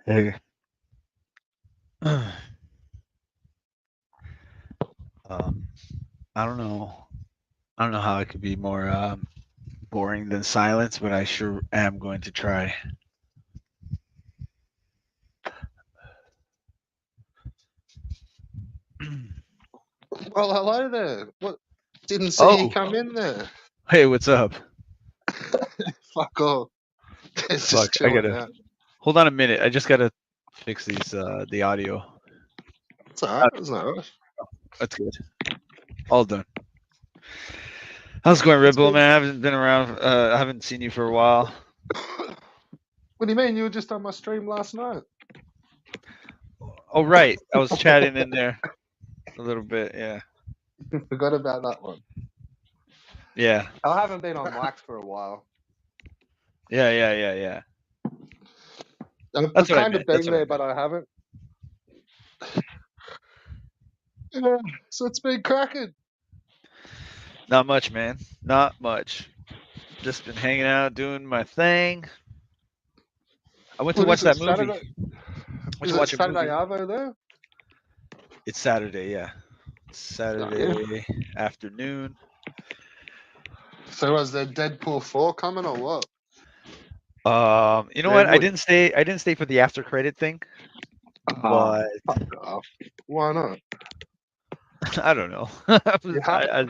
Hey, um, I don't know. I don't know how it could be more boring than silence, but I sure am going to try. Well, hello there. What? Didn't see you Oh, come in there. hey, what's up? Fuck off. It's just Fuck, I chilling gotta out. hold on a minute. I just gotta fix these the audio. It's alright. It's no rush. That's good. All done. How's it going, It's redbull, been. man? I haven't been around. I haven't seen you for a while. What do you mean? You were just on my stream last night. Oh, right. I was chatting in there a little bit. Yeah. Forgot about that one. Yeah. I haven't been on mics for a while. Yeah. That's I've what I kind of meant. That's been what I there, meant. but I haven't. Yeah, so it's been cracking. Not much, man. Not much. Just been hanging out, doing my thing. I went to What watch is it? that movie. Saturday? Went Is to it watch a Saturday movie. Arvo there? It's Saturday, yeah. Oh, yeah. Saturday afternoon. So was there Deadpool 4 coming or what? You know There what? I would. didn't stay. I didn't stay for the after credit thing, Oh, but fuck off. Why not? I don't know. You have.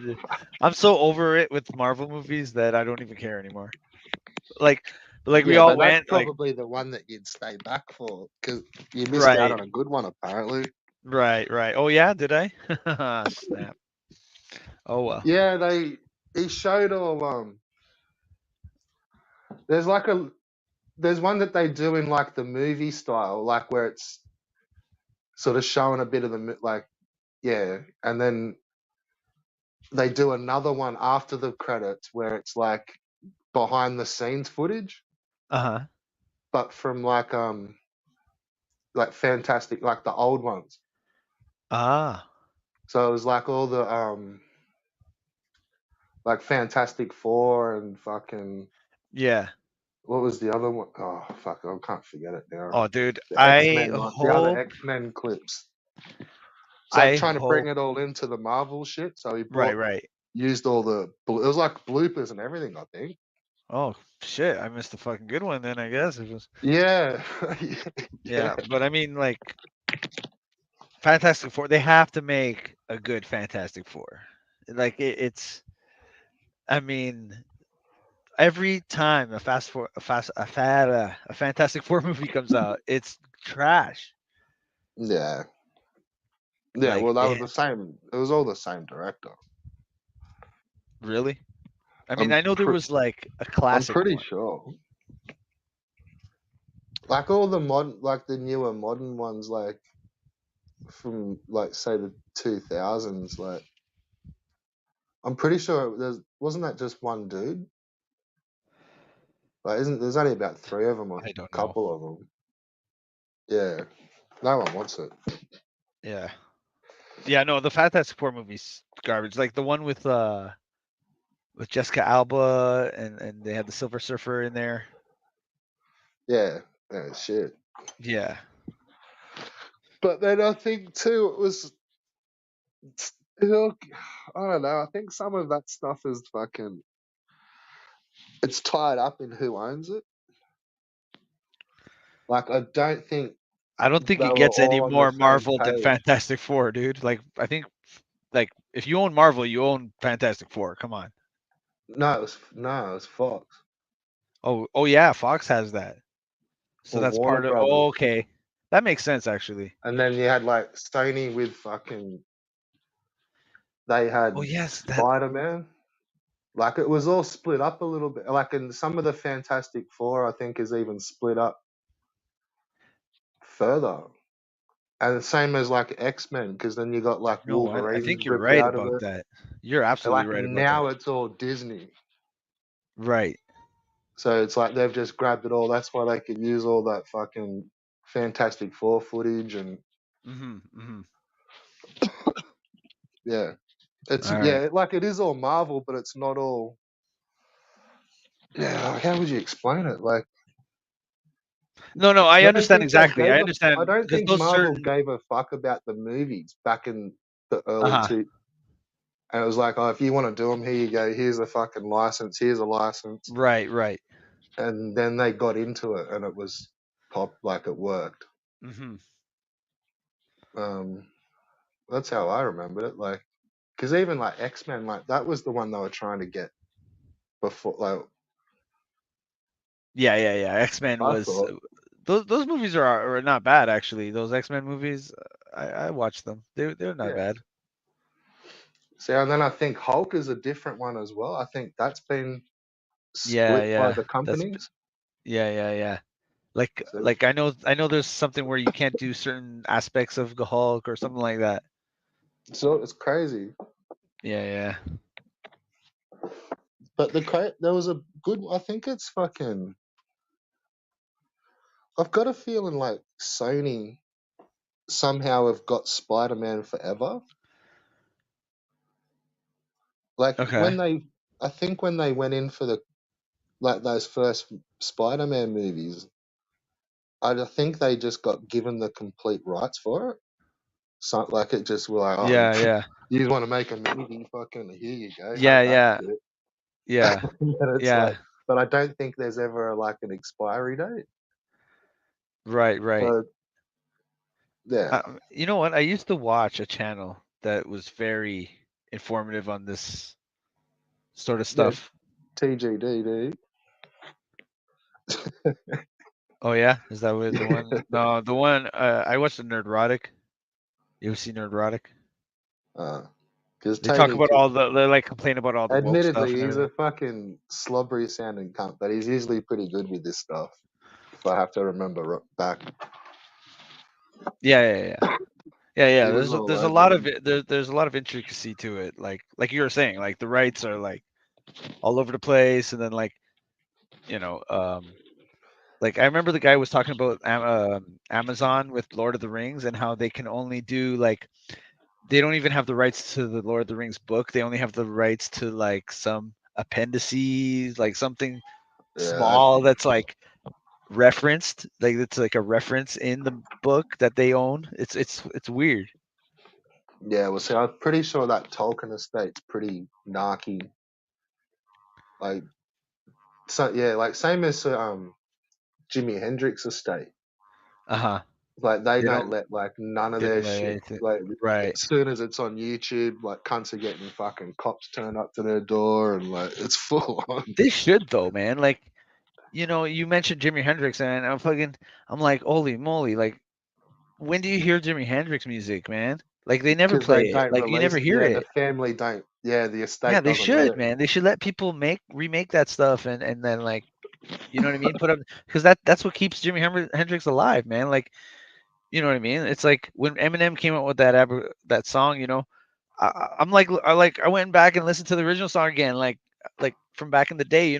I'm so over it with Marvel movies that I don't even care anymore. Like, we Yeah, all but that's went. Like, probably the one that you'd stay back for because you missed out right, on a good one apparently. right. Oh yeah, did I? Snap. Oh well. Yeah, he showed all there's like a there's one that they do in like the movie style, like where it's sort of showing a bit of the like yeah, and then they do another one after the credits where it's like behind the scenes footage, Uh huh. but from like fantastic like the old ones. Ah. So it was like all the like Fantastic Four and fucking Yeah. what was the other one? Oh fuck, I can't forget it now. Oh, dude. The X Men, like the other X Men clips. It's like I trying to bring hope. it all into the Marvel shit. So he Right. brought Right. used all the it was like bloopers and everything. I think. Oh shit! I missed a fucking good one then. I guess it was. Yeah, yeah, Yeah, but I mean, like Fantastic Four. They have to make a good Fantastic Four. Like it's. I mean, every time a Fantastic Four movie comes out, it's trash. yeah, yeah. Like Well, they were it the same. It was all the same director. really. I mean, I'm I know there was like a I'm classic pretty one. sure. Like all the like the newer modern ones, like from like say the 2000s, like I'm pretty sure there's wasn't that just one dude? Like, isn't there's only about three of them or I don't a know. couple of them? Yeah, no one wants it. Yeah, yeah. No, the Fantastic Four movies garbage. Like the one with Jessica Alba and they had the Silver Surfer in there. Yeah, yeah, shit. Yeah. But then I think too, it was, you know, I don't know. I think some of that stuff is fucking. It's tied up in who owns it. Like, I don't think I don't think they it were gets any all on the more same Marvel than page. Fantastic Four, dude. Like I think like if you own Marvel, you own Fantastic Four. Come on. No, it was Fox Oh yeah, Fox has that. So or that's Warner part of. Brothers, Oh, okay, that makes sense actually. and then you had like Sony with fucking. They Oh had yes, that. Spider Man. Like it was all split up a little bit. Like in some of the Fantastic Four, I think is even split up further. And the same as like X Men, because then you got like You know what? I Wolverine think you're ripped right out of about it. that. You're And absolutely like right about now that. it's all Disney. Right. So it's like they've just grabbed it all. That's why they could use all that fucking Fantastic Four footage and Mm-hmm. yeah. It's All right. yeah, like it is all Marvel, but it's not all yeah, how would you explain it? Like No, no, I I don't understand think they exactly. gave I a. I understand don't because think those Marvel certain. gave a fuck about the movies back in the early Uh-huh. two. And it was like, oh, if you want to do them, here you go. Here's a fucking license. Here's a license. Right, right. And then they got into it, and it was pop like it worked. Mhm. Um, that's how I remembered it. Like, because even like X-Men, like that was the one they were trying to get before. Like, Yeah, yeah, yeah. X-Men I was thought, those movies are not bad actually. Those X-Men movies, I watched them. They're not yeah. bad. See, and then I think Hulk is a different one as well. I think that's been Yeah, split by yeah. the That's companies. yeah, yeah, yeah. Like So, like I know there's something where you can't do certain aspects of the Hulk or something like that. so it's crazy. Yeah, yeah. But there was a good. I think it's fucking. I've got a feeling like Sony somehow have got Spider-Man forever. Like Okay. I think when they went in for the like those first Spider-Man movies, I think they just got given the complete rights for it. So like it just were like, oh, Yeah, yeah. you just want to make a movie, fucking here you go, Yeah, have that yeah. shit. Yeah. And it's like, Yeah. but I don't think there's ever like an expiry date. Right, right. So yeah, You know what? I used to watch a channel that was very informative on this sort of yeah, stuff. TGD, dude. Oh yeah, is that what the one? No, the one I watched the Nerdrotic. You ever see Nerdrotic? Because They talk Tony, about all the they like complain about all the woke stuff admittedly, and he's everything. a fucking slobbery sounding cunt, but he's usually pretty good with this stuff. If I have to remember back, Yeah, yeah, yeah. Yeah, yeah. he was all There's a over lot of them. there's a lot of intricacy to it. Like you were saying, like the rights are like all over the place, and then like you know, like I remember the guy was talking about Amazon with Lord of the Rings and how they can only do like they don't even have the rights to the Lord of the Rings book. They only have the rights to like some appendices, like something Yeah, small that's like referenced, like it's like a reference in the book that they own. It's weird. yeah. Well, see, I'm pretty sure that Tolkien estate's pretty narky. Like, so yeah, like same as Jimi Hendrix estate. Uh-huh. Like they They don't don't let like none of they don't their let shit. anything. Like Right. as soon as it's on YouTube, like cunts are getting fucking cops turn up to their door and like it's full on. They should though, man. Like, you mentioned Jimi Hendrix and I'm like, holy moly, like when do you hear Jimi Hendrix music, man? Like they never Because they play it. don't Like you never release. hear Yeah, the it. family don't. Yeah, the Yeah, estate they doesn't let should, it. man. They should let people remake that stuff and then like, you know what I mean? Put up because that's what keeps Hendrix alive, man. Like, you know what I mean? It's like when Eminem came out with that song, I'm like I went back and listened to the original song again, like from back in the day,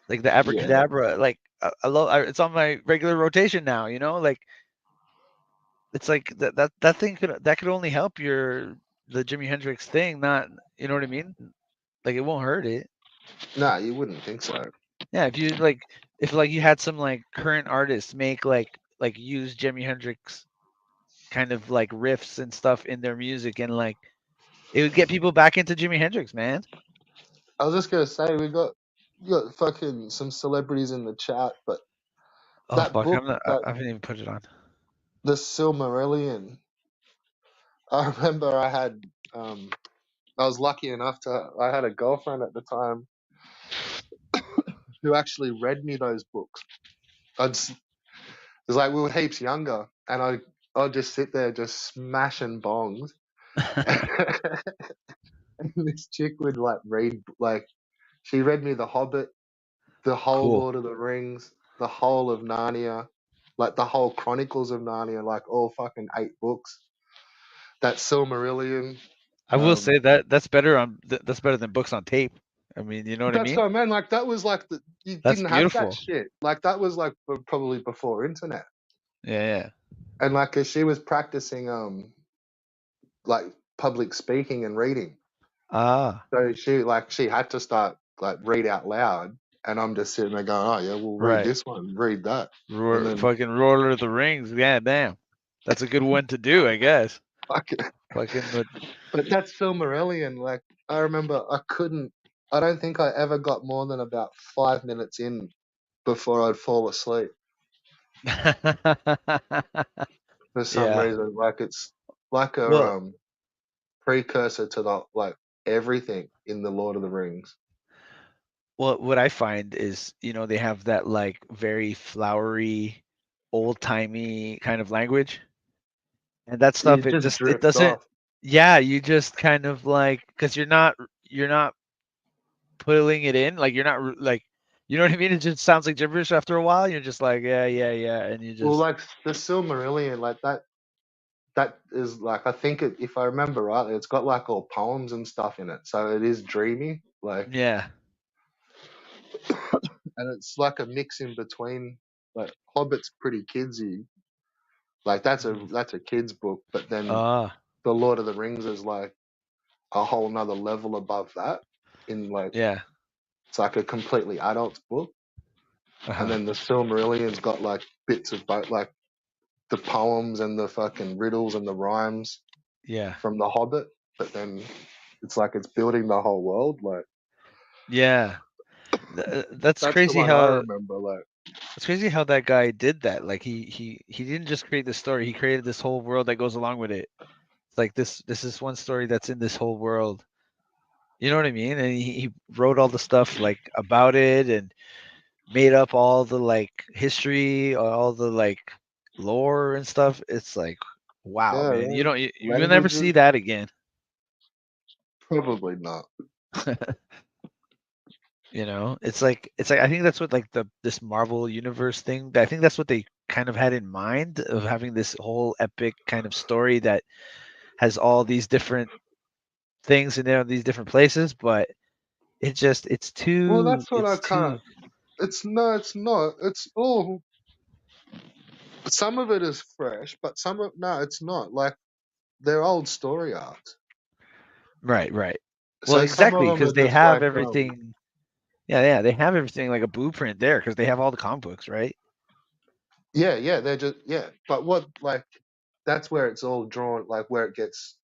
like the Yeah. abracadabra. Like I love it's on my regular rotation now, like it's like that thing could only help the Jimi Hendrix thing, not you know what I mean? Like it won't hurt it. No, you wouldn't think so. Yeah, if you had some like current artists make like use Jimi Hendrix kind of like riffs and stuff in their music and like it would get people back into Jimi Hendrix, man. I was just gonna say we got fucking some celebrities in the chat, but Oh that fuck, book, I haven't even put it on. the Silmarillion. I remember um I was lucky enough to I had a girlfriend at the time who actually read me those books. It was like we were heaps younger, and I'd just sit there just smashing bongs. And this chick would like read like she read me The Hobbit, the whole Cool. Lord of the Rings, the whole of Narnia, like the whole Chronicles of Narnia, like all fucking 8 books. That Silmarillion. I will Um, say that's better than books on tape. I mean, you know what I that's mean? what I mean. Like that was like you That's didn't have that beautiful. shit. Like that was like probably before internet. Yeah, yeah. And like 'cause she was practicing like public speaking and reading, Ah, so she had to start like read out loud. and I'm just sitting there going, oh yeah, we'll read Right. this one, read that, and then Fucking Lord of the Rings. Yeah, damn. That's a good one to do, I guess. fuck. Fucking with But that's Silmarillion. Like I remember, I couldn't. I don't think I ever got more than about 5 minutes in before I'd fall asleep for some Yeah. reason. Like it's like a Well, precursor to the like everything in the Lord of the Rings. what I find is, they have that like very flowery, old-timey kind of language. And that You stuff, just it drift doesn't, off. yeah, you just kind of like, because you're not pulling it in, like you're not like, you know what I mean? It just sounds like gibberish after a while. You're just like, yeah, yeah, yeah, and you Well, just, like the Silmarillion, like that. That is like I think if I remember rightly, it's got like all poems and stuff in it, so it is dreamy. Like, yeah. and it's like a mix in between. Like Hobbit's pretty kidsy. Like Mm. that's a kid's book, but then Ah, the Lord of the Rings is like a whole nother level above that. In like yeah. it's like a completely adult book, and Uh-huh. then the Silmarillion's got like bits of both, like the poems and the fucking riddles and the rhymes Yeah. from the Hobbit, but then it's like it's building the whole world. Like Yeah. That's that's the crazy one I how remember. Like that guy did that. Like he didn't just create the story, he created this whole world that goes along with it. It's like this is one story that's in this whole world. You know what I mean? And he wrote all the stuff like about it and made up all the like history, all the like lore and stuff. It's like, wow, yeah, man. You man. don't you will never see Languages, that again. probably not. It's like I think that's what like this Marvel universe thing. I think that's what they kind of had in mind of having this whole epic kind of story that has all these different things in there, these different places, but it's Well, too that's what I it's can't. too It's no, it's not. It's all. Some of it is fresh, but some of no, it's not. Like they're old story arcs. right, right. Well, So some of exactly, them are because they just have like everything. Yeah, yeah, they have everything like a blueprint there because they have all the comic books, right? yeah, yeah, they're just yeah. But what like that's where it's all drawn. Like where it gets.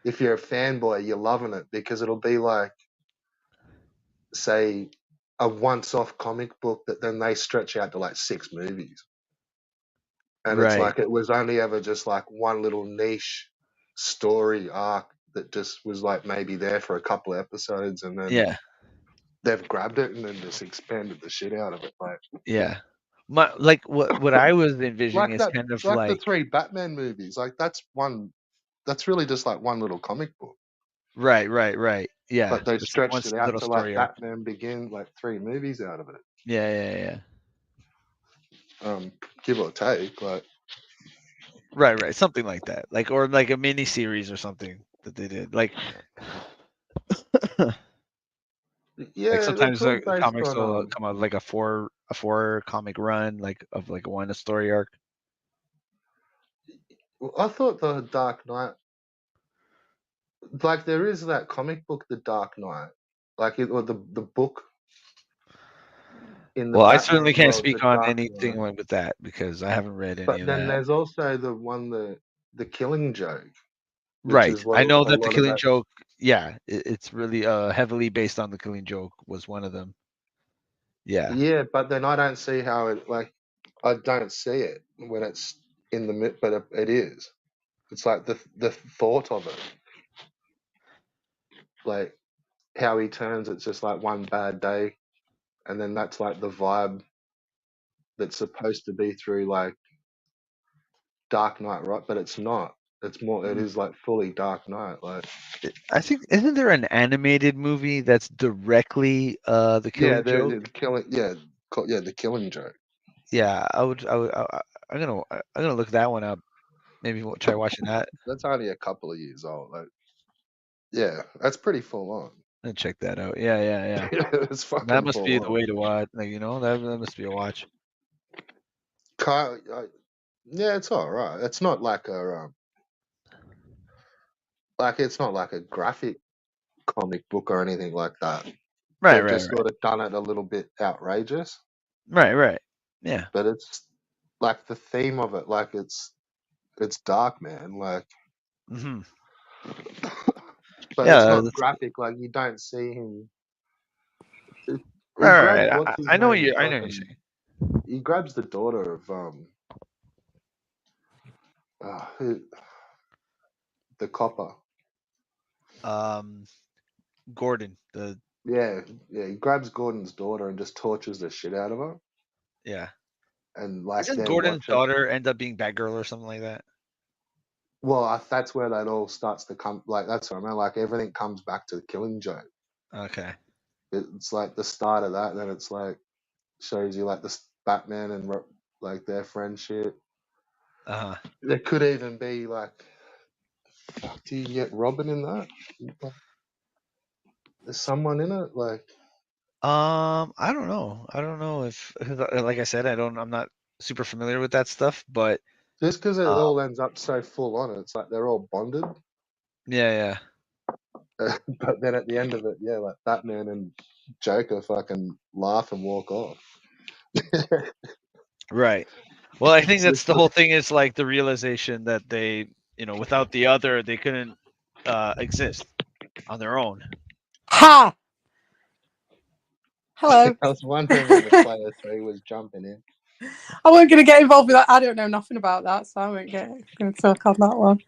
If you're a fanboy, you're loving it because it'll be like say a once-off comic book that then they stretch out to like 6 movies. And it's Right. like it was only ever just like one little niche story arc that just was like maybe there for a couple of episodes, and then Yeah, they've grabbed it and then just expanded the shit out of it. yeah. Like what I was envisioning Like is that, kind of like the like, three Batman movies. Like that's one. That's really just like one little comic book, right, right, right. Yeah, but they just like one stretched it out little to like story arc. Batman Begin, like 3 movies out of it, Yeah, yeah, yeah. um, give or take. Like Right, right. Something like that. Like or like a mini series or something that they did. Like yeah, that's sometimes all based comics on will come out like a four comic run like of like one a story arc. I thought the Dark Knight, like there is that comic book, The Dark Knight, like it or the book in the Well, I certainly Batman can't world, speak The on Dark anything Knight. like with that because I haven't read any But of then that. there's also the one the Killing Joke, which Right. is what I know a that the lot of Killing that. Joke, yeah, it's really heavily based on the Killing Joke was one of them. Yeah. Yeah, but then I don't see how it like I don't see it when it's in the but it is. It's like the thought of it, like how he turns. It's just like one bad day, and then that's like the vibe that's supposed to be through like Dark Knight, right? But it's not. It's more. It Mm. is like fully Dark Knight. Like I think isn't there an animated movie that's directly the yeah, Killing Joke? the killing. Yeah, yeah, the Killing Joke. Yeah, I'm gonna look that one up. Maybe we'll try watching that That's only a couple of years old. Like yeah, that's pretty full on. and check that out. Yeah, yeah, yeah. It's That fucking must full be the on. way to watch. Like that must be a watch. Yeah, it's all right. It's not like it's not like a graphic comic book or anything like that. Right, They've right, just right, sort of done it a little bit outrageous, right, right. Yeah. but it's like the theme of it, like it's dark, man. Like, Hmm. but it's Yeah. not That's, graphic. Like you don't see him. He right, right, grabs right. what's his I know what name? you. I know what you're Fucking. saying. He grabs the daughter of who, the copper. Um, Gordon. Yeah, yeah. He grabs Gordon's daughter and just tortures the shit out of her, Yeah. and like Isn't they're Gordon's watching. daughter end up being Batgirl or something like that? Well, that's where that all starts to come. Like that's what I mean. Like everything comes back to the Killing Joke. Okay. It's like the start of that, and then it's like shows you like this Batman and like their friendship. Uh huh. There could even be like, fuck, do you get Robin in that? Like, there's someone in it, like I don't know. I don't know if, 'cause like I said, I don't. I'm not super familiar with that stuff, but just because it uh, all ends up so full on. It's like they're all bonded, yeah, yeah. but then at the end of it, yeah, like Batman and Joker fucking laugh and walk off. Right. Well, I think It's that's just the whole thing is like the realization that they, without the other, they couldn't exist on their own. Ha! Hello. I was wondering when the I player three was jumping in. wasn't going to get involved with that. I don't know nothing about that, so I won't get going to talk on that one.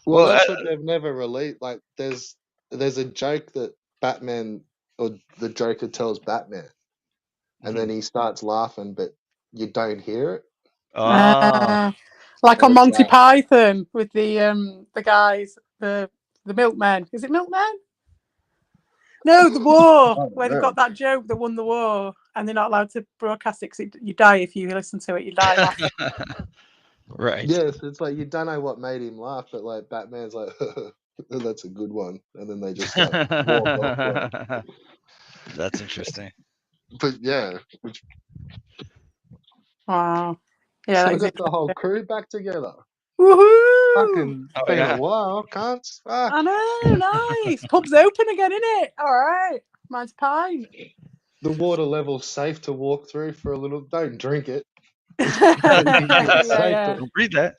Well, Well, that's what they've never released. Like, there's a joke that Batman or the Joker tells Batman, and then mhm. he starts laughing, but you don't hear it, Ah, Like and on it's Monty like, Python with the guys, the milkmen. Is it milkmen? No, the I war, don't where they've know. got that joke that won the war, and they're not allowed to broadcast it because you die if you listen to it. You die laughing. right. Yes, it's like you don't know what made him laugh, but like Batman's like, that's a good one, and then they just like walk off. Like, That's interesting. but yeah, which, Wow. Yeah, so that we is got the whole interesting. crew back together. Woohoo! Fucking Oh been a yeah. while, can't fuck. I know, nice. Pub's open again, isn't it? All right. Mine's pine. The water level's safe to walk through for a little. Don't drink it. yeah, It's safe yeah. to Don't read that.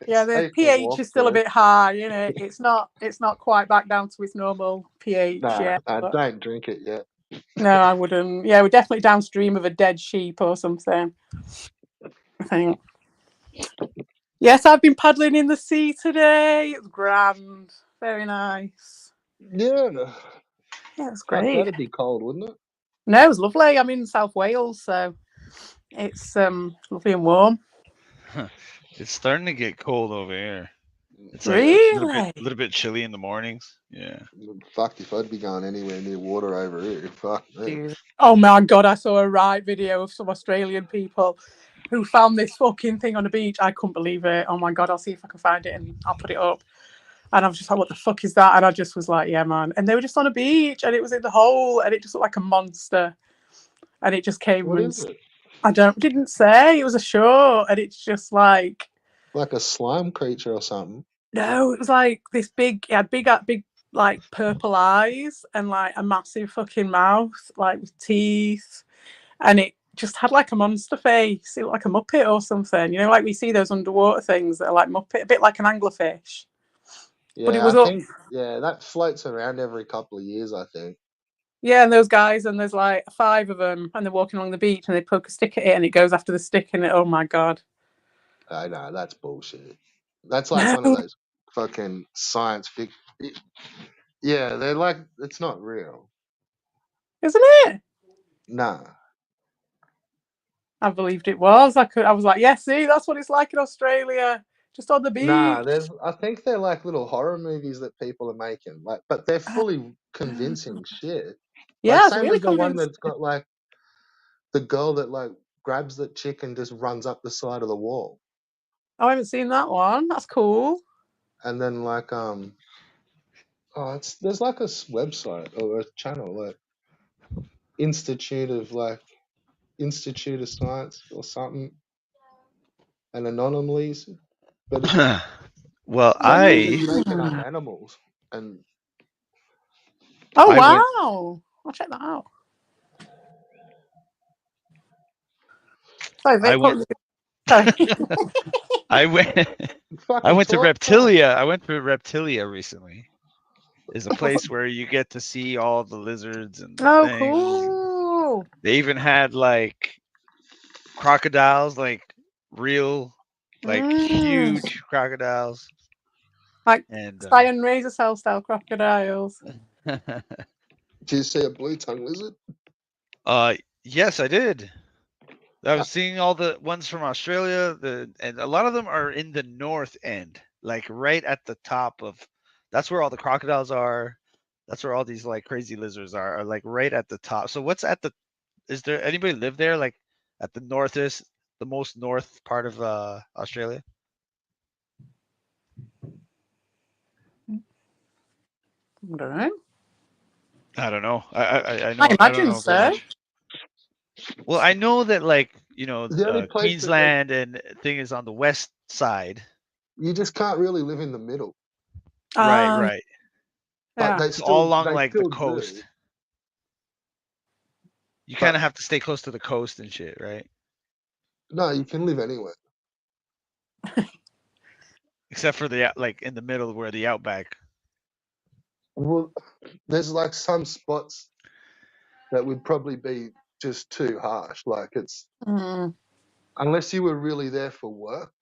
Yeah, the safe to pH walk is still a through. bit high, isn't it? It's not quite back down to its normal pH Nah, yet. But don't drink it yet. no, I wouldn't. Yeah, we're definitely downstream of a dead sheep or something, I think. Yes, I've been paddling in the sea today. It was grand. Very nice. Yeah, Yeah, it was fuck, great. that'd be cold, wouldn't it? No, it was lovely. I'm in South Wales, so it's lovely and warm. It's starting to get cold over here. It's like Yeah, a Really? little bit chilly in the mornings. Yeah. fuck if I'd be going anywhere near water over here. Fuck me. Jesus. Oh my god, I saw a right video of some Australian people who found this fucking thing on the beach. I couldn't believe it. Oh my god, I'll see if I can find it and I'll put it up. And I was just like, what the fuck is that? And I just was like, yeah, man. And they were just on a beach and it was in the hole and it just looked like a monster. And it just came What and is it? didn't say it was a show. And it's just like, Like a slime creature or something? no, it was like this big, it had big, like purple eyes and like a massive fucking mouth, like with teeth. And it just had like a monster face. It looked like a muppet or something. You know, like we see those underwater things that are like muppet, a bit like an anglerfish. But it Yeah, I was up. think yeah, that floats around every couple of years. I think. Yeah, and those guys, and there's like five of them, and they're walking along the beach, and they poke a stick at it, and it goes after the stick, and it. Oh my god! I know that's bullshit. That's like one of No, those fucking science fiction. Yeah, they're like it's not real. isn't it? Nah, I believed it was. I was like, yeah, see, that's what it's like in Australia, just on the nah. beach. There's I think they're like little horror movies that people are making. Like, but they're Uh, fully convincing shit. Like yeah, it's same really as the one convincing. that's got like the girl that like grabs the chick and just runs up the side of the wall, Oh, I haven't seen that one. That's cool. and then like oh, it's there's like a website or a channel like Institute of like Institute of Science or something and anomalies, but Well, like they're I just making up Mm. animals and Oh I went wow! I'll check that out. Sorry, I Vic, what went. was it? Sorry. I went. I Fucking went to talk to us. Reptilia. I went to Reptilia recently. Is a place where you get to see all the lizards and the Oh, things. cool. They even had like crocodiles, like real, like huge crocodiles. Like And Cyan razor cell style crocodiles. Did you see a blue tongue lizard? yes, I did. I was seeing all the ones from Australia, and a lot of them are in the north end, like right at the top of. That's where all the crocodiles are. That's where all these like crazy lizards are like right at the top. So what's at the? Is there anybody live there? Like at the northest, the most north part of Australia? I don't know. I don't know. I I know I don't imagine know very so. much. Well, I know that like The only place that they, Queensland and thing is on the west side. you just can't really live in the middle. Right, right. But Yeah. It's all along they like the still coast. do. You kind But of have to stay close to the coast and shit, right? no, you can live anywhere. Except for the like in the middle where the outback. Well, there's like some spots that would probably be just too harsh. Like it's Mm. unless you were really there for work,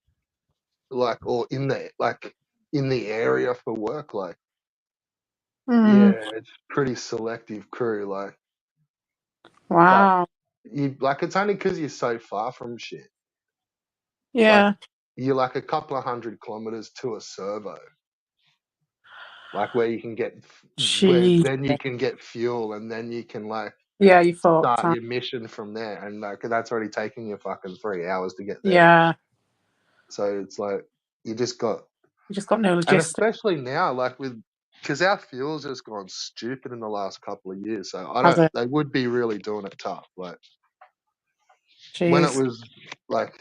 like or in there, like in the area for work. Like yeah, Mm. it's pretty selective crew. Like, but Wow. you like it's only because you're so far from shit. Like Yeah. you're like a couple of 100 kilometers to a servo. Like where you can get where Gee. then you can get fuel and then you can like Yeah, you fucked. start Huh? your mission from there, and like that's already taking you fucking 3 hours to get there. Yeah. So it's like you just got, You just got no and logistics. especially now, like with because our fuel's just gone stupid in the last couple of years. So I Has don't. it? They would be really doing it tough. Like when it Jeez. was like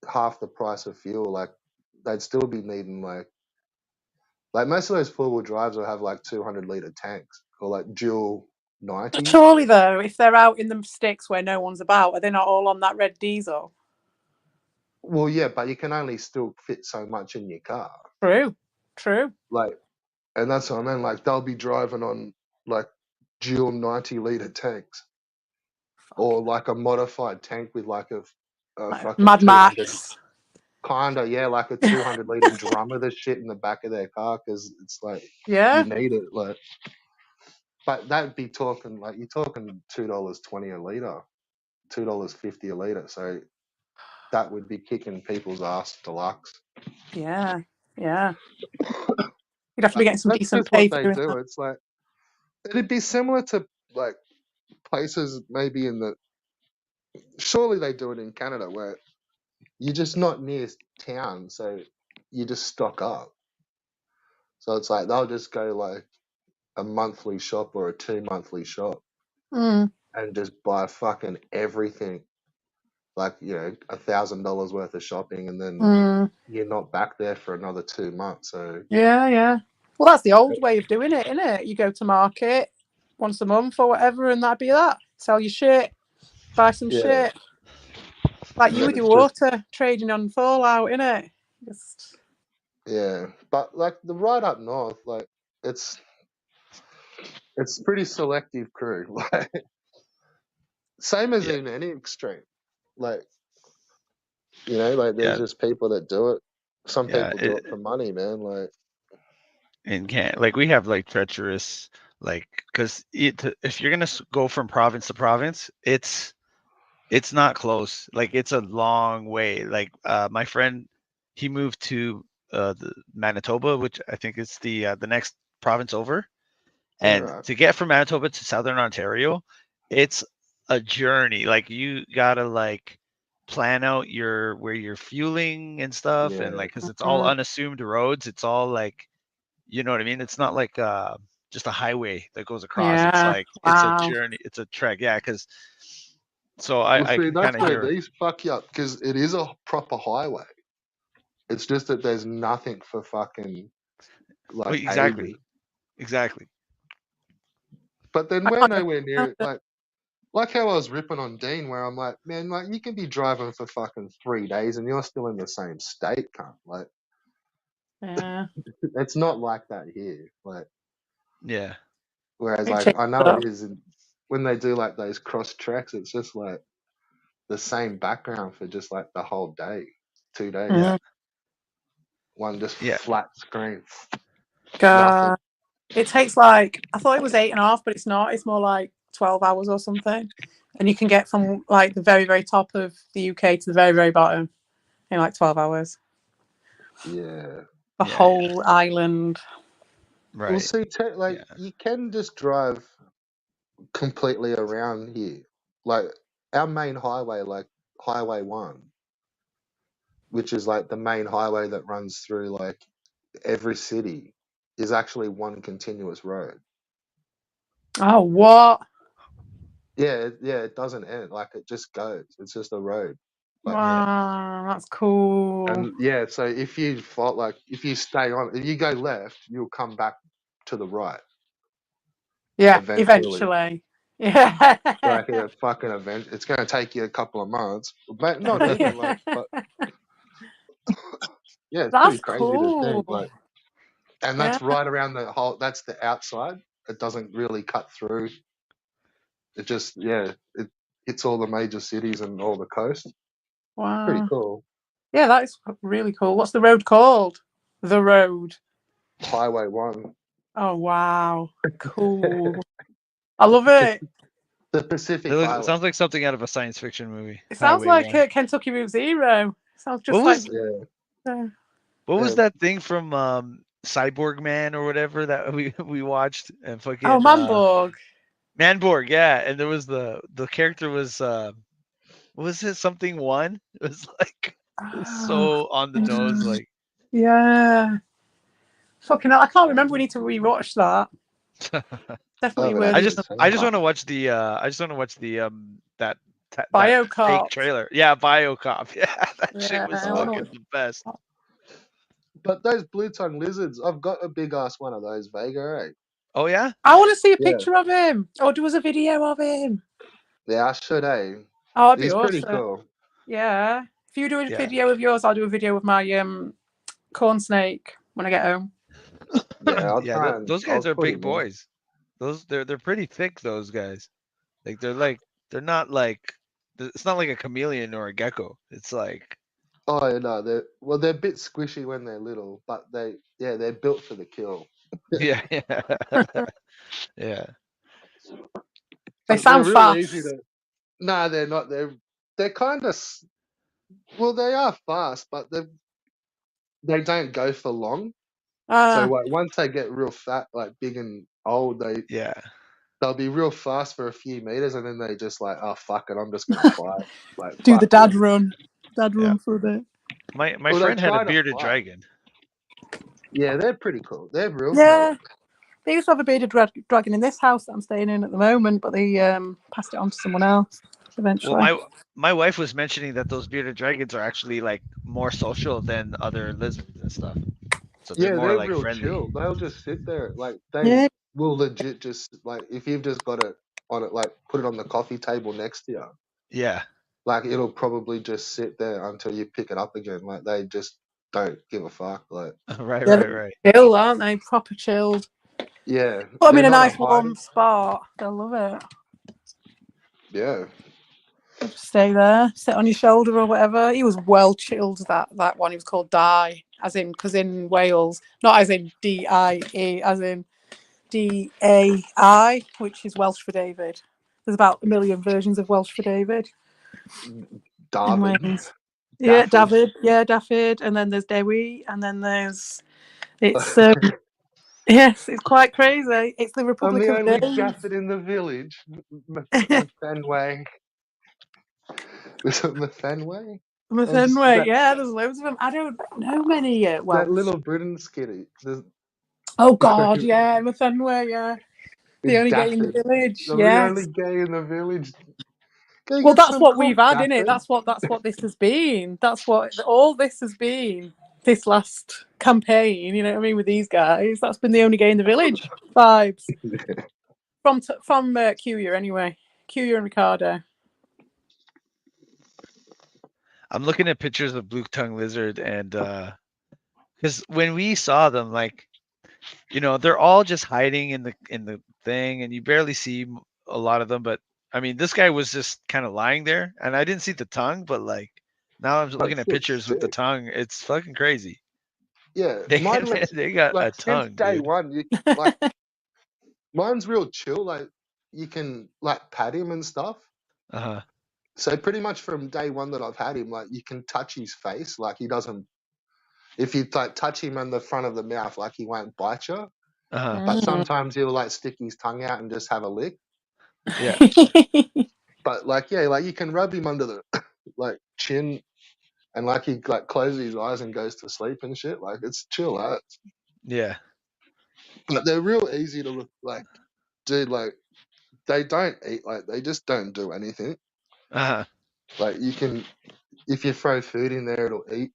half the price of fuel, like they'd still be needing like most of those four-wheel drives will have like 200 liter tanks or like dual But 90s. surely, though, if they're out in the sticks where no one's about, are they not all on that red diesel? Well, yeah, but you can only still fit so much in your car. True. True. Like, and that's what I mean. Like, they'll be driving on like dual 90-liter tanks or Fucking like a modified tank with like a like fucking Mad 200, Max. kinda, yeah, like a 200-liter drum of the shit in the back of their car because it's like you Yeah. need it. Like, but that'd be talking like you're talking $2.20 a liter, $2.50 a liter. So that would be kicking people's ass deluxe. Yeah. Yeah. You'd have to be getting some That's decent just pay what for they doing do. that. It's like it'd be similar to like places maybe in the surely they do it in Canada where you're just not near town, so you just stock up. So it's like they'll just go like a monthly shop or a 2 monthly shop Mm. and just buy fucking everything, like $1,000 worth of shopping, and then Mm. you're not back there for another 2 months. So Yeah. Yeah. Well, that's the old way of doing it, isn't it? You go to market once a month or whatever, and that'd be that. Sell your shit, buy some yeah, shit. Like and you then with your it's just water trading on Fallout, innit? Just yeah. But like the right up north, like it's pretty selective crew. Like same as Yeah, in any extreme. Like like there's yeah, just people that do it. Some yeah. people do it for money, man. Like And can't like we have like treacherous like because if you're gonna go from province to province, it's not close. Like it's a long way. Like my friend, he moved to the Manitoba, which I think is the next province over. all And right, to get from Manitoba to Southern Ontario, it's a journey. Like you gotta like plan out where you're fueling and stuff, and yeah, like because it's all mm, unassumed roads. It's all like you know what I mean. It's not like just a highway that goes across. It's yeah. like it's a Wow. journey. It's a trek. Yeah, because so well, I see, can kind that's of where hear. these fuck you up because it is a proper highway. It's just that there's nothing for fucking Well, like exactly, ages. exactly. But then I we're can't get nowhere near around it. it. Like how I was ripping on Dean, where I'm like, man, like you can be driving for fucking 3 days and you're still in the same state, cunt. Like Yeah, it's not like that here. Like Yeah. whereas it like changed I know it up. is when they do like those cross tracks, it's just like the same background for just like the whole day, 2 days. Yeah. Mm, One just Yeah. flat screen, nothing. God, it takes like I thought it was 8.5, but it's not. It's more like 12 hours or something, and you can get from like the very very top of the UK to the very very bottom in like 12 hours. Yeah. The Yeah. Yeah. whole island. Well, Right. see, like Yeah. you can just drive completely around here. Like our main highway, like Highway 1, which is like the main highway that runs through like every city, is actually one continuous road. Oh, what? Yeah, yeah, it doesn't end. Like it just goes. It's just a road. Like Yeah. Wow, that's cool. and yeah, so if you fault like if you stay on, if you go left, you'll come back to the right Yeah, eventually. eventually. Yeah. Like a fucking event. It's going to take you a couple of months, but not even like. But yeah, it's pretty That's crazy to think. cool. Like, and Yeah. that's right around the whole. That's the outside. It doesn't really cut through. It just it hits all the major cities and all the coast. Pretty Wow. cool. Yeah, that is really cool. What's the road called? The road. Highway 1. Oh, wow. Cool. I love it. The It, Pacific it Highway. sounds like something out of a science fiction movie. It sounds Highway like 1. Kentucky Route Zero. It sounds What just like. was Yeah, Uh, what yeah. was that thing from Cyborg Man or whatever that we watched and oh, fucking Manborg. Manborg, yeah, and there was the character was what was it something one? It was like it was Oh, so on the nose like yeah. Fucking hell, I can't remember. We need to rewatch that. I Definitely haven't worthy I of actually just the I seen just it. want to watch the that fake Biocop. trailer. Yeah, BioCop. Yeah, that shit Yeah, was I wanna Oh. fucking the best. But those blue tongue lizards, I've got a big ass one of those, Vega. Eh? Oh yeah? I want to see a Yeah, picture of him. Or there was a video of him. yeah, I should. Oh, that'd be He's pretty awesome. cool. Yeah. If you do a Yeah. video of yours, I'll do a video of my corn snake when I get home. Yeah, I'll Yeah, try and those guys I'll are put big him in. boys. Those they're pretty thick. Those guys, like they're not like it's not like a chameleon or a gecko. It's like Oh yeah, no, they're a bit squishy when they're little, but they're built for the kill. yeah, yeah, yeah. They They're sound real easy fast. to. No, they're not. They're kind of well, they are fast, but they don't go for long. So Ah, like once they get real fat, like big and old, Yeah. they'll be real fast for a few meters, and then they just like, oh fuck it, I'm just gonna fight. Like do the fuck this. dad run. Dad Yeah. run for a bit. My Well, they friend had a try to bearded fight. dragon. Yeah, they're pretty cool. They're real cool. Yeah. They used to have a bearded dragon in this house that I'm staying in at the moment, but they passed it on to someone else Well, eventually. my wife was mentioning that those bearded dragons are actually like more social than other lizards and stuff. So they're Yeah, more they're like real friendly. chill. They'll just sit there. Like they Yeah. will legit just like if you've just got it on it, like put it on the coffee table next to you. Yeah. Like it'll probably just sit there until you pick it up again. Like they just don't give a fuck. Like Right, Yeah, right, right. they're chill, aren't they? Proper chilled. yeah, Put them they're in a not a nice hiding. warm spot. They'll love it. Yeah, They'll just stay there, sit on your shoulder or whatever. He was well chilled, that one. He was called Die, as in, because in Wales, not as in D-I-E, as in D-A-I, which is Welsh for David. There's about a million versions of Welsh for David in David, Wales. Yeah, Daffy. David. Yeah, Daffyd. And then there's Dewi. And then it's yes, it's quite crazy. It's the I'm Republic the of only Dave. Daffod in the village. Fenway. Is it Fenway? Fenway. Yeah, there's loads of them. I don't know many That Welsh. little Britain skitty. Oh God, yeah, Fenway. Yeah, the Is only gay in the Daffod. village. I'm the only Yes. gay in the village. Can you Well, get that's some what we've cooked had in it. Daffod? That's what this has been. That's what all this has been. This last campaign, you know what I mean, with these guys. That's been the only gay in the village vibes. from Cuya anyway. Cuya and Ricardo. I'm looking at pictures of blue tongue lizard, and because when we saw them, like, they're all just hiding in the thing, and you barely see a lot of them. But I mean, this guy was just kind of lying there, and I didn't see the tongue, but like now I'm That looking at shit's pictures with the sick. tongue. It's fucking crazy. Yeah, They mine looks they got like a since tongue, day dude. one. You like mine's real chill. Like you can like pat him and stuff. Uh huh. So pretty much from day one that I've had him, like you can touch his face. Like he doesn't. If you like touch him on the front of the mouth, like he won't bite you. Uh huh. But Mm. sometimes he'll like stick his tongue out and just have a lick. Yeah. But like yeah, like you can rub him under the like chin, and like he like closes his eyes and goes to sleep and shit. Like it's chill out. Yeah. But they're real easy to look like, dude. Like they don't eat. Like they just don't do anything. Uh huh. Like you can, if you throw food in there, it'll eat.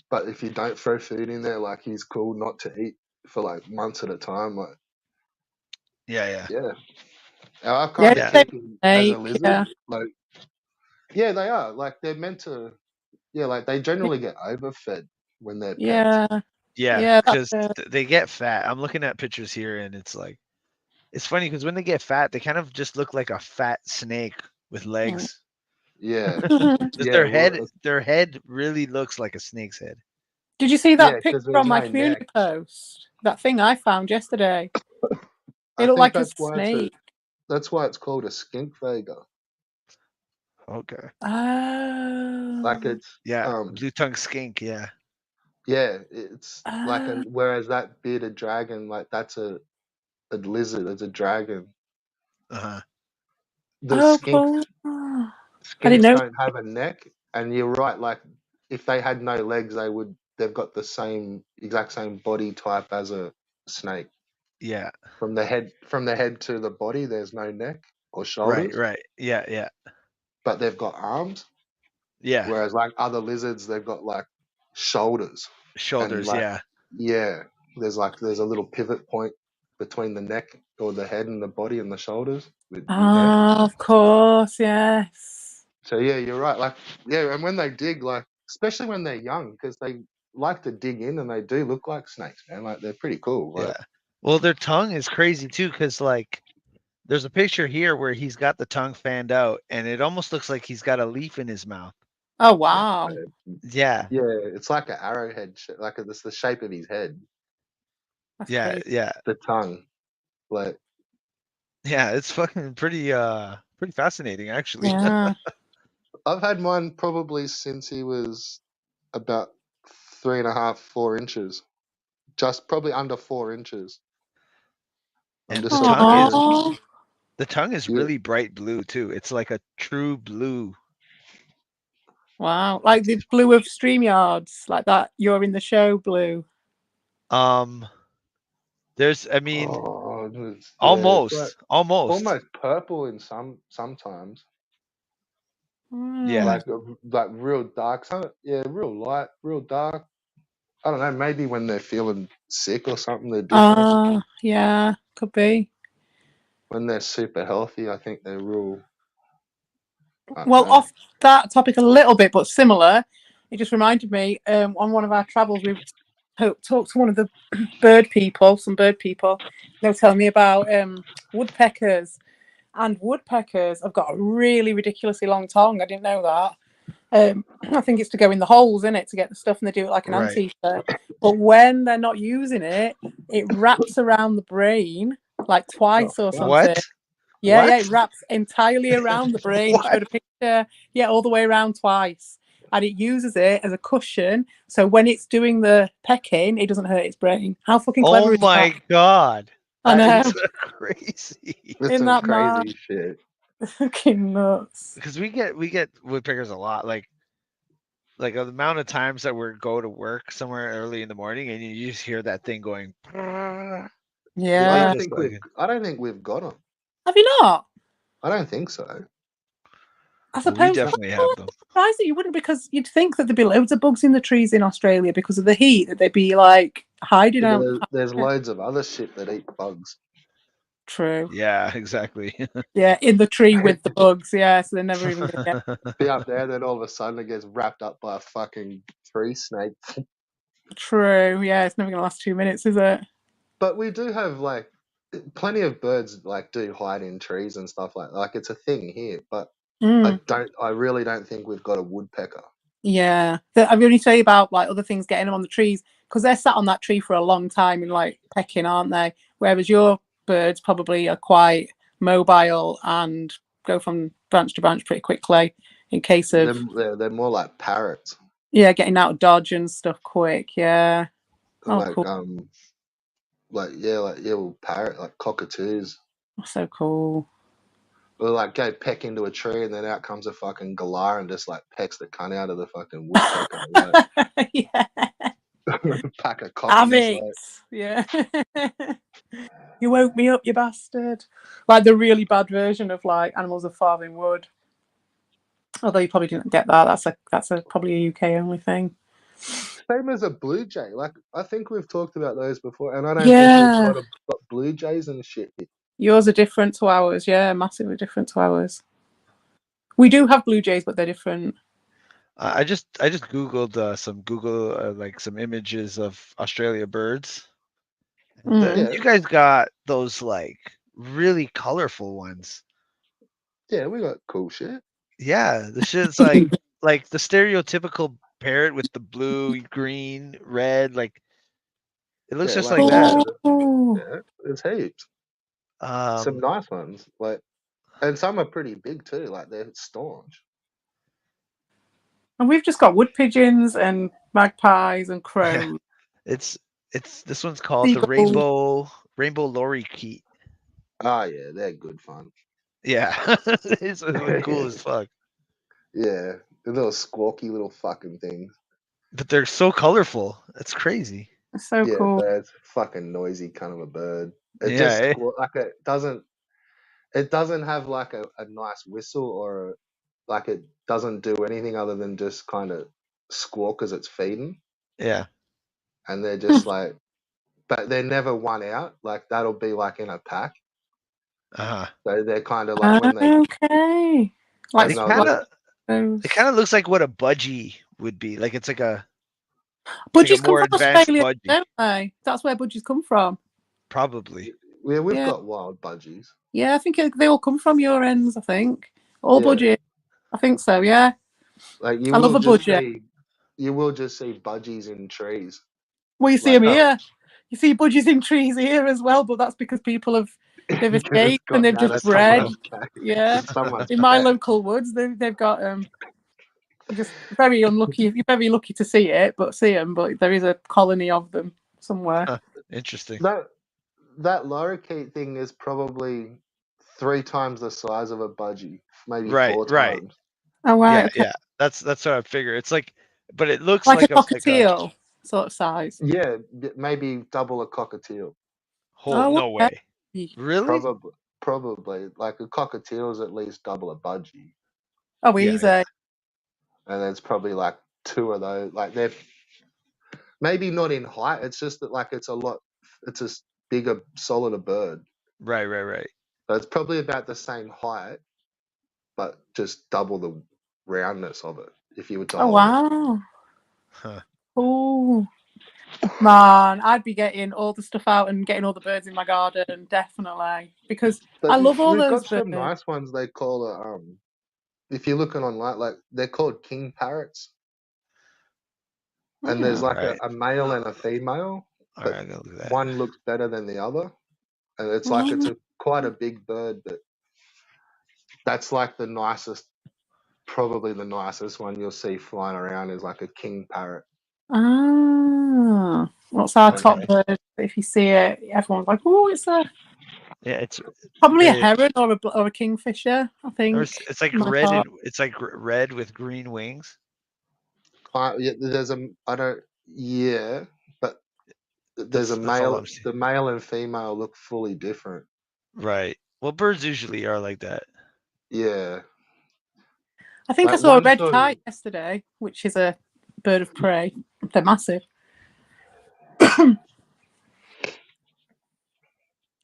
But if you don't throw food in there, like he's cool not to eat for like months at a time. Like Yeah. Yeah. yeah, and I Yeah, kind of Yeah. same keep him as a snake. lizard. Yeah, Like yeah, they are. Like they're meant to. Yeah, like they generally get overfed when they're pets. yeah, Yeah. yeah. That's Because it. they get fat. I'm looking at pictures here, and it's like it's funny because when they get fat, they kind of just look like a fat snake with Mm. legs. Yeah, Because yeah, well, their head really looks like a snake's head. Did you see yeah, that because picture there's on my no neck. community post? That thing I found yesterday. I It looked think like a snake. that's why it's called a skink vega. Okay. Like Oh, it's Yeah. Blue tongue skink. Yeah. yeah, it's like oh, whereas that bearded dragon, like that's a lizard, it's a dragon. Uh huh. The oh, skinks cool. I didn't skinks know. don't have a neck, and you're right. Like if they had no legs, they've got the exact same body type as a snake. Yeah. From the head to the body, there's no neck or Right. shoulders, Right. Yeah. Yeah. but they've got arms. Yeah. Whereas like other lizards, they've got like shoulders and Shoulders. like Yeah. yeah, there's a little pivot point between the neck or the head and the body and the shoulders with your neck. Oh, of course, yes. So yeah, you're right. Like yeah, and when they dig, like especially when they're young, because they like to dig in and they do look like snakes, man. Like they're pretty cool. Yeah. Like Well, their tongue is crazy too, because like there's a picture here where he's got the tongue fanned out, and it almost looks like he's got a leaf in his mouth. Oh, yeah, wow. Yeah. yeah, it's like an arrowhead, like it's the shape of his head, That's Yeah. crazy. Yeah. the tongue. Like Yeah. It's fucking pretty fascinating, actually. Yeah. I've had mine probably since he was about 3.5, 4 inches, just probably under 4 inches. I'm And just sort of wondering. Oh, the tongue is Yeah. really bright blue too. It's like a true blue. wow. Like the blue of StreamYards, like that You're in the Show blue. Um. I mean, Yeah, it's like almost. almost purple in sometimes, Yeah. Mm. like real dark. Yeah, real light, real dark. I don't know. Maybe when they're feeling sick or something, they're different. Yeah, could be. When they're super healthy, I think they're real. I don't Well, know. off that topic a little bit, but similar, it just reminded me on one of our travels, we talked to one of the some bird people. They were telling me about woodpeckers. And woodpeckers have got a really ridiculously long tongue. I didn't know that. I think it's to go in the holes, in it, to get the stuff, and they do it like an Right. ant-eater. But when they're not using it, it wraps around the brain like Oh twice or fuck! something. What? Yeah, What? it wraps entirely around the brain. What? Showed a picture. Yeah, all the way around twice. And it uses it as a cushion. So when it's doing the pecking, it doesn't hurt its brain. How fucking clever Oh is that? my god. I That know. is crazy. That's Isn't some that mad? crazy shit. Fucking nuts. Because we get woodpeckers a lot. Like the amount of times that we go to work somewhere early in the morning, and you just hear that thing going. Yeah, I They Yeah. don't just think we've. fucking. I don't think we've got them. Have you not? I don't think so. I We suppose. definitely Well, have them. I'm surprised that you wouldn't, because you'd think that there'd be loads of bugs in the trees in Australia because of the heat, that they'd be like hiding Yeah, but out. there's loads of other shit that eat bugs. True. Yeah, exactly. Yeah, in the tree with the bugs. Yeah, so they're never even gonna get. Be up there, then all of a sudden it gets wrapped up by a fucking tree snake. True. Yeah, it's never gonna last 2 minutes, is it? But we do have like plenty of birds like do hide in trees and stuff like it's a thing here. But Mm. I really don't think we've got a woodpecker. Yeah, I've only tell you about like other things getting them on the trees because they're sat on that tree for a long time and like pecking, aren't they? Whereas your birds probably are quite mobile and go from branch to branch pretty quickly in case of They're more like parrots, getting out of dodge and stuff quick. Yeah. Oh, like cool. well, parrot like cockatoos. So cool. Or like go peck into a tree and then out comes a fucking galah and just like pecks the cunt out of the fucking woodpecker. Like Yeah. pack of Have cockies. it. Like Yeah. You woke me up, you bastard. Like the really bad version of like Animals of Farthing Wood. Although you probably didn't get that. That's a probably a UK only thing. same as a blue jay. Like I think we've talked about those before, and I don't think we've Yeah. got blue jays and shit. Yours are different to ours. Yeah, massively different to ours. We do have blue jays, but they're different. I just googled some Google like some images of Australia birds. Mm. You guys got those like really colorful ones. Yeah, we got cool shit. Yeah, the shit's like the stereotypical parrot with the blue, green, red. Like it looks Yeah, just like like that. that. Oh. Yeah, there's heaps. Some Um, nice ones, like, and some are pretty big too. Like they're staunch. And we've just got wood pigeons and magpies and yeah, crows. it's this one's called the Seagulls. rainbow lorikeet. Oh yeah, they're good fun. Yeah, it's cool as fuck. Yeah, the little squawky little fucking things. But they're so colorful. It's crazy. It's so Yeah, cool. but it's fucking noisy kind of a bird. It Yeah, just like it doesn't have like a nice whistle or like it doesn't do anything other than just kind of squawk as it's feeding, yeah. and they're just like, but they're never one out. Like that'll be like in a pack. Uh-huh. So they're kind of like when they Okay. Like, They and they'll kind like just of those. it kind of looks like what a budgie would be. Like it's like a Budgies come more from advanced Australia, budgie, don't they? That's where budgies come from. probably. we've Yeah. got wild budgies. Yeah, I think they all come from your ends, I think. All Yeah, budgies. I think so, yeah. like I love a budgie. you will just see budgies in trees. Well, you see Like them here. You see budgies in trees here as well, but that's because they've because it's escaped and gotten they've out just of bred. someone's cat. Yeah. Someone's In my pet. local woods, they've got you're just very unlucky. You're very lucky to see them, but there is a colony of them somewhere. Huh, interesting. That lorikeet thing is probably 3 times the size of a budgie, maybe Right, four right. times. Oh wow, Yeah, okay. yeah. That's what I figure. It's like, but it looks Like a like a cockatiel sort of size. Yeah, maybe double a cockatiel. whole. Oh, No okay. way. Really? Probably like a cockatiel is at least double a budgie, Oh, Yeah, easy. yeah. and there's probably like two of those. Like they're maybe not in height. It's just that like it's a lot. It's a bigger, solider bird. Right, right, right. So it's probably about the same height, but just double the roundness of it if you were to Oh hold it. wow. Huh. Oh man, I'd be getting all the stuff out and getting all the birds in my garden, definitely. Because But I love all we've those got some birds. nice ones. They call it if you're looking online, like they're called king parrots, and there's Hmm. like Right. a male and a female, All but right, I'm gonna look at that. one looks better than the other, and it's like quite a big bird, but that's like the nicest, probably the nicest one you'll see flying around is like a king parrot. Ah, what's our top Okay. bird? If you see it, everyone's like, "Oh, it's Yeah, it's probably a it, heron or a kingfisher." I think. it's like My part. it's like red with green wings. Yeah, there's a I don't yeah, but there's a That's all male. I'm seeing. The male and female look fully different. Right. Well, birds usually are like that. Yeah, I think I like saw a one red sort of kite yesterday, which is a bird of prey. They're massive.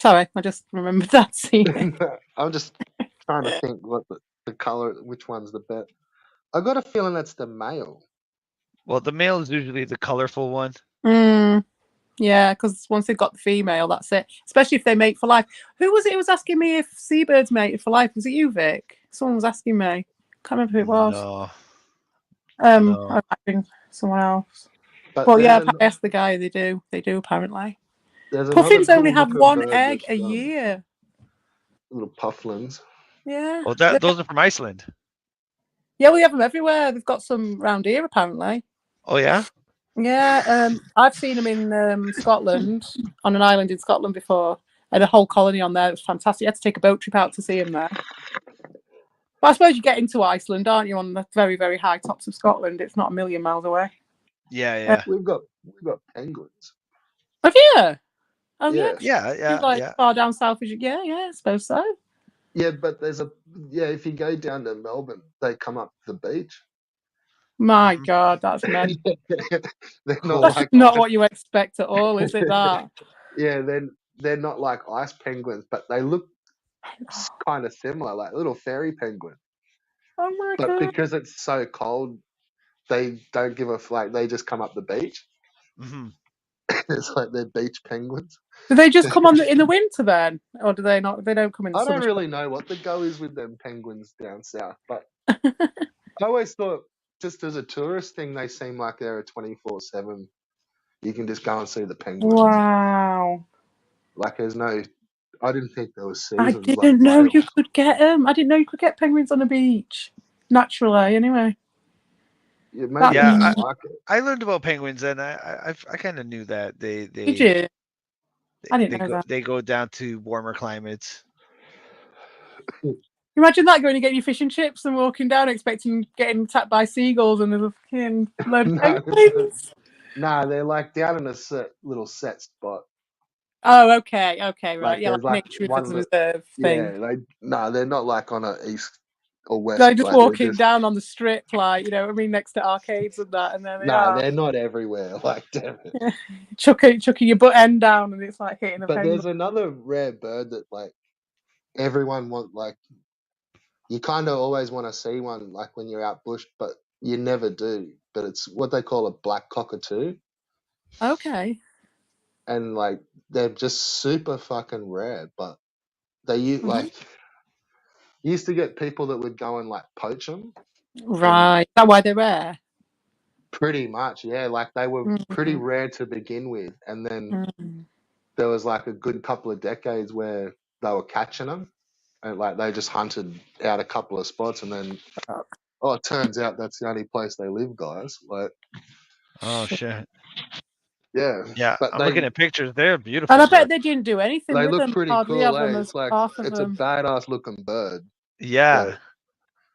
Sorry, I just remembered that scene. I'm just trying to think what the color, which one's the best. I got a feeling that's the male. Well, the male is usually the colorful one. Yeah, because once they've got the female, that's it. Especially if they mate for life. Who was it who was asking me if seabirds mated for life? Was it you, Vic? Someone was asking me. Can't remember who it was. No, I no. might be someone else. But Well, yeah, I asked the guy. They do. They do apparently. there's another Puffins only cool have looking one bird egg a that's year. little pufflins. Yeah. Well, those are from Iceland. Yeah, we have them everywhere. They've got some round here apparently. Oh yeah. Yeah, I've seen them in Scotland, on an island in Scotland before. I had a whole colony on there. It was fantastic. You had to take a boat trip out to see them there. But I suppose you get into Iceland, aren't you, on the very, very high tops of Scotland? It's not a million miles away. Yeah, yeah, We've got penguins. Have you? Oh, yeah. Yeah, yeah, You're yeah, like yeah. far down south as you. Yeah, I suppose so. yeah, but if you go down to Melbourne, they come up the beach. My Mhm. God, that's meant. They're not Cool. That's like just not ice. what you expect at all, is it? That. Yeah, they're not like ice penguins, but they look kind of similar, like little fairy penguin. Oh my But God. because it's so cold, they don't give a like. They just come up the beach. Hmm. It's like they're beach penguins. Do they just come on in the winter then, or do they not? They don't come in the I don't summer. really know what the go is with them penguins down south, but I always thought just as a tourist thing, they seem like they're a 24/7. You can just go and see the penguins. Wow. Like there's no. I didn't think there was I seasons like didn't know you whales. could get them. I didn't know you could get penguins on the beach naturally. Anyway, Yeah, maybe that it's Yeah, the market. I learned about penguins, and I kind of knew that did you? I didn't they know go that. they go down to warmer climates. Imagine that going to get your fish and chips and walking down expecting getting attacked by seagulls and there's a fucking load of No, penguins. nah, they're like down in a little set spot. Oh, okay, right. Like Yeah, like there's a like nature one that, reserve thing. yeah, they're not like on a east or They're west. just Like they're walking just, down on the strip, like, you know what I mean, next to arcades and that, and there they nah, are. they're not everywhere. Like, damn it. Yeah. Chucking your butt end down and it's like hitting a But penguin. there's another rare bird that like everyone want. Like you kind of always want to see one, like when you're out bush, but you never do. But it's what they call a black cockatoo, Okay. and like they're just super fucking rare. But they Mhm. like used to get people that would go and like poach them, and Right. Is that why they're rare? pretty much, yeah, like they were pretty Mm. rare to begin with, and then Mm. there was like a good couple of decades where they were catching them, and like they just hunted out a couple of spots, and then oh, it turns out that's the only place they live, guys. Like, Oh Shit. shit! yeah, Yeah, but I'm looking at pictures. They're And beautiful I bet birds. they didn't do anything they with look them. pretty Hardly cool, have eh? them as It's like half of it's a them. badass looking bird. Yeah. Like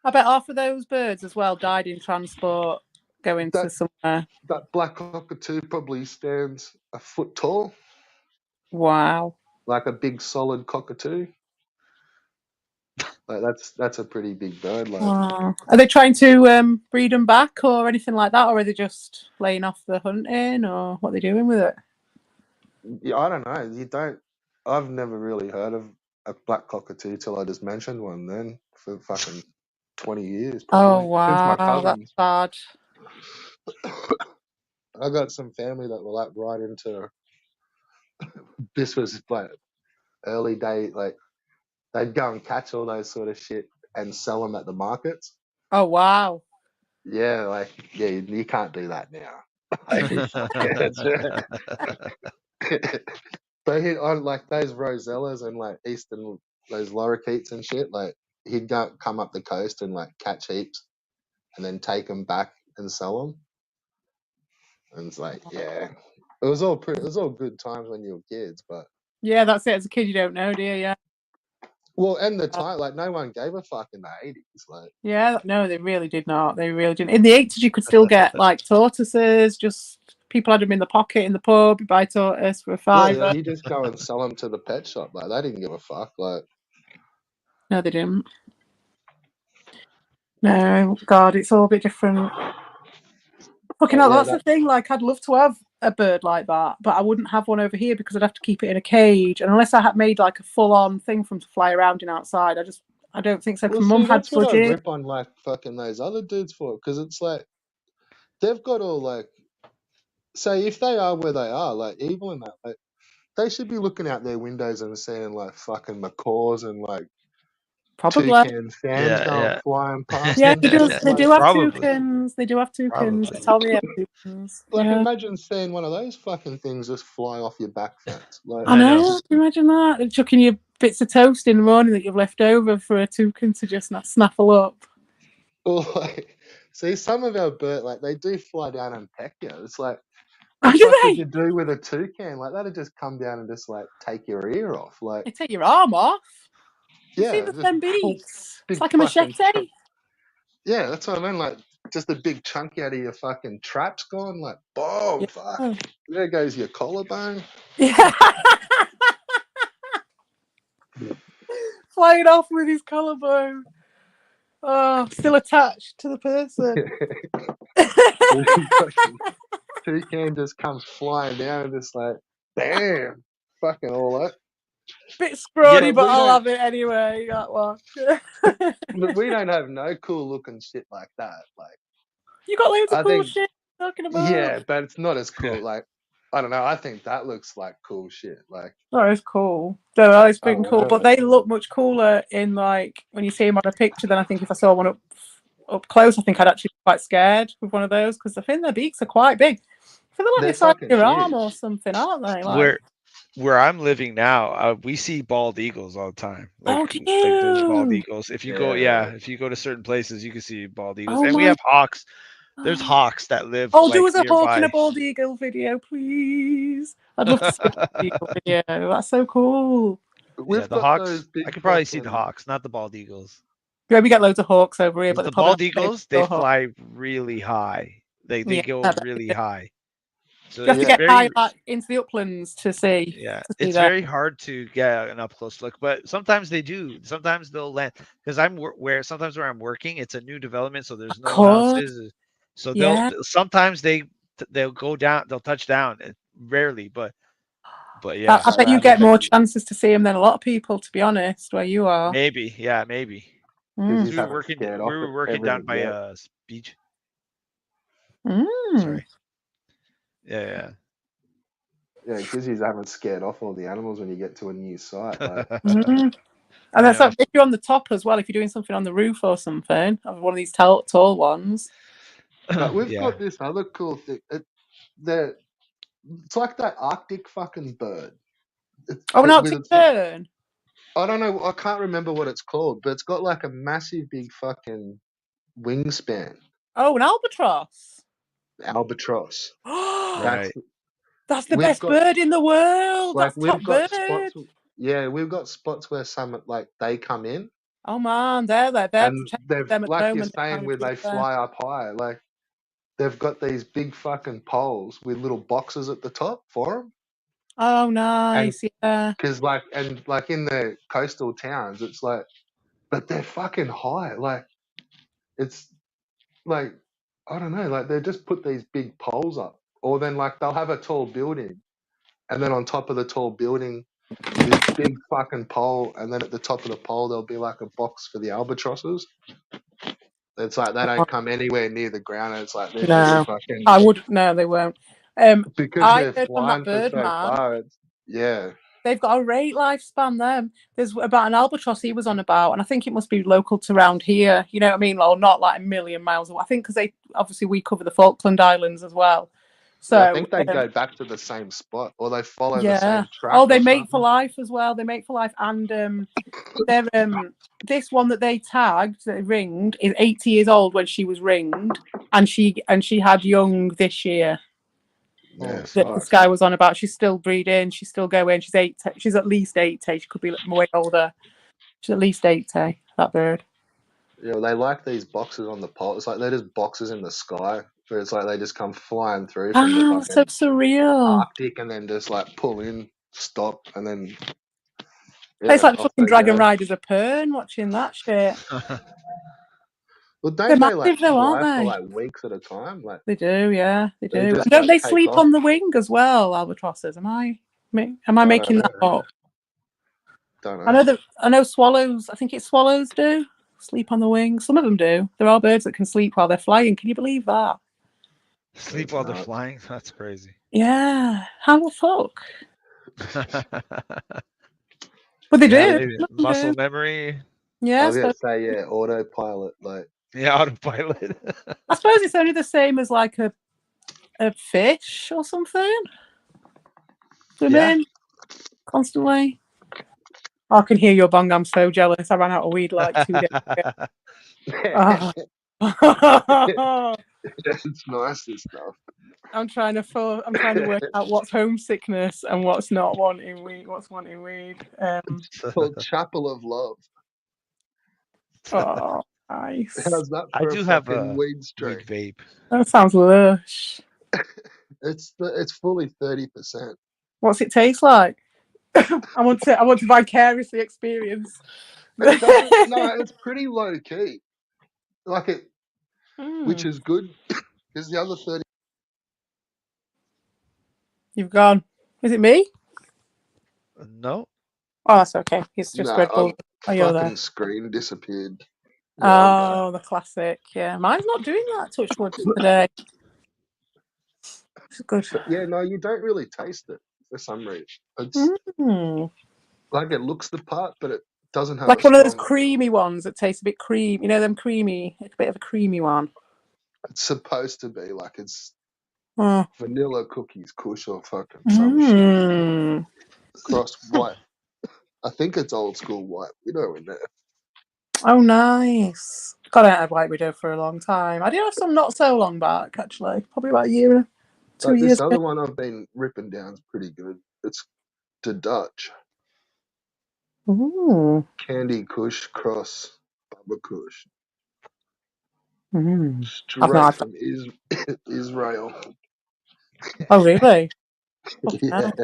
I bet half of those birds as well died in transport going to that somewhere. that black cockatoo probably stands a foot tall, Wow. like a big solid cockatoo. Like that's a pretty big bird. Like Wow. Are they trying to breed them back or anything like that, or are they just laying off the hunting, or what are they doing with it? yeah, I don't know. You don't. I've never really heard of a black cockatoo till I just mentioned one. Then for fucking 20 years, Oh probably since my wow, that's cousins. bad. I got some family that were like right into. This was like early day. Like they'd go and catch all those sort of shit and sell them at the markets. Oh wow. Yeah, like yeah, you can't do that now. Like, it's- but he on like those rosellas and like eastern those lorikeets and shit. Like he'd go come up the coast and like catch heaps and then take them back and sell them. And it's like yeah, it was all good times when you were kids, but Yeah, that's it. As a kid, you don't know, do you? Yeah. well, and the time like no one gave a fuck in the 80s. Like Yeah, no, they really did not. They really didn't. In the 80s, you could still get like tortoises. Just people had them in the pocket in the pub. You buy tortoise for a yeah, fiver. you just go and sell them to the pet shop. Like they didn't give a fuck. Like No, they didn't. No, God, it's all a bit different. Fucking but hell, yeah, that's the that thing. Like, I'd love to have a bird like that, but I wouldn't have one over here because I'd have to keep it in a cage. And unless I had made like a full-on thing for him to fly around in outside, I don't think so. Well, Because Mum see, had that's what I budget. rip on like fucking those other dudes for, because it's like they've got all like, say if they are where they are, like evil in that, like they should be looking out their windows and seeing like fucking macaws and like Probably. toucan fans Yeah, going yeah. flying past Yeah, and they do. shit. They Like, do have Probably. toucans. They do have toucans. They Probably. tell me they have toucans. like Yeah. imagine seeing one of those fucking things just fly off your back fence. Like, I I know. know. Can you imagine that? They're chucking you bits of toast in the morning that you've left over for a toucan to just snaffle up. or like, see, some of our bird, like they do fly down and peck you. It's like, Oh, the do fuck would they? you do with a toucan? Like that'd just come down and just like take your ear off. Like, They take your arm off. You see yeah, the just them beaks? It's big like a fucking machete. yeah, that's what I mean. Like, just a big chunk out of your fucking traps gone. Like, boom, fuck. Yeah. There goes your collarbone. Yeah. Flying off with his collarbone. Oh, still attached to the person. Fucking toucan just comes flying down and just like, damn, fucking all that. Bit scrawny, But but we I'll don't. have it anyway. That one. But we don't have no cool looking shit like that. Like, You got loads of I cool think, shit talking about. yeah, but it's not as cool. Yeah. Like, I don't know. I think that looks like cool shit. Like, That is cool. That is I freaking don't cool. know. But they look much cooler in like when you see them on a picture than I think if I saw one up close. I think I'd actually be quite scared with one of those because I think their beaks are quite big. I feel like They're the size of fucking your arm or huge. something, aren't they? Like, Where I'm living now, we see bald eagles all the time. oh, do Like there's bald you? eagles. If you go, Yeah. yeah, if you go to certain places, you can see bald eagles, Oh and we my have hawks. There's god. hawks that live Oh, do like us a hawk and a nearby. bald eagle video, please. I'd love to see a bald eagle video. That's so cool. Yeah, We've the got those hawks. I big could probably see the fucking. hawks, not the bald eagles. Yeah, we get loads of hawks over here, but Because they're the probably bald not the same eagles, as they your hawk. fly really high. They Yeah, go I bet really they do. high. So You have to it's Yeah. get high very, like, into the uplands to see yeah, see it's that. very hard to get an up close look. But sometimes they do. Sometimes they'll land because sometimes where I'm working, it's a new development, so there's Of no course. houses. So Yeah. sometimes they'll go down, they'll touch down. Rarely, but yeah, I bet you Like, get more chances to see them than a lot of people, to be honest, where you are. maybe, yeah, maybe. because Mm. you haven't scared We off were working down everything by yet. beach. Mm. Sorry. Yeah. Yeah, because you haven't scared off all the animals when you get to a new site. Like, Mm. And I that's know. like, if you're on the top as well, if you're doing something on the roof or something, of one of these tall ones. but we've Yeah. got this other cool thing. It's like that Arctic fucking bird. Oh, an With Arctic its, tern. I don't know. I can't remember what it's called, but it's got like a massive, big fucking wingspan. Oh, an albatross. Albatross. Oh, That's Right. that's the we've best got bird in the world. like That's we've top got bird. spots. Yeah, we've got spots where some like they come in Oh man, they're and protecting they've them at the like you're moment. They're saying trying to where keep they them. fly up high. Like they've got these big fucking poles with little boxes at the top for them. Oh, And nice. Yeah. because like in the coastal towns, it's like, but they're fucking high. Like it's like I don't know. Like they just put these big poles up, or then like they'll have a tall building, and then on top of the tall building, this big fucking pole, and then at the top of the pole there'll be like a box for the albatrosses. It's like they don't come anywhere near the ground. And it's like they're just No, fucking I would. No, they won't. because I they're heard from that flying for bird so man. far. Yeah. They've got a great lifespan. Them. There's about an albatross he was on about, and I think it must be local to around here. You know what I mean? Or not like a million miles away. I think because they obviously we cover the Falkland Islands as well. Yeah, I So think they go back to the same spot, or they follow the yeah. same track Oh, they or mate for something. life as well. They mate for life, and they're this one that they tagged, that they ringed, is 80 years old when she was ringed, and she had young this year. Oh Yes. That fuck! this guy was on about. She's still breeding. She's still going. She's 8. She's at least 80. She could be way older. She's at least 80. That bird. Yeah, they like these boxes on the pole. It's like they're just boxes in the sky, where it's like they just come flying through from the Ah, so fucking surreal. Arctic and then just like pull in, stop, and then It's yeah, like off fucking they Dragon go. Riders a Pern watching that shit. Well, They're don't they like massive though, aren't fly for they? like weeks at a time? Like They do, yeah, they they do. just Don't like they take sleep off. on the wing as well, albatrosses? Am I I don't making that know. up? Don't I know. know that I know swallows. I think it's swallows do sleep on the wing. Some of them do. There are birds that can sleep while they're flying. Can you believe that? Sleep It's while they're not. flying? That's crazy. Yeah. How the fuck? But they Yeah, do. Maybe Some of them muscle do. memory. I Yeah. was gonna say yeah, autopilot. Like Yeah, autopilot. I suppose it's only the same as like a fish or something. Yeah. Swimming constantly. Oh, I can hear your bong. I'm so jealous. I ran out of weed like 2 days ago. Oh. it's nice and stuff. I'm trying to work out what's homesickness and what's not wanting weed. What's wanting weed? It's called Chapel of Love. Oh, nice. How's that I for a do have fucking a weed weed strain? vape. That sounds lush. It's fully 30%. What's it taste like? I want to vicariously experience. It doesn't. No, it's pretty low key. Like it, which Mm, is good because the other 30. you've gone. Is it me? No. Oh, that's okay. It's just Nah, Red Bull. Oh, you're there. fucking screen disappeared. Yeah, I'm back. Oh, the classic. Yeah, mine's not doing that. Touch wood today. It's good. But yeah, no, you don't really taste it for some reason. It's Mm. like it looks the part, but it doesn't have a Like one of those strong. creamy ones that tastes a bit creamy. You know them creamy, a bit of a creamy one. It's supposed to be like it's Oh. vanilla cookies, kush or fucking some shit. Mm. Cross white. I think it's old school white widow in there. Oh, nice. God, I haven't had White Widow for a long time. I did have some not so long back, actually. Probably about a year, 2 Like this years ago. other one I've been ripping down is pretty good. It's the Dutch Ooh. Candy Kush cross Bubba Kush. Mm. I've Straight not had that. from Israel. Oh, really? Fucking yeah. hell.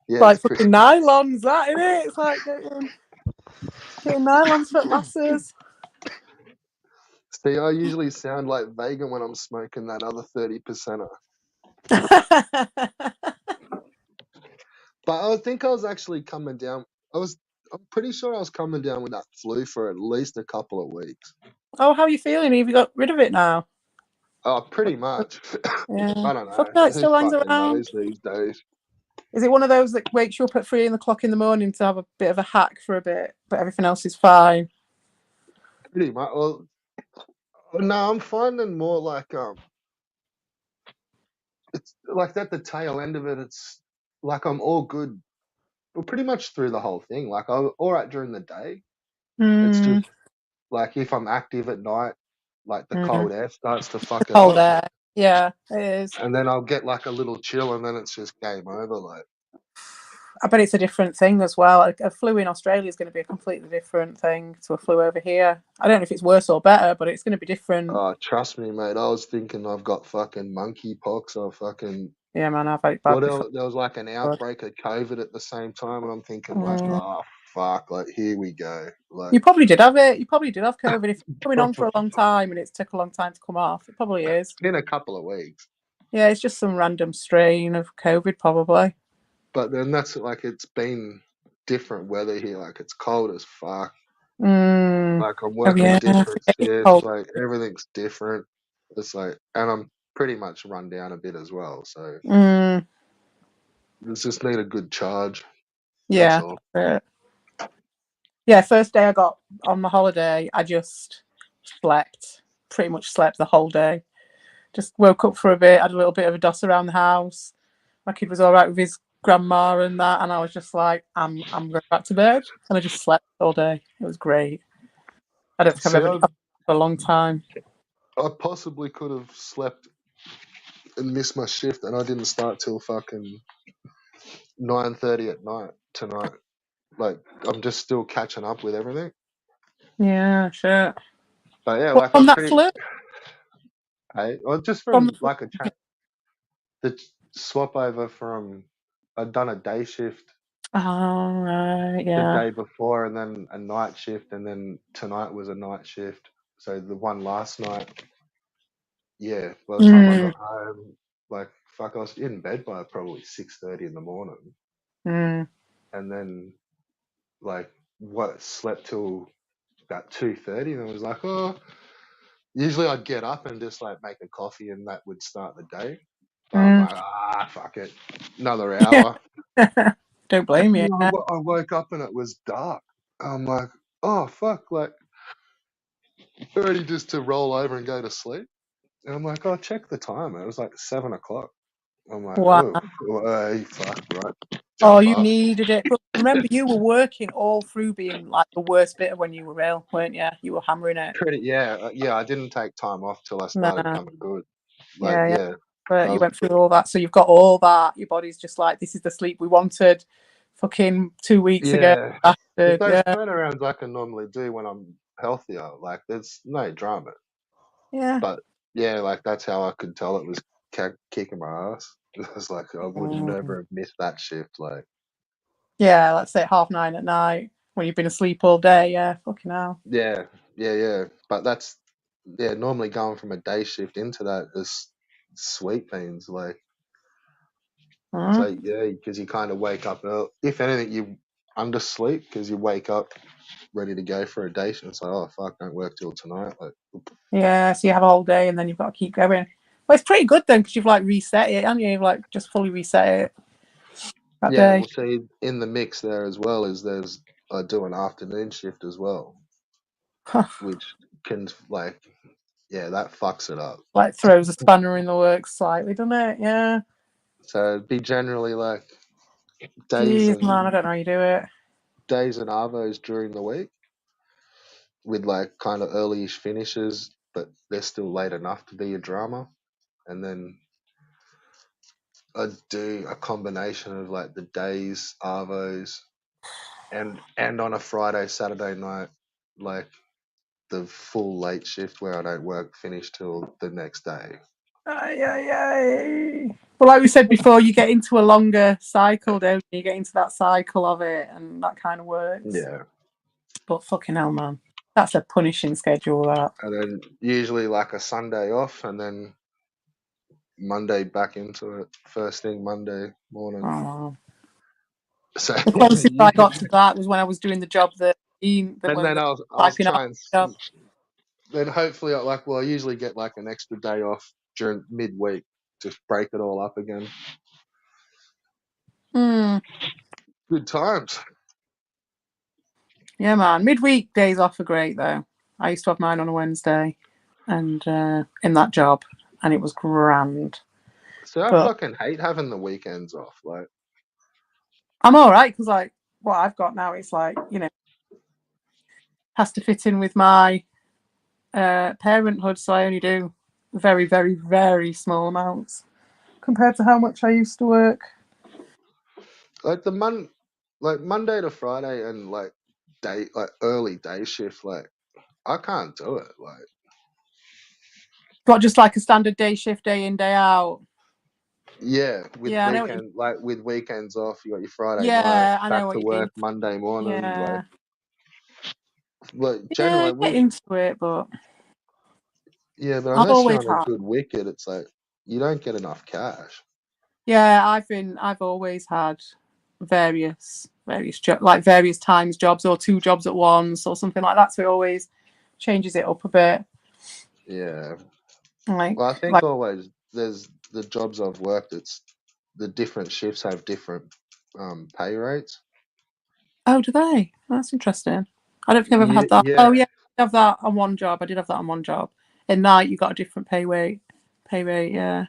Yeah, Like it's fucking pretty. nylons, that, innit? It's like getting nylons for lasses. See, I usually sound like vegan when I'm smoking that other 30%er. But I think I was actually coming down. I'm pretty sure I was coming down with that flu for at least a couple of weeks. Oh, how are you feeling? Have you got rid of it now? Oh, pretty much. Yeah. I don't Fucking know. hell, it Who still hangs fucking around. knows these days? Is it one of those that wakes you up at 3 o'clock in the morning to have a bit of a hack for a bit, but everything else is fine? Pretty much. Well, no, I'm finding more like it's like at the tail end of it. It's like I'm all good. Well, pretty much through the whole thing. Like I'm all right during the day. It's Mm, just like if I'm active at night, like the mm. cold air starts to The fuck it cold up, air. Yeah, it is. and then I'll get like a little chill, and then it's just game over. Like, I bet it's a different thing as well. A flu in Australia is going to be a completely different thing to a flu over here. I don't know if it's worse or better, but it's going to be different. oh, trust me, mate. I was thinking I've got fucking monkeypox or fucking Yeah, man, I've had it bad what before. else? There was like an God. outbreak of COVID at the same time, and I'm thinking like, Mm. oh fuck, like here we go. Like, You probably did have it. You probably did have COVID. If it's going on for a long time and it's took a long time to come off, it probably is. it's been a couple of weeks, Yeah, it's just some random strain of COVID, probably. but then that's like it's been different weather here. Like it's cold as fuck. Mm. Like I'm Oh working yeah, I different forget it's shifts. cold. Like everything's different. It's like, and I'm pretty much run down a bit as well. So Mm. it's just need a good charge. That's Yeah. all. Yeah, first day I got on my holiday, I just slept. Pretty much slept the whole day. Just woke up for a bit, had a little bit of a doss around the house. My kid was all right with his grandma and that, and I was just like, I'm going back to bed, and I just slept all day. It was great. I don't think I've See, ever done that for a long time. I possibly could have slept and missed my shift, and I didn't start till fucking 9:30 at night tonight. Like I'm just still catching up with everything. Yeah, sure. But yeah, Well, like from I'm that pretty. flu, Or just from from like the swap over from I'd done a day shift oh right, the yeah, day before, and then a night shift, and then tonight was a night shift. So the one last night, yeah, by the time I got home, like fuck, I was in bed by probably 6:30 in the morning, Mm. and then like what slept till about 2:30, and I was like, oh. Usually I'd get up and just like make a coffee, and that would start the day. But I'm Mm. like, fuck it, another hour. Don't blame you. I woke up and it was dark. I'm like, oh fuck, like ready just to roll over and go to sleep. And I'm like, oh, check the time. It was like 7 o'clock. I'm like, Wow. oh, hey, fuck, right, Oh, jump you up. needed it. But remember, you were working all through being like the worst bit of when you were ill, weren't you? You were hammering it. Yeah. I didn't take time off till I No. started coming good. Like, Yeah, yeah. yeah, But I you was, went through all that, so you've got all that. Your body's just like, this is the sleep we wanted. Fucking 2 weeks ago. yeah. With Bastard. those Yeah, turnarounds I can normally do when I'm healthier, like there's no drama. yeah. But yeah, like that's how I could tell it was kicking my ass. It was like I would Mm. never have missed that shift. Like, Yeah, let's say 9:30 at night when you've been asleep all day. Yeah, fucking hell. yeah. But that's normally going from a day shift into that is sweet beans. Like, so Mm. yeah, because you kind of wake up early. If anything, you undersleep because you wake up ready to go for a day shift. It's like, oh fuck, don't work till tonight. Like, Yeah, so you have a whole day and then you've got to keep going. Well, it's pretty good then because you've like reset it, haven't you? You've like just fully reset it that yeah, day. we'll see in the mix there as well is there's I do an afternoon shift as well, which can like that fucks it up. Like throws a spanner in the works slightly, doesn't it? Yeah. So it'd be generally like days Jeez, man, I and don't know how you do it. days and arvos during the week with like kind of early-ish finishes, but they're still late enough to be a drama. And then I do a combination of like the days, arvos, and on a Friday, Saturday night, like the full late shift where I don't work finish till the next day. Ay, ay, ay. But like we said before, you get into a longer cycle, don't you? You get into that cycle of it, and that kind of works. Yeah. But fucking hell, man, that's a punishing schedule. That. And then usually like a Sunday off and then Monday back into it. First thing Monday morning. Oh. So The closest I got to that was when I was doing the job that and when we then were I'll typing out try and stuff. then hopefully I usually get like an extra day off during midweek to break it all up again. Hmm. Good times. Yeah, man. Midweek days off are great though. I used to have mine on a Wednesday, and in that job, and it was grand. So I But fucking hate having the weekends off. Like, I'm all right because like what I've got now, it's like has to fit in with my parenthood, so I only do very, very, very small amounts compared to how much I used to work. like like Monday to Friday and like early day shift, like I can't do it. Like, Got just like a standard day shift, day in, day out. yeah, Yeah, I know what you. with weekends off, you got your Friday night, Yeah, I know back to what you mean. work Monday morning. Yeah, Like yeah, I generally get into it, but yeah, but I've unless you're always on a had. good wicket, it's like you don't get enough cash. Yeah, I've always had various like various times jobs or two jobs at once or something like that. So it always changes it up a bit. Yeah. Like Well, I think like always there's the jobs I've worked. It's the different shifts have different pay rates. oh, do they? That's interesting. I don't think I've ever Yeah, had that. Oh yeah. yeah, I have that on one job. I did have that on one job. At night, you got a different pay rate. Yeah,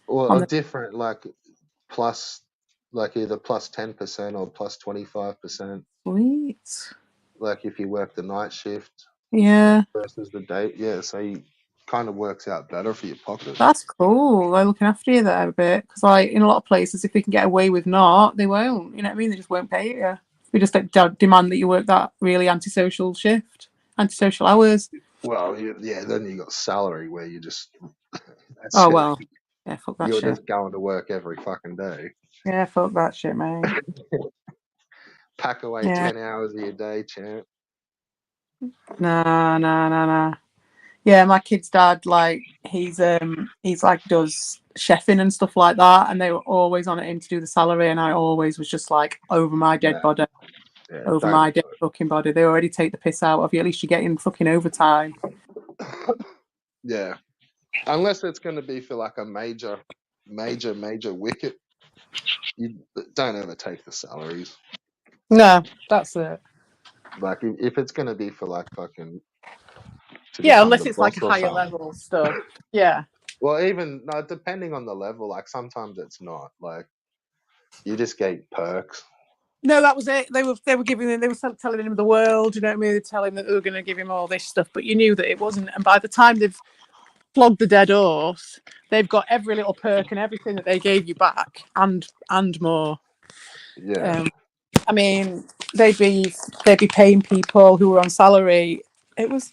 Or on a the different like plus, like either plus 10% or plus 25%. sweet. Like if you work the night shift Yeah, versus the day, yeah. So you kind of works out better for your pocket. that's cool. They're looking after you there a bit because, like, in a lot of places, if they can get away with not, they won't. You know what I mean? They just won't pay you. We just like, demand that you work that really antisocial shift, antisocial hours. Well, yeah. Then you got salary where you just that's Oh it. well, yeah, fuck that You're shit. just going to work every fucking day. Yeah, fuck that shit, mate. Pack away Yeah, 10 hours of your day, champ. nah, nah, nah, nah. Yeah, my kid's dad, like he's like does chefing and stuff like that, and they were always on at him to do the salary, and I always was just like over my dead Yeah, body, yeah, over don't my dead fucking body. They already take the piss out of you. At least you're getting fucking overtime. do it. Yeah, unless it's going to be for like a major wicket, you don't ever take the salaries. No, that's it. Like if it's going to be for like fucking to Yeah, become the unless it's like boss a or higher something. level stuff. Yeah. Well, even no, depending on the level, like sometimes it's not. Like you just get perks. No, that was it. They were giving him, they were telling him the world. You know what I mean? They were telling him that they were going to give him all this stuff, but you knew that it wasn't. And by the time they've flogged the dead horse, they've got every little perk and everything that they gave you back, and more. Yeah. Um, I mean, they'd be they'd be paying people who were on salary. It was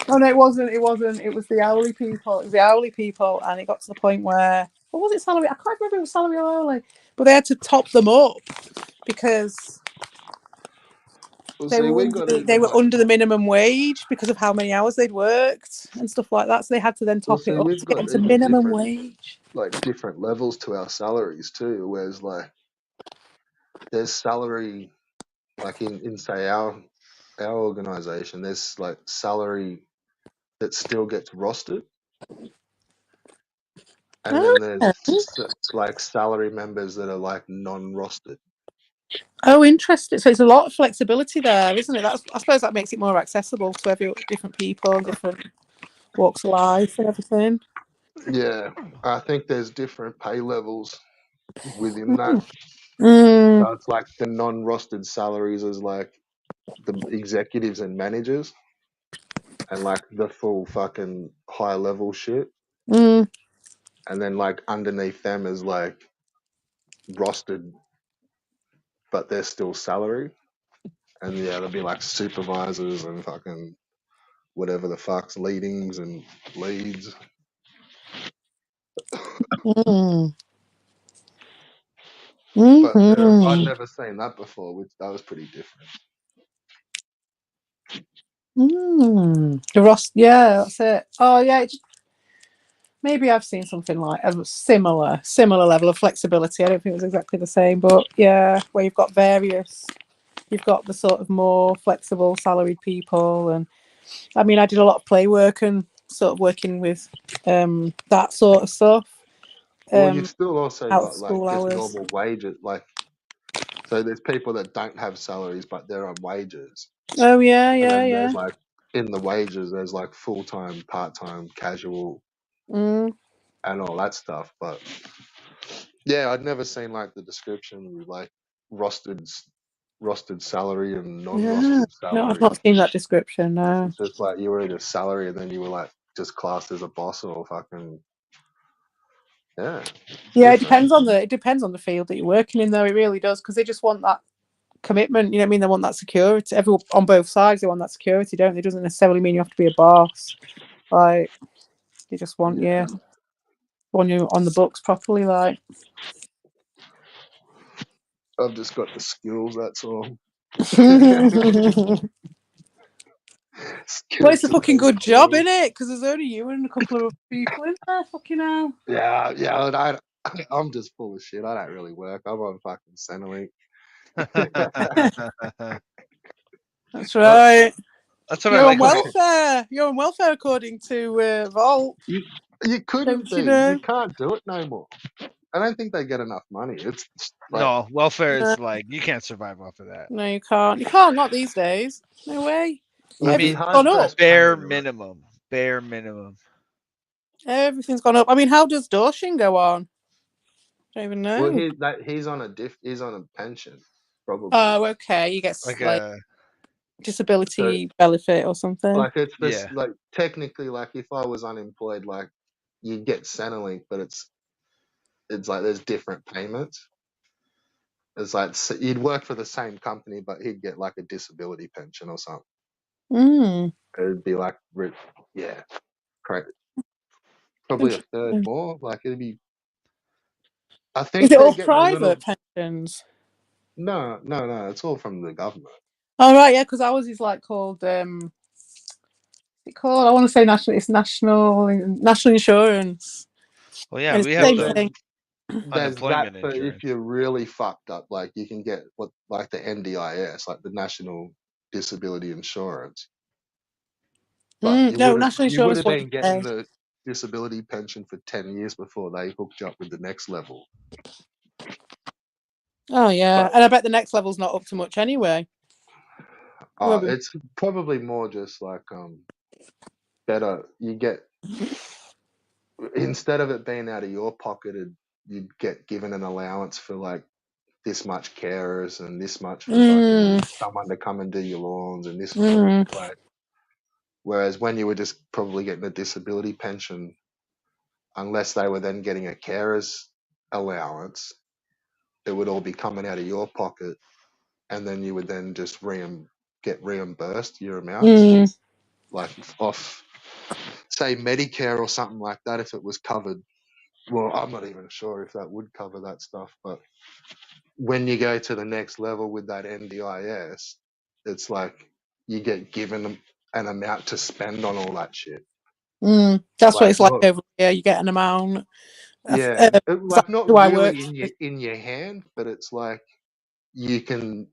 Oh no, it wasn't. It wasn't. It was the hourly people. It was the hourly people, and it got to the point where, what was it, salary? I can't remember if it was salary or hourly, but they had to top them up because Well, they see, were we under got they even were like. under the minimum wage because of how many hours they'd worked and stuff like that. So they had to then Well, top it see, up we've to get got into even minimum different wage. different levels to our salaries too. Whereas like there's salary like in say our organization, there's like salary that still gets rostered, and then there's Okay. like salary members that are like non-rostered. Oh, interesting. So it's a lot of flexibility there, isn't it? I suppose that makes it more accessible to every different people, different walks of life, and everything. Yeah, I think there's different pay levels within that. Mm, So it's like the non-rostered salaries is like the executives and managers, and like the full fucking high level shit, mm, and then like underneath them is like rostered, but they're still salary. And yeah, there'll be like supervisors and fucking whatever the fuck's leadings and leads. mm, But yeah, I'd mm, never seen that before, which that was pretty different. The Ross, yeah, that's it. Oh, yeah. Maybe I've seen something like a similar level of flexibility. I don't think it was exactly the same, but yeah, where you've got the sort of more flexible salaried people, and I mean, I did a lot of play work and sort of working with that sort of stuff Well, you've um, still also out of got like school just hours. normal wages. Like, so there's people that don't have salaries, but they're on wages. Oh yeah, And yeah, then yeah. there's like, in the wages, there's like full time, part time, casual, Mm, and all that stuff. But yeah, I'd never seen like the description with like rostered rostered salary and yeah. non-rostered No, I've salary. not seen that description. No. It's just like you were either salary and then you were like just classed as a boss or fucking yeah, it's Yeah, different. it depends on the field that you're working in, though. It really does, because they just want that commitment. You know what I mean? They want that security. Everyone on both sides, they want that security, don't they? It doesn't necessarily mean you have to be a boss. Like they just Yeah, want you on the books properly. Like, I've just got the skills. That's all. well, Skills it's a to fucking be good job, skilled. isn't it? Because there's only you and a couple of other people in there. Fucking hell. Yeah, yeah. And I'm just full of shit. I don't really work. I'm on fucking Centrelink. That's Well, right. that's what I You're on like about. welfare. You're on welfare according to Vault, you you couldn't don't you be. You know? can't do it no more. I don't think they get enough money. It's like No, welfare No, is like you can't survive off of that. no, you can't. You can't. Not these days. No way. I you'd be mean, Everything's hard gone up. pressed paying bare like. minimum, bare minimum. Everything's gone up. I mean, how does Dorshin go on? Don't even Well, know. he's on a he's on a pension probably. Oh, okay. You get Like like a So disability benefit or something. like it's yeah. this like technically like if I was unemployed like you get Centrelink, but it's like there's different payments. It's like you'd work for the same company, but he'd get like a disability pension or something. Mm, It'd be like yeah, correct. Probably a third interesting. more. Like it'd be. I Is think it they're all getting a little. private pensions? No. It's all from the government. Oh right, yeah, because ours is like called it called? I want to say national. It's national insurance, Well, yeah, and it's we the have Well, same thing. there's that unemployment for if insurance. you're really fucked up. Like you can get what like the NDIS, like the National Disability Insurance. But No, national you would insurance. have What you been getting pay? the disability pension for 10 years before they hooked you up with the next level. Oh yeah, But and I bet the next level's not up to much anyway. It won't be. it's probably more just like better. You get instead of it being out of your pocket, you'd get given an allowance for like this much carers and this much for fucking Mm, someone to come and do your lawns and this for mm, like. Whereas when you were just probably getting a disability pension, unless they were then getting a carer's allowance, it would all be coming out of your pocket, and then you would then just get reimbursed your amounts, mm. like off, say, Medicare or something like that, if it was covered. Well, I'm not even sure if that would cover that stuff, but when you go to the next level with that NDIS, it's like you get given an amount to spend on all that shit. That's what Like it's like over here. You get an amount. yeah, That's like not who I work really with. in your hand, but it's like you can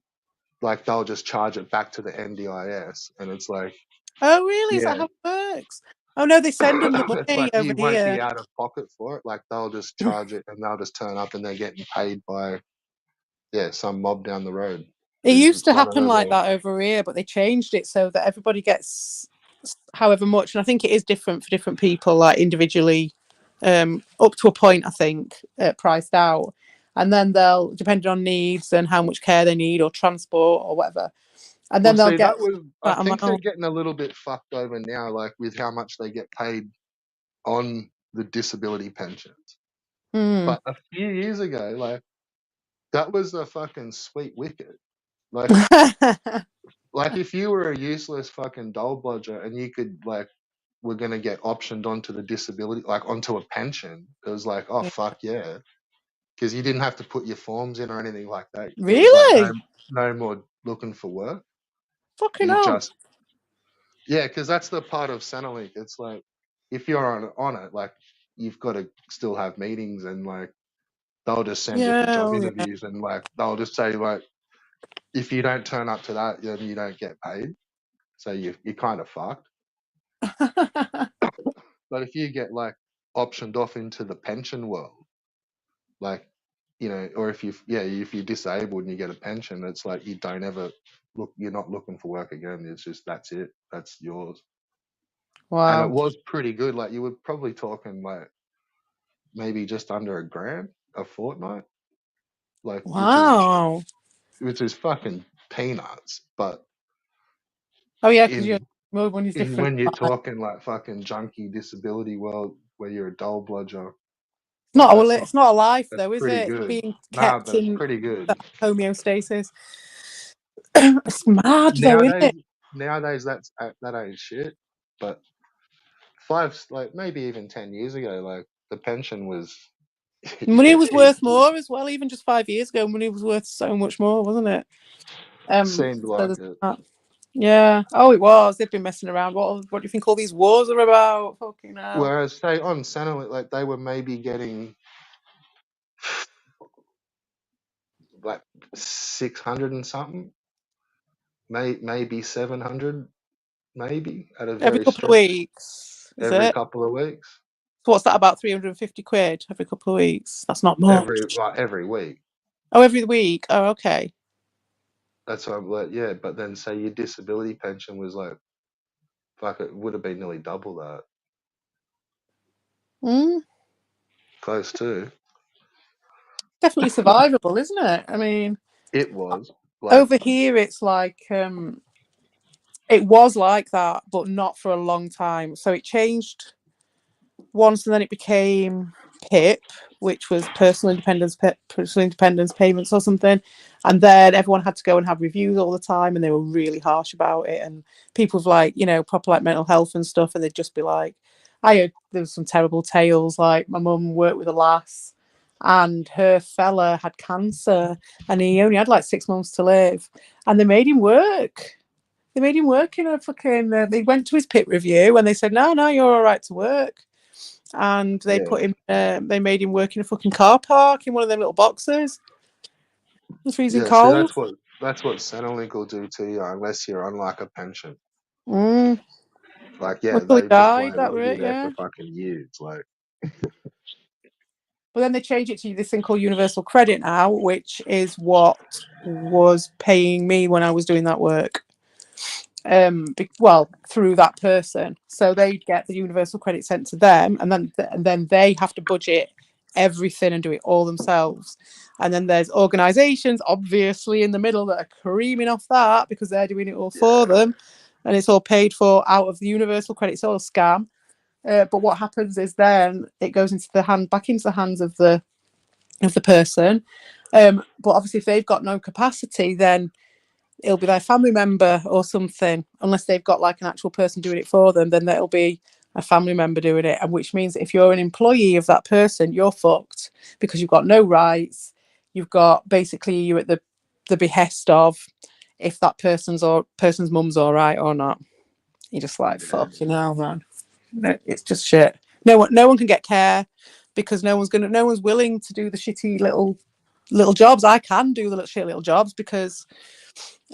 like they'll just charge it back to the NDIS, and it's like Oh, really? Is that yeah, how it works? Oh no, they send them the it's money like over you won't here. be out of pocket for it. Like they'll just charge it, and they'll just turn up, and they're getting paid by some mob down the road It who's used to running happen it like all. that over here, but they changed it so that everybody gets however much. And I think it is different for different people, like individually, up to a point, I think, priced out. And then they'll, depending on needs and how much care they need or transport or whatever, and Well, then they'll see, get that was I that think they're amount. getting a little bit fucked over now, like with how much they get paid on the disability pensions. Hmm. But a few years ago, like that was a fucking sweet wicket. Like like if you were a useless fucking dole bludger and you could like were gonna get optioned onto the disability like onto a pension, it was like, oh fuck yeah. Because you didn't have to put your forms in or anything like that. There was like Really? no more looking for work. Fucking You hell. just yeah, because that's the part of Centrelink. It's like if you're on it, like you've got to still have meetings and like they'll just send you for Yeah, job oh, yeah. interviews and like they'll just say like if you don't turn up to that, then you don't get paid. So you're kind of fucked. But if you get like optioned off into the pension world, like or if you're disabled and you get a pension, it's like you don't ever you're not looking for work again. It's just that's it, that's yours. And it Wow. was pretty good. Like you were probably talking like maybe just under a grand a fortnight, like Wow. which is fucking peanuts. But Oh, yeah, because your in mobile is in different. when you're talking like fucking junkie disability world where you're a dull bludger, like It's not a life that's though, is pretty it? It's good. being Nah, kept but it's in pretty good. that homeostasis. It's mad though, isn't Nowadays, it? that ain't shit. But like maybe even 10 years ago, like the pension was, Money yeah, was heaps worth good. more as well. Even just 5 years ago, money was worth so much more, wasn't it? Seemed So like there's it. that. Yeah. Oh, it was. They've been messing around. What do you think all these wars are about? Fucking hell. Whereas say on Centrelink, like they were maybe getting like 600 and something, maybe 700, maybe at a Every very couple of stretch, weeks, is every it? couple of weeks, So what's that about 350 quid every couple of weeks? That's not much. every week. Oh, every week. Oh, okay. That's what I'm like, yeah. But then say your disability pension was like, fuck, it would have been nearly double that, Mm, close to. definitely survivable, isn't it? I mean, It was like, over here it's like it was like that, but not for a long time. So it changed once, and then it became PIP, which was personal independence payments or something. And then everyone had to go and have reviews all the time, and they were really harsh about it. And people with like proper like mental health and stuff, and they'd just be like, I heard there was some terrible tales. Like my mum worked with a lass, and her fella had cancer, and he only had like 6 months to live, and they made him work They made him work in a fucking. They went to his pit review and they said, "No, no, you're all right to work." And they Yeah, put him. They made him work in a fucking car park in one of them little boxes. It was freezing yeah. See, cold. that's what Centrelink will do to you unless you're on like a pension. Mm. Like, yeah, Until he they just died, won't that leave were you it. there Yeah. for fucking years. Like, But then they changed it to this thing called Universal Credit now, which is what was paying me when I was doing that work. Well, through that person, so they'd get the universal credit sent to them, and then they have to budget everything and do it all themselves. And then there's organisations, obviously, in the middle that are creaming off that because they're doing it all for yeah, them, and it's all paid for out of the universal credit. It's all a scam. But what happens is then it goes back into the hands of the person. But obviously, if they've got no capacity, then it'll be their family member or something. Unless they've got like an actual person doing it for them, then it'll be a family member doing it. And which means that if you're an employee of that person, you're fucked because you've got no rights. You've got basically you're at the behest of if that person's mum's all right or not. You're just like yeah, fuck, man. No, it's just shit. No one can get care because no one's willing to do the shitty little jobs. I can do the shitty little jobs because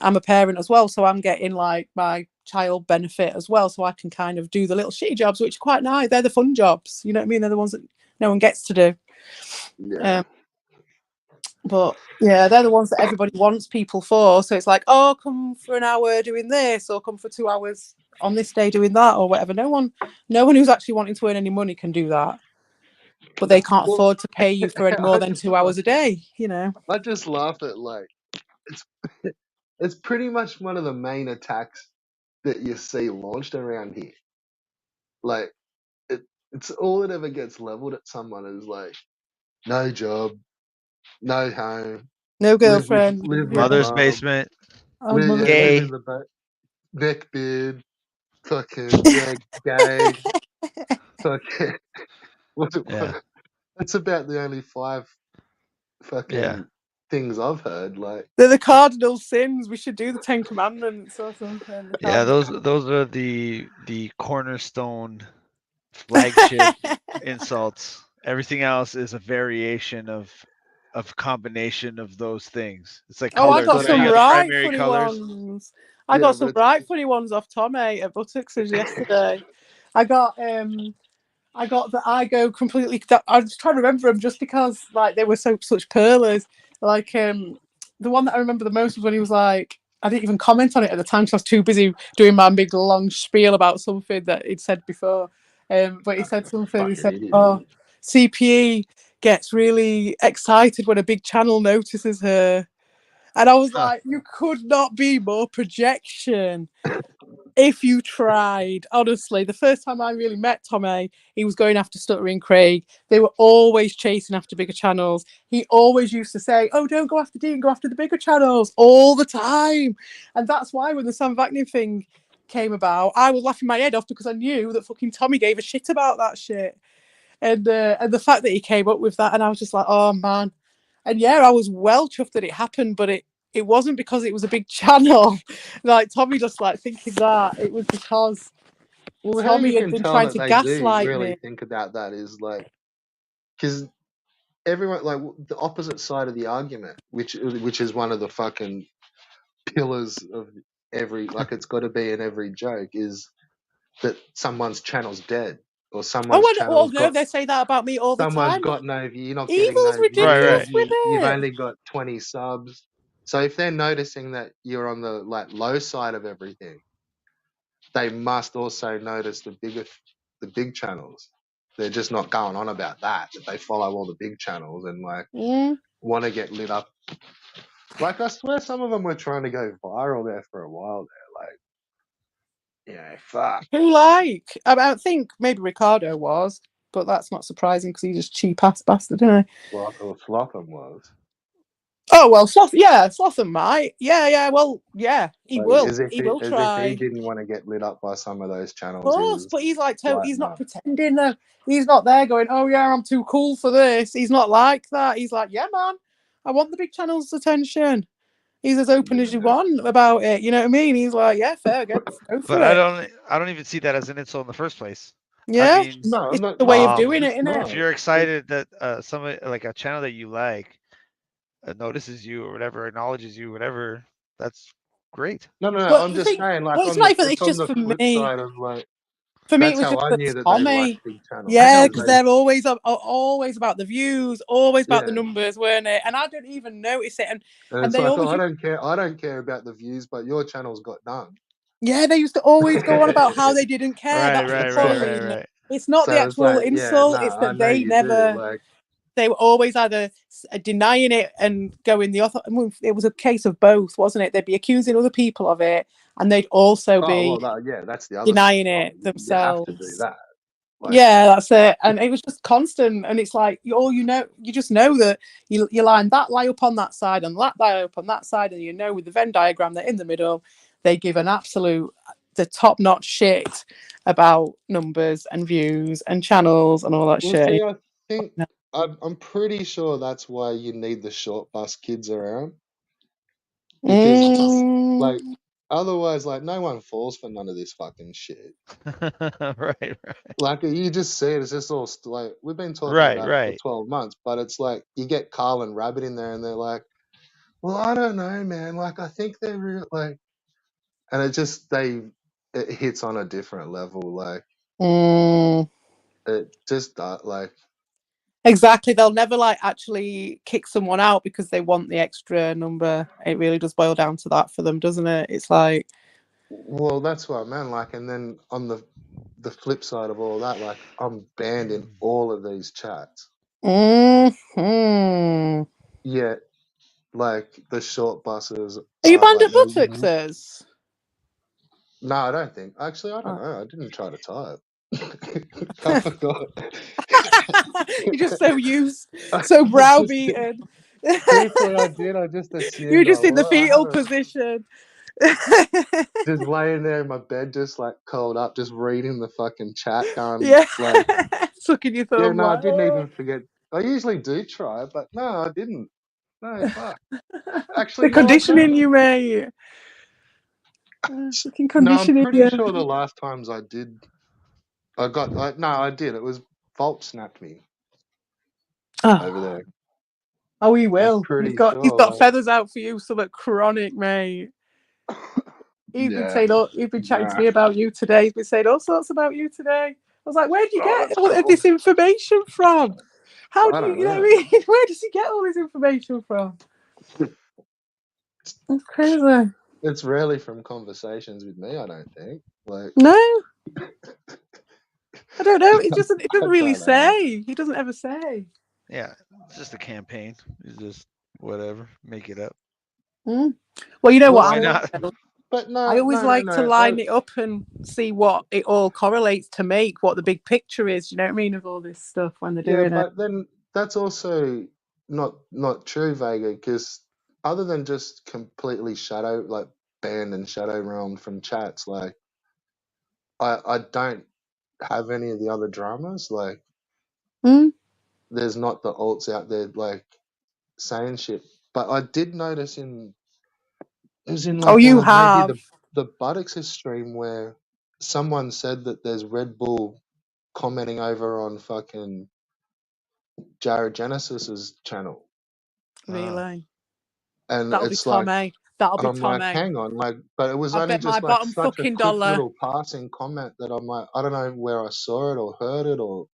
I'm a parent as well, so I'm getting like my child benefit as well, so I can kind of do the little shitty jobs, which are quite nice. They're the fun jobs, you know what I mean? They're the ones that no one gets to do. yeah. Um, but yeah, they're the ones that everybody wants people for. So it's like, oh, come for an hour doing this, or come for 2 hours on this day doing that, or whatever. No one who's actually wanting to earn any money can do that. But they can't Well, afford to pay you for any more I than just, 2 hours a day, you know. I just laugh at like it's it's pretty much one of the main attacks that you see launched around here. Like, it, it's all that ever gets leveled at someone is like, no job, no home, No live with girlfriend. live with Mother's mum, basement, Oh, mother's live gay. in the neck beard, fucking yeah, gay, fucking. What, Yeah, that's about the only five yeah, fucking things I've heard. Like, They're the cardinal sins. We should do the Ten Commandments or something. The yeah. cardinal. Those are the cornerstone flagship insults. Everything else is a variation of combination of those things. It's like Oh, it's I colors. got got You know, to you some got have, the right primary funny colors. ones. I yeah, got but some it's right funny ones off Tommy at Buttocks yesterday. I got that I go completely. I was trying to remember them just because like they were such pearlers. Like the one that I remember the most was when he was like, I didn't even comment on it at the time because I was too busy doing my big long spiel about something that he'd said before. But he said something. He fucking said, idiot. "Oh, CPE gets really excited when a big channel notices her," and I was Huh. like, "You could not be more projection." If you tried, honestly, the first time I really met Tommy, he was going after Stuttering Craig. They were always chasing after bigger channels. He always used to say, "Oh, don't go after Dean, go after the bigger channels," all the time. And that's why when the Sam Vaknin thing came about, I was laughing my head off because I knew that fucking Tommy gave a shit about that shit. And the fact that he came up with that, and I was just like, oh man. And yeah, I was well chuffed that it happened, but it wasn't because it was a big channel. Like Tommy just like thinking that it was because Well, how you Tommy had can been tell trying that to they do gaslight really me. think about that is like, because everyone, like, the opposite side of the argument, which is one of the fucking pillars of every, like, it's got to be in every joke, is that someone's channel's dead, or Oh, someone's well, channel's no, got they say that about me all the someone's time. got no, you're not getting Evil's no Right, views, ridiculous right. with you've it. only got 20 subs. So if they're noticing that you're on the like low side of everything, they must also notice the big channels. They're just not going on about that. That they follow all the big channels and like Mm. want to get lit up. Like, I swear some of them were trying to go viral there for a while there. Like, fuck. Who like? I think maybe Ricardo was, but that's not surprising because he's just cheap ass bastard, isn't he? Slotham was. Oh well, Slotham might. Yeah. Well, yeah, he Like, will. He will as if he try. didn't want to get lit up by some of those Of channels he course, was but he's like, he's lighting not up. pretending though. He's not there going, "Oh yeah, I'm too cool for this." He's not like that. He's like, "Yeah, man, I want the big channel's attention." He's as open as you Yeah. want about it. You know what I mean? He's like, yeah, fair, go But for it. I don't even see that as an insult in the first place. I Yeah, mean, No, it's no, the way of no, doing um, it, it's isn't it? if not. you're It, excited that somebody like a channel that you like notices you or whatever, acknowledges you, whatever, that's great. no, no, no. Well, I'm the just thing, saying, like well, it's on not the, even. it's It's on just the for flip me. side of like For me, it that's was how just I that knew that they liked Tommy. big channels Yeah, because because they, they're always about the views, always about the yeah, numbers, weren't it? And I didn't even notice it. and And it's they like, oh, always, I don't care about the views, but your channel's got done. yeah, they used to always go on about how they didn't care. Right, That's the right, right, point. right, right. It's not the So it's actual like, yeah, no, insult. It's I that know they you do. never. Like, They were always either denying it and going the other. I mean, it was a case of both, wasn't it? They'd be accusing other people of it, and they'd also oh well, be that, yeah, that's the other side. denying Oh, it you have to do themselves. that. Like, Yeah, that's it. And it was just constant. And it's like all you know, you just know that you line that lie up on that side and that lie up on that side, and you know with the Venn diagram that in the middle, they give an absolute the top notch shit about numbers and views and channels and all that well, shit. see, I think I'm pretty sure that's why you need the short bus kids around because, like, Mm, otherwise, like, no one falls for none of this fucking shit. Right, right, Like, you just see it, it's just all like we've been talking right, about it for right. 12 months, but it's like you get Carl and Rabbit in there, and they're like, "Well, I don't know, man. Like, I think they're real." Like, and it hits on a different level. Like, mm. it just like. Exactly. They'll never like actually kick someone out because they want the extra number. It really does boil down to that for them, doesn't it? It's like, Well, that's what I meant. Like, and then on the flip side of all that, like, I'm banned in all of these chats. mm-hmm. Yet, like, the short buses Are you are banned like at they. buttocks? No, I don't think. Actually, I don't Oh. know. I didn't try to type. I forgot. You're just so used, I so just browbeaten. seriously, I did. I just You're assumed I just in the was. I fetal had a position. just laying there in my bed, just like curled up, just reading the fucking chat, going Yeah, like, sucking your yeah, thumb no, I like, didn't oh. even forget. I usually do try, but no, I didn't. No, fuck. They're Actually, no, I conditioning don't. you, mate. Fucking No, I'm conditioning pretty you. sure the last times I did, no, I did. It was Volt snapped me over Oh. there. Oh, he I'm will. He's pretty got sure. feathers out for you, something chronic, mate. Like, He's been yeah, saying, oh, he's been chatting to nah. me about you today. He's been saying all sorts about you today. I was like, where do you Oh, get that's all of cool. this information from? How I do you, don't you know what know. I mean? Where does he get all this information from? It's crazy. It's rarely from conversations with me. I don't think. Like, No, I don't know. It I doesn't really don't know. say. He doesn't ever say. Yeah, it's just a campaign. It's just whatever, make it up. Mm. Well, you know what Well, Why I'm not? like, though? but I no, always no, no, like to no. line it up and see what it all correlates to make what the big picture is. You know what I mean of all this stuff when they're Yeah, doing it. but then that's also not true, Vega, because other than just completely shadow, like banned and shadow realmed from chats, like I don't have any of the other dramas. Like, Mm. there's not the alts out there like saying shit. But I did notice it was in Oh, like you maybe have. the Buttocks stream where someone said that there's Red Bull commenting over on fucking Jared Genesis's channel, Oh, Really? and That'll be it's like, Tommy. That'll and be I'm like, Tommy. hang on, like, but it was I only bet my just like bottom such a fucking quick dollar. little passing comment that I'm like, I don't know where I saw it or heard it or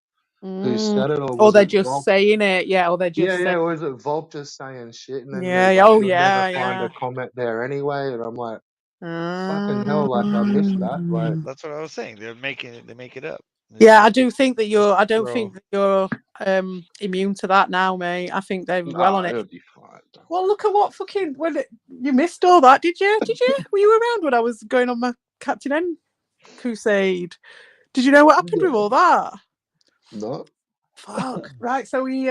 who Mm. said it, or Or was they're it just Volp? saying it. Yeah, or they're Yeah, just yeah, saying, or is it Volp just saying shit, and then yeah, there's yeah, like oh, you'll never yeah, find a yeah. comment there anyway, and I'm like, fucking hell, like I missed that, like, Mm. that's what I was saying. They make it up. It's Yeah, I just do think that just I don't think throw. that you're immune to that now, mate. I think they're well on nah, it. it'll be fine. Don't Well, look at what fucking you missed all that, did you? Did you? Were you around when I was going on my Captain N crusade? Did you know what happened worry. with all that? Yeah, no, Fuck. Right. So he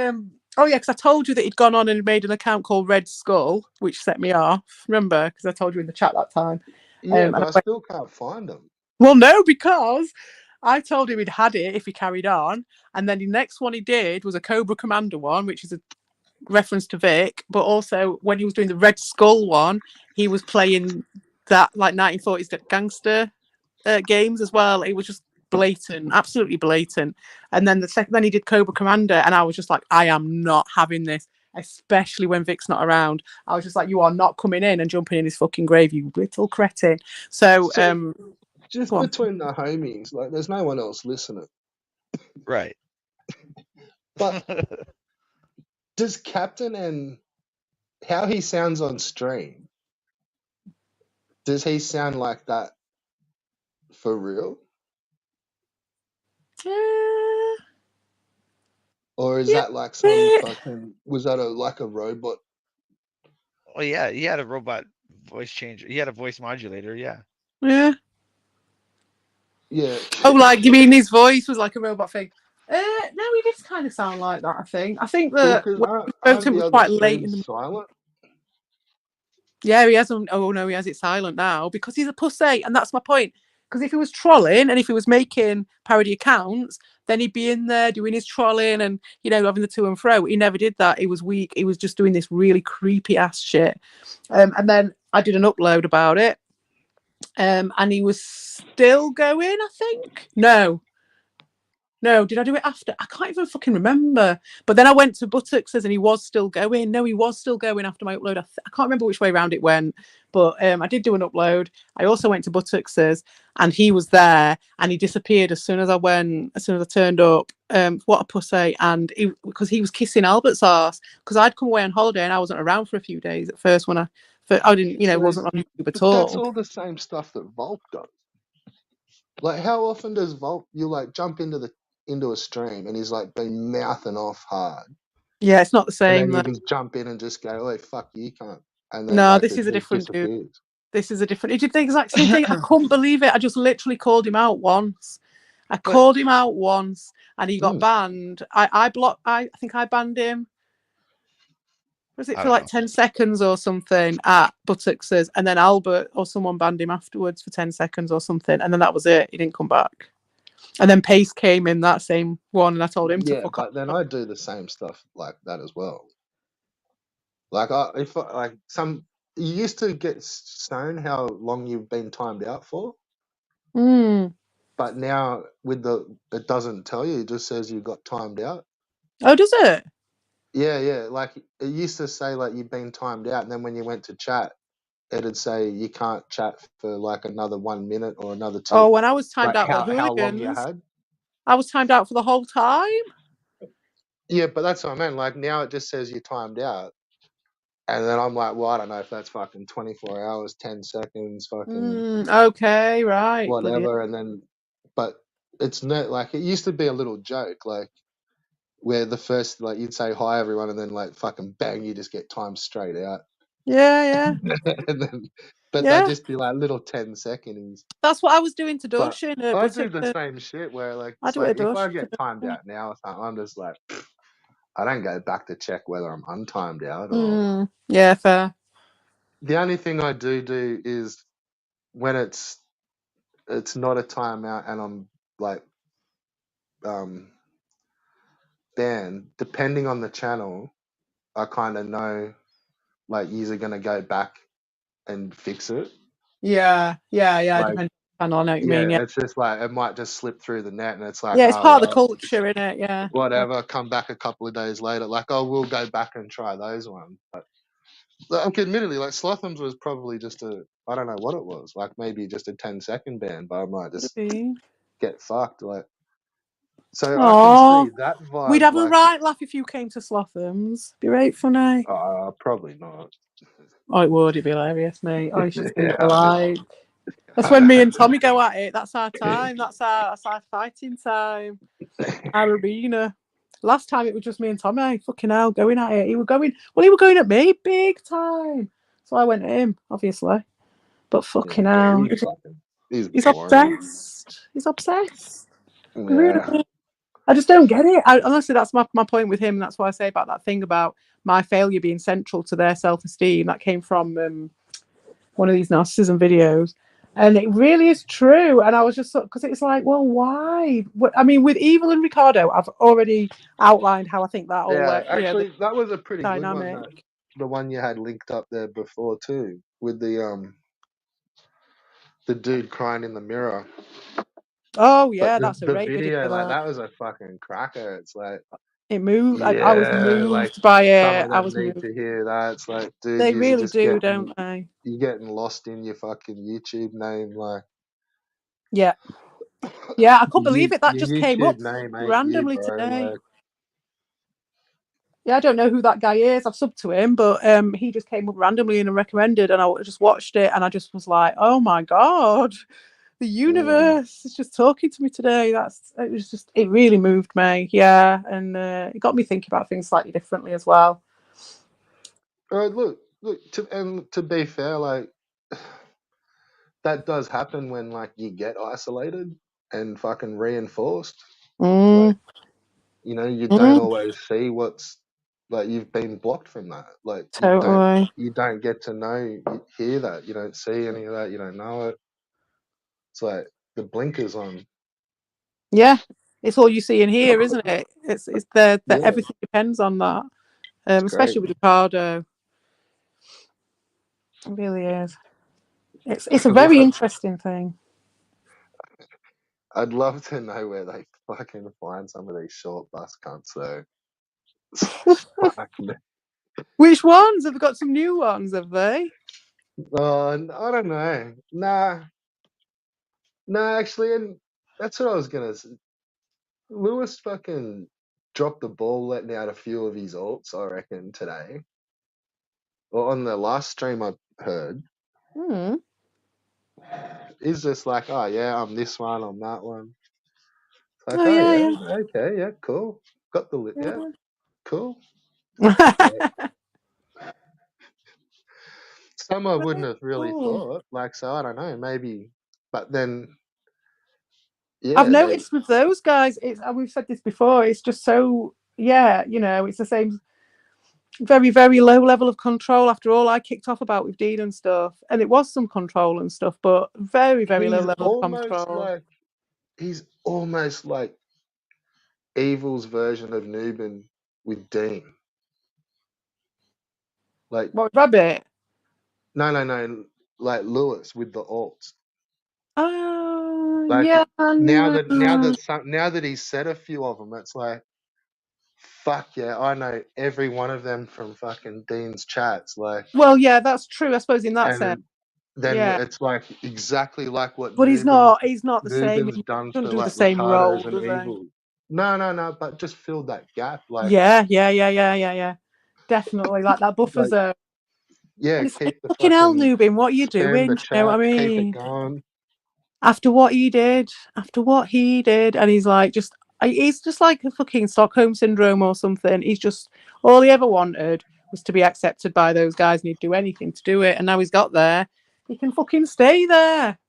oh yeah, because I told you that he'd gone on and made an account called Red Skull, which set me off. Remember? Because I told you in the chat that time. yeah, And but I I went, still can't find them. well, no, because I told him he'd had it if he carried on. And then the next one he did was a Cobra Commander one, which is a reference to Vic, but also when he was doing the Red Skull one, he was playing that like 1940s gangster games as well. It was just blatant, absolutely blatant. And then then he did Cobra Commander, and I was just like, I am not having this, especially when Vic's not around. I was just like, you are not coming in and jumping in his fucking grave, you little cretin. So, just between the homies, like there's no one else listening. Right. But does Captain and how he sounds on stream, does he sound like that for real? Or is that like some fucking, was that like a robot? Oh yeah, he had a robot voice changer. He had a voice modulator. Yeah. Yeah. Yeah. Oh, like you mean his voice was like a robot thing? No, he did kind of sound like that. I think that Because when we spoke to aren't him, it the was other quite late in streams the. silent? Yeah, he has. Oh no, he has it silent now because he's a pussy, and that's my point. Because if he was trolling and if he was making parody accounts, then he'd be in there doing his trolling and having the to and fro. He never did that. He was weak. He was just doing this really creepy ass shit. And then I did an upload about it, and he was still going. I think no, did I do it after? I can't even fucking remember. But then I went to Buttocks's and he was still going. No, he was still going after my upload. I can't remember which way around it went, but I did do an upload. I also went to Buttocks's and he was there and he disappeared as soon as I turned up. What a pussy. And because he was kissing Albert's ass because I'd come away on holiday and I wasn't around for a few days at first when I didn't, wasn't on YouTube at But that's all. all the same stuff that Volk does. Like, how often does Volk, you like jump into a stream and he's like been mouthing off hard, Yeah, it's not the and same then you though. just jump in and just go, "Oh fuck you, can't," and then No, like this it is a just different dude. disappears. This is a different. He did the exact same thing. I couldn't believe it. I just literally called him out once. I But called him out once, and he got Mm. banned. I blocked. I think I banned him. Was it I for don't like know. 10 seconds or something at Buttocks's, and then Albert or someone banned him afterwards for 10 seconds or something, and then that was it. He didn't come back. And then Pace came in that same one, and I told him to Yeah, fuck off. but then I do the same stuff like that as well. Like like some, you used to get shown how long you've been timed out for, Mm. but now with it doesn't tell you. It just says you got timed out. Oh, does it? Yeah. Like it used to say like you've been timed out, and then when you went to chat, it'd say you can't chat for like another 1 minute or another two, Oh, when I was timed like out with the how long you hooligans, had. I was timed out for the whole time. Yeah, but that's what I meant. Like now it just says you're timed out. And then I'm like, well, I don't know if that's fucking 24 hours, 10 seconds, fucking Okay, right. Bloody hell. whatever. And then, but it's not like it used to be a little joke, like where the first, like you'd say hi everyone, and then like fucking bang, you just get timed straight out. Yeah. And then, but they'd Yeah. just be like little 10 seconds. That's what I was doing to But Dushin at I do the Buttock. same shit where like, I it's do it like at if I Dushin. get timed out now or something, I'm just like, I don't go back to check whether I'm untimed out or. Yeah, fair. The only thing I do is when it's not a timeout and I'm like um banned, depending on the channel, I kind of know like you're gonna go back and fix it. Yeah. Like Depending on the channel, I know what you yeah, mean. Yeah. it's just like it might just slip through the net and it's like, Yeah, it's oh part of the well, culture, isn't it? Yeah. whatever. Come back a couple of days later, like oh we'll go back and try those ones. But like, admittedly, like Slothams was probably just I don't know what it was, like maybe just a 10-second ban, but I might just get fucked. Like so I can Oh, see that we'd vibe. have a Like right laugh if you came to Slotham's. Be right funny. probably not. Oh, it would. It'd be hilarious, mate. Oh, you should see what Yeah, I like. That's when me and Tommy go at it. That's our time. That's our fighting time. Our arena. Last time it was just me and Tommy. Fucking hell, going at it. He was going at me big time. So I went at him, obviously. But fucking hell, he's he's boring. obsessed. He's obsessed. He really Yeah. is. I just don't get it. Honestly, that's my point with him. That's why I say about that thing about my failure being central to their self-esteem. That came from one of these narcissism videos. And it really is true. And I was just because it's like, well, why? I mean, with Evil and Ricardo, I've already outlined how I think that all Yeah, work. The actually, that was a pretty good one. dynamic. That the one you had linked up there before too, with the dude crying in the mirror. Oh But yeah, that's a the great video. video, like That that was a fucking cracker. It's like, it moved. I was yeah, like moved by some it. of I them was need moved. to hear that. It's like, dude, They you're really just do, getting don't they? you're getting lost in your fucking YouTube name, like Yeah, yeah. I couldn't believe it. That your just came up YouTube name ain't you, randomly bro. today. Like, Yeah, I don't know who that guy is. I've subbed to him, but he just came up randomly and recommended, and I just watched it, and I just was like, oh my god, the mm. universe is just talking to me today. It really moved me. Yeah, and it got me thinking about things slightly differently as well. Look. To be fair, like that does happen when like you get isolated and fucking reinforced. Like, Mm, you don't mm, always see what's like you've been blocked from that. Like totally. you don't get to know, you hear that, you don't see any of that, you don't know it. It's like the blinkers on. Yeah, it's all you see and hear, isn't it? It's the Yeah, everything depends on that. it's great. Especially with Ricardo, it really is. It's a I'd very love, interesting thing. I'd love to know where they fucking find some of these short bus cunts though. Fuck. Which ones have got some new ones? Have they? Oh, I don't know. Nah, actually, and that's what I was gonna say. Lewis fucking dropped the ball letting out a few of his alts, I reckon, today. Or on the last stream I heard. Hmm. He's just like, oh yeah, I'm this one, I'm that one. It's like, Oh oh yeah, yeah, yeah. okay, yeah, cool. Got the yeah, cool. Yeah. Like, some I wouldn't have really Cool. thought. Like, so I don't know, maybe, but then I've yeah, they noticed with those guys, we've said this before. It's just so yeah, it's the same very very low level of control. After all, I kicked off about with Dean and stuff, and it was some control and stuff, but very very low he's level of almost control. like he's almost like Evil's version of Newman with Dean. Like What Rabbit? no, like Lewis with the alts. Like Yeah, now that he's said a few of them, it's like fuck yeah, I know every one of them from fucking Dean's chats. Like, well, yeah, that's true. I suppose in that sense, and then yeah. it's like exactly like what But he's Newman not. He's not the same. Newman's He done doesn't for do the like same Ricardo's role, and does he? Evil. No, but just filled that gap. Like, Yeah. Definitely, like that buffer like zone. yeah, And it's keep the fucking hell, fucking Nubin. What are you spam doing? the Do you know what chat, I keep it mean? going. After what he did, and he's just like a fucking Stockholm syndrome or something. He's just all he ever wanted was to be accepted by those guys, and he'd do anything to do it. And now he's got there. He can fucking stay there.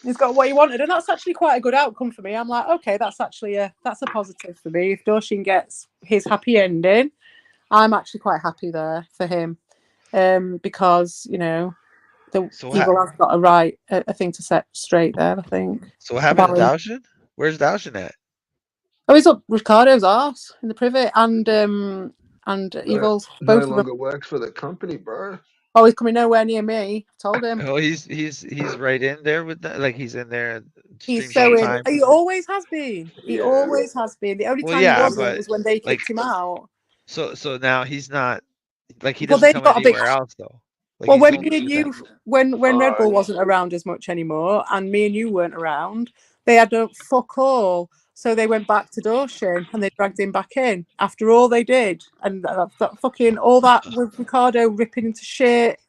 He's got what he wanted, and that's actually quite a good outcome for me. I'm like, okay, that's a positive for me. If Doshin gets his happy ending, I'm actually quite happy there for him, because the So evil has got a thing to set straight there. I think so what happened to about him. Daushin? Where's Daushin at? Oh, he's up Ricardo's arse in the privet, and No, evil's no both of them. longer works for the company, bro. Oh, he's coming nowhere near me. I told him. Oh, he's right in there with that. Like he's in there, He's streams all so the in. time. He always has been. He Yeah, always has been. The only Well, time he yeah, wasn't but was when they like kicked him out. so now he's not like he Well, doesn't they've come got a big. anywhere else though. Like Well, he's when only me and in that. you, when Red oh Bull wasn't around as much anymore, and me and you weren't around, they had no fuck all. So they went back to Doshin and they dragged him back in after all they did, and that fucking all that with Ricardo ripping into shit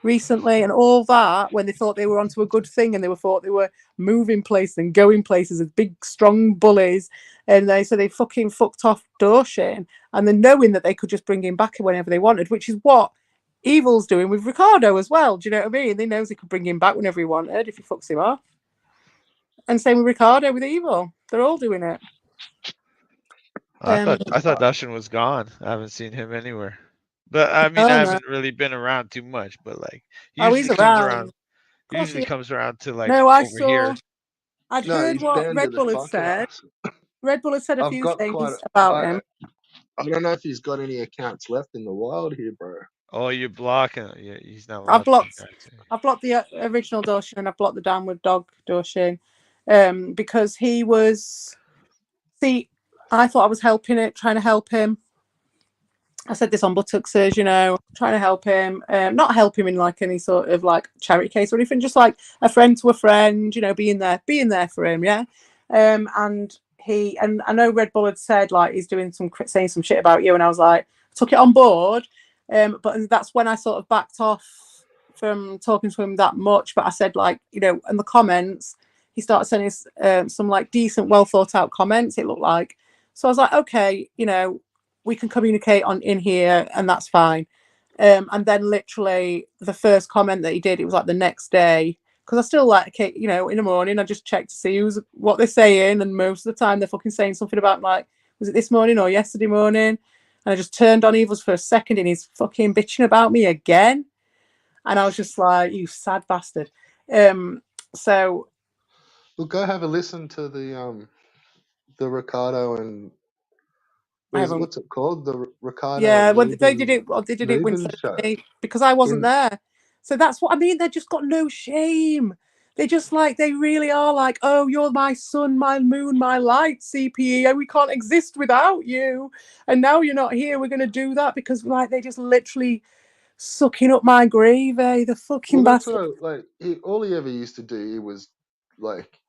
recently and all that when they thought they were onto a good thing and thought they were moving places and going places as big strong bullies, and they fucking fucked off Doshin, and then knowing that they could just bring him back whenever they wanted, which is what Evil's doing with Ricardo as well. Do you know what I mean? They knows he could bring him back whenever he wanted if he fucks him off. And same with Ricardo with Evil. They're all doing it. I Um, thought Daushin was gone. I haven't seen him anywhere. But I mean, I Oh no. haven't really been around too much. But like, he Oh, he's usually comes around. around. Of He course usually he is. comes around to like No, I over here. saw. I'd No, heard he's what banned to Red the Bull had fuck said. house. Red Bull had said a I've few got quite. things about I him. I don't know if he's got any accounts left in the wild here, bro. Oh, you're blocking. Yeah, he's not I've allowed to. blocked. Gotcha. I've blocked the original Doshin and I've blocked the downward dog Doshin, because he was. See, I thought I was helping it, trying to help him. I said this on Buttockses, trying to help him, not help him in like any sort of like charity case or anything, just like a friend to a friend, being there for him, yeah. And I know Red Bull had said like he's doing saying some shit about you, and I was like, took it on board, but that's when I sort of backed off from talking to him that much. But I said like, in the comments, he started sending some like decent, well thought out comments. It looked like, so I was like, okay, we can communicate on in here and that's fine. And then literally the first comment that he did, it was like the next day, because I still like, okay, in the morning I just check to see what they're saying, and most of the time they're fucking saying something about like, was it this morning or yesterday morning? And I just turned on Evils for a second and he's fucking bitching about me again, and I was just like, you sad bastard. So Well, go have a listen to the Ricardo and I haven't. what's it called? The Ricardo Yeah, and well, they did it. They did it Ruben instead of show. me because I wasn't In there. So that's what I mean. They just got no shame. They just like they really are like, oh, you're my sun, my moon, my light, CPE, and we can't exist without you. And now you're not here. We're gonna do that because like they just literally sucking up my gravy. The well, fucking that's bastard. what all he ever used to do. He was like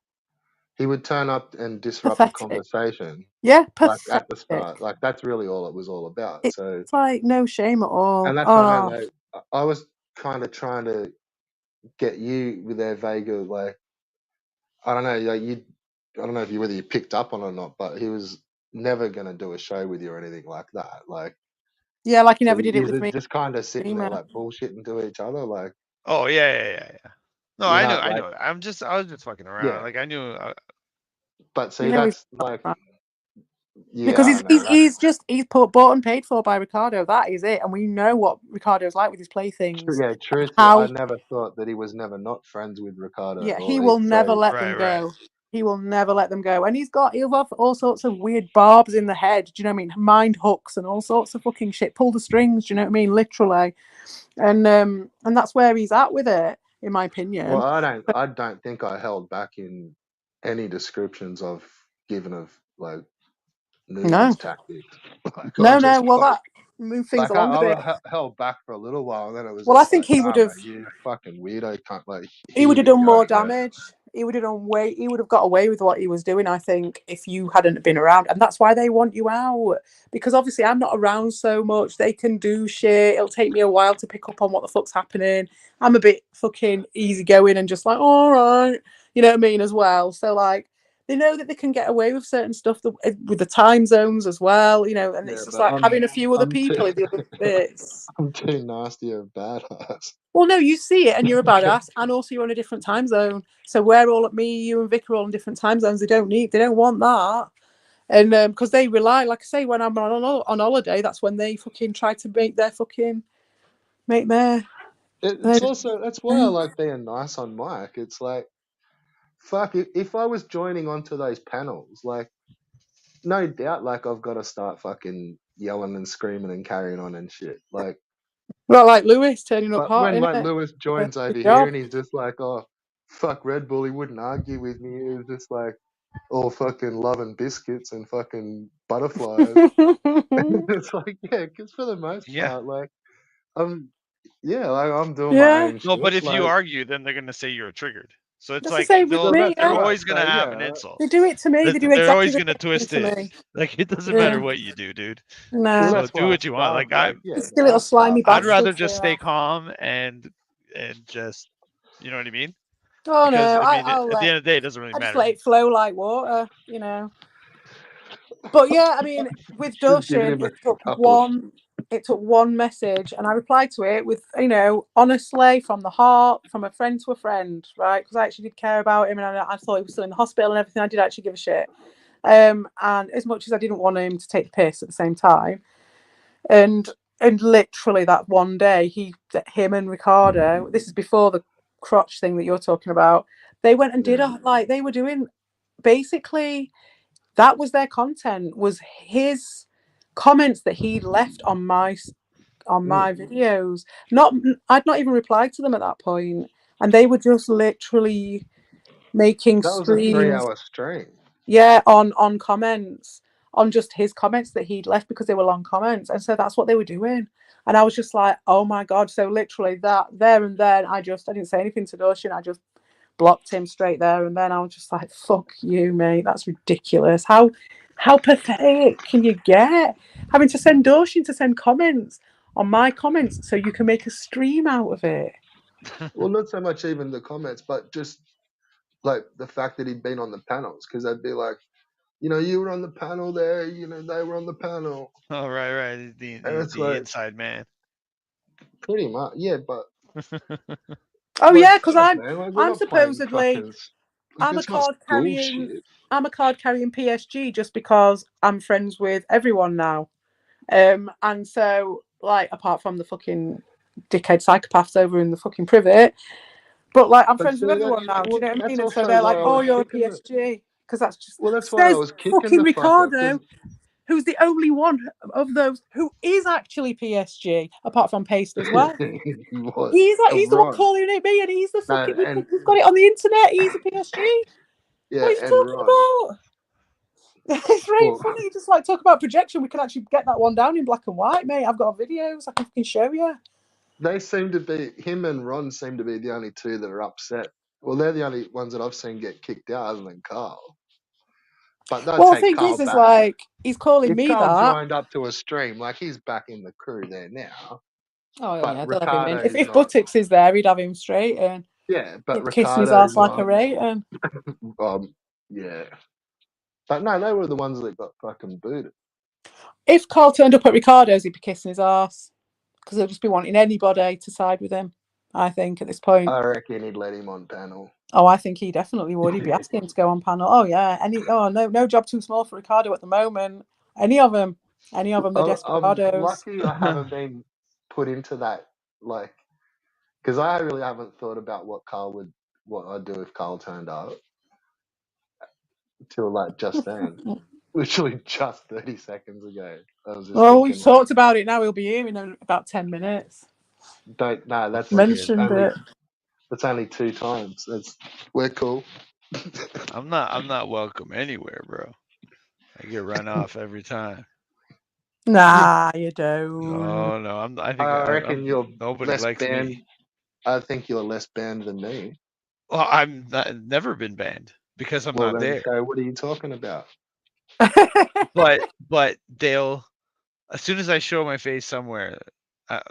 he would turn up and disrupt the Pathetic. conversation, Yeah, like at the pathetic. start. Like that's really all it was all about. It's So, like no shame at all. and that's what I meant. Oh, Like I was kind of trying to get you with their Vega. Like I don't know, like you. I don't know if you whether you picked up on it or not, but he was never gonna do a show with you or anything like that. Like yeah, like he so, never did it is with it me. just kind of sitting there Email. like bullshitting to each other? Like Oh yeah, yeah, yeah, yeah. No, you I know, know, I like know. I was just fucking around. yeah. Like I knew. But You see, know he's that's like yeah, because I know. he's put bought and paid for by Ricardo. That is it, and we know what Ricardo's like with his playthings Yeah, and truth. I how. never thought that he was never not friends with Ricardo, Yeah, he or will he'd never say, let Right, them right. go. He will never let them go, and he'll have all sorts of weird barbs in the head. Do you know what I mean? Mind hooks and all sorts of fucking shit. Pull the strings. Do you know what I mean? Literally, and that's where he's at with it, in my well, opinion. I don't think I held back in any descriptions I've given of like No, Newman's tactics. Like I no, no. just Well, that moved things like along a bit. held back for a little while, and then it was Well, I just think like, he would nah, have. mate, you fucking weirdo, can't like He here would have you done go, more bro. damage. He would have done way. He would have got away with what he was doing, I think, if you hadn't been around. And that's why they want you out. Because obviously I'm not around so much. They can do shit. It'll take me a while to pick up on what the fuck's happening. I'm a bit fucking easygoing and just like, all right, you know what I mean, as well. So like, they know that they can get away with certain stuff with the time zones as well, and Yeah, it's just but like having a few other I'm too people in the other bits. I'm too nasty of badass. Well, no, you see it and you're a badass, and also you're on a different time zone. So we're all me, you, and Vic are all in different time zones. They don't want that, and because they rely, like I say, when I'm on holiday, that's when they fucking try to make their It's also that's why I like being nice on mic. It's like fuck if I was joining onto those panels, like no doubt, like I've got to start fucking yelling and screaming and carrying on and shit. Like, well, like Lewis turning up but hot when in like it. Lewis joins over Good here job. and he's just like, oh, fuck Red Bull, he wouldn't argue with me. He was just like all fucking loving biscuits and fucking butterflies. It's like, yeah, because for the most Yeah. part, like, I'm, yeah, like I'm doing my Yeah, own No, but shit. if you Like, argue, then they're gonna say you're triggered. So it's that's the like same with well, me. they're Yeah, that's right. always gonna So have an yeah, they insult. do it to me. They do They're exactly always the gonna same thing twist to it. me. Like it doesn't Yeah, matter what you do, dude. nah. well, So that's do why I what you want. started. Like Like, yeah, Just a I little slimy started. I'd bastard. rather just stay calm and just you know what I mean? Oh Because no, I mean, I'll at the let end of the day, it doesn't really I just let matter. it flow like water. But yeah, I mean, with Just giving Doshin, him a couple of. it took one message, and I replied to it with, honestly, from the heart, from a friend to a friend, right? Because I actually did care about him, and I thought he was still in the hospital and everything. I did actually give a shit. And as much as I didn't want him to take the piss at the same time, and And literally that one day, him and Ricardo, this is before the crotch thing that you're talking about, they went and did they were doing, basically, that was their content, was his comments that he'd left on my videos. I'd not even replied to them at that point, and they were just literally making That was a streams, 3-hour stream. yeah, on comments, on just his comments that he'd left because they were long comments, and so that's what they were doing. And I was just like, oh my god! So literally that there and then, I didn't say anything to Dushin. I just blocked him straight there and then. I was just like, fuck you, mate. That's ridiculous. How pathetic can you get? Having to send Dushin to send comments on my comments so you can make a stream out of it. Well, not so much even the comments, but just like the fact that he'd been on the panels, because they'd be like, you were on the panel there, they were on the panel. Oh, right. And The, it's the like, inside man. pretty much, yeah, but Oh like, yeah, because fuck, man, like, we're I'm not playing supposedly fucking, I'm a it's not card school carrying shit. I'm a card carrying PSG just because I'm friends with everyone now. And so, like, apart from the fucking dickhead psychopaths over in the fucking privet, but like, I'm But friends with see, everyone now. Do you know what I that's mean? And so also they're why like, I "Oh, was you're a kicking the, PSG," because that's just well, that's why I says was kicking fucking the fuck up, Ricardo, who's the only one of those who is actually PSG, apart from Paste as well. what? He's the one Ron. calling it me, and he's the No, fucking. We've got it on the internet. He's a PSG. yeah, What are you and talking Ron. about? It's very Well, funny. Just like talk about projection. We can actually get that one down in black and white, mate. I've got videos I can fucking show you. they seem to be, him and Ron seem to be the only two that are upset. Well, they're the only ones that I've seen get kicked out, other than Carl. But they'll Well, the take thing Carl is back. like he's calling If me Carl that. joined up to a stream, like, he's back in the crew there now. Oh But yeah, they'll have him in. Ricardo's If not. Buttocks is there, he'd have him straight and Yeah, but kissing his Ricardo's ass like a not. rating. Yeah. But no, they were the ones that got fucking booted. If Carl turned up at Ricardo's, he'd be kissing his ass because he'll just be wanting anybody to side with him. I think at this point. I reckon he'd let him on panel. Oh, I think he definitely would. He'd be asking him to go on panel. Oh yeah, no job too small for Ricardo at the moment. Any of them, the I'm desperados. lucky I haven't been put into that, like, because I really haven't thought about what I'd do if Carl turned up until like just then, literally just 30 seconds ago. I was just Well, we've thinking, talked about it now. He'll be here in about 10 minutes. that's Mentioned only it. that's only 2 times. We're cool. I'm not welcome anywhere, bro. I get run off every time. Nah, you don't. Oh no, I think I reckon I'm you're nobody less likes banned. me. I think you're less banned than me. Well, never been banned because I'm Well, not then, there. so what are you talking about? But they'll, as soon as I show my face somewhere, uh,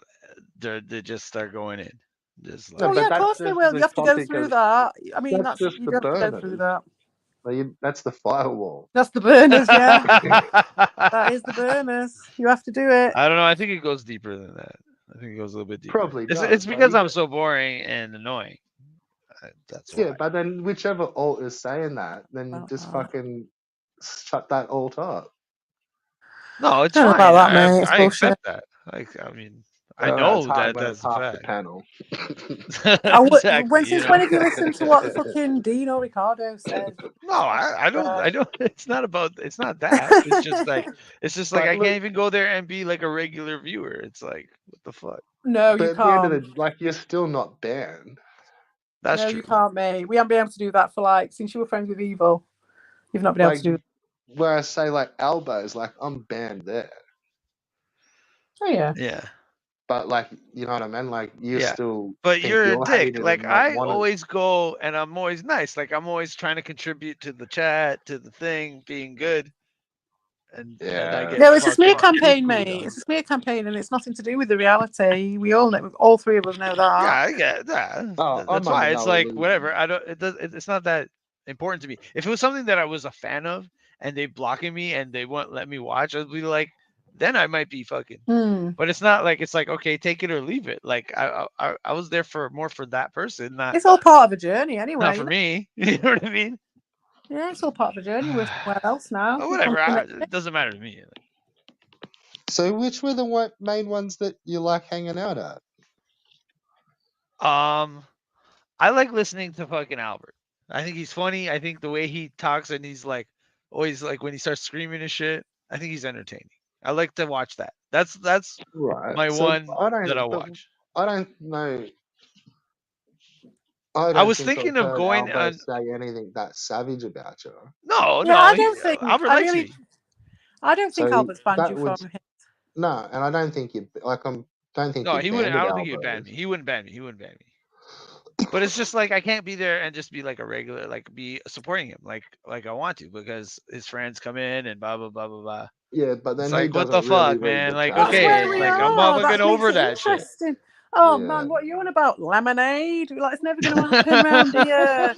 they just start going in. Just No, Oh like yeah, but of that's course they just will. You the have to go topic through of. that. I mean, That's just you the have to go through burners. that. That's the firewall. That's the burners, yeah. That is the burners. You have to do it. I don't know. I think it goes deeper than that. I think it goes a little bit deeper. Probably It's does. because I'm so boring and annoying. That's why. Yeah, but then whichever alt is saying that, then just fucking shut that alt up. No, it's I don't know fine. about that, mate. It's I bullshit. accept that. Like, I mean, I It's know hard that when it's that's a half the fact. panel. Exactly. Since when have you listened to what fucking Dino Ricardo says? No, I don't. It's not about. It's not that. It's just like But I look, can't even go there and be like a regular viewer. It's like, what the fuck? No, but you at the end of can't. the, like, you're still not banned. That's No, true. you can't, mate. We haven't been able to do that for like since you were friends with Evil. You've not been able Like, to do that. where I say like elbows, like I'm banned there. Oh yeah. Yeah. But like, you know what I mean? Like, you Yeah. still But think you're a you're dick. hated Like, and not I wanted. always go and I'm always nice. Like, I'm always trying to contribute to the chat, to the thing, being good. And then I get No, it's a smear fucking campaign, poo-pooed mate. on. It's a smear campaign, and it's nothing to do with the reality. We all know, all three of us know that. Yeah, I get that. Oh, That's I'm under why it's no like illusion. whatever. I don't. It's not that important to me. If it was something that I was a fan of and they blocking me and they won't let me watch, I'd be like, then I might be fucking. But it's not like it's like, okay, take it or leave it. Like I was there for more for that person, It's all part of a journey, anyway. not for me. You know what I mean? Yeah, it's all part of a journey. We're somewhere else now. Whatever. It doesn't matter to me. So which were the main ones that you like hanging out at? Um, I like listening to fucking Albert. I think he's funny. I think the way he talks and he's like always like when he starts screaming and shit, I think he's entertaining. I like to watch that. That's Right. my So one that I'll watch. I don't know. I I don't was think I've thinking of heard going Albo on. say anything that savage about you. No, Yeah, no, I he don't think Albert I likes really, me. I don't think So Albert's banned that you would from him. no, and I don't think you like. Don't think No, you're he wouldn't. banned I at don't think he would ban Albo's. me. He wouldn't ban me. He wouldn't ban me. But it's just like I can't be there and just be like a regular, like be supporting him, like I want to, because his friends come in and blah blah blah blah blah. Yeah, but It's then he like what doesn't the really fuck, read man? the Like chat That's either. okay, where we like Like, I'm are. fucking That makes over it that shit. interesting. Oh yeah, man, what are you on about? Lemonade? Like it's never going to happen round here.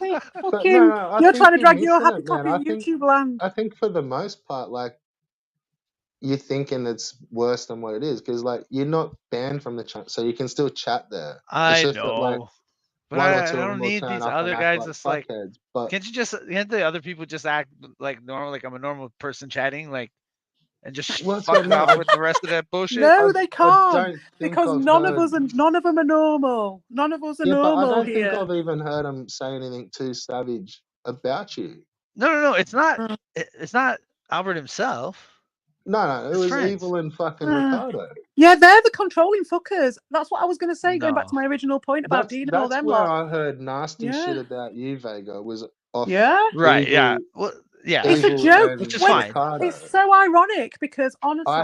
Hey, but no, fucking, no. I you're think trying to you're drag your missing happy it, man. cock in YouTube land. I think for the most part, like you're thinking it's worse than what it is because like you're not banned from the chat, so you can still chat there. It's I just that like know, but one or I two of don't them will need turn these up and other act guys. like It's like, fuckheads. But can't the other people just act like normal, like I'm a normal person chatting, like and just what's fuck what? No, off with the rest of that bullshit? I No, they I can't don't think because I've none of heard. us and none of them are normal. None of us are Yeah, but I normal don't think here. I've even heard him say anything too savage about you. No, no, no. It's not. Uh, It's not Albert himself. No, no, it His was friends. Evil and fucking uh, Ricardo. yeah, they're the controlling fuckers. That's what I was going to say. Going back No. to my original point about Dean and all That's them where lot. I heard nasty Yeah, shit about you, Vega. Was off yeah. Right. Yeah. Evil, Well. Yeah. It's a Evil joke. Which and is When fine. Ricardo. it's so ironic because honestly,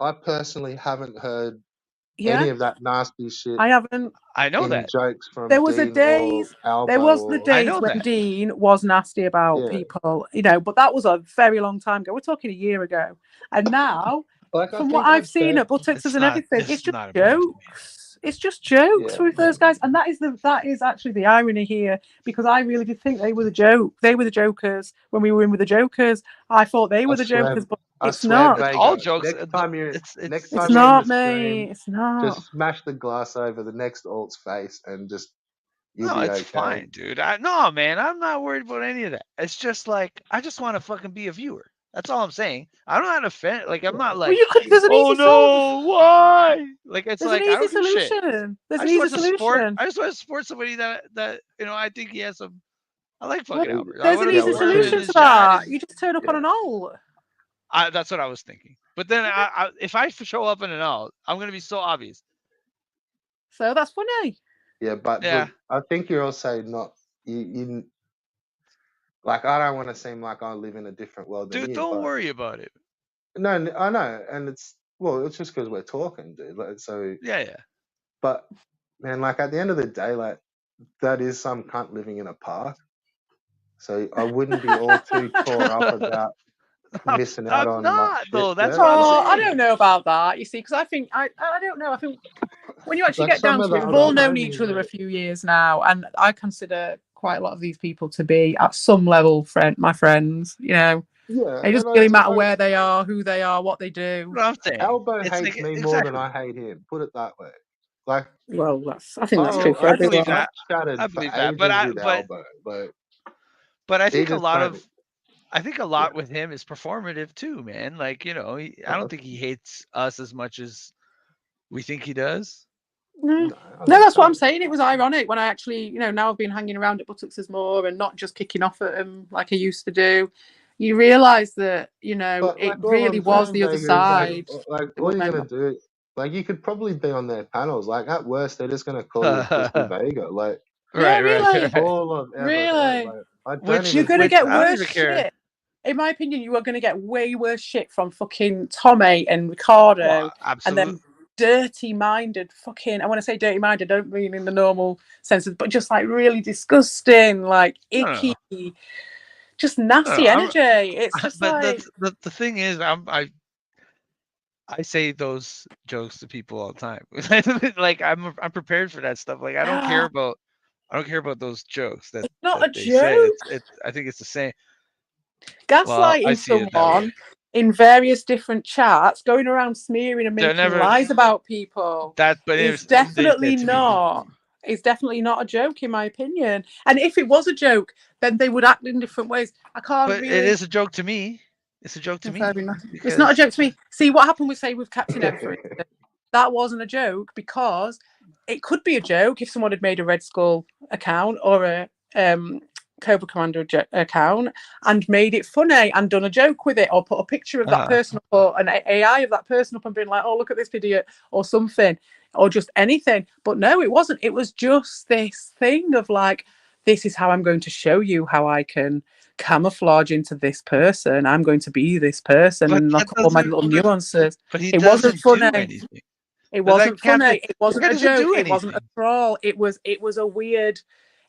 I personally haven't heard yeah, any of that nasty shit I haven't. I know in that. jokes from There was a Dean or days. There Albo was the or I days know when that. Dean was nasty about yeah. people, but that was a very long time ago. We're talking a year ago, and now, Like I from what think I've I've seen said at Buttex's It's and not. everything, it's It's just not important to me. jokes. It's just jokes yeah. with those guys, and that is actually the irony here because I really did think they were the joke. They were the jokers when we were in with the jokers. I thought they I were the swear jokers, but I it's swear not. It's all Vega. jokes. Next It's time you're in the not, stream, mate. It's not. just smash the glass over the next alt's face and just you'll No, be it's okay. fine, dude. No, man. I'm not worried about any of that. It's just like I just want to fucking be a viewer. That's all I'm saying. I'm not offended. Like I'm not Right. Well, like, you could. There's an oh easy solution. no, why? Like it's There's an like I easy don't give a shit. solution. There's I an just easy want to support. solution. I just want to support somebody that I think he has some. I like Well, fucking Albert. I there's want an to Yeah, easy well, support him in solution true. to his chat, that. and You just turn up on Yeah. an alt. that's what I was thinking. But then if I show up in an alt, I'm gonna be so obvious. So that's funny. Yeah, but Yeah, look, I think you're also not you like I don't want to seem like I live in a different world than dude, you, don't but worry about it. no, I know, and it's just because we're talking, dude. Like, so, Yeah, yeah. but man, like at the end of the day, like that is some cunt living in a park. So I wouldn't be all too tore up about I'm, missing out I'm on much not shit though. That's there. what I'm Oh, I saying. don't know about that. You see, because I think I don't know. I think when you actually Like get some down of to the it, we've other all known homies, each other a few years now, and I consider quite a lot of these people to be at some level my friends. yeah, It doesn't and really matter where they are, who they are, what they do. What I'm saying. Albo It's like hates me more than exactly. I hate him. Put it that way. Like Well, I think that's true for I believe everyone. I've that. I chatted for believe that. ages with Albo, But I he think a just lot don't. of I think a Yeah, lot with him is performative too, man. Like I don't think he hates us as much as we think he does. Mm. no, I No, that's what I'm don't. saying. It was ironic when I actually, now I've been hanging around at Buttocks more and not just kicking off at them like I used to do. You realise that, But it like all really I'm was saying, the other Vega, is side. like It all you're went, gonna do, like you could probably be on their panels. Like at worst, they're just gonna call you Pussy Vega. Like yeah, Right, that's right, really, right. all I've ever heard. really. Like I don't Which You're even going to think which get I don't worse even care. shit. In my opinion, you are going to get way worse shit from fucking Tommy and Well, Ricardo and absolutely. then dirty-minded fucking, I want to say dirty-minded, I don't mean in the normal senses, but just like really disgusting, like No, no, icky, no. just No, nasty I'm energy. It's just but like, the thing is I say those jokes to people all the time. Like I'm prepared for that stuff. Like I don't care about those jokes it's not that a they say. joke. It's I think it's the same. Well, I Gaslighting see it that way. someone in various different chats, going around smearing and They're making never lies about people that, but is they definitely said to me. not. It's definitely not a joke, in my opinion. And if it was a joke, then they would act in different ways. I can't But it really. is a joke to me. It's a joke to Fair me enough. It's not a because joke to me. See, what happened with, say, with Captain M, for instance, that wasn't a joke because it could be a joke if someone had made a Red Skull account or a Cobra Commander account and made it funny and done a joke with it, or put a picture of that person up, or an AI of that person up and been like, oh, look at this idiot, or something, or just anything. But no, it wasn't. It was just this thing of like, this is how I'm going to show you how I can camouflage into this person. I'm going to be this person, but and like that all my doesn't. little nuances. But he It wasn't doesn't do funny. anything. It But that wasn't Captain funny. It wasn't guy a doesn't joke. do It wasn't a anything. troll. It was a weird.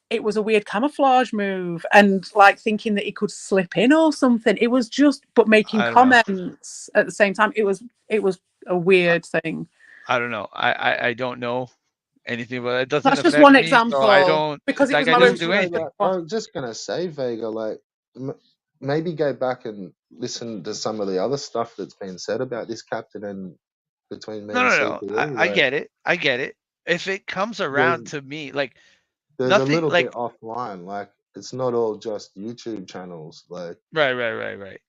It was a weird camouflage move, and like thinking that he could slip in or something. It was just, but making I don't know. comments at the same time. It was a weird thing. I don't know. I don't know anything, but it doesn't That's just affect one me. So I example don't. because it That was guy my doesn't most do Also, anything. like, I'm just gonna say, Vega, like, maybe go back and listen to some of the other stuff that's been said about this captain and between me No, and no, no. CPE. I Like, get it. I get it. If it comes there's around to me, like there's a nothing, little bit like offline. Like, it's not all just YouTube channels. Like, right.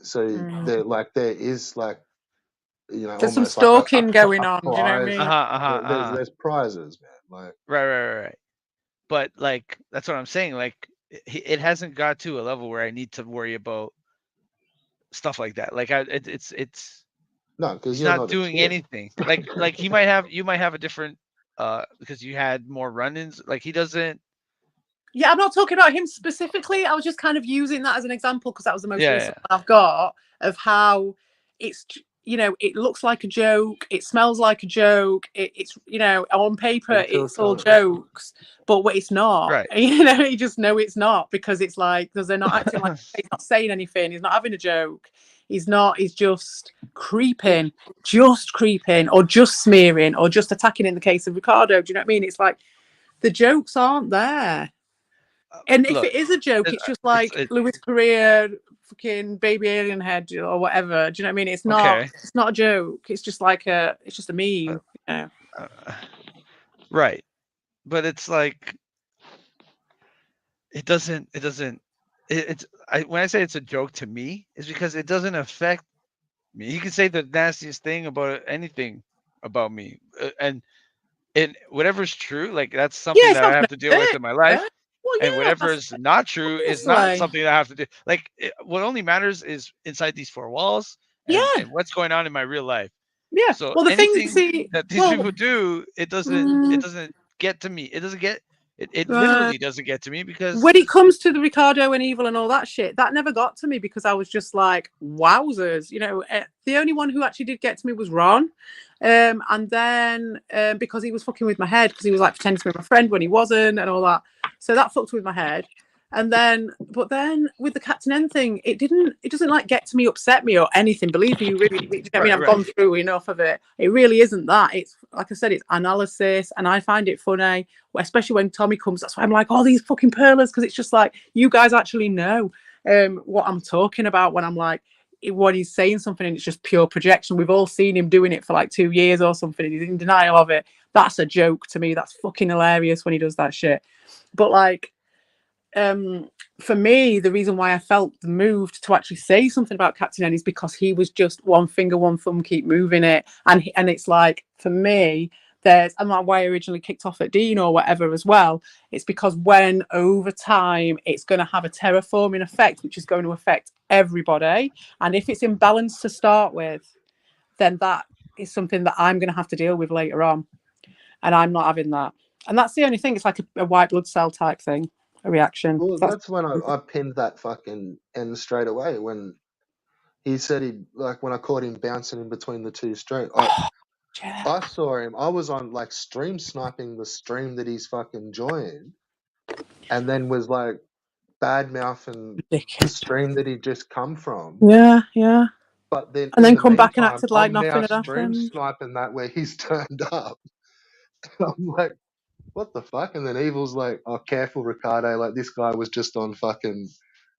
so Mm. there is like, There's some almost like stalking going a on. Do you know what I prize. mean? There's prizes, man. Like, Right. But like that's what I'm saying. Like it hasn't got to a level where I need to worry about stuff like that. Like it's no, because he's you're not not a doing kid. anything. Like you might have a different because you had more run-ins. Like he doesn't. Yeah, I'm not talking about him specifically. I was just kind of using that as an example because that was the most Yeah, recent one I've got of how it's, it looks like a joke, it smells like a joke, it's, on paper Until it's all some, jokes, but what it's not. right. You just know it's not because it's like, because they're not acting like, he's not saying anything, he's not having a joke, he's just creeping, or just smearing, or just attacking in the case of Ricardo. Do you know what I mean? It's like the jokes aren't there. And if Look, it is a joke, it's just like Louis Correa, fucking baby alien head or whatever. Do you know what I mean? It's not. okay. It's not a joke. It's just like it's just a meme. Uh, right. But it's like it doesn't. It doesn't. It's when I say it's a joke to me, it's because it doesn't affect me. You can say the nastiest thing about anything about me, and whatever's true, like that's Yeah, something it's that I not have going to to deal with hurt. in my life. Well, And yeah, whatever is not true is not obviously. something that I have to do. Like what only matters is inside these four walls Yeah, and what's going on in my real life. yeah. So Well, the thing, anything see, that these well, people do, it doesn't get to me. It doesn't get it literally doesn't get to me because when it comes to the Ricardo and Evil and all that shit, that never got to me because I was just like, wowzers. The only one who actually did get to me was Ron. And then because he was fucking with my head because he was like pretending to be my friend when he wasn't and all that. So that fucked with my head. And then, but then with the Captain N thing, it doesn't like get to me, upset me or anything. Believe me, you really, you know what I mean, I've gone through enough of it. It really isn't that. It's like I said, it's analysis, and I find it funny, especially when Tommy comes. That's why I'm like, oh, these fucking pearlers, because it's just like you guys actually know what I'm talking about when I'm like, when he's saying something and it's just pure projection. We've all seen him doing it for like 2 years or something, and he's in denial of it. That's a joke to me. That's fucking hilarious when he does that shit. But like, for me, the reason why I felt moved to actually say something about Captain N is because he was just one finger, one thumb, keep moving it, and it's like for me, and that's why I originally kicked off at Dean or whatever as well. It's because when over time it's going to have a terraforming effect, which is going to affect everybody, and if it's imbalanced to start with, then that is something that I'm going to have to deal with later on, and I'm not having that. And that's the only thing. It's like a white blood cell type thing. A reaction. well, that's when I pinned that fucking end straight away when he said when I caught him bouncing in between the two streams. I saw him. I was on like stream sniping the stream that he's fucking joined, and then was like bad mouthing the stream that he'd just come from. Yeah. But then And in then the come back and meantime, acted like I'm now nothing had stream happened. sniping that where he's turned up. I'm like, what the fuck? And then Evil's like, oh, careful, Ricardo. Like, this guy was just on fucking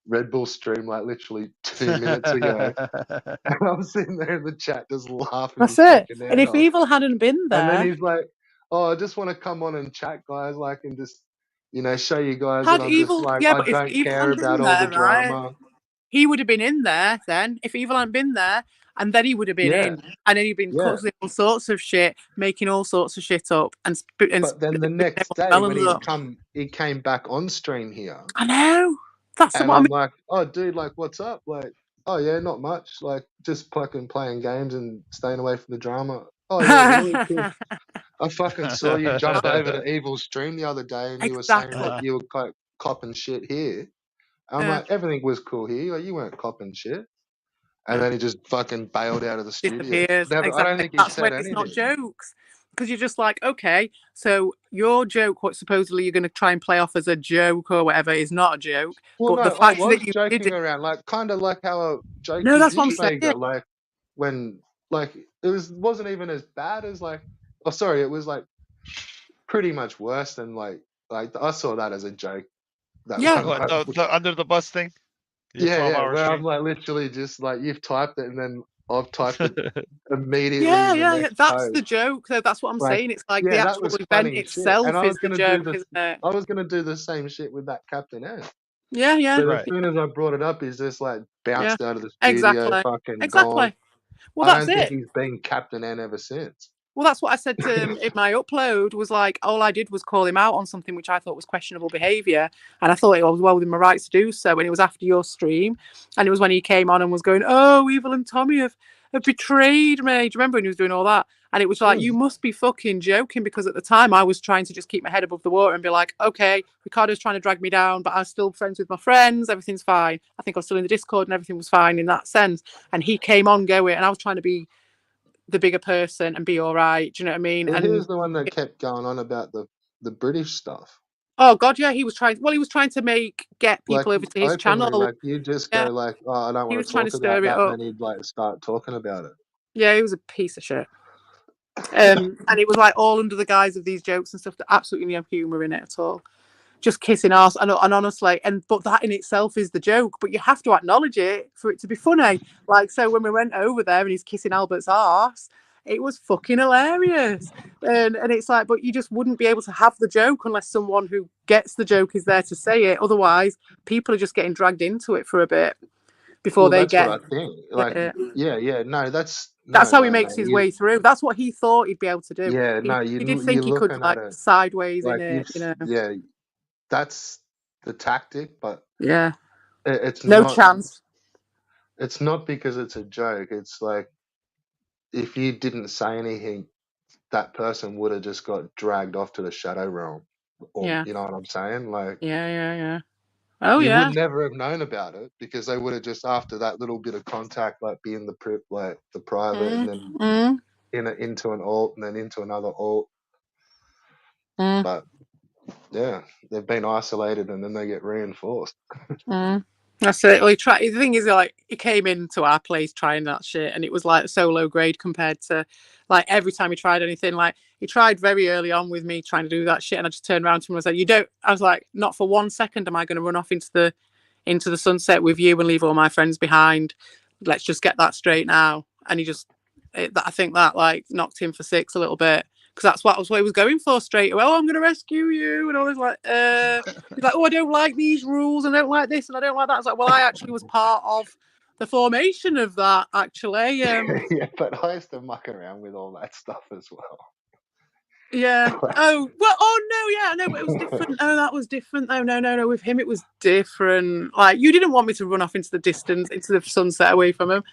Red Bull stream, like, literally 2 minutes ago. And I'm sitting there in the chat just laughing That's his it. fucking And head if off. Evil hadn't been And then there, he's like, oh, I just want to come on and chat, guys, like, and just, show you guys that had I'm just Evil, like, yeah, I but if don't Evil care hadn't been about all the there, right? drama. he would have been in there then if Evil hadn't been there, and then he would have been Yeah, in, and then he'd been yeah. causing all sorts of shit, making all sorts of shit up, and But then the next day when he came back on stream here, I know. That's and what I I'm mean. like, oh, dude, like, what's up? Like, oh yeah, not much. Like, just fucking playing games and staying away from the drama. Oh yeah, really cool. I fucking saw you jump over to Evil's stream the other day, and you were saying Exactly. like you were copping shit here. I'm Yeah. like, everything was cool here. Like, you weren't copping shit. And Yeah. then he just fucking bailed out of the studio. Disappears. Never. I don't Exactly. think he That's when said it's not anything. jokes. Because you're just like, okay, so your joke, what supposedly you're going to try and play off as a joke or whatever, is not a joke. Well, But no, the I fact that was you did joking it, around, like kind of like how a no, jokey that's what I'm bootlegger, saying. like when like wasn't even as bad as like. Oh, sorry, it was like pretty much worse than like I saw that as a joke. That Yeah, one, What, the under the bus thing? Your yeah, 12-hour where I'm stream? like literally just like you've typed it and then I've typed it immediately yeah, in the yeah, yeah. next That's the post. joke. So that's what I'm Like, saying. It's like the yeah, that actual was event funny shit. And itself is the joke, isn't it? I was gonna do the same shit with that Captain Ant. Yeah, yeah, But as Right. soon as I brought it up, he's just like yeah. bounced out of the studio, Exactly. fucking gone. Exactly. Well, I that's don't think it. he's been Captain Ant ever since. Well, that's what I said to him in my upload. Was like, all I did was call him out on something which I thought was questionable behaviour, and I thought it was well within my rights to do so. And it was after your stream, and it was when he came on and was going, "Oh, Evil and Tommy have betrayed me." Do you remember when he was doing all that? And it was like, you must be fucking joking, because at the time I was trying to just keep my head above the water and be like, okay, Ricardo's trying to drag me down, but I'm still friends with my friends. Everything's fine. I think I was still in the Discord and everything was fine in that sense. And he came on going, and I was trying to be the bigger person and be all right. Do you know what I mean? Well, he And was the one that kept going on about the British stuff. oh god, yeah, he was trying. Well, he was trying to get Like people over to his openly, channel. like you just Yeah, go like, oh, I don't he want was to trying to talk about stir it that, and up. then he'd like start talking about it. Yeah, he was a piece of shit. And it was like all under the guise of these jokes and stuff that absolutely no humour in it at all. Just kissing ass, and honestly, but that in itself is the joke. But you have to acknowledge it for it to be funny. Like, so when we went over there and he's kissing Albert's ass, it was fucking hilarious. And it's like, but you just wouldn't be able to have the joke unless someone who gets the joke is there to say it. Otherwise, people are just getting dragged into it for a bit before Well, they that's what get I think. Like, it. yeah, no, that's That's how he no. makes his way through. That's what he thought he'd be able to do. Yeah, no, He did you're think he could looking at like it sideways in like it, yeah, that's the tactic, but Yeah. it's No not. chance. It's not because it's a joke. It's like if you didn't say anything, that person would have just got dragged off to the shadow realm, or Yeah. you know what I'm saying? Like Yeah. Oh you would yeah. never have known about it because they would have just after that little bit of contact, like be in the like the private, and then Mm. into an alt, and then into another alt. Mm. But yeah, they've been isolated, and then they get reinforced. Mm. That's it. Well, the thing is, like, he came into our place trying that shit, and it was like so low grade compared to, like, every time he tried anything. Like, he tried very early on with me trying to do that shit, and I just turned around to him and I said, "You don't." I was like, "Not for 1 second am I going to run off into the sunset with you and leave all my friends behind. Let's just get that straight now." And he just, I think that like knocked him for six a little bit, because that's what he was going for straight away. Oh, I'm going to rescue you, and all this like, he's like, oh, I don't like these rules, and I don't like this, and I don't like that. I was like, well, I actually was part of the formation of that, actually. Yeah, but I used to muck around with all that stuff as well. Yeah. Oh, well, oh, no, yeah, no, but it was different. Oh, that was different. Oh, no. With him, it was different. Like, you didn't want me to run off into the distance, into the sunset away from him.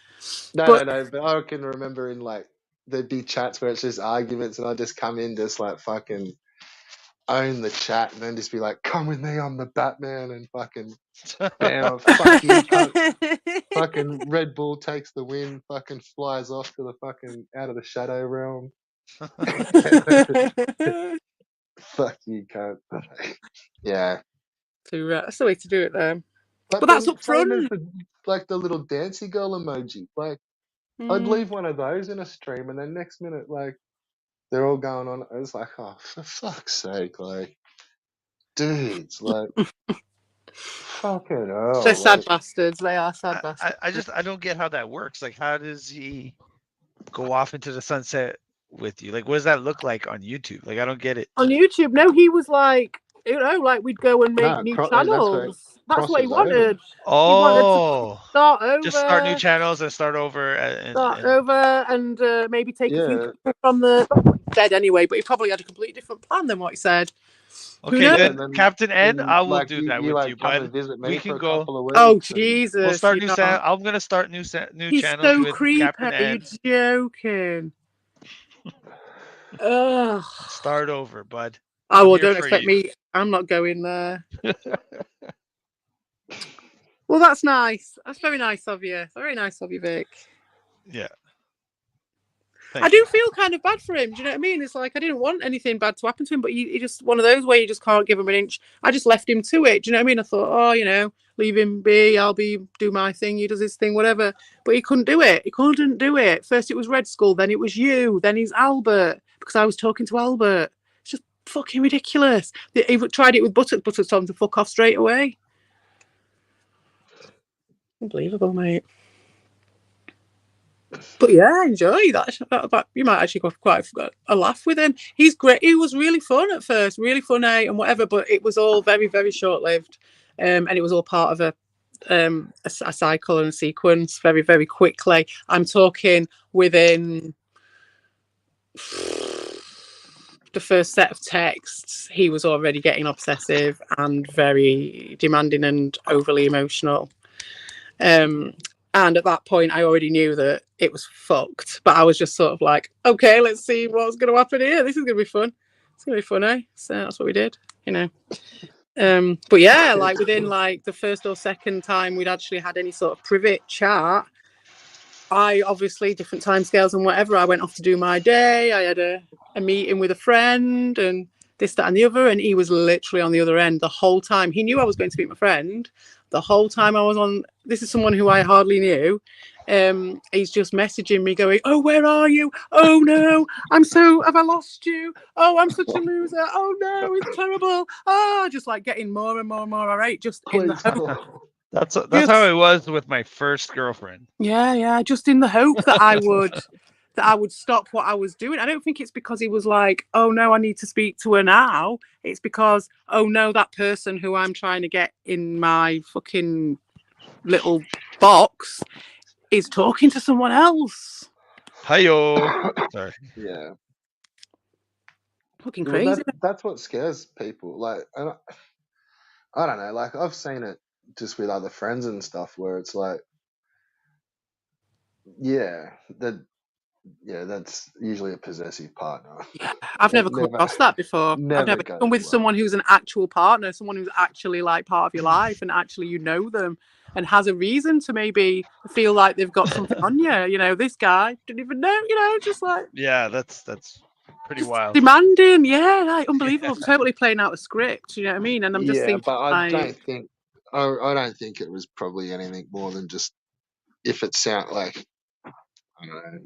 No. But I can remember in like there'd be chats where it's just arguments, and I just come in just like fucking own the chat, and then just be like, "Come with me, I'm the Batman," and fucking bam, fuck you, cunt. Fucking Red Bull takes the win, fucking flies off to the fucking out of the shadow realm. Fuck you, cunt. Yeah. That's the way to do it, though. But But that's then up same as front. the little dancey girl emoji. Like I'd leave one of those in a stream, and then next minute, like they're all going on. I was like, oh, for fuck's sake, like, dudes, like, fucking hell, They're sad like, bastards. They are sad bastards. I don't get how that works. Like, how does he go off into the sunset with you? Like, what does that look like on YouTube? Like, I don't get it. On YouTube, no, he was like, like we'd go and make no, new that's where channels. That's what he crosses over. wanted. He wanted to Oh, start just start new over, channels and start over, and maybe take a few Yeah. people from the. That's what he said anyway, but he probably had a completely different plan than what he said. Who Okay, knows? Yeah, then and then Captain N, I will like do that you with like you, come bud. and visit We me for can a go. couple of Oh weeks, and We'll Jesus, start you new. know. I'm gonna start new He's channels so with creepy. Captain You're N. joking. Ugh. Start over, bud. Oh I'm well, here don't for expect you. me. I'm not going there. Well, that's nice. That's very nice of you. Very nice of you, Vic. Yeah, I thank you. do feel kind of bad for him. Do you know what I mean? It's like I didn't want anything bad to happen to him, but he just one of those where you just can't give him an inch. I just left him to it. Do you know what I mean? I thought, oh, leave him be. I'll do my thing. He does his thing, whatever. But he couldn't do it. He couldn't do it. First it was Red Skull, then it was you, then he's Albert because I was talking to Albert. It's just fucking ridiculous. He tried it with Buttocks. Buttocks told him to fuck off straight away. Unbelievable, mate. But yeah, enjoy that. You might actually got quite a laugh with him. He's great. He was really fun at first, really funny and whatever. But it was all very, very short lived, and it was all part of a cycle and a sequence. Very, very quickly. I'm talking within the first set of texts, he was already getting obsessive and very demanding and overly emotional. And at that point, I already knew that it was fucked. But I was just sort of like, okay, let's see what's going to happen here. This is going to be fun. It's going to be fun, eh? So that's what we did, But yeah, like within like the first or second time we'd actually had any sort of private chat, I obviously different timescales and whatever. I went off to do my day. I had a meeting with a friend and this, that, and the other. And he was literally on the other end the whole time. He knew I was going to meet my friend. The whole time I was on. This is someone who I hardly knew. He's just messaging me, going, "Oh, where are you? Oh no, have I lost you? Oh, I'm such a loser. Oh no, it's terrible. Ah," just like getting more and more and more irate, just in the please hope. call. That's how Just it was with my first girlfriend. yeah, just in the hope that I would stop what I was doing. I don't think it's because he was like, oh no, I need to speak to her now. It's because, oh no, that person who I'm trying to get in my fucking little box is talking to someone else. Hi-yo. Sorry. Yeah. Fucking Well, crazy. that's what scares people. Like, I don't know. Like, I've seen it just with other friends and stuff, where it's like, yeah, that's usually a possessive partner. Yeah, I've never come across that before. I've never never come goes with well. someone who's an actual partner, someone who's actually like part of your life and actually you know them and has a reason to maybe feel like they've got something on you. This guy didn't even know, just like Yeah, that's pretty wild. demanding. Yeah, like unbelievable. Totally playing out a script, you know what I mean? And I'm just Yeah, thinking but I like, don't think it was probably anything more than just if it sound like, I don't know.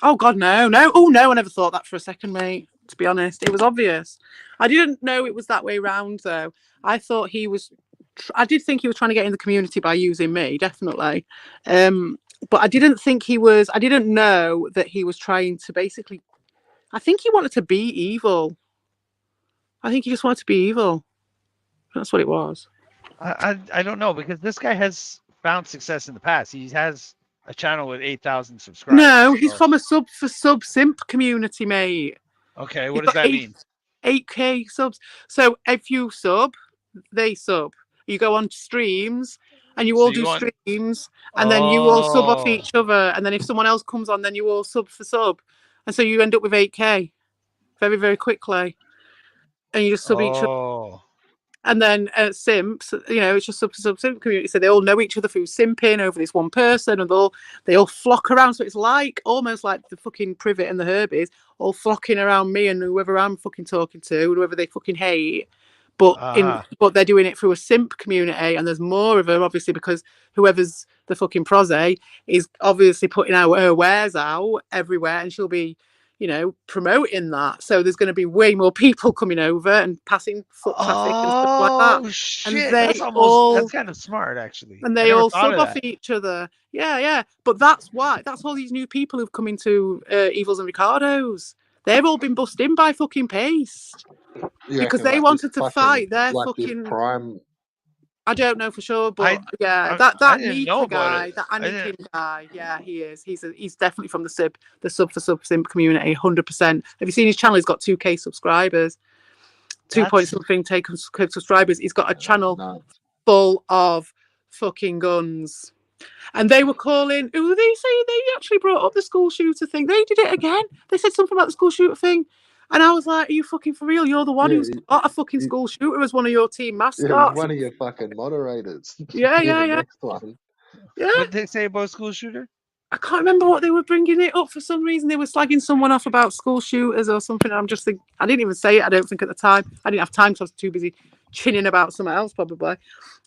oh God, no. Oh no, I never thought that for a second, mate. To be honest, it was obvious. I didn't know it was that way round though. I thought I did think he was trying to get in the community by using me, definitely. But I didn't know that he was trying to basically, I think he wanted to be evil. I think he just wanted to be evil. That's what it was. I don't know, because this guy has found success in the past. He has a channel with 8,000 subscribers. No, he's so- from a sub simp community, mate. Okay, He's what does got that mean? 8K subs. So if you sub, they sub. You go on streams and you So all you do want? streams and then you all sub off Oh, each other. And then if someone else comes on, then you all sub for sub. And so you end up with 8K very, very quickly. And you just sub each other. oh, And then simps, it's just sub simp community. So they all know each other through simping over this one person, and they all flock around. So it's like almost like the fucking Privet and the Herbies all flocking around me and whoever I'm fucking talking to, whoever they fucking hate. But but they're doing it through a simp community, and there's more of them obviously because whoever's the fucking prose is obviously putting out her wares out everywhere, and she'll be promoting that. So there's going to be way more people coming over and passing foot traffic and stuff like that. oh And shit! That's kind of smart, actually. I they never all thought sub of off that. each other. Yeah. But that's all these new people who've come into Evils and Ricardos. They've all been bussed in by fucking Paste. You Because reckon they like this wanted to fucking fight their like this fucking prime I don't know for sure, but I yeah, I, I that didn't know Nika about it. guy, that I didn't. Anakin guy, yeah, he is. He's definitely from the sub for sub simp community, 100%. Have you seen his channel? He's got 2K subscribers, 2 point That's something taken subscribers. He's got a channel No. full of fucking guns. And they were calling, who they say they actually brought up the school shooter thing. They did it again. They said something about the school shooter thing. And I was like, are you fucking for real? You're the one Yeah, who's got a fucking school shooter as one of your team yeah, he's mascots. one of your fucking moderators. Yeah, You're yeah, the yeah. next one. Yeah. what did they say about school shooter. I can't remember what they were bringing it up for some reason. They were slagging someone off about school shooters or something. I'm just thinking, I didn't even say it. I don't think at the time. I didn't have time because I was too busy chinning about something else probably.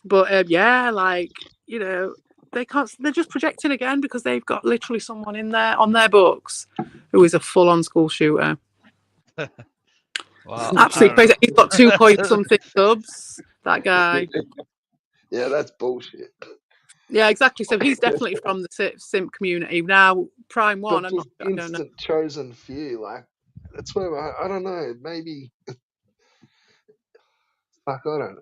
But yeah, like, you know, they can't. They're just projecting again because they've got literally someone in there on their books who is a full-on school shooter. Well, I Absolutely don't crazy. He's got 2 point know. something subs. That guy. Yeah, that's bullshit. Yeah, exactly. So he's definitely from the simp community. Now, Prime One, But I'm not. just I don't know. instant chosen few, like that's where I don't know. Maybe fuck, I don't know.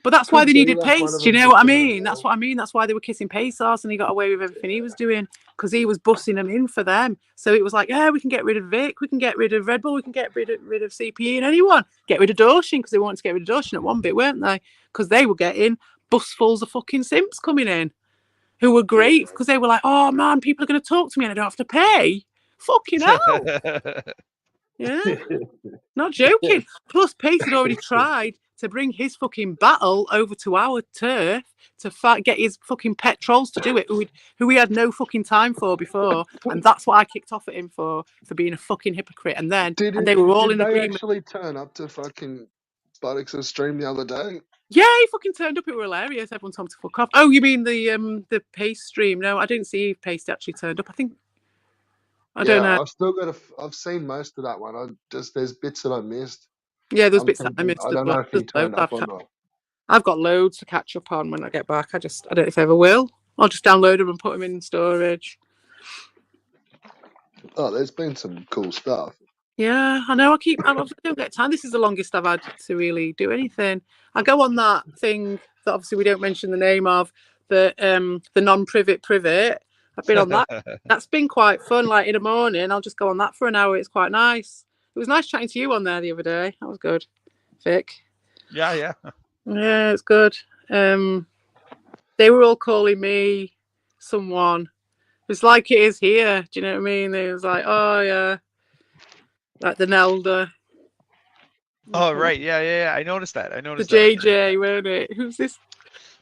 But that's why Could they be needed like one pace. of Do you them know just what I giving mean? them That's all. what I mean. That's why they were kissing Pesos and he got away with everything he was doing because he was bussing them in for them. So it was like, yeah, we can get rid of Vic, we can get rid of Red Bull, we can get rid of CPE and anyone. Get rid of Doshin because they wanted to get rid of Doshin at one bit, weren't they? Because they were getting busfuls of fucking simps coming in who were great Yeah. because they were like, oh man, people are going to talk to me and I don't have to pay. Fucking hell. Yeah. Not joking. Plus, Pace had already tried to bring his fucking battle over to our turf to get his fucking pet trolls to do it, who he had no fucking time for before, and that's what I kicked off at him for being a fucking hypocrite. And they were all Did in they agreement. actually turn up to fucking Buttocks' stream the other day? Yeah, he fucking turned up. It were hilarious. Everyone told him to fuck off. Oh, you mean the Pace stream? No, I didn't see if Pace actually turned up. I think I don't Yeah, know. I've still got. I've seen most of that one. I just there's bits that I missed. Yeah, there's I'm bits that I thinking missed I as don't well. know if There's he loads turned up or not. I've got loads to catch up on when I get back. I don't know if I ever will. I'll just download them and put them in storage. Oh, there's been some cool stuff. Yeah, I know. I don't get time. This is the longest I've had to really do anything. I go on that thing that obviously we don't mention the name of, the non-privet. I've been on that. That's been quite fun. Like in the morning, I'll just go on that for an hour. It's quite nice. It was nice chatting to you on there the other day. That was good, Vic. Yeah, yeah. Yeah, it's good. They were all calling me someone. It's like it is here. Do you know what I mean? They was like, oh yeah, like the Nelda. Oh, right. Yeah, yeah, yeah. I noticed that. I The noticed that. JJ, weren't it? Who's this?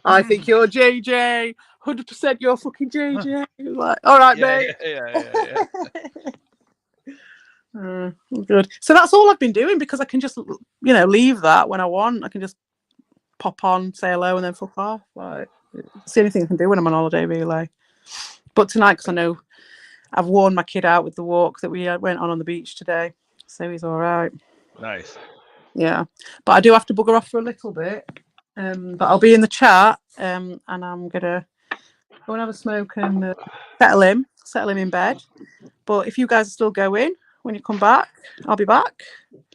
I think you're JJ. 100% you're fucking JJ. Like, all right, Yeah, mate. yeah, yeah, yeah, Good. So that's all I've been doing because I can just, leave that when I want. I can just pop on, say hello, and then fuck off. Like, it's the only thing I can do when I'm on holiday, really. But tonight, because I know I've worn my kid out with the walk that we went on the beach today, so he's all right. Nice. Yeah, but I do have to bugger off for a little bit. But I'll be in the chat, and I'm gonna go and have a smoke and settle him in bed. But if you guys are still going when you come back, I'll be back.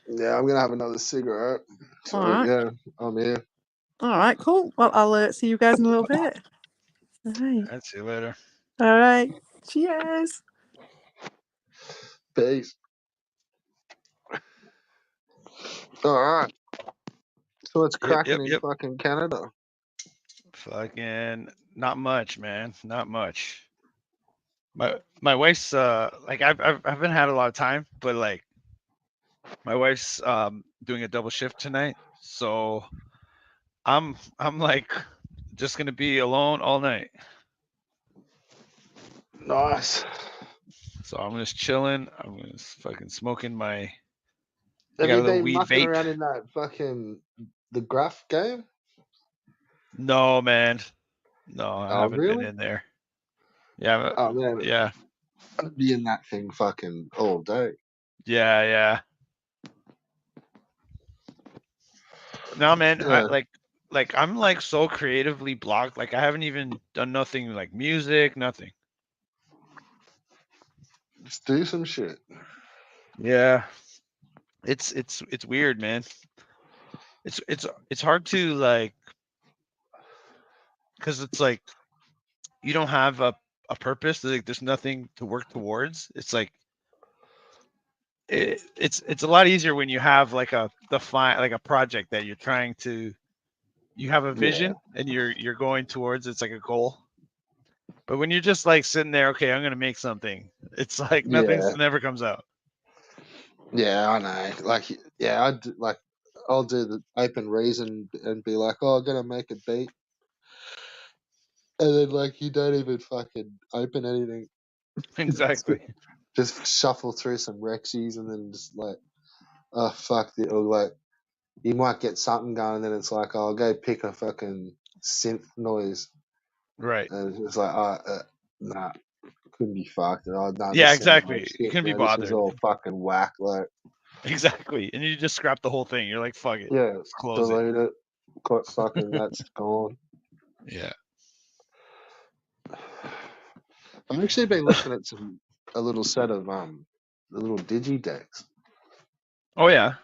Yeah, I'm gonna have another cigarette. All So right, yeah, I'm here. all right, cool. Well, I'll see you guys in a little bit. All right, I'd see you later. all right. Cheers. Peace. All right. So it's Yep, cracking yep, in yep. fucking Canada. Fucking not much, man. Not much. My wife's like I haven't had a lot of time, but like my wife's doing a double shift tonight, so I'm like just gonna be alone all night. Nice. So I'm just chilling. I'm just fucking smoking my. I Have got you a little been weed mucking vape. around in that fucking the graph game? No, man. No, I Oh haven't been really? in there. Yeah, Oh man, yeah, I'd be in that thing fucking all day. yeah, yeah. No, man. I Yeah, like I'm like so creatively blocked. Like I haven't even done nothing like music, nothing. just do some shit. Yeah, it's weird, man. It's hard to like. because it's like you don't have a purpose. Like there's nothing to work towards. It's like it's a lot easier when you have like a like a project that you're trying to. You have a Yeah, vision and you're going towards. It's like a goal. But when you're just like sitting there, okay, I'm gonna make something. It's like yeah, nothing's never comes out. yeah. I know. Like, yeah, like I'll do the open reason and be like, oh, I'm gonna make a beat, and then like you don't even fucking open anything. Exactly. Just shuffle through some Rexies and then just like, oh fuck, or like you might get something going, and then it's like, oh, I'll go pick a fucking synth noise, Right. and it's like, nah, couldn't be fucked. Oh, nah, Yeah, this sounds like exactly. You shit, couldn't be man. This is bothered. all fucking whack. Like, Exactly. And you just scrap the whole thing. You're like, fuck it. yeah, Let's close it. delete it. Quite fucking, that's gone. Yeah. I've actually been looking at a little set of the little digi decks. Oh yeah.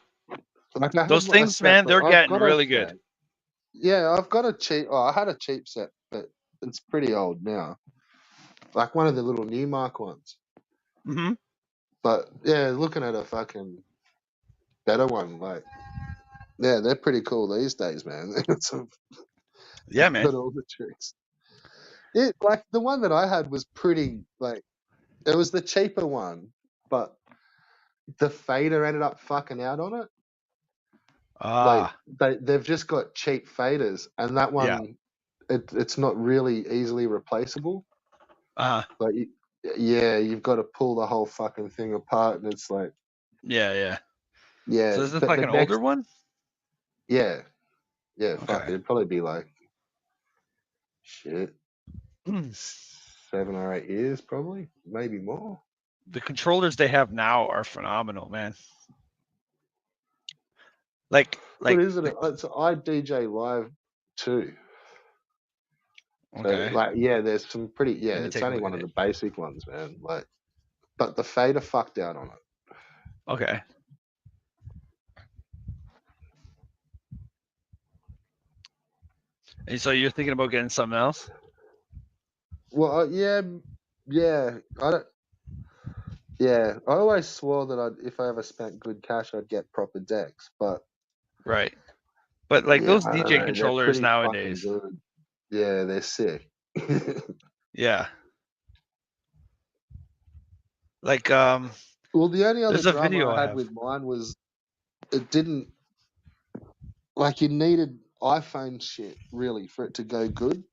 Like I had Those a things, set, man, but they're I've getting got a really good. set. Yeah, I've got a cheap. Oh, I had a cheap set, but it's pretty old now. Like one of the little Newmark ones. Mm-hmm. But yeah, looking at a fucking better one, like yeah, they're pretty cool these days, man. Yeah, man. Got all the tricks. It like the one that I had was pretty like it was the cheaper one, but the fader ended up fucking out on it. Like Ah, they've just got cheap faders, and that yeah. one it's not really easily replaceable. Uh Like yeah, you've got to pull the whole fucking thing apart, and it's like yeah, yeah. yeah, So is this but like the an older next one? yeah yeah fuck Okay. it'd probably be like shit The 7 or 8 years, probably maybe more. controllers they have now are phenomenal, man. What Like is it? It's iDJ Live 2. So okay. like yeah, there's some pretty Let yeah. me It's take a only look one at of it. the basic ones, man. Like, but the fader fucked out on it. Okay. And so you're thinking about getting something else? Well, yeah, yeah. I don't. Yeah, I always swore that if I ever spent good cash, I'd get proper decks. But Right. But like yeah, those I don't DJ know. They're controllers pretty fucking nowadays. good. Yeah, they're sick. Yeah. Like Well, the only other there's a drama video I I had have. with mine was it didn't like you needed iPhone shit really for it to go good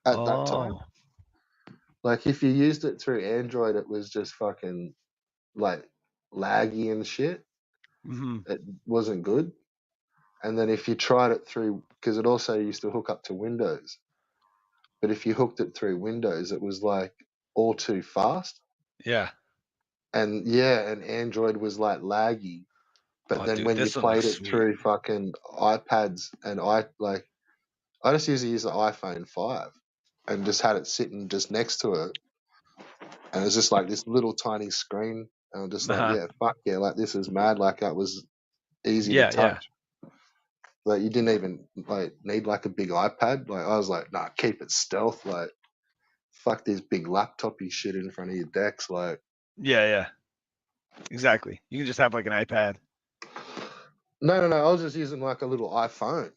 at that time. Oh. Like if you used it through Android, it was just fucking like laggy and shit. Mm-hmm. It wasn't good. And then if you tried it through, because it also used to hook up to Windows, but if you hooked it through Windows, it was like all too fast. Yeah. And yeah, and Android was like laggy. But Oh then dude, when you this one looks played it sweet. through fucking iPads and I just used to use the iPhone 5 and just had it sitting just next to it. And it's just like this little tiny screen. And I'm just like, Uh-huh. yeah, fuck yeah, like this is mad. Like that was easy to Yeah, yeah. touch. Like you didn't even like need like a big iPad. Like I was like, nah, keep it stealth. Like fuck this big laptopy shit in front of your decks. Like Yeah, yeah. Exactly. You can just have like an iPad. no. I was just using like a little iPhone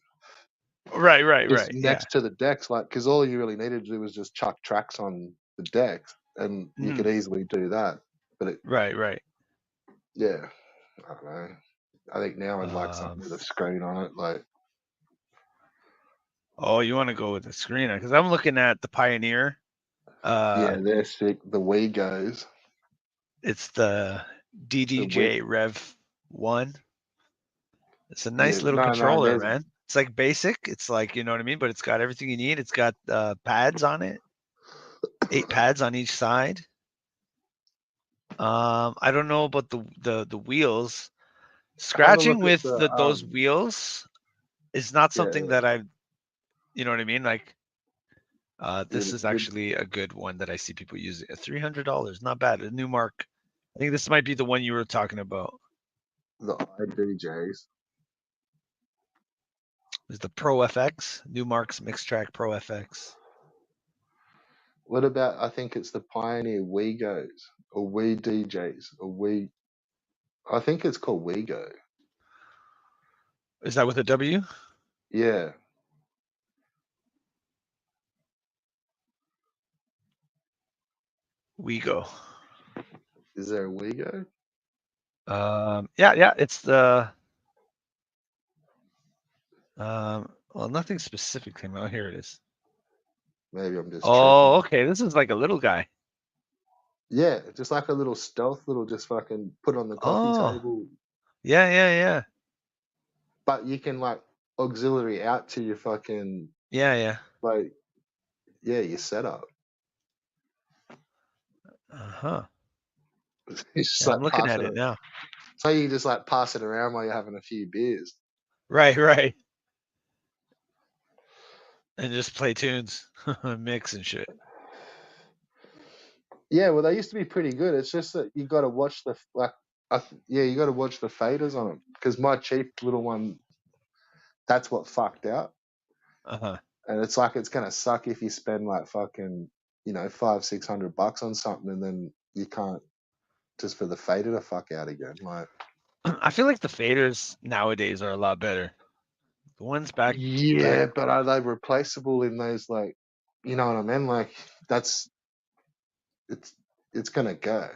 Right, right, just right. Yeah. next to the decks. Like because all you really needed to do was just chuck tracks on the decks, and you Mm-hmm. could easily do that. But Right, right. yeah, I don't know. I think now I'd like Um, something with a screen on it. Like oh, you want to go with the screener? Because I'm looking at the Pioneer. yeah, Uh, they're sick. The Wii goes. it's the The Wii. DDJ Rev 1. It's a Yeah, nice little no. controller, There's man. It's like basic. It's like, you know what I mean? But it's got everything you need. It's got pads on it, 8 pads on each side. I don't know about the wheels. have a Scratching look at with the those wheels is not something yeah. that I've, you know what I mean? Like, this is The actually a good one that I see people using. $300, not bad. A new mark. I think this might be the one you were talking about. the IDJs. Is the Pro FX, Newmark's Mix Track Pro FX. What about, I think it's the Pioneer Wegos or We DJs or We. I think it's called Wego. Is that with a W? Yeah. We go. Is there a Wego? Yeah, it's the. Well, nothing specific came out. Here it is. Maybe I'm just Oh, tripping. okay. This is like a little guy. Yeah, just like a little stealth, little just fucking put on the coffee Oh, table. yeah. But you can like auxiliary out to your fucking Yeah. like your setup. Uh-huh. It's just Yeah, I'm like looking pass at it. it now. So you just like pass it around while you're having a few beers. Right. And just play tunes, mix and shit. Yeah, well, they used to be pretty good. It's just that you got to watch the you got to watch the faders on them because my cheap little one, that's what fucked out. Uh-huh. And it's like it's gonna suck if you spend like fucking $500-600 on something and then you can't just for the fader to fuck out again. Like, I feel like the faders nowadays are a lot better. The ones back. yeah, but are they replaceable in those like, you know what I mean? Like that's it's gonna go.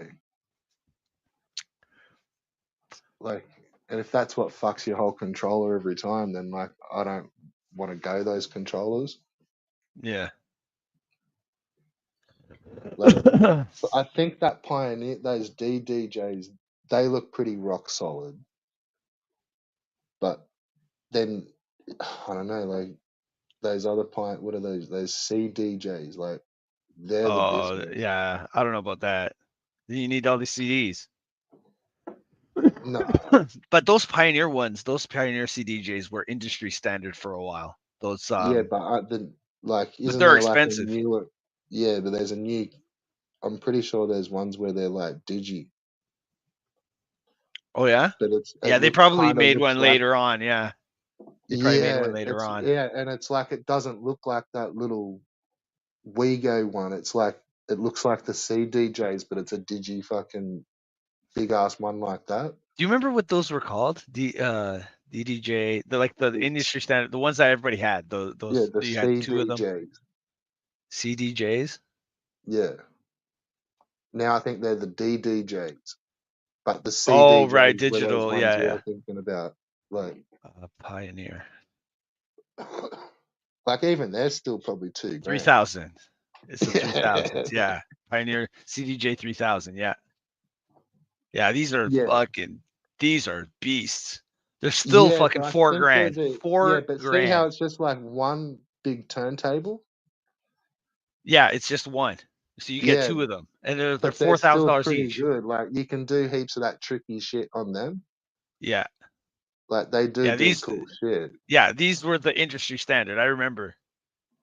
Like, and if that's what fucks your whole controller every time, then like I don't want to go those controllers. Yeah. Like, so I think that Pioneer, those DDJs, they look pretty rock solid. But then I don't know, like those other what are those? Those CDJs, like they're the Oh, business. yeah. I don't know about that. You need all these CDs. No, But those Pioneer ones, those Pioneer CDJs were industry standard for a while. Those yeah, but but isn't they're there like a expensive. newer? Yeah, but there's a new. I'm pretty sure there's ones where they're like digi, Oh yeah? but Yeah, it they look probably kind of made looks one like later on, yeah. They probably made one later on. and it's like it doesn't look like that little Wego one. It's like it looks like the CDJs, but it's a digi fucking big ass one like that. Do you remember what those were called? DDJ, the It's, industry standard, the ones that everybody had. yeah, Those the you had two of them. CDJs. CDJs. Yeah. Now I think they're the DDJs, but the Oh, right, CDJs were those digital. ones Yeah, you're yeah. thinking about. Like, Pioneer like even they're still probably 2 grand. 3000. It's the Yeah. 3000s. Yeah, Pioneer CDJ 3000. Yeah, yeah. These are Yeah. fucking. These are beasts. They're still Yeah, fucking but I four think they're grand. yeah, Four but see how grand. it's just like one big turntable? Yeah, it's just one. So you get Yeah, two of them, and they're but they're four thousand still dollars pretty each. good. Like you can do heaps of that tricky shit on them. Yeah, Like they yeah. do These. cool shit. Yeah, these were the industry standard. I remember.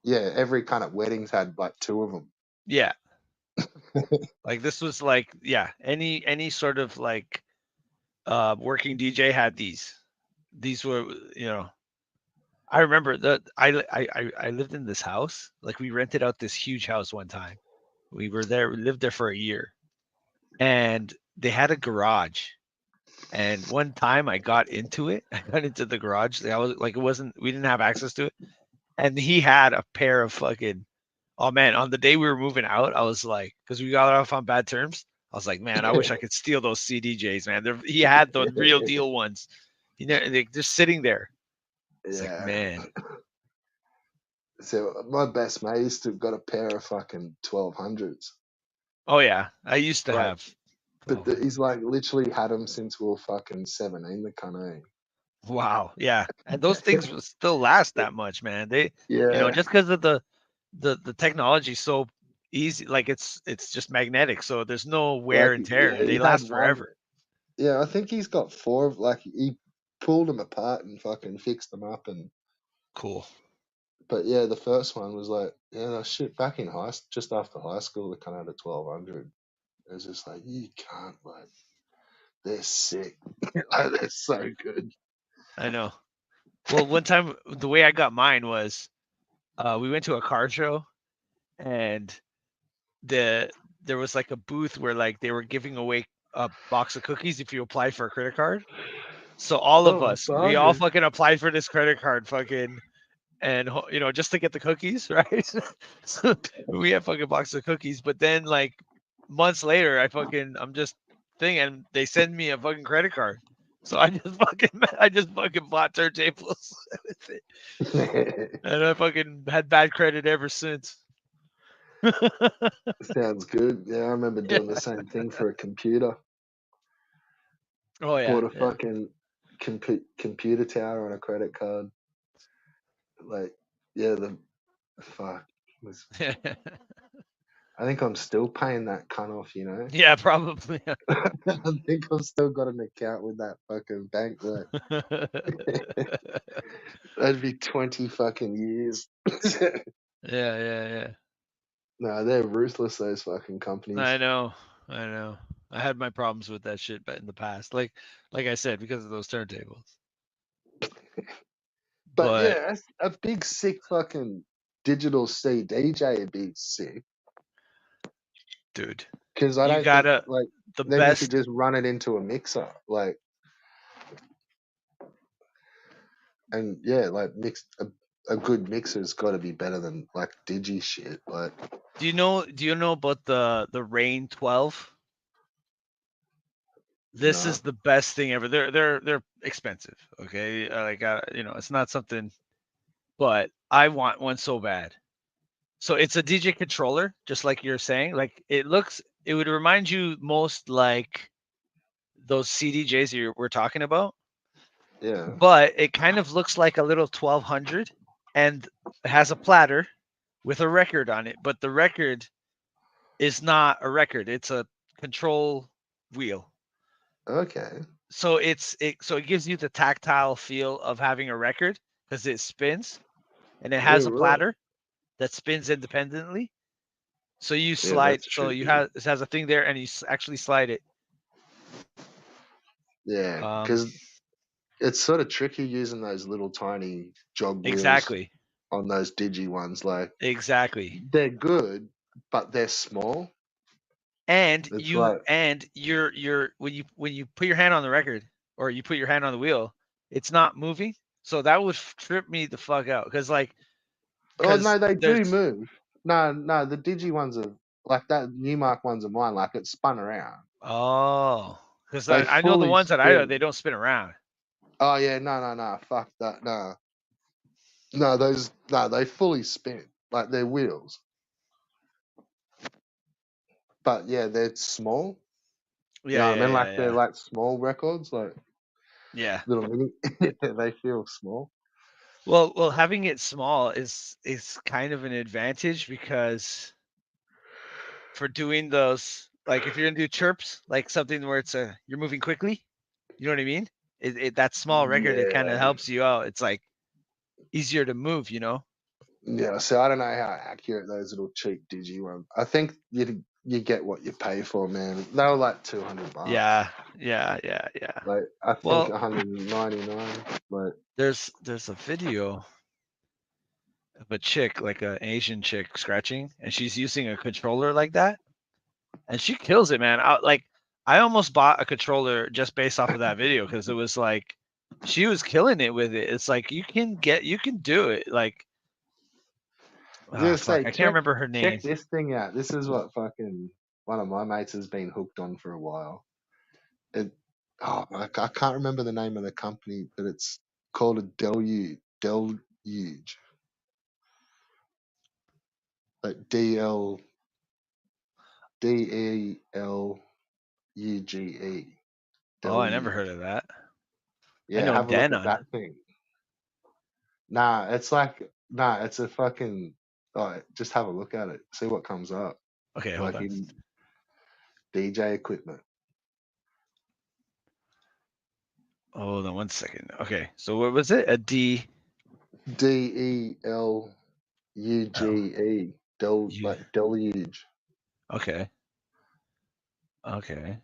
Yeah, every kind of wedding's had like two of them. Yeah, like this was like any sort of like working DJ had these. These were I remember that I lived in this house. Like we rented out this huge house one time. We lived there for a year, and they had a garage. And one time I got into it. I got into the garage. I was like, it wasn't. We didn't have access to it, and he had a pair of fucking. Oh man, on the day we were moving out, I was like, because we got off on bad terms. I was like, man, I wish I could steal those CDJs, man. He had the real deal ones. They're just sitting there. It's like, Yeah. man. So my best mate used to got a pair of fucking 1200s. Oh yeah, I used to Like, have but 1200. he's like literally had them since we were fucking 17. The kind Wow, yeah, and those things will still last that much, man. They, yeah, just because of the technology so easy, like it's just magnetic, so there's no wear like and tear. yeah, They he had last one. forever. Yeah, I think he's got four. Like he pulled them apart and fucking fixed them up. And Cool. but yeah, the first one was like shit. Back in just after high school, they kind of had a 1200. It was just like you can't they're sick. Like, they're so good. I know. Well, one time the way I got mine was we went to a car show and the there was like a booth where like they were giving away a box of cookies if you applied for a credit card. So all of Oh, us, we all bargain. fucking applied for this credit card, fucking, and just to get the cookies, right? So we had fucking box of cookies, but then like months later, I'm just thinking they send me a fucking credit card, so I just fucking bought turntables with it, and I fucking had bad credit ever since. Sounds good. Yeah, I remember Yeah. doing the same thing for a computer. Oh yeah, Bought a fucking computer tower on a credit card. Like, yeah, the fuck was. yeah. I think I'm still paying that cunt off. Yeah, probably. I think I've still got an account with that fucking bank. Like, that'd be 20 fucking years. Yeah, yeah, yeah. No, they're ruthless. Those fucking companies. I know. I know. I had my problems with that shit in the past. Like I said, because of those turntables. But But yeah, a big sick fucking digital CDJ would be sick. dude, Because I you don't think gotta like the then you could best. just run it into a mixer, like, and yeah, like a good mixer's got to be better than like digi shit. Like, Do you know about the Rain 12? This no, is the best thing ever. They're expensive, okay? It's not something, but I want one so bad. So it's a DJ controller, just like you're saying. Like it would remind you most like those CDJs we're talking about, yeah, but it kind of looks like a little 1200 and has a platter with a record on it, but the record is not a record, it's a control wheel. okay, So it gives you the tactile feel of having a record because it spins and it yeah, has a right, platter that spins independently. So you yeah, slide, that's so you trippy. have it has a thing there and you actually slide it. Yeah, um because it's sort of tricky using those little tiny jog wheels exactly, on those digi ones. Like, exactly. they're good, but they're small. And It's you like, and you're when you put your hand on the record or you put your hand on the wheel, it's not moving. So that would trip me the fuck out oh because no, they do there's move. No, no, the digi ones are like that. Newmark ones are mine. Like, it's spun around. oh, because They I know the fully ones that I know they spin. don't spin around. Oh yeah, no, no, no, fuck that, no, no, they fully spin. Like, they're wheels, but yeah, they're small. You Yeah, know what I yeah, mean? Like, yeah, they're yeah, like small records, like yeah. little mini. They feel small. Well, having it small is kind of an advantage because for doing those, like if you're gonna do chirps, like something where you're moving quickly, you know what I mean? That small record, it kind of Yeah, helps you out. It's like easier to move. yeah. So I don't know how accurate those little cheap digi ones. I think you get what you pay for, man. They were like $200. Yeah, yeah, yeah, yeah. Like, I think Well, 199. Like, there's a video of a chick, like an Asian chick, scratching, and she's using a controller like that, and she kills it, man. I almost bought a controller just based off of that video because it was like she was killing it with it. It's like you can do it. Like, ah, just fuck, say, I can't remember her check name. this thing out. This is what fucking one of my mates has been hooked on for a while. It, oh, I can't remember the name of the company, but it's called a deluge, like DELUGE, Oh, I never deluge. heard of that. I Yeah, know have a look Den at on. that thing. Nah, it's a fucking. Oh, just have a look at it. See what comes up. Okay, hold Like, on. in DJ equipment. Hold on 1 second. Okay, so what was it? A D L DELUGE. U. Like deluge. Okay, okay.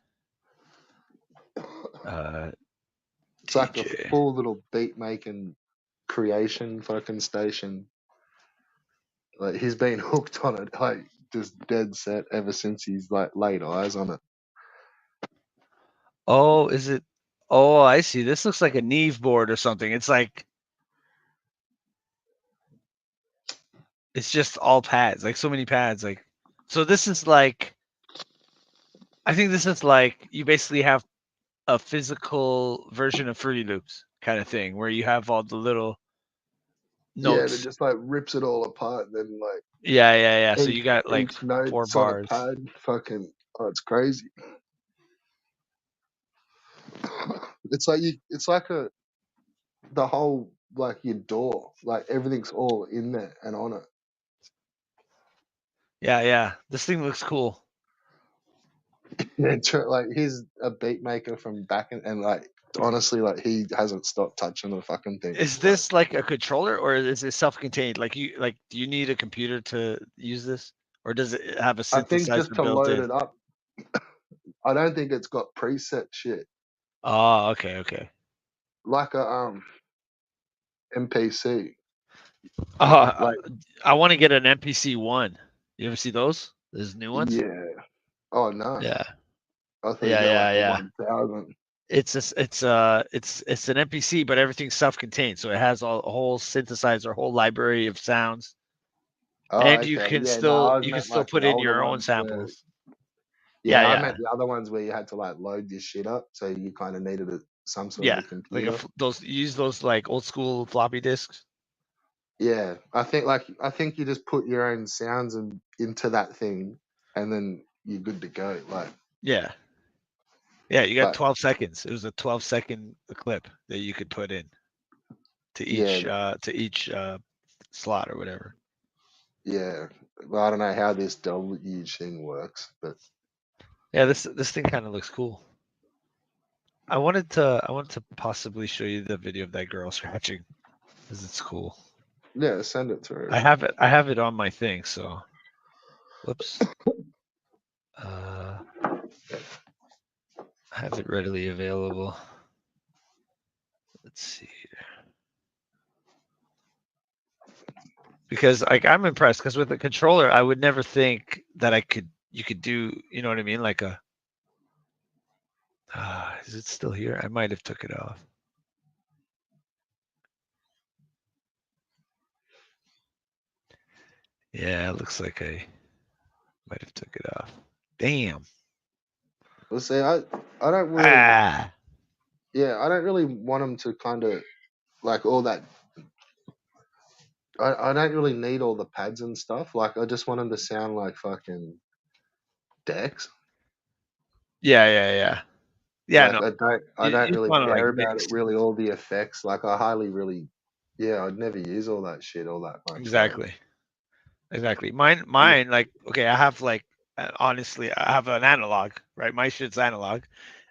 It's like a DJ. full little beat making. creation fucking station. Like he's been hooked on it, like just dead set ever since he's like laid eyes on it. Oh, is it? Oh, I see. This looks like a Neve board or something. It's just all pads, like so many pads. Like, so this is like, I think this is like you basically have a physical version of Fruity Loops kind of thing, where you have all the little Yeah, and it notes. just like rips it all apart. And then like Yeah, yeah, yeah. So each you got like each 4 note's on a bars. pad. Fucking, oh, it's crazy. It's like you. It's like the whole like your door, like everything's all in there and on it. Yeah, yeah. This thing looks cool. Yeah, like he's a beat maker from back and like honestly, like he hasn't stopped touching the fucking thing. Is Like, this like a controller or is it self-contained? Like do you need a computer to use this, or does it have a I think just synthesizer to built load in? it up, I don't think it's got preset shit Oh, okay, okay. like a MPC. Oh, Like I want to get an MPC one. You ever see those? There's new ones. yeah. Oh no, Yeah, I thought you yeah, got like yeah, a yeah. 1000. It's an MPC, but everything's self-contained, so it has a whole synthesizer, a whole library of sounds, Oh and okay, yeah. No, I was you can meant still like the put in older your own ones where samples. Yeah, yeah, I yeah, meant the other ones where you had to like load your shit up, so you kind of needed some sort of yeah. a Like computer. those use those like old school floppy disks. Yeah, I think you just put your own sounds into that thing, and then you're good to go. Like, Yeah, yeah. You got but 12 seconds. It was a 12-second clip that you could put in yeah, to each slot or whatever. yeah. Well, I don't know how this deluge thing works, but Yeah, this thing kind of looks cool. I wanted to possibly show you the video of that girl scratching because it's cool. yeah, send it through. I have it on my thing, so whoops. Uh, I have it readily available. Let's see. Because like I'm impressed because with a controller I would never think that you could do, you know what I mean, like a is it still here? I might have took it off. Yeah, it looks like I might have took it off. Damn. Well, see, I don't really, Ah. yeah, I don't really want them to kind of like all that. I don't really need all the pads and stuff. Like, I just want them to sound like fucking decks. Yeah, yeah, yeah. Yeah, Like no. I don't You just really want to like care about it mix. really all the effects. Like I highly really yeah, I'd never use all that shit all that much. Like Exactly. Exactly. yeah, Like, okay, I have like, honestly, I have an analog, right? My shit's analog,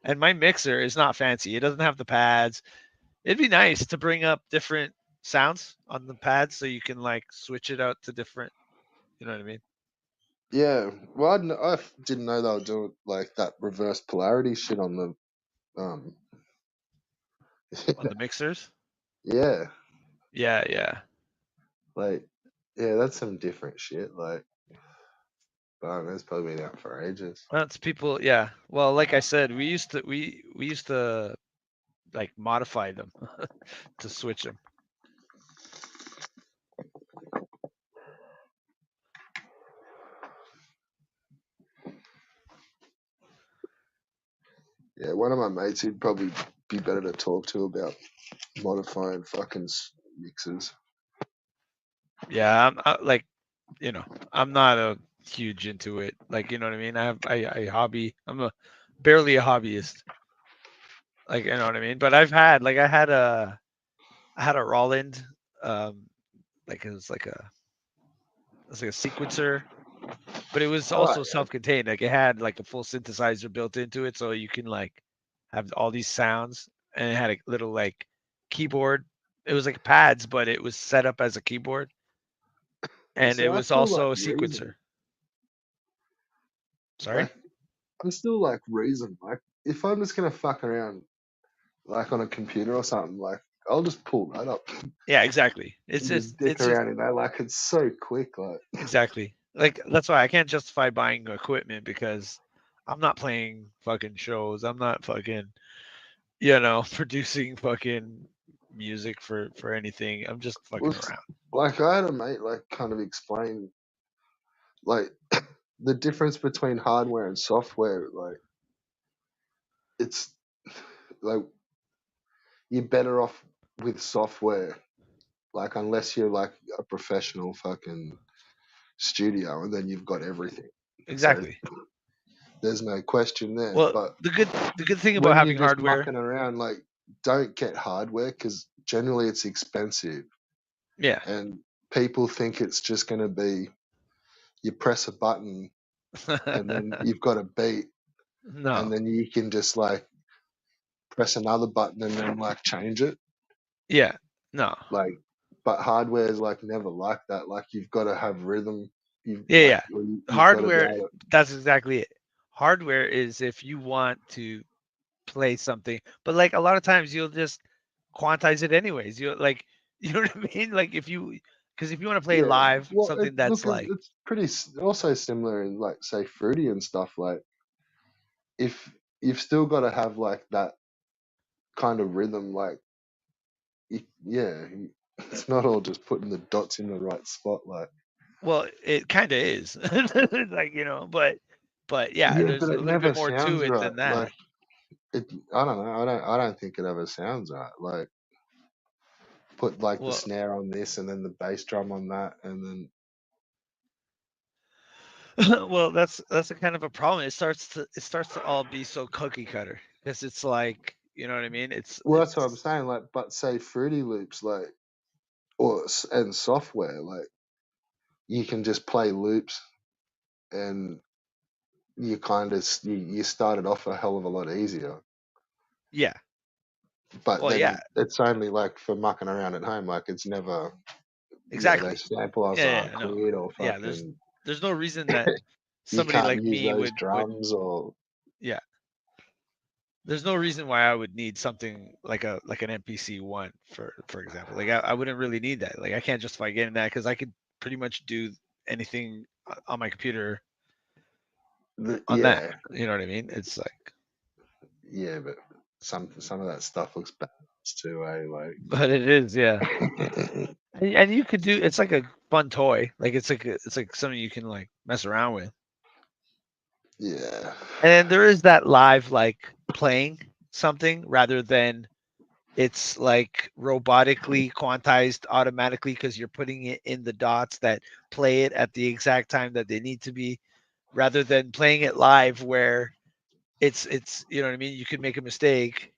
and my mixer is not fancy. It doesn't have the pads. It'd be nice to bring up different sounds on the pads so you can like switch it out to different. You know what I mean? yeah. Well, didn't know they were doing like that reverse polarity shit on the On the mixers. yeah, Yeah, yeah. like yeah, that's some different shit. Like, but it's probably been out for ages. That's people. Yeah. Well, like I said, we used to like modify them to switch them. Yeah, one of my mates who'd probably be better to talk to about modifying fucking mixes. Yeah, like, you know, I'm not a huge into it. Like, you know what I mean? I hobby. I'm a barely a hobbyist. Like, you know what I mean? But I had a Roland, um, like it was like a sequencer, but it was Oh also self-contained. Like it had like a full synthesizer built into it, so you can like have all these sounds, and it had a little like keyboard. It was like pads, but it was set up as a keyboard, yeah. and See, it I was still like also a reason. sequencer. Sorry. Like I still like reason. Like if I'm just gonna fuck around like on a computer or something, like I'll just pull that up Yeah, exactly. It's and just just dick it's just around in that. Like it's so quick. Like exactly. Like that's why I can't justify buying equipment because I'm not playing fucking shows. I'm not fucking, producing fucking music for anything. I'm just fucking was around. like I had a mate like kind of explain like the difference between hardware and software. Like it's like you're better off with software. Like unless you're like a professional fucking studio, and then you've got everything. So Exactly. there's no question there. Well, But the good thing about when you're having just hardware, mucking around, like don't get hardware because generally it's expensive, yeah. and people think it's just going to be you press a button and then you've got a beat, and No. then you can just like press another button and then like change it. Yeah. No. Like, but hardware is like never like that. Like you've got to have rhythm. You Yeah, like yeah. you've got to be Hardware, able to. that's exactly it. Hardware is if you want to play something, but like a lot of times you'll just quantize it anyways. You like, you know what I mean? Like because if you want to play Yeah. live Well, something that's look, like, it's pretty also similar in like say fruity and stuff. Like if you've still got to have like that kind of rhythm, like yeah, it's not all just putting the dots in the right spot. Like well, it kind of is, like but yeah, yeah, there's but a it little bit never more to sounds it right. than that. Like it, I don't know. I don't think it ever sounds right. Like put like the Well, snare on this and then the bass drum on that, and then well, that's a kind of a problem. It starts to all be so cookie cutter because it's like, you know what I mean? It's well, that's what I'm it's saying. Like, but say Fruity Loops, like and software, like you can just play loops and you kind of you started off a hell of a lot easier. yeah. But Well, yeah, then it's only like for mucking around at home. Like it's never, yeah, exactly. those samplers Yeah, aren't yeah, no. cleared or Yeah, there's fucking. there's no reason that You somebody can't like use me those would drums or yeah. There's no reason why I would need something like an MPC one for example. Like I wouldn't really need that. Like I can't justify getting that because I could pretty much do anything on my computer on that. yeah, You know what I mean? It's like, yeah. But some of that stuff looks bad too, eh? but it is, yeah. Like, And you could do it's like a fun toy. Like it's like something you can like mess around with. yeah, And then there is that live like playing something rather than it's like robotically quantized automatically because you're putting it in the dots that play it at the exact time that they need to be, rather than playing it live where it's you know what I mean. You could make a mistake,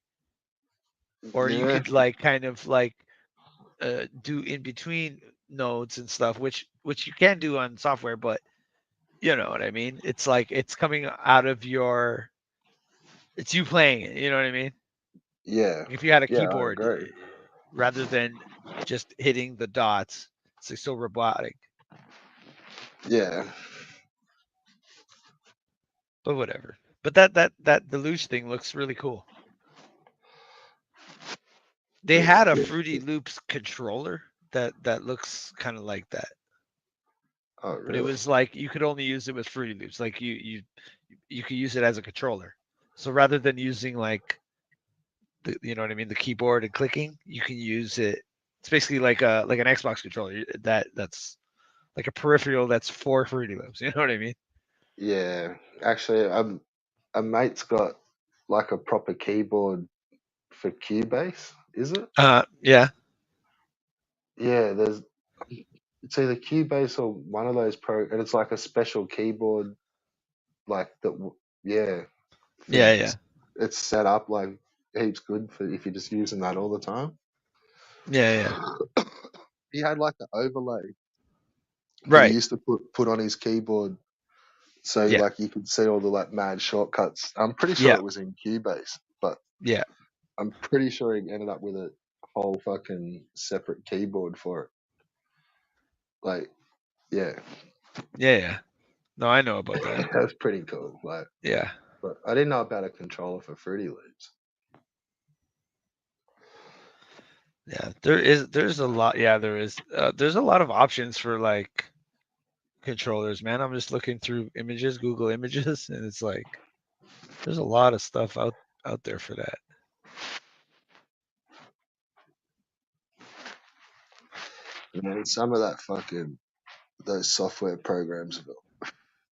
or you yeah, could like kind of like do in between nodes and stuff, which you can do on software, but you know what I mean. It's like it's coming out of your, it's you playing it. You know what I mean. yeah, If you had a yeah. I keyboard agree. rather than just hitting the dots, it's like so robotic. Yeah, But whatever. But that Deluge thing looks really cool. They yeah. had a Fruity Loops controller that looks kind of like that, Oh, but it really? was like you could only use it with Fruity Loops. Like you could use it as a controller. So rather than using like the, you know what I mean, the keyboard and clicking, you can use it. It's basically like an Xbox controller that's like a peripheral that's for Fruity Loops. You know what I mean? Yeah. Actually, a mate's got like a proper keyboard for Cubase. Is it? Yeah, Yeah. There's it's either Cubase or one of those and it's like a special keyboard, like that. Yeah, for yeah, yeah, it's set up like heaps good for if you're just using that all the time. yeah, yeah. He had like an overlay that he Right. used to put on his keyboard, so Yeah, like you could see all the like mad shortcuts. I'm pretty sure yeah, it was in Cubase, but yeah, I'm pretty sure he ended up with a whole fucking separate keyboard for it. Like, yeah, yeah, yeah. No, I know about that. that's pretty cool. Like, Yeah. but I didn't know about a controller for Fruity Loops. Yeah, there's a lot. Yeah, there is. There's a lot of options for like controllers, man. I'm just looking through images, Google Images, and it's like there's a lot of stuff out there for that. Man, some of that fucking those software programs,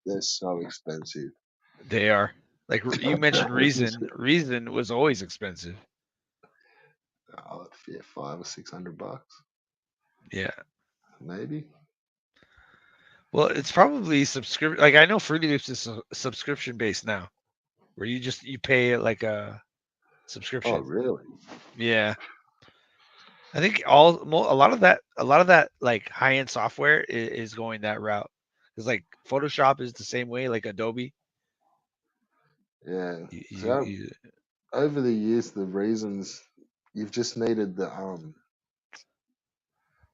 they're so expensive. They are like you mentioned It's just, Reason. Reason was always expensive. oh, yeah, $500 or $600, Yeah. maybe. Well, it's probably subscription. Like I know Fruity Loops is subscription based now, where you pay like a Oh, subscription. really? Yeah, I think a lot of that like high end software is going that route. Because like Photoshop is the same way, like Adobe. Yeah. So You over the years, the reasons you've just needed the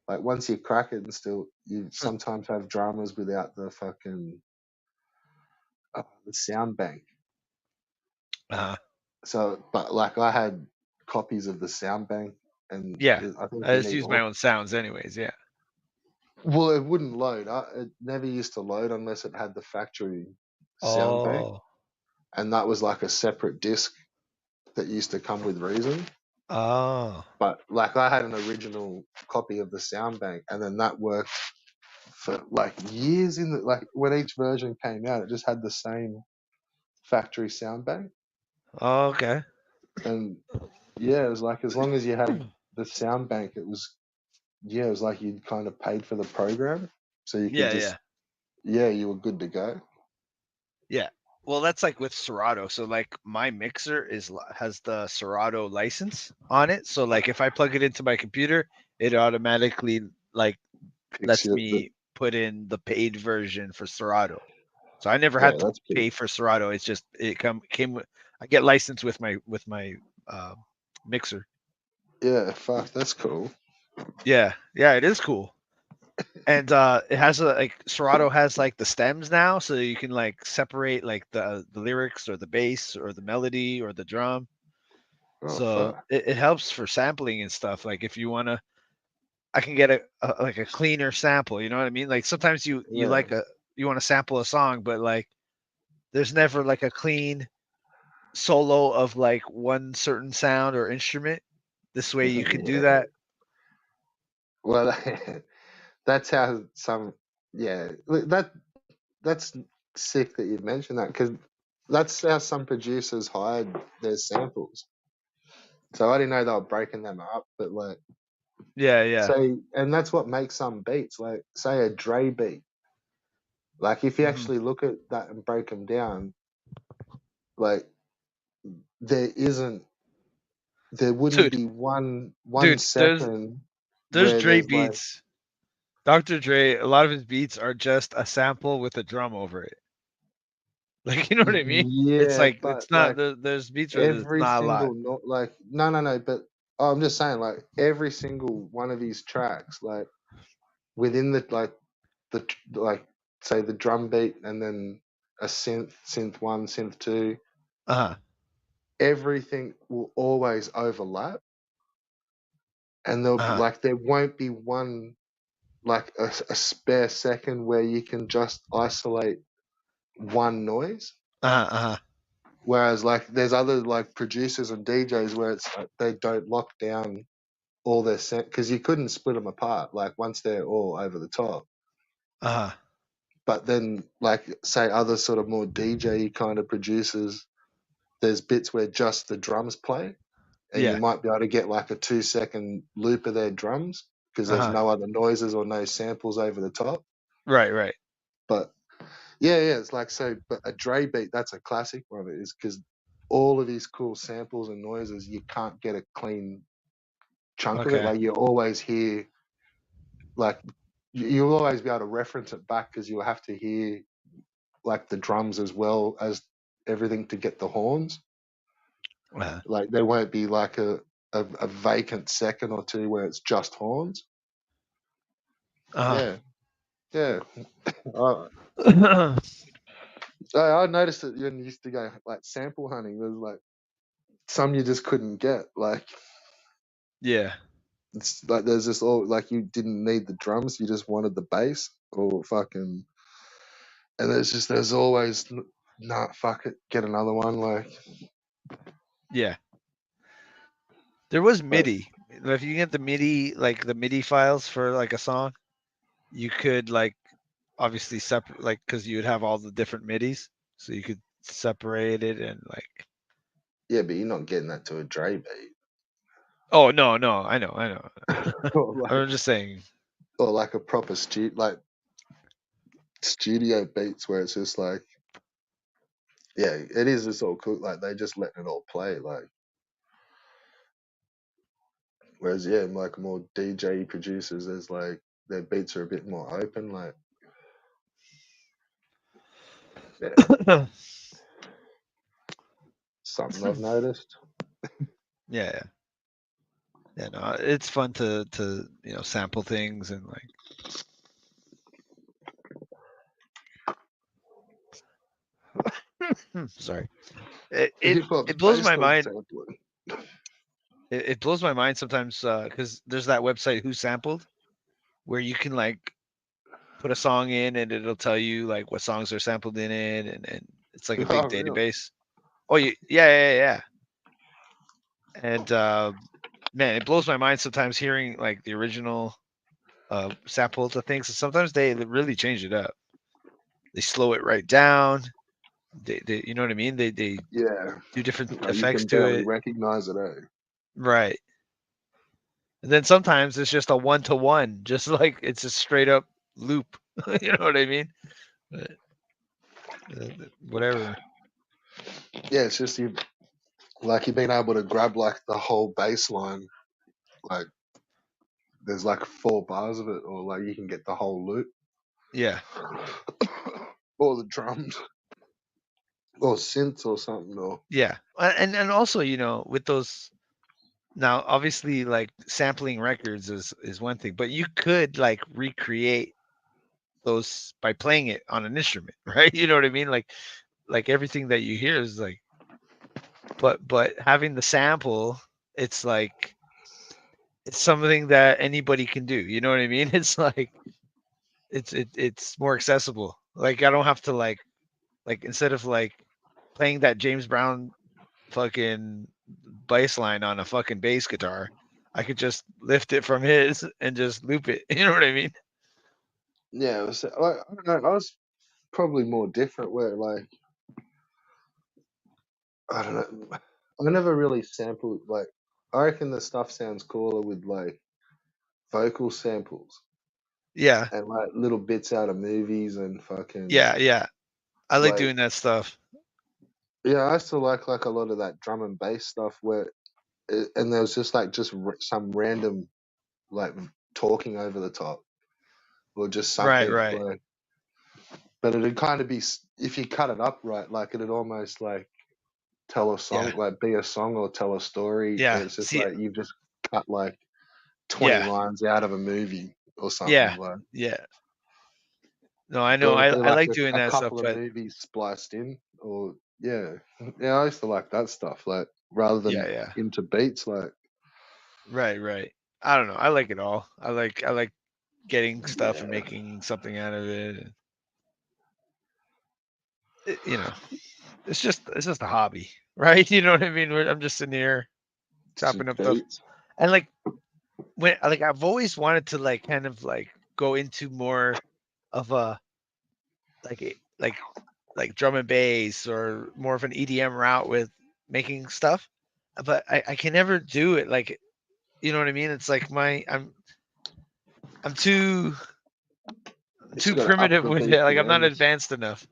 like once you crack it and still you sometimes have dramas without the fucking the sound bank. uh, So, but like I had copies of the sound bank, and yeah, I think I you just need use my all. own sounds, anyways. Yeah. Well, it wouldn't load. It never used to load unless it had the factory sound bank, Oh, and that was like a separate disc that used to come with Reason. oh, But like I had an original copy of the sound bank, and then that worked for like years. In the like when each version came out, it just had the same factory sound bank, oh, okay. and yeah, it was like as long as you had the sound bank, it was yeah, it was like you'd kind of paid for the program, so you could Yeah, just yeah, yeah, you were good to go. yeah. Well, that's like with Serato. So like my mixer has the Serato license on it. So like if I plug it into my computer, it automatically like Picks lets you the me put in the paid version for Serato. So I never yeah, had to that's cool. pay for Serato. It's just it came with I get licensed with my uh, mixer. Yeah, fuck, that's cool. Yeah, yeah, it is cool. And it has a like Serato has like the stems now, so you can like separate like the lyrics or the bass or the melody or the drum. Oh So fuck. it helps for sampling and stuff. Like if you wanna, I can get a like a cleaner sample. You know what I mean? Like sometimes you Yeah, like a you want to sample a song, but like there's never like a clean solo of like one certain sound or instrument. This way you can do yeah. that. Well, that's how some yeah that's sick that you mentioned that because that's how some producers hide their samples. So I didn't know they were breaking them up, but like Yeah, yeah. say, and that's what makes some beats like say a Dre beat. Like if you Hmm. actually look at that and break them down, like there isn't there wouldn't Dude, be one dude, second there's where Dre there's like beats. Dr. Dre, a lot of his beats are just a sample with a drum over it. Like, you know what I mean? It's yeah, like but it's not like there's beats where there's every not a lot. single note, like no, but I'm just saying, like every single one of these tracks, like within the like say the drum beat and then a synth one, synth two, Uh-huh. everything will always overlap, and Uh-huh. there won't be one like a spare second where you can just isolate one noise. Uh-huh. Uh-huh. Whereas like there's other like producers and DJs where it's like, they don't lock down all their set because you couldn't split them apart like once they're all over the top. Uh-huh. But then like say other sort of more DJ kind of producers, there's bits where just the drums play, and you Yeah. might be able to get like a 2 second loop of their drums because there's Uh-huh. no other noises or no samples over the top. Right, right. But yeah, it's like so. But a Dre beat, that's a classic one. It is because all of these cool samples and noises, you can't get a clean chunk of it. Okay. Like you always hear, like you'll always be able to reference it back because you'll have to hear like the drums as well as everything to get the horns. Uh-huh. Like there won't be like a vacant second or two where it's just horns. Uh-huh. Yeah, yeah. I, I noticed that when you used to go like sample hunting, there's like some you just couldn't get. Like Yeah. It's like there's this all like you didn't need the drums, you just wanted the bass or fucking, and there's always nah, fuck it, get another one Yeah. There was like MIDI. If you get the MIDI, like the MIDI files for like a song, you could like obviously separate, like, because you would have all the different MIDIs, so you could separate it and like. yeah, but you're not getting that to a Dre beat Oh no, no, I know. or I'm just saying. like a proper studio beats where it's just like yeah, it is just all cool. Like they just letting it all play. Like whereas yeah, like more DJ producers, there's like their beats are a bit more open. Like yeah, something I've noticed. Yeah, yeah, yeah. No, it's fun to sample things and like. Sorry, it, it Hip hop's it blows my based on mind. sampling. It blows my mind sometimes because there's that website Who Sampled where you can like put a song in and it'll tell you like what songs are sampled in it, and it's like a Oh big really? database. Oh, yeah. And man, it blows my mind sometimes hearing like the original samples of things. Sometimes they really change it up. They slow it right down. They you know what I mean? They Yeah. do different Like you effects can to barely it. recognize it, eh? Right. And then sometimes it's just a one to one, just like it's a straight up loop. You know what I mean? But, whatever. Yeah, it's just you like you've been able to grab like the whole bass line, like there's like 4 bars of it, or like you can get the whole loop, Yeah. or the drums, or synths, or something, or Yeah. And also, with those now obviously like sampling records is one thing, but you could like recreate those by playing it on an instrument, right? You know what I mean? Like everything that you hear is like, but having the sample, it's like it's something that anybody can do. You know what I mean? It's like it's more accessible. Like I don't have to like instead of like playing that James Brown fucking bass line on a fucking bass guitar, I could just lift it from his and just loop it. You know what I mean? yeah, it was, like I don't know, I was probably more different where like I don't know, I never really sampled like I reckon the stuff sounds cooler with like vocal samples Yeah, and like little bits out of movies and fucking yeah. I like like doing that stuff. yeah, I used to like a lot of that drum and bass stuff where and there was just like some random like talking over the top or just Right, something right. like, but it'd kind of be if you cut it up right, like it'd almost like tell a Yeah, song, like be a song or tell a story. yeah. It's just See, like you've just cut like 20 yeah, lines out of a movie or something yeah, like, yeah. No, I know. or I it'd be I like like doing a that stuff, couple of but movies spliced in, or yeah, yeah. I used to like that stuff, like rather yeah, than yeah. into beats, like Right, right. I don't know. I like it all. I like getting stuff and yeah, making something out of it. You know, it's just a hobby, right? You know what I mean? I'm just sitting here it's just chopping up stuff, beats. and like like I've always wanted to like kind of like go into more of a like like drum and bass or more of an EDM route with making stuff, but I can never do it. Like you know what I mean? It's like I'm You just too got to up primitive the with it. Like I'm not BPMs. advanced enough.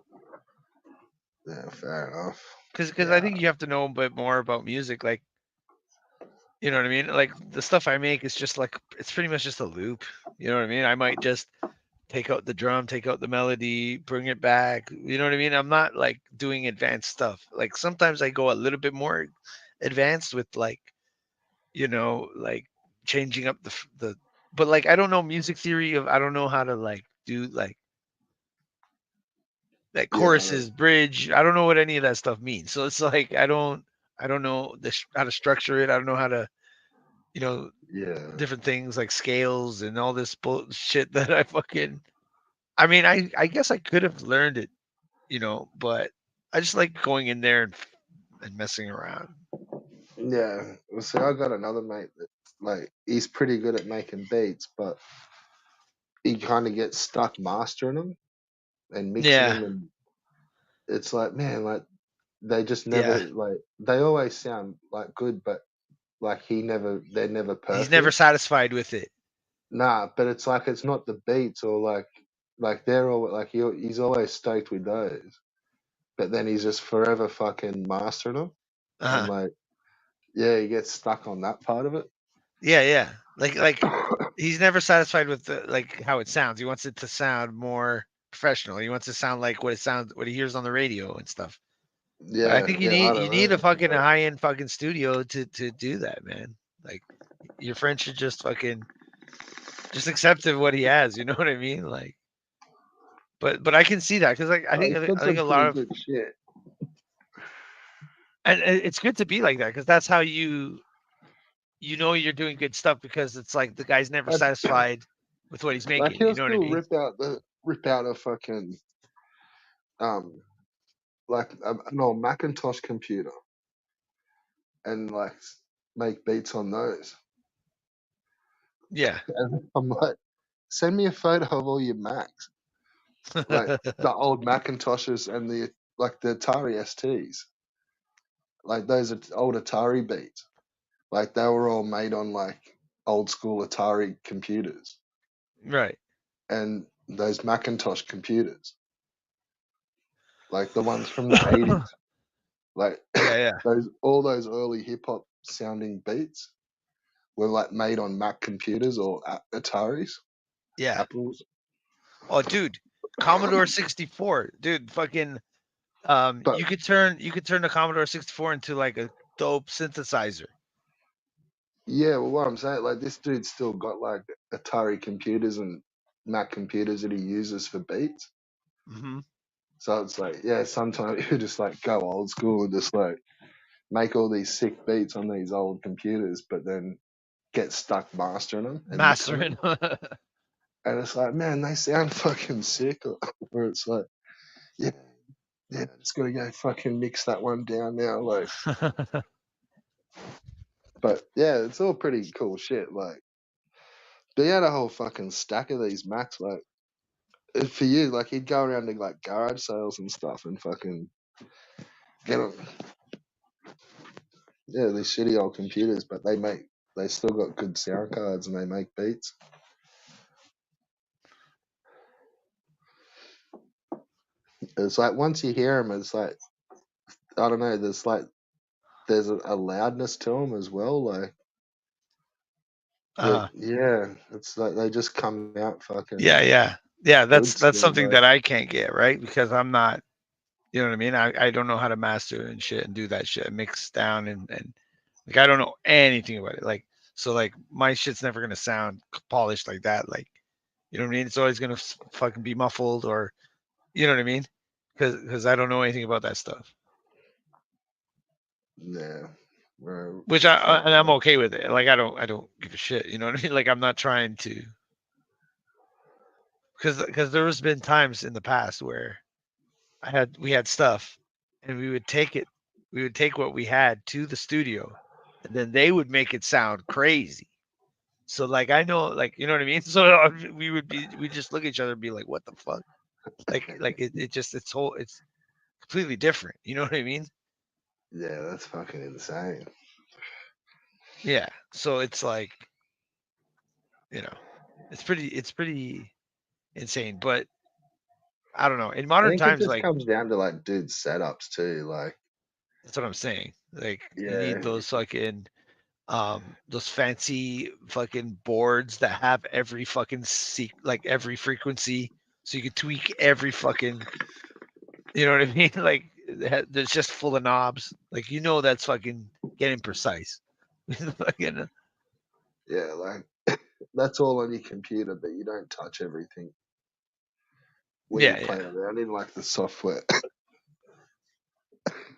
Yeah, fair enough. Because I Yeah, think you have to know a bit more about music. Like you know what I mean? Like the stuff I make is just like it's pretty much just a loop. You know what I mean? I might just take out the drum, take out the melody, bring it back. You know what I mean? I'm not like doing advanced stuff. Like sometimes I go a little bit more advanced with like, like changing up the but like I don't know music theory of I don't know how to like do like yeah, choruses, bridge. I don't know what any of that stuff means. So it's like I don't know how to structure it. I don't know how to, you know, Yeah. different things like scales and all this bullshit that I fucking. I mean, I guess I could have learned it, but I just like going in there and messing around. Yeah. Well, see, I got another mate that like he's pretty good at making beats, but he kind of gets stuck mastering them and mixing Yeah, them, and it's like, man, like they just never yeah. like they always sound like good, but like they're never He's never perfect. satisfied with it. Nah, but it's like it's not the beats or like they're all like he's always stoked with those, but then he's just forever fucking mastering them, and Uh-huh. like yeah, he gets stuck on that part of it. Yeah, yeah. Like he's never satisfied with like how it sounds. He wants it to sound more professional. He wants to sound like what he hears on the radio and stuff. But I Yeah, think you yeah, I need don't you need know. a fucking high end fucking studio to do that, man. Like your friend should just accept what he has. You know what I mean? Like, but I can see that because like I think He's got I think some a lot pretty of good shit. and it's good to be like that because that's how you're doing good stuff because it's like the guy's never Like, satisfied with what he's like making. he'll You know what I still mean? rip out a fucking um like an old Macintosh computer and like make beats on those. Yeah. And I'm like, send me a photo of all your Macs, like the old Macintoshes and the Atari STs, like those old Atari beats. Like they were all made on like old school Atari computers Right. and those Macintosh computers, like the ones from the 80s. Like Yeah, yeah, those early hip hop sounding beats were like made on Mac computers or Ataris, yeah. Apples. Oh, dude, Commodore 64, dude, fucking, But you could turn the Commodore 64 into like a dope synthesizer. yeah, well, what I'm saying, like this dude's still got like Atari computers and Mac computers that he uses for beats. Hmm. So it's like, yeah, sometimes you just like go old school and just like make all these sick beats on these old computers, but then get stuck mastering them and mixing them. Mastering. And it's like, man, they sound fucking sick. Where it's like, yeah, yeah, just gotta go fucking mix that one down now. Like, but yeah, it's all pretty cool shit. Like, they had a whole fucking stack of these Macs. Like, for you, like, he'd go around to like garage sales and stuff and fucking get them. Yeah, these shitty old computers, but they still got good sound cards and they make beats. It's like once you hear them, it's like I don't know. There's a loudness to them as well. Like uh, yeah, it's like they just come out yeah, fucking yeah, yeah. good That's still. something Like that I can't get right because I'm not. You know what I mean? I don't know how to master and shit and do that shit, mix down and like I don't know anything about it. Like so, like my shit's never gonna sound polished like that. Like you know what I mean? It's always gonna fucking be muffled or you know what I mean? Because I don't know anything about that stuff. yeah, Which and I'm okay with it. Like I don't give a shit. You know what I mean? Like I'm not trying to because there has been times in the past where we had stuff and we would take what we had to the studio and then they would make it sound crazy. So like I know like you know what I mean? So we just look at each other and be like, what the fuck? Like it just it's completely different. You know what I mean? yeah, that's fucking insane. Yeah. So it's like, you know, it's pretty insane. But I don't know. In I modern think it times, just like comes down to like dude setups too. Like that's what I'm saying. Like you need yeah, those fucking those fancy fucking boards that have every fucking like every frequency so you can tweak every fucking you know what I mean? Like there's just full of knobs. Like that's fucking getting precise. Fucking, yeah, like that's all on your computer, but you don't touch everything when you yeah, play yeah. around in like the software.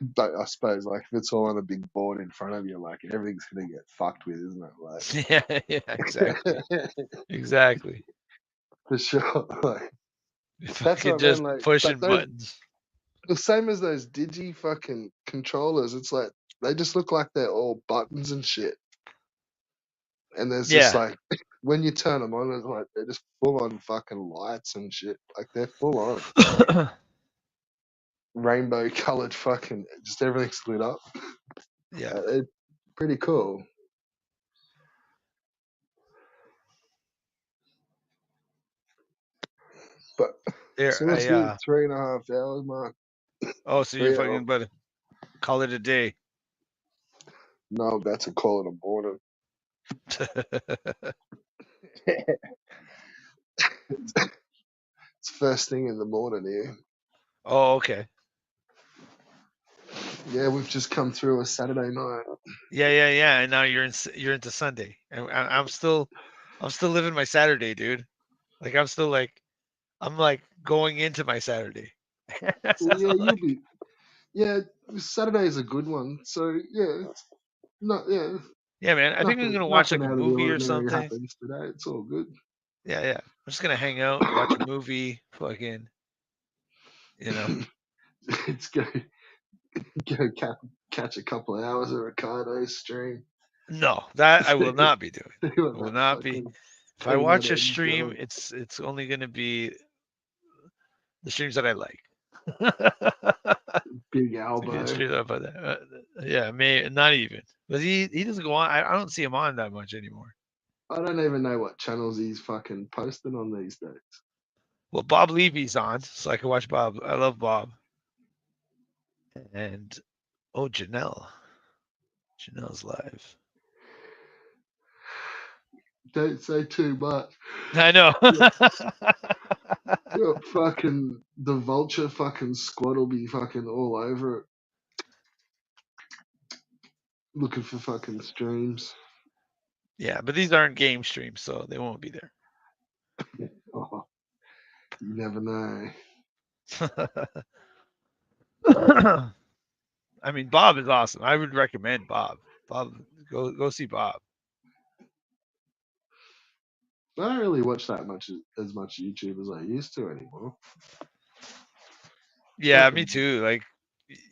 But I suppose like if it's all on a big board in front of you, like everything's gonna get fucked with, isn't Yeah, yeah, exactly, it? Like exactly. for sure. Like that's Fucking what I mean. just Like, but pushing those buttons. the same as those digi fucking controllers. It's like they just look like they're all buttons and shit. And there's just Yeah. like when you turn them on, it's like they're just full on fucking lights and shit. Like they're full on rainbow colored fucking just everything's lit up. Yeah. It's pretty cool. But There, so what's I the 3.5 hours mark? oh, so you 3 hours. fucking but call it a day. No, I'm about to call it a morning. It's first thing in the morning here. Oh, okay. Yeah, we've just come through a Saturday night. Yeah, yeah, yeah. And now you're into Sunday, and I'm still living my Saturday, dude. Like I'm like going into my Saturday. Well, yeah, So, you'll like, be. Yeah, Saturday is a good one. So yeah, not yeah, yeah, man. I think I'm nothing gonna watch like nothing a out of the movie or ordinary something. happens today. It's all good. Yeah, yeah. I'm just gonna hang out, watch a movie, fucking, you know. It's go catch a couple of hours of Ricardo stream. No, that I See will not be doing. what I will that not be. fucking If I peanut watch a ends stream, on. it's only gonna be the streams that I like. Big To get elbow. straight up on that. Yeah, may not even. But he doesn't go on. I don't see him on that much anymore. I don't even know what channels he's fucking posting on these days. Well, Bob Levy's on, so I can watch Bob. I love Bob. And oh, Janelle's live. Don't say too much. I know. Fucking the vulture fucking squad will be fucking all over it looking for fucking streams. Yeah, but these aren't game streams, so they won't be there. Oh, you never know. I mean, Bob is awesome. I would recommend Bob. Bob, go see Bob. I don't really watch that much as much YouTube as I used to anymore. Yeah, me Fucking, too. Like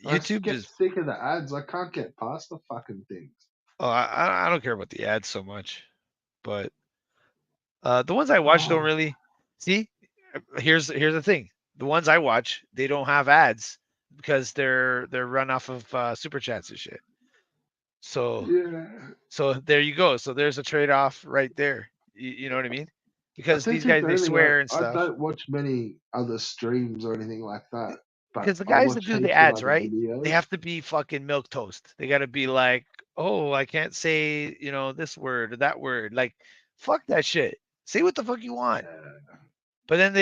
I YouTube get is. sick of the ads. I can't get past the fucking things. Oh, I don't care about the ads so much, but the ones I watch don't Oh, really see. Here's the thing: the ones I watch, they don't have ads because they're run off of super chats and shit. So yeah. there you go. So there's a trade off right there. You know what I mean? I Because think these if guys they anything, swear and I stuff. don't watch many other streams or anything like that. But Because the I guys that watch do the heaps of ads, other right? They videos. have to be fucking milk toast. They got to be like, oh, I can't say this word or that word. Like, fuck that shit. Say what the fuck you want. Yeah. But then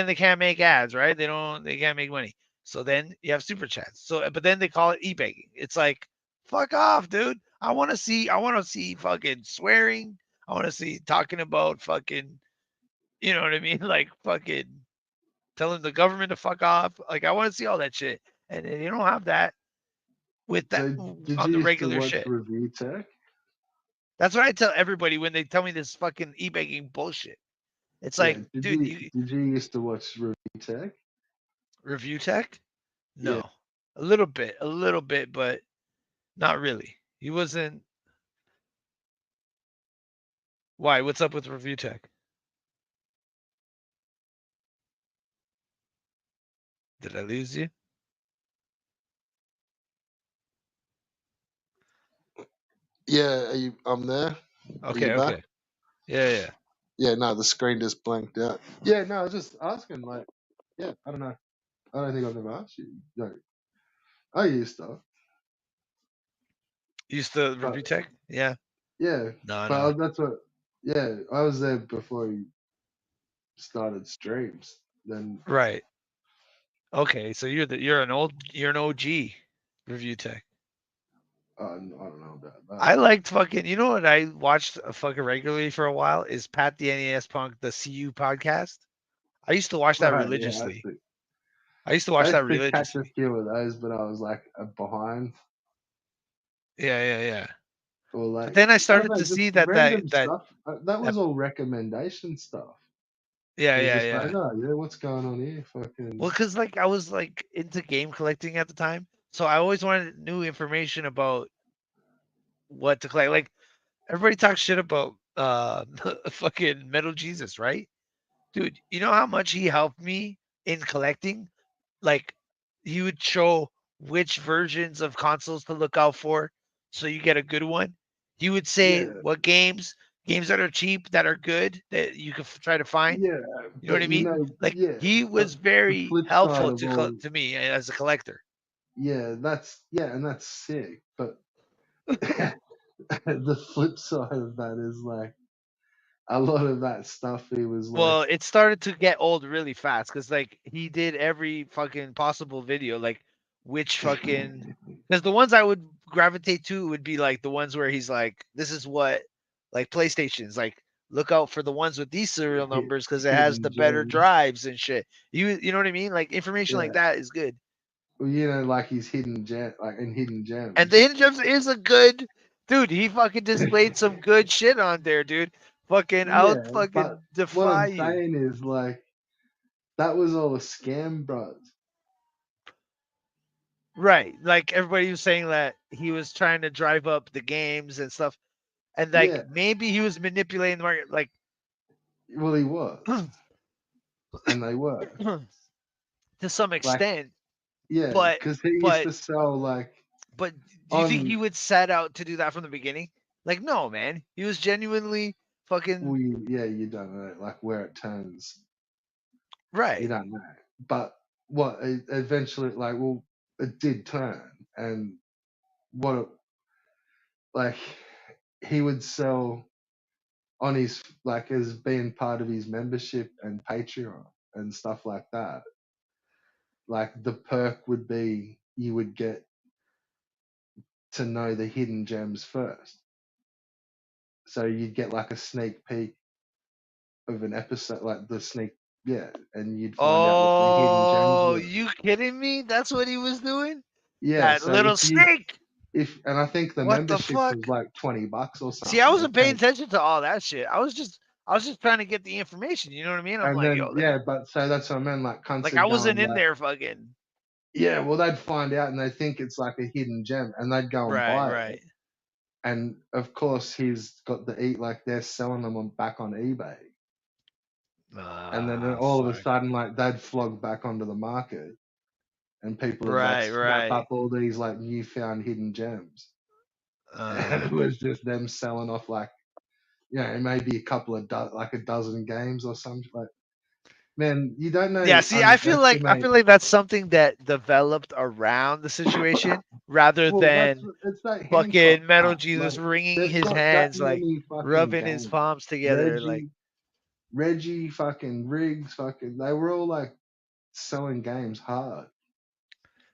they can't make ads, right? They can't make money. So then you have super chats. So but then they call it e-baking. It's like fuck off, dude. I want to see fucking swearing. I want to see talking about fucking, you know what I mean? Like fucking telling the government to fuck off. Like I want to see all that shit. And you don't have that with that So did on you the used to regular watch shit. Review Tech? That's what I tell everybody when they tell me this fucking e-baking bullshit. It's Yeah. like, Did dude, you you did you used to watch Review Tech? review tech? Yeah. No. a little bit, but not really. He wasn't. Why? What's up with review tech? Did I lose you? Yeah. I'm there. Are you Okay, back? okay. Yeah, yeah. Yeah. No, the screen just blanked out. Yeah. No, I was just asking. Like, yeah. I don't know. I don't think I've ever asked you. No, I used to, Used to but review tech? Yeah. yeah. No, But no. that's what. Yeah, I was there before you started streams. Then Right. Okay, so you're an OG review tech. I don't know about I that. liked fucking. You know what I watched fucking regularly for a while is Pat the NES Punk the CU podcast. I used to watch that Right? Yeah, I religiously. see. I used to I watch used that to catch a religiously. few of those, but I was like behind Yeah, yeah, yeah. or But like then I I don't started know, to just see random that stuff. That that was all recommendation stuff. yeah, It was yeah, just like, yeah. oh yeah, what's going on here? Well, Fucking because like I was like into game collecting at the time, so I always wanted new information about what to collect. Like everybody talks shit about fucking Metal Jesus, right? Dude, you know how much he helped me in collecting? Like he would show which versions of consoles to look out for so you get a good one. He would say yeah, what games that are cheap that are good that you can try to find. yeah. You know what But I mean? Like yeah. he But was the very flip side helpful of all, to me as a collector. and that's sick. But the flip side of that is like a lot of that stuff. He was like, Well, it started to get old really fast because like he did every fucking possible video, like which fucking because the ones I would gravitate to would be like the ones where he's like, this is what like PlayStations like. Look out for the ones with these serial numbers because it has hidden the better gems. drives and shit. You know what I mean? Like information like Yeah. that is good. Well, like his hidden gem, like in hidden And the gems. hidden gems is a good dude. He fucking displayed some good shit on there, dude. Fucking out Yeah, but fucking what I'm defy you. saying is like that was all a scam, bros. Right. Like everybody was saying that he was trying to drive up the games and stuff. And like Yeah, maybe he was manipulating the market like well, he was, and they were to some like, extent. yeah, But because he used but to sell like but do you think he on, would set out to do that from the beginning? Like no, man. He was genuinely fucking yeah, you don't know like where it turns, you right. don't know, but what eventually, like, well, it did turn, and what it, like he would sell on his like as being part of his membership and Patreon and stuff like that. Like the perk would be you would get to know the hidden gems first. So you'd get like a sneak peek of an episode, like the sneak, yeah, and you'd find out what the hidden gems Oh, were. you kidding me? That's what he was doing? Yeah, That so little snake. and I think the What the membership was fuck? like $20 or See, I something. wasn't paying attention to all that shit. I was just trying to get the information. You know what I mean? I'm And like, then yo, yeah, but so that's what I meant. Like cunts like are I wasn't going in like, there fucking yeah, well they'd find out and they think it's like a hidden gem, and they'd go and right, buy it. right. And of course he's got the eat, like they're selling them on back on eBay, and then Ah, all of a fuck. sudden like they'd flog back onto the market, and people would like Right, snap right. up all these like newfound hidden gems, and Uh, it was just them selling off like, maybe a couple of like a dozen games or something. Like, man, you don't yeah. know See, I underestimate. feel like that's something that developed around the situation rather Well, than it's that Hancock fucking Metal cut. Like Jesus wringing they've his got that hands, like many fucking rubbing his games. palms together, like Reggie, fucking Riggs, fucking, they were all like selling games hard.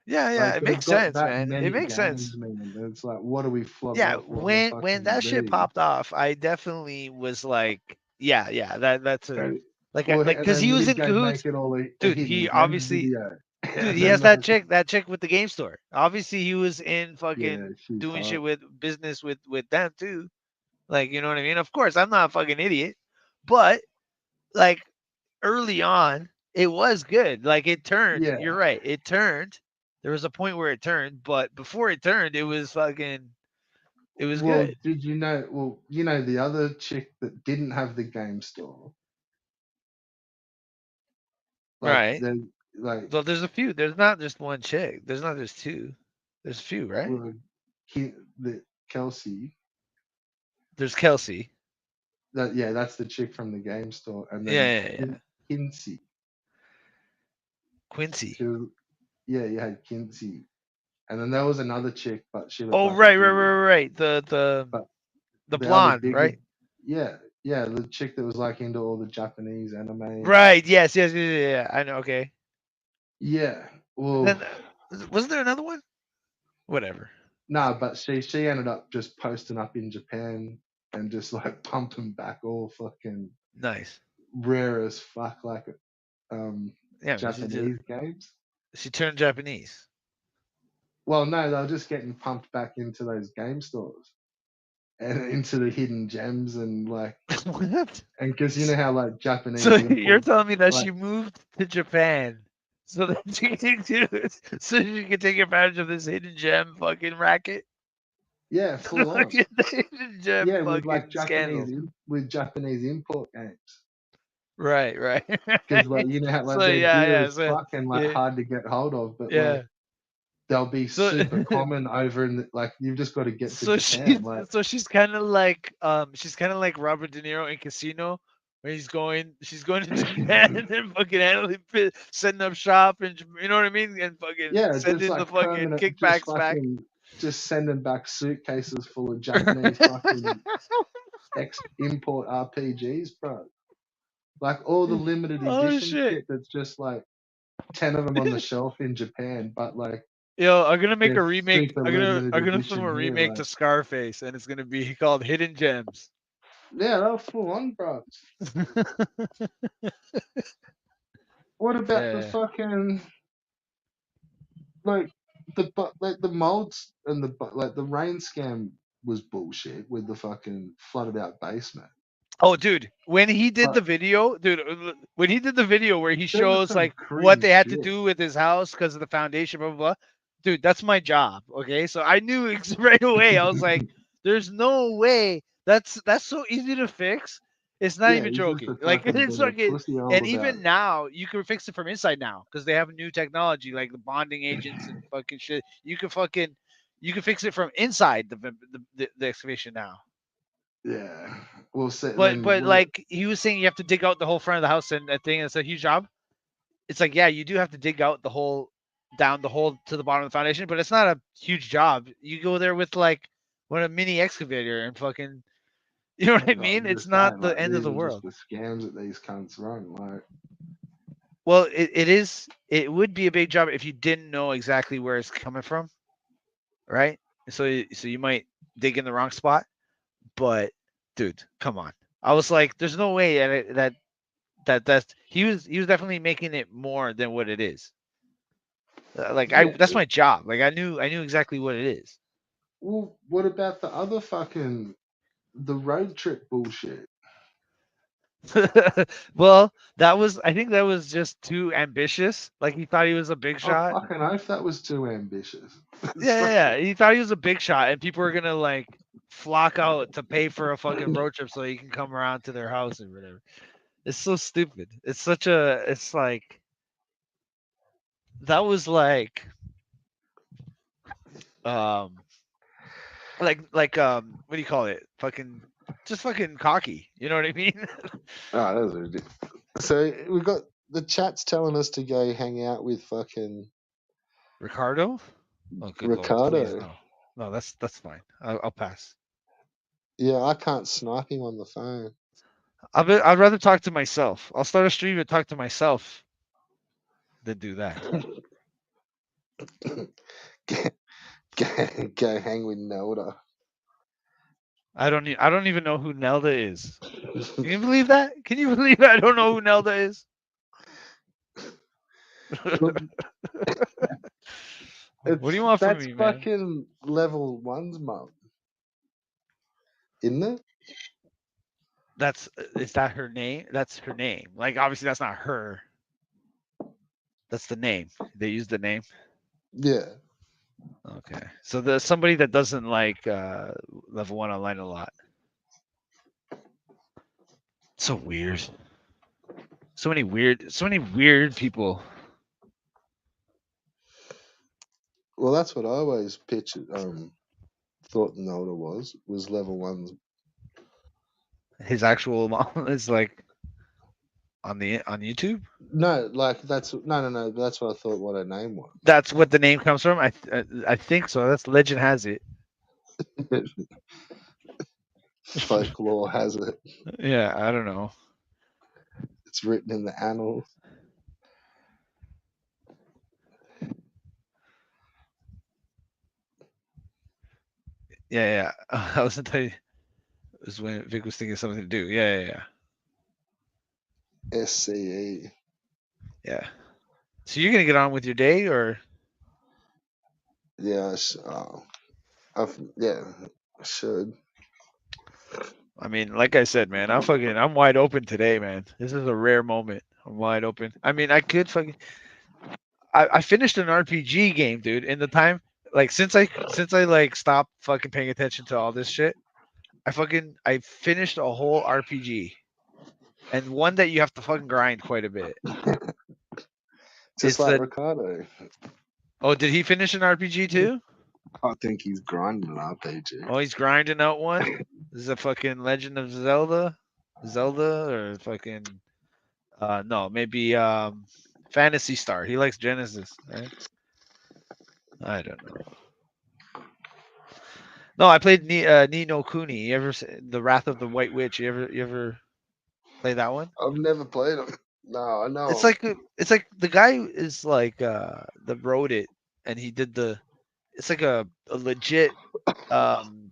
yeah, yeah. Like It they've makes got sense, that man. It many makes sense. games, man. And it's like, what do we flog Yeah, off? What the when fucking that shit Z? popped off, I definitely was like, yeah, yeah, that's a And, like and because he then was he'd in go make cahoots, it all a dude. hidden He gems obviously, video. dude, And he then has that chick with the game store. Obviously, he was in yeah, fucking she's doing shit hot. with business with them too. Like, you know what I mean? Of course, I'm not a fucking idiot, but like early on, it was good. Like it turned. Yeah. You're right. It turned. There was a point where it turned, but before it turned, it was fucking. It was Well, good. did you know? Well, the other chick that didn't have the game store, like Right. the like Well, there's a few. There's not just one chick. There's not just two. There's a few, right? well, the Kelsey. There's Kelsey. That yeah, that's the chick from the game store, and then Yeah, yeah, yeah. Kinsey. Quincy. She was, yeah, you had Kinsey, and then there was another chick, but she looked Oh, like a right, right, dude. right, right. The But the the other blonde, bigger, right? yeah, yeah, the chick that was like into all the Japanese anime and Right. Yes, yes, yes, yeah, yeah. I know. Okay. yeah, And well, then wasn't there another one? Whatever. no, but she ended up just posting up in Japan and just like pumping back all fucking Nice. rare as fuck like um Yeah, but she's just Japanese games. She turned Japanese. Well, no, they're just getting pumped back into those game stores and into the hidden gems and like, What? and because you know how like So Japanese you're import, telling me that like, she moved to Japan so that she can so she can take advantage of this hidden gem fucking racket? yeah, full Like, on. the hidden gem Yeah, with fucking like scandal. with Japanese import games. Right, right, Because like right. you know how like So they're dear yeah, as so fuck and like yeah, hard to get hold of, but like yeah. they'll be So super common over in the, like you've just got to get to so Japan. she's Like so she's kind of like Robert De Niro in Casino when she's going to Japan and fucking handling setting up shop and you know what I mean and fucking yeah, just sending the like fucking permanent, just kickbacks back. fucking just sending back suitcases full of Japanese fucking ex import RPGs, bro. Like all the limited Oh edition shit. shit that's just like 10 of them on the shelf in Japan, but like Yo, I'm gonna make they're a remake. super limited I'm gonna film edition a here. remake Like, to Scarface, and it's gonna be called Hidden Gems. yeah, they're full on, bro. What about the Yeah. fucking like like the molds and like the rain scam was bullshit with the fucking flooded out basement. Oh, dude, when he did But the video, dude, when he did the video where he there was shows some like what cringe they had to shit. do with his house because of the foundation, blah blah blah. Dude, that's my job. Okay, so I knew right away. I was like, "There's no way. That's so easy to fix. It's not Yeah, even he's just joking. a Like fucking it's bit of a fucking. pussy all And about even it. now, you can fix it from inside now because they have new technology like the bonding agents and fucking shit. You can fix it from inside the excavation now. Yeah. We'll see. Then But we'll like he was saying, you have to dig out the whole front of the house and that thing. It's a huge job. It's like yeah, you do have to dig out the whole down the hole to the bottom of the foundation, but it's not a huge job. You go there with like what a mini excavator and fucking you know what I I'm mean? It's just saying, not the like end of these the are just world. the scams that these cunts run. Like, Well, it is. It would be a big job if you didn't know exactly where it's coming from, right? So you might dig in the wrong spot. But dude, come on. I was like, there's no way that's he was definitely making it more than what it is. Like I yeah. that's my job. Like I knew exactly what it is. Well, what about the other fucking the road trip bullshit? Well, that was I think that was just too ambitious. Like he thought he was a big Oh shot. fucking oath, that was too ambitious. It's Yeah, yeah, fucking yeah. He thought he was a big shot and people were gonna like flock out to pay for a fucking road trip so he can come around to their house or whatever. It's so stupid. It's like that was um what do you call it? Fucking just fucking cocky. You know what I mean? oh, that was ridiculous. So we got the chat's telling us to go hang out with fucking Ricardo? Oh, good lord, please Ricardo. no, no, that's fine. I'll pass. Yeah, I can't snipe him on the phone. I'd rather talk to myself. I'll start a stream and talk to myself than do that. go, go hang with Nelda. I don't even know who Nelda is. Can you believe that? Can you believe I don't know who Nelda is? What do It's you want from that's me, man? fucking level one's mum, isn't it? That's is that her name? That's her name. Like obviously that's not her. That's the name. They use the name. Yeah. Okay. So there's somebody that doesn't like level 1 online a lot. So weird. So many weird people. Well, that's what I always pictured. Thought Nelda was level one's. His actual mom is like on YouTube. No, like that's no. That's what I thought. What her name That's what the name comes from. I think so. That's legend has it. was. Folklore has it. Yeah, I don't know. It's written in the annals. Yeah, yeah. I was gonna tell you it was when Vic was thinking of something to do. Yeah, yeah, SCE. yeah. So you're gonna get on with your day, or Yeah, yeah, I should. I mean, like I said, man, I'm wide open today, man. This is a rare moment. I'm wide open. I mean, I could fucking I finished an RPG game, dude, in the time like since I like stopped fucking paying attention to all this shit. I finished a whole RPG and one that you have to fucking grind quite a bit. Just It's like the Ricardo. Oh, did he finish an RPG too? I think he's grinding an RPG. Oh, he's grinding out one. This is a fucking Legend of Zelda or fucking no, maybe Fantasy Star. He likes Genesis, right? I don't know. No, I played Ni no Kuni. The Wrath of the White Witch? You ever play that one? I've never played him. No, I know It's him. like it's like the guy is like that wrote it and he did the it's like a legit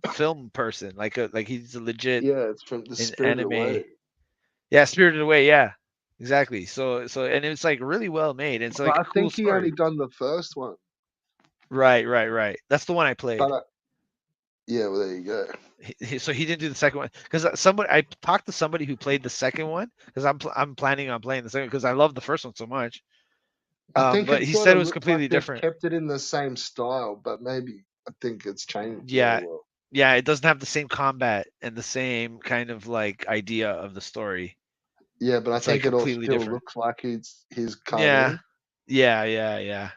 film person. Like he's a legit Yeah, it's from The in Spirited anime. Away. Yeah, Spirited Away, yeah. Exactly. So and it's like really well made. It's But like I a cool think he only story. done the first one. Right. That's the one I But played. yeah, well, there you go. So he didn't do the second one because somebody I talked to somebody who played the second one because I'm planning on playing the second because I love the first one so much. I think But it he sort said of it was looks like completely they've different. kept it in the same style, but maybe I think it's changed. Yeah, Yeah, well, yeah, it doesn't have the same combat and the same kind of like idea of the story. yeah, but I It's like think it all completely still different. looks like his Yeah, cartoon. yeah.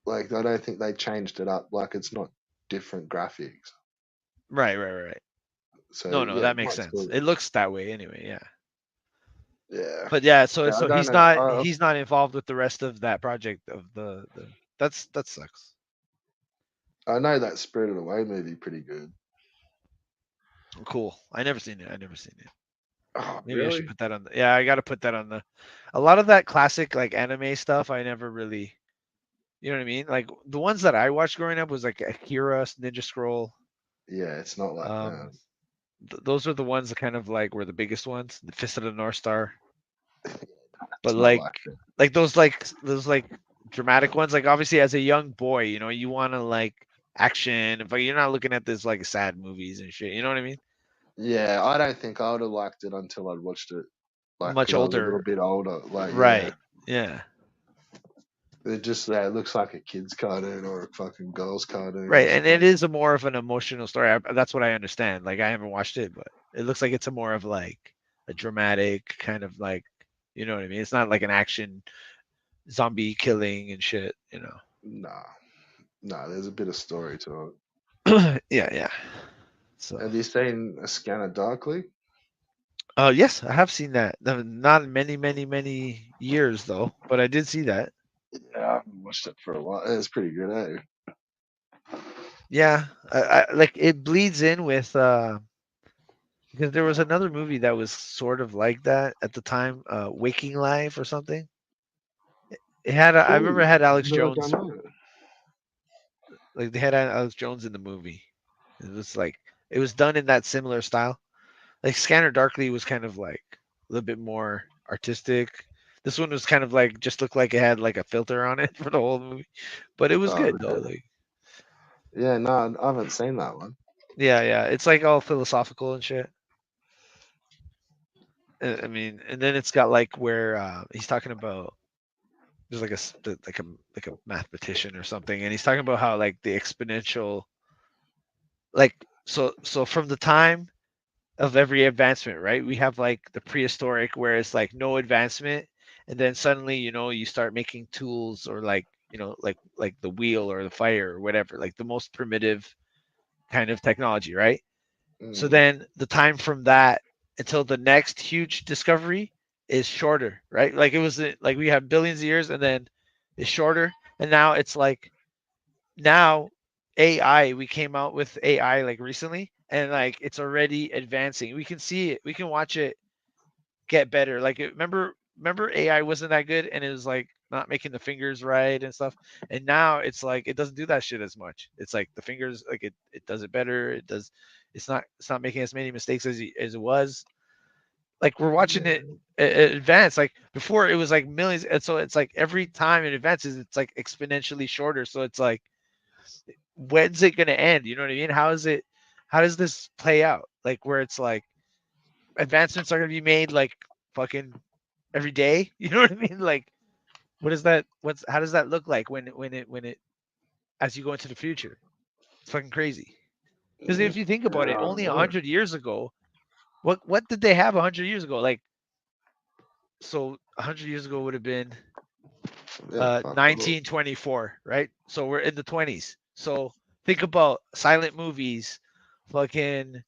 Like I don't think they changed it up. Like it's not different graphics. Right. So No, yeah, that it makes might sense. still. It looks that way anyway. Yeah, Yeah, but yeah, so yeah. I so don't he's know. not he's not involved with the rest of that project of the that sucks. I know that Spirited Away movie pretty good. Cool. I never seen it. I never seen it. Oh, Maybe I should really? put that on. Yeah, I got to put that on the. A lot of that classic like anime stuff, I never really. You know what I mean? Like the ones that I watched growing up was like Akira, Ninja Scroll. Yeah, it's not like that. Um, those are the ones that kind of like were the biggest ones. The Fist of the North Star, but It's not like that. like those like dramatic ones. Like obviously, as a young boy, you know, you want to like action, but you're not looking at this like sad movies and shit. You know what I mean? Yeah, I don't think I would have liked it until I'd watched it. Like, Much because I was a little older, bit older. Like, yeah, right? Yeah. it just it looks like a kid's cartoon or a fucking girl's cartoon Right, or and it something. is a more of an emotional story. That's what I understand. Like I haven't watched it, but it looks like it's a more of like a dramatic kind of like, you know what I mean? It's not like an action zombie killing and shit, you Nah, nah. There's a bit of story to it. know. Yeah. So, Have you seen A Scanner Darkly? yes, I have seen that. Not in many years though, but I did see that. Yeah, I haven't watched it for a while. It's pretty good, eh? Yeah, like it bleeds in with because there was another movie that was sort of like that at the time, Waking Life or something. I remember it Ooh, had Alex no, I don't Jones. know. Like they had Alex Jones in the movie. It was like it was done in that similar style. Like Scanner Darkly was kind of like a little bit more artistic. This one was kind of like just looked like it had like a filter on it for the whole movie, but it was Oh, good though. okay. Like Yeah, no, I haven't seen that one. yeah, it's like all philosophical and shit. I mean, and then it's got like where he's talking about there's like like a mathematician or something, and he's talking about how like the exponential like so from the time of every advancement, right? We have like the prehistoric where it's like no advancement, and then suddenly, you know, you start making tools or like, you know, like the wheel or the fire or whatever, like the most primitive kind of technology, right? So Mm, then the time from that until the next huge discovery is shorter, right? Like it was like we have billions of years and then it's shorter, and now it's like now AI, we came out with AI like recently and like it's already advancing. We can see it. We can watch it get better. Like remember AI wasn't that good and it was like not making the fingers right and stuff. And now it's like it doesn't do that shit as much. It's like the fingers like it does it better. It's not making as many mistakes as it was. like we're watching it advance. Like before, it was like millions, and so it's like every time it advances, it's like exponentially shorter. So it's like, when's it gonna end? You know what I mean? How is it? How does this play out? Like where it's like advancements are gonna be made like fucking every day. You know what I mean? Like what is that? What's how does that look like when it as you go into the future? It's fucking crazy. Because if you think about it, I don't only a know. hundred years ago, what did they have 100 years ago? Like so, 100 years ago would have been Yeah, fuck all. 1924, right? So we're in the 20s. So think about silent movies, fucking.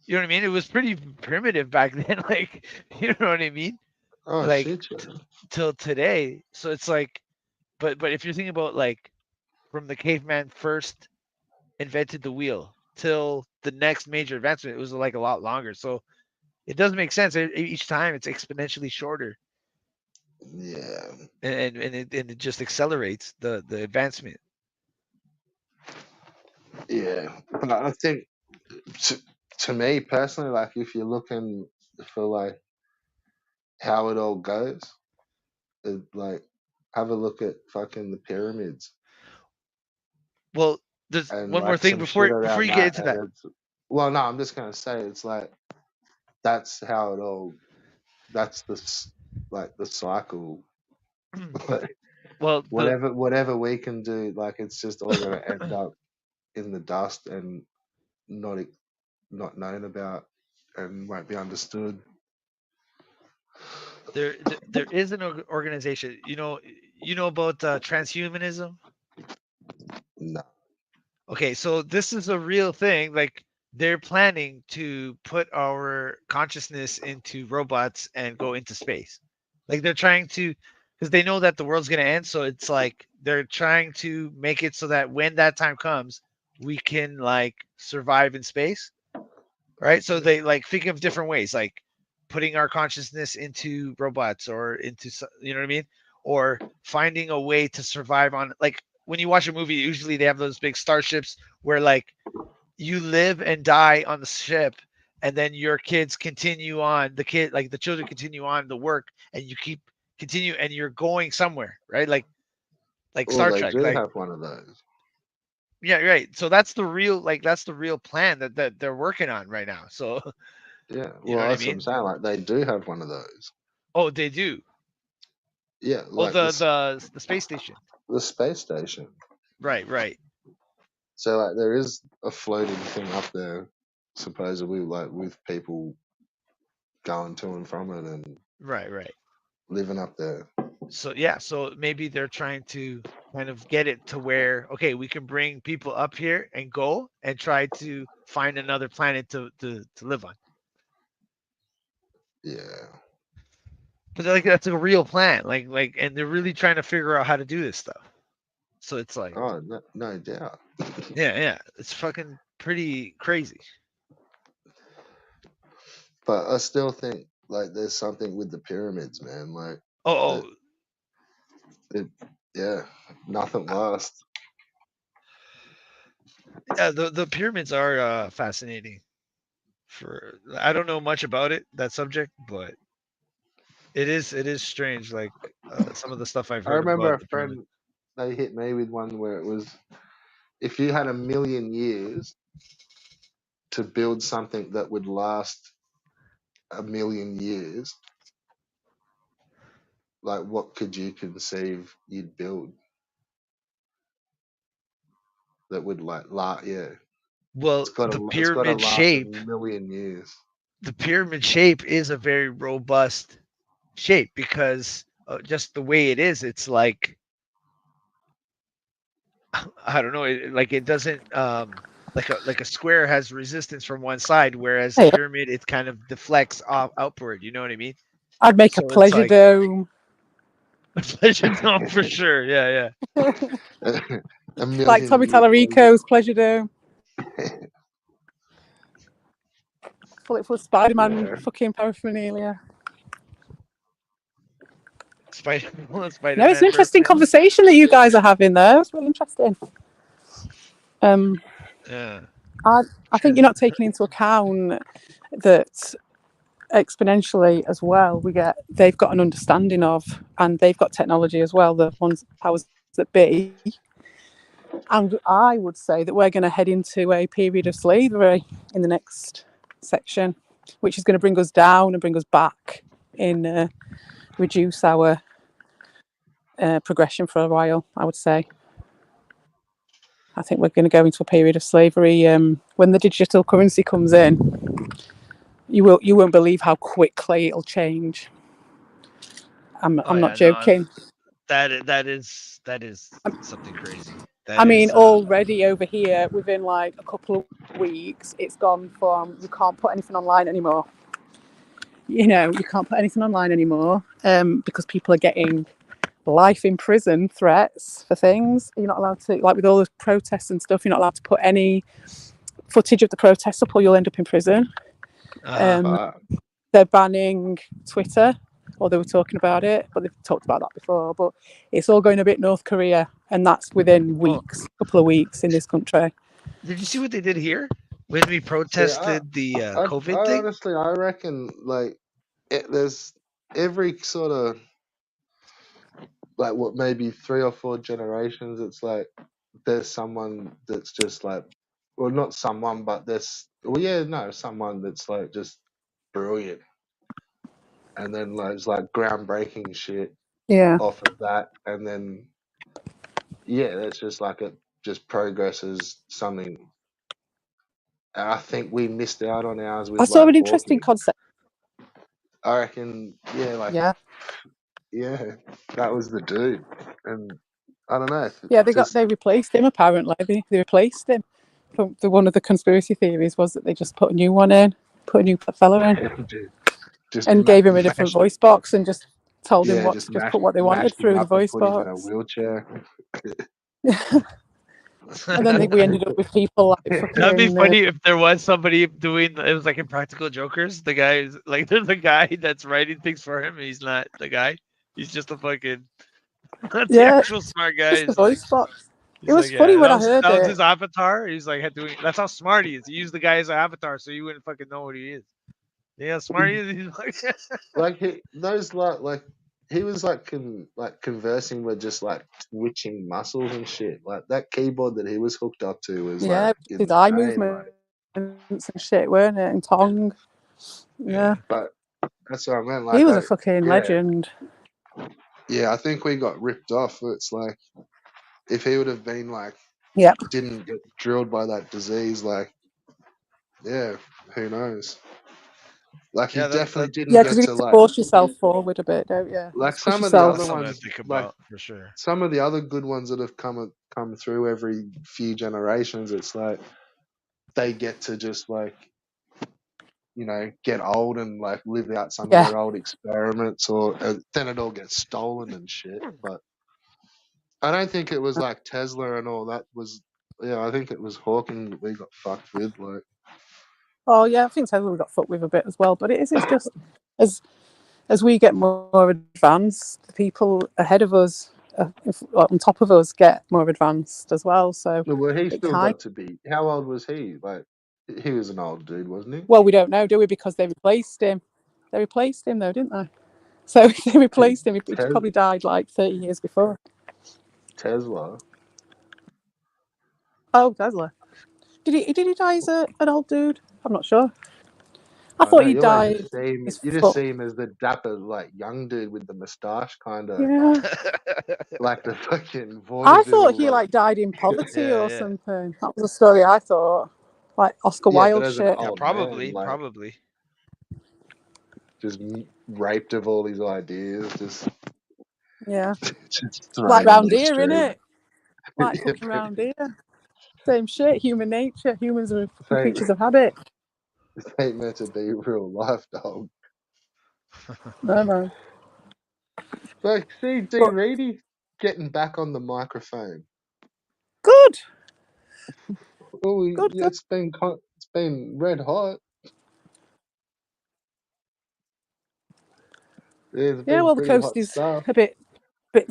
You know what I mean? It was pretty primitive back then. Like, you know what I mean? Oh Like shit, yeah. till today. So it's like, but if you're thinking about like from the caveman first invented the wheel till the next major advancement, it was like a lot longer. So it does make sense. Each time it's exponentially shorter, Yeah, and it just accelerates the advancement. yeah. But I think to, to me personally, like if you're looking for like how it all goes, like have a look at fucking the pyramids Well, there's and one more like thing some shit before around you get that, into that. and it's well, no, I'm just gonna say it's like that's how it all. That's like the cycle. Like, Well, whatever we can do, like it's just all gonna end up in the dust and not not known about and won't be understood. there is an organization. You know about transhumanism. No. Okay, so this is a real thing. Like they're planning to put our consciousness into robots and go into space. Like they're trying to, because they know that the world's gonna end. So it's like they're trying to make it so that when that time comes, we can like survive in space, right? So they like think of different ways, like putting our consciousness into robots or into, you know what I mean, or finding a way to survive on. Like when you watch a movie, usually they have those big starships where like you live and die on the ship, and then your kids continue on. Like the children continue on the work, and you keep continue, and you're going somewhere, right? Like Well, Star they Trek, do like have one of those. yeah, right. So that's the real plan that they're working on right now. So Yeah. you know Well, what I that's what I'm mean? saying. Like they do have one of those. Oh, they do. Yeah, Oh, like the space station. the space station. Right, right, So like there is a floating thing up there, supposedly, like with people going to and from it and right, right. living up there. So yeah, so maybe they're trying to kind of get it to where okay, we can bring people up here and go and try to find another planet to live on. Yeah. But like that's a real plan. Like, and they're really trying to figure out how to do this stuff. So it's like, Oh, no, no doubt. yeah, yeah, it's fucking pretty crazy. But I still think like there's something with the pyramids, man. Like Oh, that, it, yeah, nothing lasts. yeah, the pyramids are fascinating. For I don't know much about it that subject, but it is strange. Like some of the stuff I've I heard remember about a the pyramid. friend they hit me with one where it was if you had 1,000,000 years to build something that would last 1,000,000 years, like what could you conceive you'd build that would like last? Yeah, Well, the it's got to pyramid last a shape, million years. the pyramid shape is a very robust shape because just the way it is, it's like I don't know, like it doesn't like a square has resistance from one side, whereas a Hey, pyramid it kind of deflects off outward. You know what I mean? I'd make a So it's pleasure like dome. a pleasure dome for sure. Yeah, A Like million Tommy year Tallarico's pleasure dome. Full it full of Spider-Man yeah. fucking paraphernalia. Spider No, it's an Spider-Man interesting paraphernalia. conversation that you guys are having there. It's really interesting. Yeah. I think you're not taking into account that exponentially as well, they've got an understanding of, and they've got technology as well, the ones powers that be. And I would say that we're going to head into a period of slavery in the next section, which is going to bring us down and bring us back in reduce our progression for a while, I would say. I think we're going to go into a period of slavery. When the digital currency comes in, you won't believe how quickly it'll change. Oh I'm not yeah, no, joking. that is something crazy. I That mean, is already over here, within like a couple of weeks, it's gone from you can't put anything online anymore. You can't put anything online anymore because people are getting life in prison threats for things. You're not allowed to, like with all the protests and stuff, you're not allowed to put any footage of the protests up or you'll end up in prison. uh Um, they're banning Twitter, or they were talking about it, but they've talked about that before. But it's all going a bit North Korea, and that's within well, weeks, a couple of weeks in this country. did you see what they did here when we See, protested the I COVID thing? honestly, I reckon like there's every sort of like what maybe 3 or 4 generations. It's like there's someone that's just like, well, not someone, but there's well, yeah, no, someone that's like just brilliant, and then like it's like groundbreaking shit Yeah. off of that, and then yeah, that's just like it just progresses something. And I think we missed out on ours I with saw like an interesting Hawking. concept. I reckon, yeah, like Yeah. yeah, that was the dude, and I don't know, if it Yeah, just they replaced him apparently. They replaced him. One of the conspiracy theories was that they just put a new one in, put a new fella in, just and gave him a different voice box and just told him yeah, what just to just put what they wanted mashed him through the up and voice put him in a box. wheelchair. And then we ended up with people like That'd be fucking funny if there was somebody doing it was like in Practical Jokers. The guy is like there's a guy that's writing things for him. And he's not the guy. He's just a fucking not the yeah, actual smart guy. just the He's like voice box. It he's was like funny yeah. when That I was heard that was it. his avatar. He's like had doing that's how smart he is. He used the guy as an avatar so you wouldn't fucking know what he is. Yeah, smart he is. He's like Like those like he was like conversing with just like twitching muscles and shit. Like that keyboard that he was hooked up to was like Yeah, his eye insane. Like, movements and shit, weren't it? And tongue. Yeah, yeah. but that's what I meant. he Like, was a fucking legend. yeah, I think we got ripped off. It's like if he would have been like Yep. didn't get drilled by that disease, like yeah, who knows? Like he Yeah, definitely didn't Yeah, because get you to need to like force yourself forward a bit, don't you? like Just push some of the that's other yourself. something to ones, think like about for sure. some of the other good ones that have come through every few generations. It's like they get to just like get old and like live out some of Yeah. their old experiments, or then it all gets stolen and shit. But I don't think it was like Tesla and all that was. Yeah, I think it was Hawking that we got fucked with. Like, Oh yeah, I think Tesla got fucked with a bit as well. But it's just as as we get more advanced, the people ahead of us, on top of us, get more advanced as well. So well, he it still kind. got to be. How old was he? Like, he was an old dude, wasn't he? Well, we don't know, do we? Because they replaced him. They replaced him though, didn't they? So they replaced him. He Tes- probably died like 30 years before. Tesla. Oh, Tesla. Did he die as an old dude? I'm not sure. I I thought know he you always died. just see him. His You just foot. see him as the dapper, like young dude with the moustache, kind of Yeah. like the fucking I thought vaudeville, he like like died in poverty Yeah, or yeah. something. That was the story I thought. Like Oscar yeah, but Wilde as an shit. Yeah, old man, probably, like probably. just raped of all his ideas, just Yeah. just Like thrown on round the here, street. innit? Like fucking round here. Same shit. Human nature. Humans are fucking This creatures of habit. ain't meant to be real life, dog. No, no. Like, see, D. But Reedy getting back on the microphone. good. Oh, Good, good. it's been red hot. Yeah, it's Yeah, been well the pretty coast hot is stuff. a bit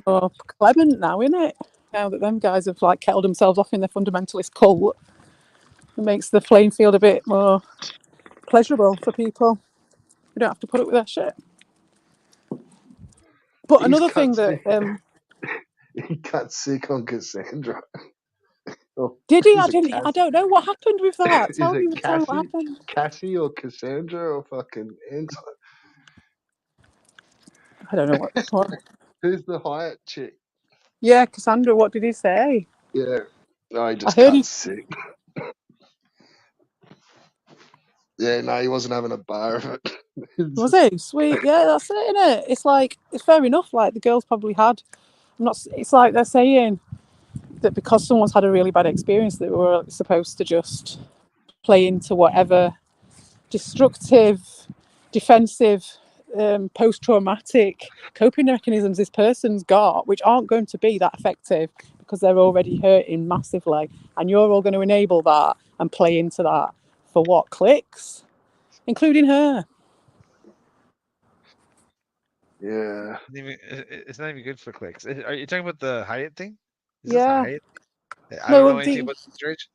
more clement now, isn't it? Now that them guys have like kettled themselves off in their fundamentalist cult, it makes the playing field a bit more pleasurable for people. We don't have to put up with their shit. But He's another got thing that sick. He got sick on Cassandra. Or did he? is it I don't know what happened with that. Is it Tell me what happened. Cassie or Cassandra or fucking Angela? I don't know what. Who's the Hyatt chick? Yeah, Cassandra. What did he say? Yeah. No, he I just heard cut he sick. Yeah, no, he wasn't having a bar of it. It's was just- he sweet. Yeah, that's it, isn't it? It's like it's fair enough. Like the girls probably had. I'm not. It's like they're saying that because someone's had a really bad experience, that we're supposed to just play into whatever destructive, defensive, post-traumatic coping mechanisms this person's got, which aren't going to be that effective because they're already hurting massively, and you're all going to enable that and play into that for what clicks, including her. yeah. It's not even good for clicks. Are you talking about the Hyatt thing? Is this a Yeah. Hyatt? I don't No, know anything about the situation,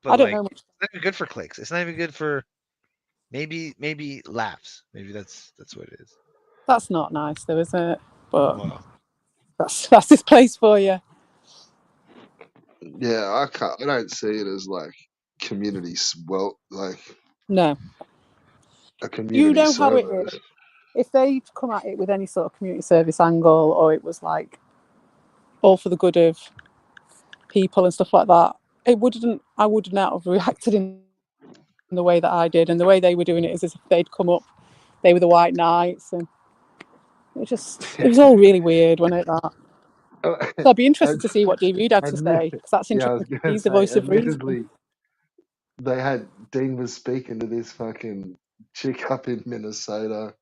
but I don't like, know much. it's not even good for clicks. It's not even good for maybe laughs. Maybe that's what it is. That's not nice, though, is it? But Well, that's this place for you. Yeah, I don't see it as like like No, a you community know how it service. is. If they'd come at it with any sort of community service angle, or it was like all for the good of people and stuff like that, I wouldn't have reacted in the way that I did. And the way they were doing it is as if they'd come up, they were the white knights, and it was all really weird, wasn't it? That. So I'd be interested to see what Reed had to say, because that's Yeah, I was interesting. gonna He's the say, voice of reason. admittedly, Dean was speaking to this fucking chick up in Minnesota.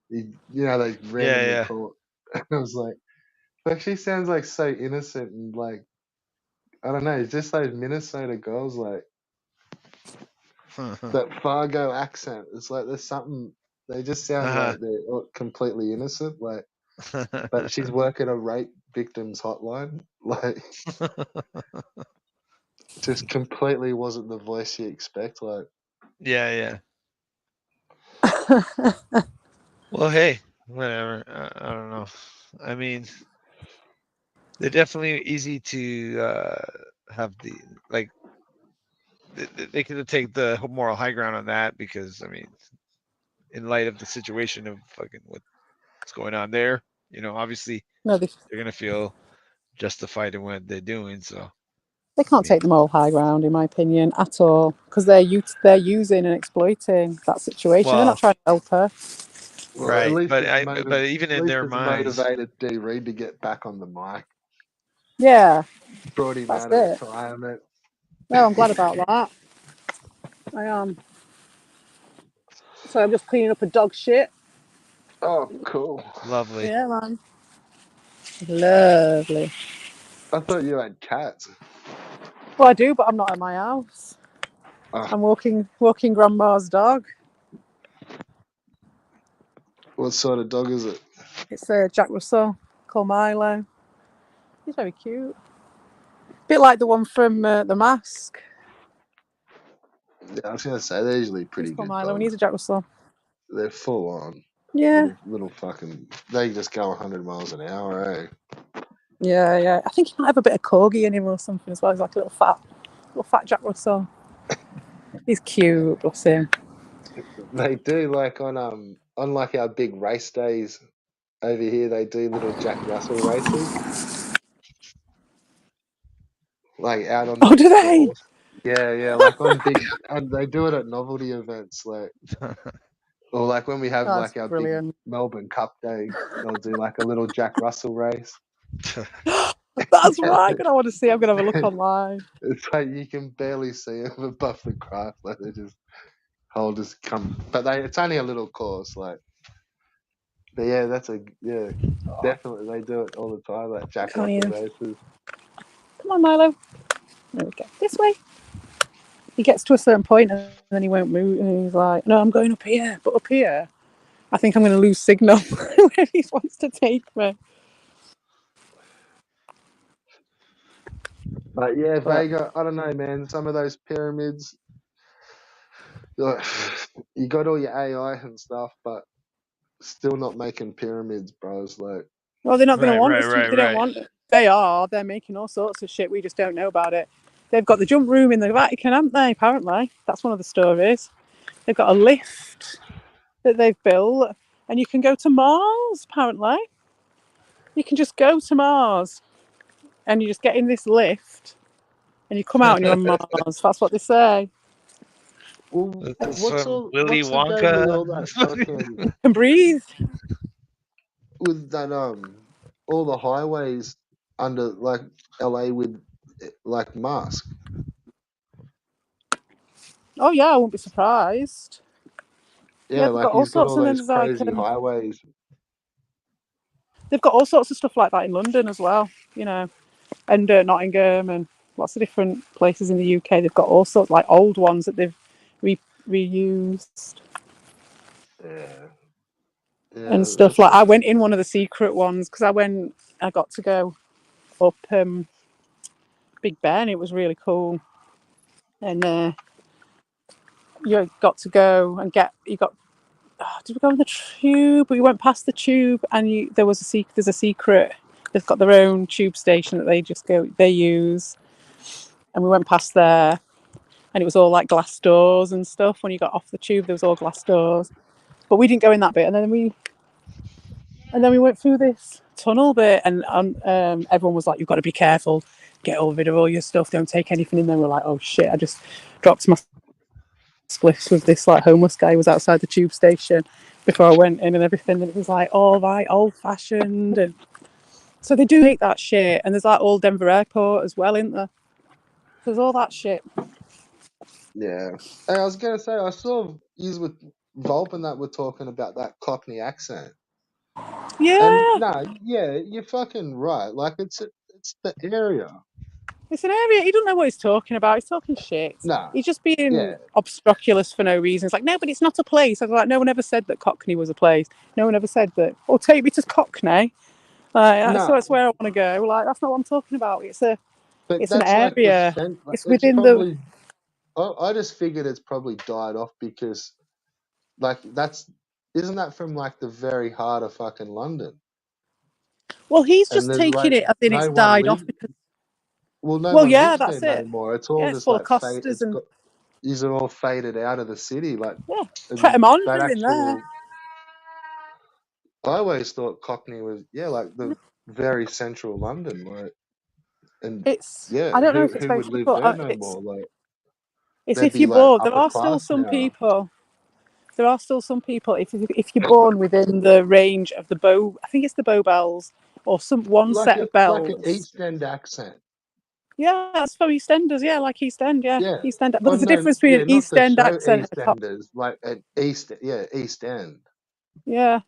They randomly yeah, call it. And I was like she sounds like so innocent and like I don't know, it's just those Minnesota girls like yeah. that Fargo accent. It's like there's something. They just sound Uh-huh. like they're completely innocent. Like, but she's working a rape victims hotline. Like, just completely wasn't the voice you expect. Like, yeah. Well, hey, whatever. I don't know. I mean, they're definitely easy to have the like. They could take the moral high ground on that because I mean, in light of the situation of fucking what's going on there, obviously No, they're gonna feel justified in what they're doing. So they I can't mean, take the moral high ground, in my opinion, at all, because they're using and exploiting that situation. They're not well, trying to help her. well, right, but even at in least their it's minds, motivated D Reed to get back on the mic. Yeah, Brought him that's out of it. retirement. No, I'm glad about that. I am. So I'm just cleaning up a dog shit. Oh, cool. lovely. Yeah, man. Lovely. I thought you had cats. Well, I do, but I'm not at my house. Oh, I'm walking grandma's dog. what sort of dog is it? It's a Jack Russell called Milo. He's very cute. Bit like the one from The Mask. Yeah, I was gonna say they're usually He's pretty called good Milo, and dogs. he's a Jack Russell. They're full on. Yeah, Little fucking. They just go 100 miles an hour, eh? yeah. I think he might have a bit of corgi in him or something as well. He's like a little fat Jack Russell. He's cute, bless him. They do like on like our big race days over here. They do little Jack Russell races, like out on Oh, the do they? course. Yeah, like on big, and they do it at novelty events, like or like when we have That's like our big brilliant. Melbourne Cup day, they'll do like a little Jack Russell race. That's right. I want to see. I'm gonna have a look online. It's like you can barely see them above the craft, like they just hold just come, but it's only a little course, like. But yeah, definitely they do it all the time, like Jack Can't Russell you? races. Come on, Milo. There we go. This way. He gets to a certain point and then he won't move. And he's like, "No, I'm going up here." But up here, I think I'm going to lose signal where he wants to take me. But yeah, But Vega, I don't know, man. Some of those pyramids, Like, you got all your AI and stuff, but still not making pyramids, bro. It's like, Well, they're not going to Right, want right, us to. right, They don't right. want it. They are. They're making all sorts of shit. We just don't know about it. They've got the jump room in the Vatican, haven't they? Apparently, that's one of the stories. They've got a lift that they've built, and you can go to Mars. Apparently, you can just go to Mars, and you just get in this lift, and you come out, and you're on Mars. That's what they say. well, That's from Willy what's the game with Wonka. all that fucking You can breathe. with that all the highways under like LA with like Musk. Oh yeah, I wouldn't be surprised. Yeah, Yeah, they've like got all he's got sorts, all and then those there's like crazy highways. they've got all sorts of stuff like that in London as well. You know, and Nottingham and lots of different places in the UK. They've got all sorts like old ones that they've reused Yeah, and yeah, stuff. that's Like what. I went in one of the secret ones because I got to go up Big Ben. It was really cool, and you got to go and you got. Oh, did we go on the tube? We went past the tube, and there's a secret. They've got their own tube station that they use, and we went past there, and it was all like glass doors and stuff. When you got off the tube, there was all glass doors, but we didn't go in that bit. And then we went through this tunnel bit, and everyone was like, "You've got to be careful. Get rid of all your stuff. Don't take anything in there." We're like, "Oh shit!" I just dropped my spliffs with this like homeless guy who was outside the tube station before I went in and everything. And it was like all right, old fashioned, and so they do make that shit. And there's like old Denver Airport as well, isn't there? There's all that shit. Yeah. Hey, I was gonna say I saw you with Volp and that were talking about that Cockney accent, and Yeah, no, yeah, you're fucking right. Like it's the area. it's an area he doesn't know what he's talking about. He's talking shit. Nah, He's just yeah, being obstreperous for no reason. It's like, no, but it's not a place. I was like, no one ever said that Cockney was a place. No one ever said that. Oh, take me to Cockney. Like, so nah. that's where I want to go. Like, that's not what I'm talking about. But It's an that's like the area. like, It's it's within the. probably. I just figured it's probably died off because like that's isn't that from like the very heart of fucking London, Well, he's and just there's taking like it as in it's no one died lives. off because. Well, no Well, one yeah, lives there that's no it. more. It's Yeah, all it's just full of like fade. costas It's and got these are all faded out of the city. Like, yeah, and Pret a that Manger's in there. actual. I always thought Cockney was like the very central London, like, and It's. yeah, I don't know if it's who very would live central. there no more? Like, It's there'd if be you're like born. There upper are still class some now. people. There are still some people. If you're born within the range of the bow, I think it's the bow bells or some one set of Like an bells. East End accent. Yeah, that's from EastEnders. Yeah, like East End. Yeah, Yeah. East End. But Oh there's a no, difference between yeah, an not East the End show accent and a Cockney. EastEnders, like an East End. Yeah,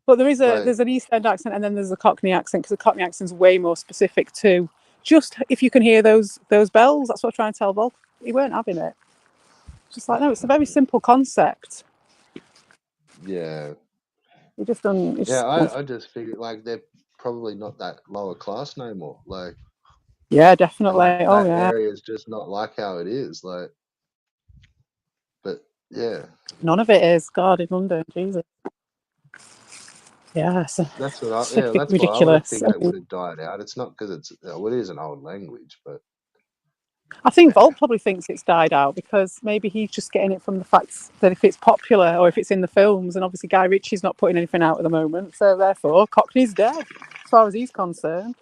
but Like, there's an East End accent and then there's a Cockney accent because the Cockney accent's way more specific to just if you can hear those bells. That's what I'm trying to tell Volk. He weren't having it. Just like no, it's a very simple concept. yeah. He just done. He Yeah, just wants. I just figured like they're probably not that lower class no more. Like, Yeah, and definitely. Oh that yeah. area is just not like how it is. Like, but yeah, None of it is. God, in London, Jesus. Yeah, that's what it's just that's why I would have ridiculous. figured it would have died out. It's not because it is an old language, but I think yeah, Volt probably thinks it's died out because maybe he's just getting it from the fact that if it's popular or if it's in the films, and obviously Guy Ritchie's not putting anything out at the moment, so therefore Cockney's dead, as far as he's concerned.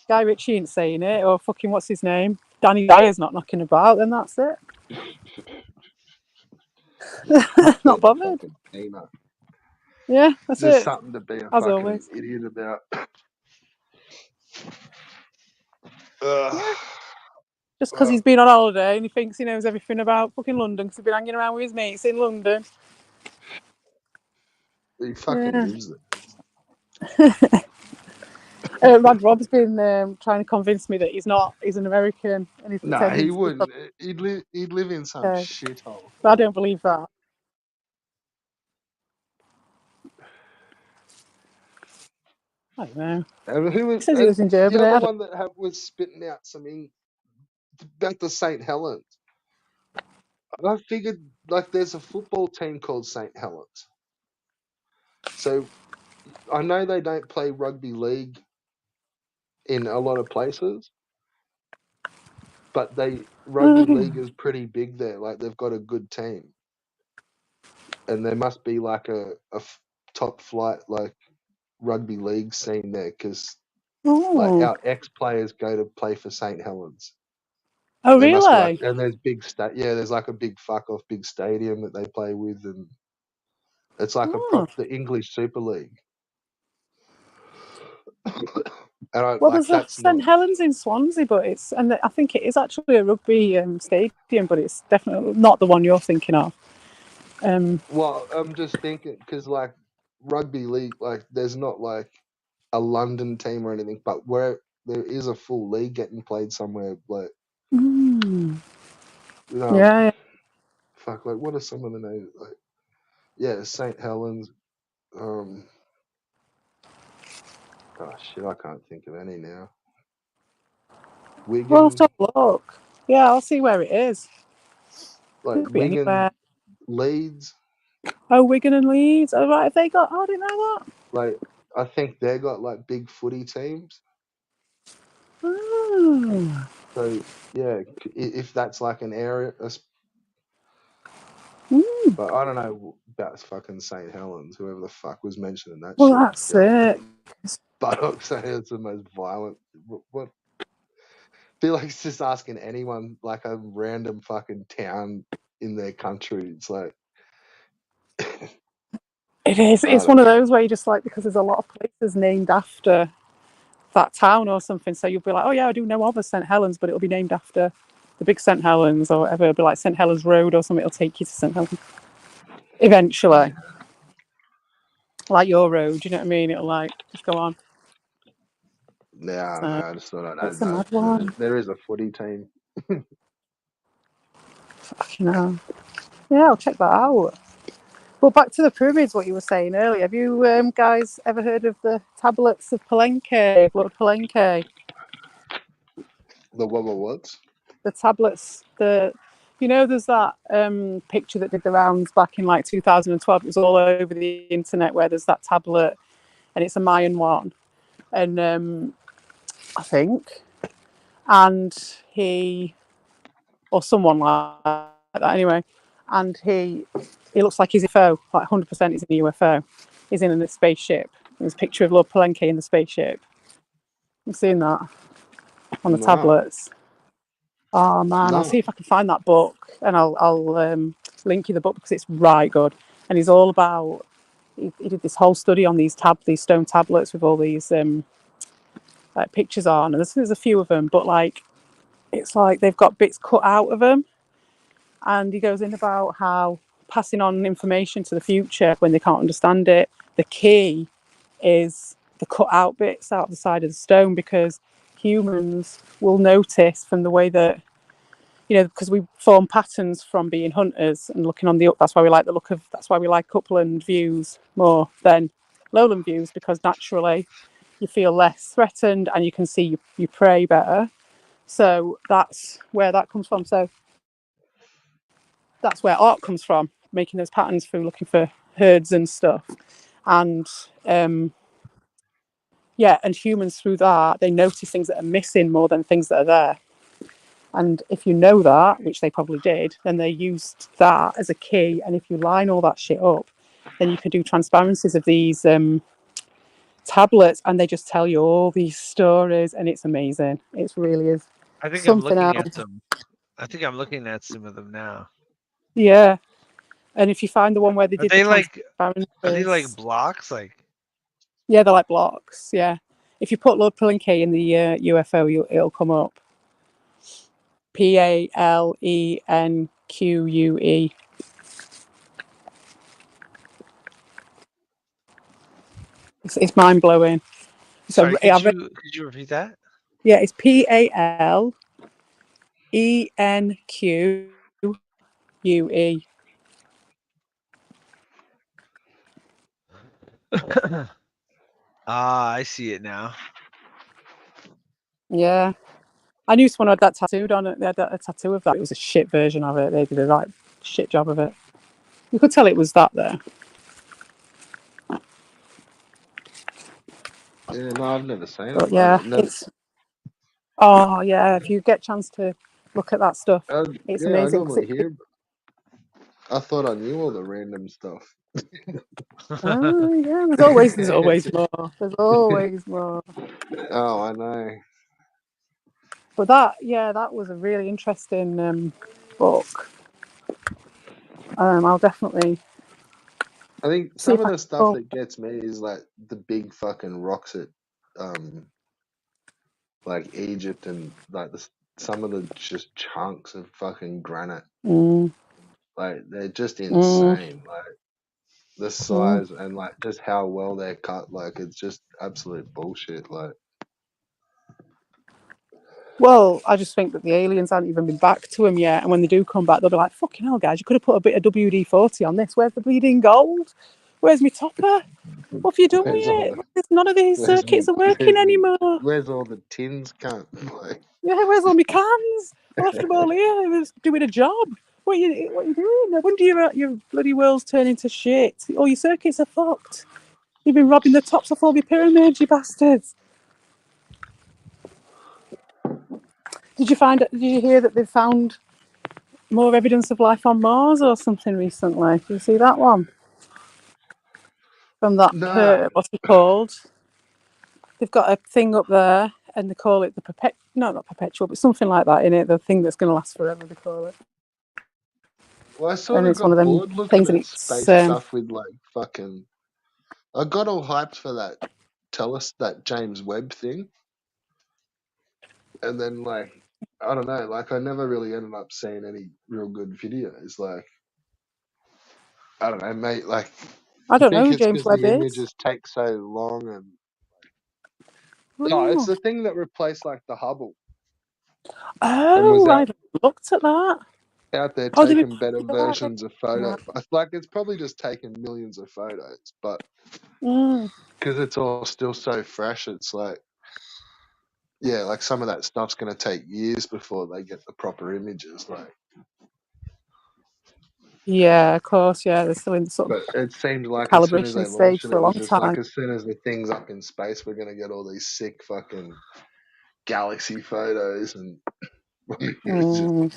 Guy Ritchie ain't saying it, or fucking what's his name? Danny Dyer's not knocking about, then that's it. Not being a bothered. fucking peanut. Yeah, that's There's it. something to be a As fucking always. idiot about. Yeah. Ugh. Just because Well, he's been on holiday and he thinks he knows everything about fucking London because he's been hanging around with his mates in London. he fucking Yeah. lives there. Rad Rob's been trying to convince me that he's an American and he's Nah, pretending he to be from wouldn't. He'd live in some the UK. shithole. But I don't believe that. I don't know. And who He was says he lives in the Germany. other I don't. one that was spitting out some ink back to St. Helens? I figured like there's a football team called St. Helens. So I know they don't play rugby league in a lot of places, but they rugby league Oh, is pretty big there. Like they've got a good team, and there must be like top flight like rugby league scene there because like oh, our ex players go to play for St. Helens. oh, They must be like, really? and there's there's like a big fuck off big stadium that they play with, and it's like Oh. the English Super League. And I Well, like there's a that's St not Helens in Swansea, but I think it is actually a rugby stadium, but it's definitely not the one you're thinking of. well. I'm just thinking because like rugby league, like there's not like a London team or anything, but where there is a full league getting played somewhere, like mm, um, yeah. fuck, like what are some of the names? Like yeah, St Helens. Oh shit, I can't think of any now. We'll have Wigan, to have a look. Yeah, I'll see where it is. like Could be anywhere. Wigan, Leeds. Oh, Wigan and Leeds. Oh, right. Have they got? Oh, I didn't know that. Like I think they got like big footy teams. Oh. So yeah, if that's like an area, Mm. but I don't know about fucking St Helens. Whoever the fuck was mentioning that Well, shit that's the other it. day. Buttock saying it's the most violent. What? I feel like it's just asking anyone like a random fucking town in their country. It's like It is. I It's don't one of know. those where you just like because there's a lot of places named after that town or something. So you'll be like, oh yeah, I do know of a St Helens, but it'll be named after the big St Helens or whatever. It'll be like St Helens Road or something. It'll take you to St Helens eventually, like your road. You know what I mean? It'll like just go on. Yeah, I don't know. So I just thought I'd it's add a that. mad one. There is a footy team. Fucking hell. Yeah, I'll check that out. Well, back to the pyramids. What you were saying earlier. Have you guys ever heard of the tablets of Palenque? Lord Palenque. The what? The tablets. There's that picture that did the rounds back in like 2012. It was all over the internet where there's that tablet, and it's a Mayan one, and I think, and he or someone like that anyway, and he looks like he's a UFO, like 100% he's in a UFO. He's in a spaceship. There's a picture of Lord Palenque in the spaceship. You've seen that on the No, tablets. Oh man, I'll no. see if I can find that book and I'll link you the book because it's right good. And he's all about. He did this whole study on these stone tablets with all these like pictures on, and there's a few of them, but like it's like they've got bits cut out of them, and he goes in about how passing on information to the future when they can't understand it. The key is the cut out bits out the side of the stone because humans will notice from the way that because we form patterns from being hunters and looking on the up. That's why we like the look of. That's why we like upland views more than lowland views because naturally you feel less threatened and you can see your prey better. So that's where that comes from. So that's where art comes from, making those patterns through looking for herds and stuff. And and humans through that they notice things that are missing more than things that are there. And if you know that, which they probably did, then they used that as a key. And if you line all that shit up, then you can do transparencies of these tablets, and they just tell you all these stories, and it's amazing. It really is I think I'm something looking else. at some. I think I'm looking at some of them now. Yeah. And if you find the one where they Are did the they like? Are they like transparencies, blocks? Like yeah, they're like blocks. Yeah. If you put Lord Palenque in the UFO, it'll come up. Palenque. It's mind blowing. sorry, So could you repeat that? yeah, it's Palenque. Ah, I see it now. Yeah. I knew someone had that tattooed on it. They had a tattoo of that. It was a shit version of it. They did it like shit job of it. You could tell it was that there. Yeah, no, I've never seen it. But yeah, it's oh yeah. If you get a chance to look at that stuff, it's Yeah, I amazing. normally hear. I thought I knew all the random stuff. Oh yeah, there's always more. There's always more. Oh, I know. But that was a really interesting book. I'll definitely I think see some if of I the can stuff pull. that gets me is like the big fucking rocks at like Egypt and like some of the just chunks of fucking granite. Mm, Like they're just mm, insane. Like the mm. size and like just how well they're cut. Like it's just absolute bullshit. Like Well, I just think that the aliens haven't even been back to him yet, and when they do come back, they'll be like, "Fucking hell, guys! You could have put a bit of WD-40 on this. Where's the bleeding gold? Where's my topper? What have you done where's with all it? the None of these where's circuits are working anymore. where's all the tins cunt? Like Yeah, where's all my cans? I left them all here. I was doing a job. What are you doing? No wonder your bloody world's turning to shit. All your circuits are fucked. You've been robbing the tops off all your pyramids, you bastards. Did you hear that they've found more evidence of life on Mars or something recently? Did you see that one? From that, nah. what's it called? They've got a thing up there and they call it the not perpetual, but something like that in it, the thing that's going to last forever, they call it. Well, I And sort of it's one of got them bored looking things and at it's, space stuff with like fucking. I got all hyped for that. Tell us that James Webb thing, and then like I don't know, like I never really ended up seeing any real good videos. Like I don't know, mate. Like I I don't know think who it's James because Webb the is. images take so long, and no, it's Oh, the thing that replaced like the Hubble and was I haven't looked at that. out there Oh, taking better right. versions of photos. Like it's probably just taken millions of photos, but Mm. because it's all still so fresh, it's like yeah, like some of that stuff's going to take years before they get the proper images. Like, Yeah, of course. Yeah, they're still in the sort of but it seemed like as soon as they calibration launched stage it, for it a was long just like time. as soon as the thing's up in space, we're going to get all these sick fucking galaxy photos, and it's just Mm.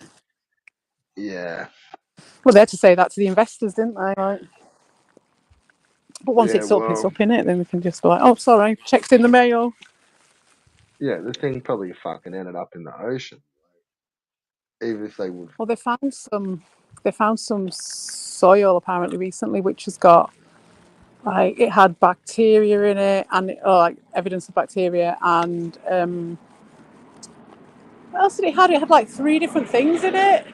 yeah, Well, they had to say that to the investors, didn't they? Like, but once yeah. it's up, Well, in it. Then we can just be like, oh, sorry, checked in the mail. yeah, the thing probably fucking ended up in the ocean, even if they would. Well, they found some. They found some soil apparently recently, which has got like it had bacteria in it, and like evidence of bacteria. And what else did it had? It had like 3 different things in it.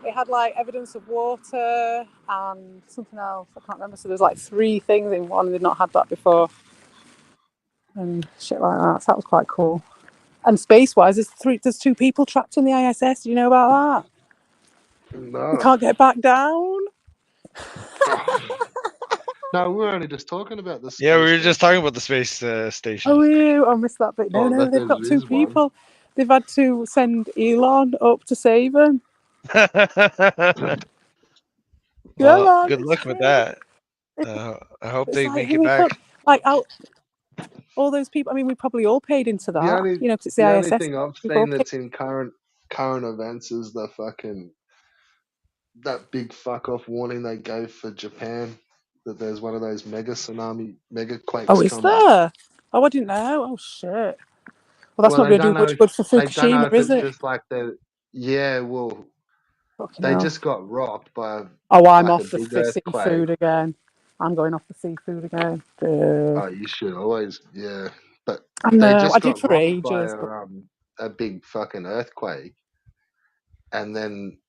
It had like evidence of water and something else. I can't remember. So there's like 3 things in one. They'd not had that before, and shit like that. So that was quite cool. And space-wise, there's 2 people trapped in the ISS. Do you know about that? They No, can't get back down. no, we're only just talking about the Yeah, we space were just station. talking about the space station. Oh, you! I missed that bit. No, Oh, no, that they've there got 2 is one. people. They've had to send Elon up to save them. Yeah, Well, man, good it's luck with true. that. I hope It's they like make it holy back. fuck! Like out all those people. I mean, we probably all paid into The that, only because it's the the only ISS. thing I've We've all seen paid. that's in current events is the fucking that big fuck off warning they gave for Japan that there's one of those mega Oh, quakes is coming. there? Oh, I didn't know. Oh shit! Well, that's Well, not they going to don't do know much if good for they don't know Fukushima, if is it's it? just like the yeah. Well, Fucking they hell! just got rocked by Oh, I'm like a off the big earthquake. seafood again. I'm going off the seafood again. Oh, you should always yeah. But I they know. I just did got for rocked by ages, but a big fucking earthquake, and then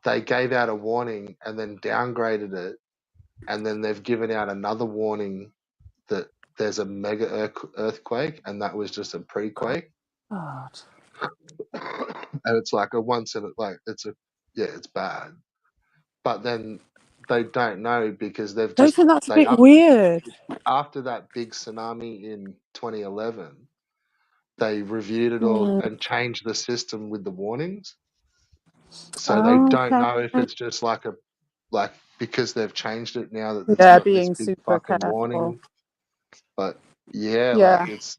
they gave out a warning and then downgraded it, and then they've given out another warning that there's a mega earthquake, and that was just a pre-quake, God. and it's like a once in like it's a yeah, it's bad, but then they don't know because they've Don't you just think that's a they bit up weird? after that big tsunami in 2011, they reviewed it all Mm. and changed the system with the warnings. So they don't Okay. know if it's just like because they've changed it now that it's Yeah, got this being big super fucking careful. warning. But yeah, Yeah. like it's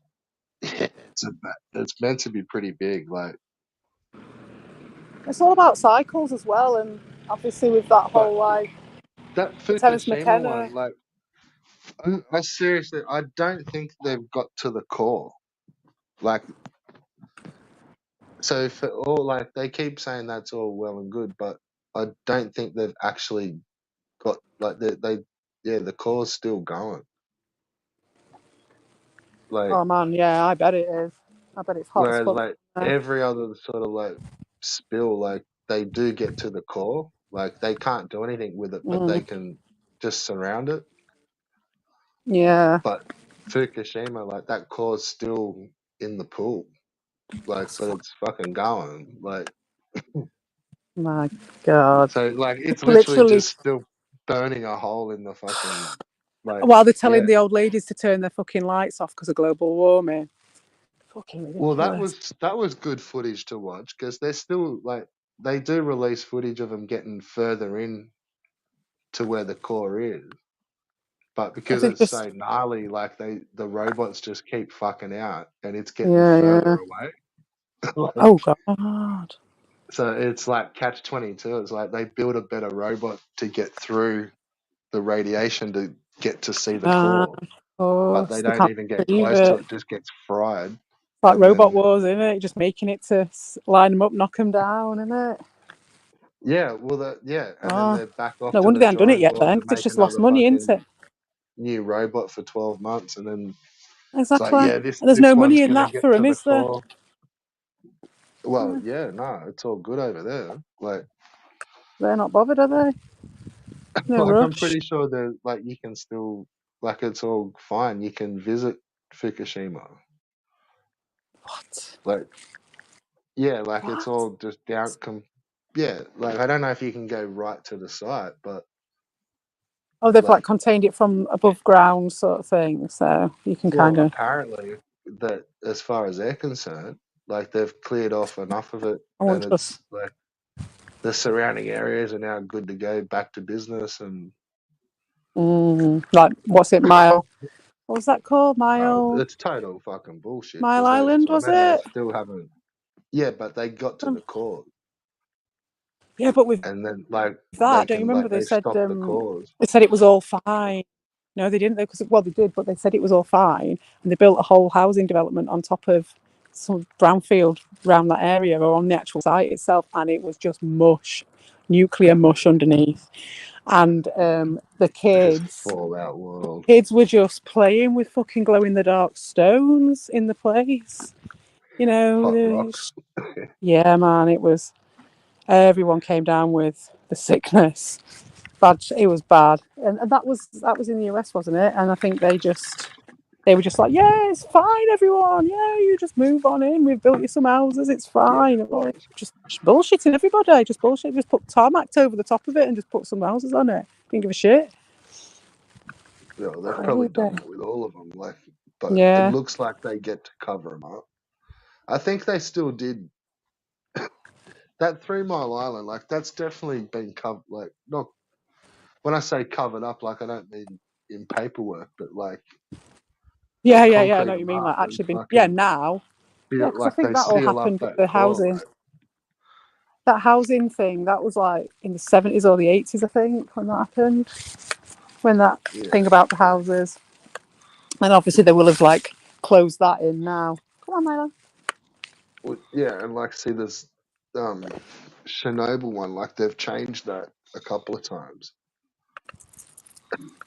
it's meant to be pretty big. Like, It's all about cycles as well, and obviously with that but whole like that the Terence Fukushima McKenna. one, like, I seriously, I don't think they've got to the core. Like, so for all like they keep saying that's all well and good, but I don't think they've actually got like yeah, the core's still going. Like, Oh man, yeah, I bet it is. I bet it's hot as whereas fuck. like every other sort of like spill, like they do get to the core. Like they can't do anything with it, but Mm, they can just surround it. yeah. But Fukushima, like that core's still in the pool. Like, but it's fucking going. Like, My God. so like it's literally Literally, just still burning a hole in the fucking like, while they're telling yeah. the old ladies to turn their fucking lights off because of global warming. Fucking Well, ridiculous. that was good footage to watch because they're still like they do release footage of them getting further in to where the core is, but Have because they it's just? so gnarly, like the robots just keep fucking out and it's getting Yeah, further yeah. away. Like, Oh God. so it's like catch 22. It's like they build a better robot to get through the radiation to get to see the Of core, but they course, they don't can't even get retrieve close to it. it. Just gets fried, Like and Robot then Wars, isn't it? Just making it to line them up, knock them down, isn't it? yeah, well, yeah, and then Oh, they're back off no to wonder the they haven't done it drawing yet board then, to because it's make just lost another money, isn't fucking it? new robot for 12 months, and then it's like, Exactly. yeah, And there's this no one's money in gonna that get for to them, the is there? core. Well, Yeah, yeah, no, it's all good over there. Like, they're not bothered, are they? No like I'm rush. pretty sure that like you can still like it's all fine. You can visit Fukushima. What? Like, yeah, like it's What? all just down. Yeah, like I don't know if you can go right to the site, but Oh, they've like like, contained it from above ground, sort of thing. So you can well, kind of. apparently that as far as they're concerned, like they've cleared off enough of it, I and want just. it's like the surrounding areas are now good to go back to business, and Like, what's it, Mile? What was that called? it's total fucking bullshit Mile because they, Island, I was mean, they it? still haven't. Yeah, but they got to the core, Yeah, but with and then like they that, don't you can remember like they they said stopped the cores. it was all fine. No, they didn't. Because well, they did, but they said it was all fine, and they built a whole housing development on top of some brownfield around that area or on the actual site itself, and it was just mush, nuclear mush underneath, and the Just kids. Fallout World. Kids were just playing with fucking glow in the dark stones in the place. You know, Hot rocks. yeah, man, it was. Everyone came down with the sickness. Bad. It was bad, and that was in the US, wasn't it? And I think they were just like, yeah, it's fine, everyone. Yeah, you just move on in. We've built you some houses. It's Yeah, fine. Like, just bullshitting everybody. Just bullshit. Just put tarmac over the top of it and just put some houses on it. Didn't give a shit. yeah, they've probably Crazy. done that with all of them. Like, but it Yeah. looks like they get to cover them up. I think they still did that 3 Mile Island. Like, that's definitely been covered. Like, not when I say covered up, like I don't mean in paperwork, but like they Yeah, yeah, yeah. I know concrete what you them mean. up Like and actually been. Yeah, fucking now. Yeah, feel because I like think they that all seal up happened with that the core. housing. Like, That housing thing. That was like in the 70s or the 80s, I think, when that happened. When that yeah, thing about the houses. And obviously they will have like closed that in now. Come on, Milo. well, yeah, and like see this um Chernobyl one. Like they've changed that a couple of times.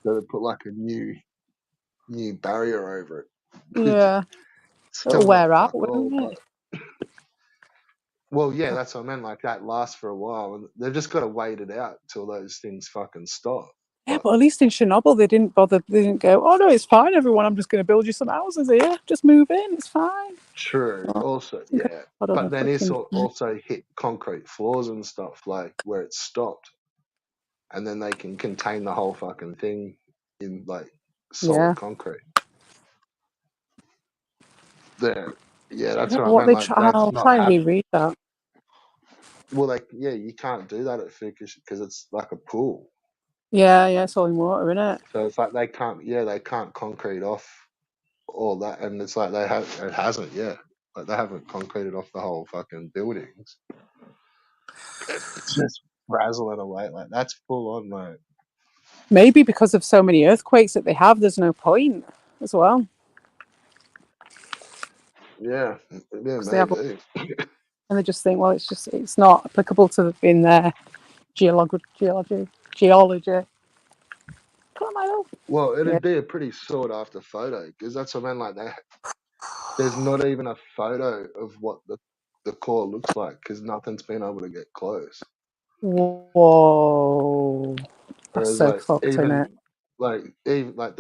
So they put like a new barrier over it. It's Yeah, it'll still not wear out, fuck all, won't but it? well, yeah, that's what I meant. Like that lasts for a while, and they've just got to wait it out till those things fucking stop. Yeah, But but at least in Chernobyl they didn't bother. They didn't go, "Oh no, it's fine, everyone. I'm just going to build you some houses here. Just move in. It's fine." true, Oh, also, I think yeah, I don't but know, then it's fucking. also hit concrete floors and stuff like where it stopped, and then they can contain the whole fucking thing in like solid Yeah. concrete. There, yeah, I that's don't what know I what meant. they Like try. that's I'll not try and happening. reread that. well, like yeah, you can't do that at Fukushima because it's like a pool. Yeah, yeah, it's all in water, isn't it? So it's like they can't concrete off all that, and it's like it hasn't yet. Like they haven't concreted off the whole fucking buildings. It's just frazzling away. Like that's full on. Like Maybe because of so many earthquakes that they have, there's no point as well. yeah, yeah, Because they have, maybe. and they just think, well, it's not applicable to in their geology. Come on, Milo. Well, Yeah. it'd be a pretty sought after photo because that's what I mean. Like there's not even a photo of what the core looks like because nothing's been able to get close. Whoa, that's Whereas so fucked, isn't it? even like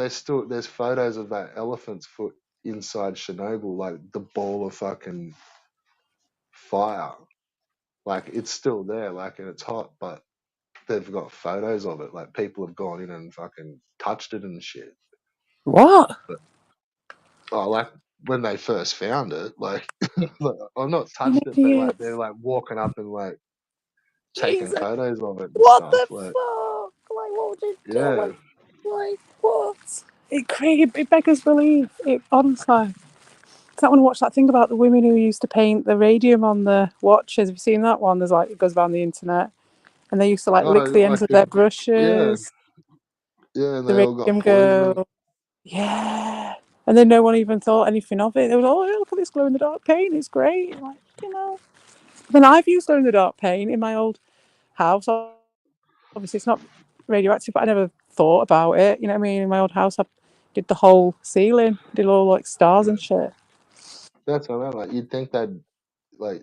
there's photos of that elephant's foot inside Chernobyl, like the ball of fucking fire. Like it's still there, like and it's hot, but they've got photos of it. Like people have gone in and fucking touched it and shit. What? But oh, like when they first found it, like, like I've not You touched it, but like they're idiots. like walking up and like taking Jesus. photos of it and What stuff. the Like fuck? Like, what would you do? yeah, Like what? It beggars belief. It honestly. I want to watch that thing about the women who used to paint the radium on the watches. Have you seen that one? There's like it goes around the internet, and they used to like lick oh, the ends like of their yeah, brushes. yeah, and The they all got radium poison. go, yeah, and then no one even thought anything of it. They was, oh, look at this glow in the dark paint. It's great. Like, you know. Then I've used glow in the dark paint in my old house. Obviously, it's not radioactive, but I never thought about it. You know what I mean? In my old house, I did the whole ceiling, did all like stars Yeah, and shit. that's what I mean. Like you'd think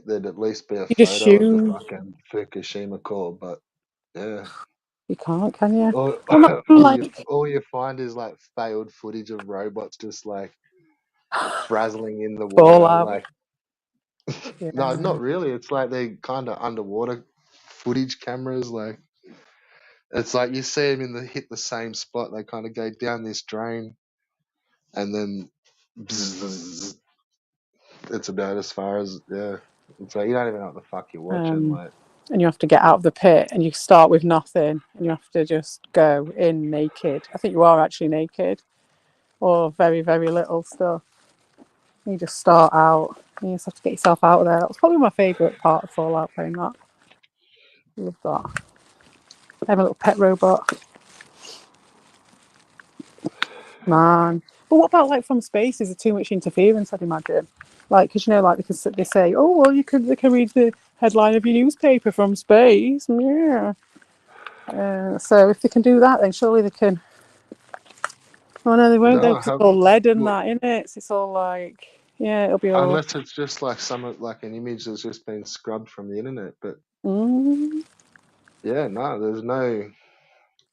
there'd at least be a You just photo of the assume fucking Fukushima core, but yeah. you can't, can you? All, Well, not like all you find is like failed footage of robots just like frazzling in the water. fallout. Like, no, Yeah. not really. It's like they kind of underwater footage cameras. Like, it's like you see them hit the same spot. They kind of go down this drain, and then bzzz, it's about as far as yeah. It's like you don't even know what the fuck you're watching. Um, Like, and you have to get out of the pit and you start with nothing and you have to just go in naked. I think you are actually naked or very, very little stuff. You just start out and you just have to get yourself out of there. That was probably my favourite part of Fallout playing that. I love that. I have a little pet robot. Man. But what about like from space? Is there too much interference, I'd imagine? Like, because you know, like they say, oh, well, they can read the headline of your newspaper from space. Yeah. So if they can do that, then surely they can. Oh no, they won't though, no, I because it's have all lead and well, that in it. So it's all like, yeah, it'll be all. unless it's just like like an image that's just been scrubbed from the internet. But Mm, yeah, no, there's no.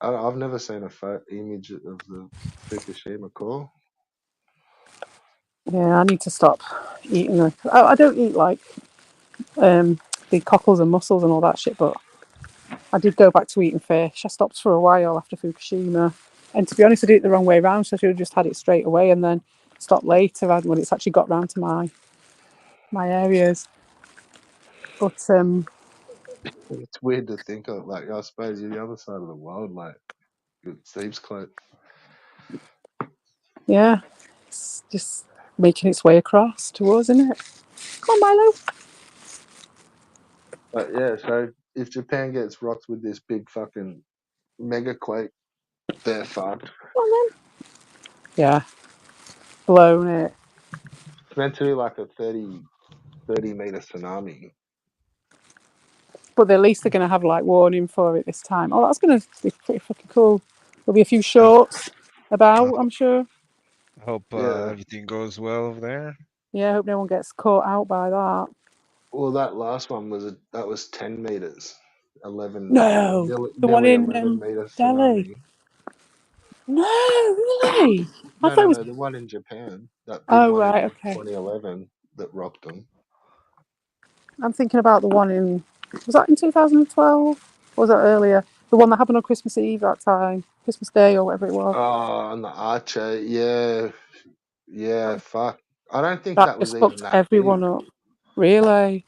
I've never seen a image of the Fukushima core. yeah, I need to stop eating them. I don't eat like the cockles and mussels and all that shit, but I did go back to eating fish. I stopped for a while after Fukushima, and to be honest, I did it the wrong way around. So I should have just had it straight away and then stopped later when it's actually got round to my areas. But It's weird to think of. Like, I suppose you're the other side of the world. Like, it seems close. yeah, it's just making its way across to us, isn't it? Come on, Milo. But yeah, so if Japan gets rocked with this big fucking mega quake, they're fucked. Come on then. Yeah, blown it. It's meant to be like a 30 meter tsunami. But at least they're going to have like warning for it this time. Oh, that's going to be pretty fucking cool. There'll be a few I, shorts I about, I'm sure. hope Yeah. everything goes well over there. Yeah, I hope no one gets caught out by that. Well, that last one that was 10 meters, 11 No, the one nearly in 11 meter Delhi. tsunami. No, really? I No, thought no, it was. no. The one in Japan, that big Oh one right, in okay. 2011 that rocked them. I'm thinking about the one in. Was that in 2012? Or was that earlier? The one that happened on Christmas Eve that time, Christmas Day or whatever it was. Oh, and the Archer, yeah, yeah. Fuck, I don't think That that was just even fucked that big. everyone up. Really?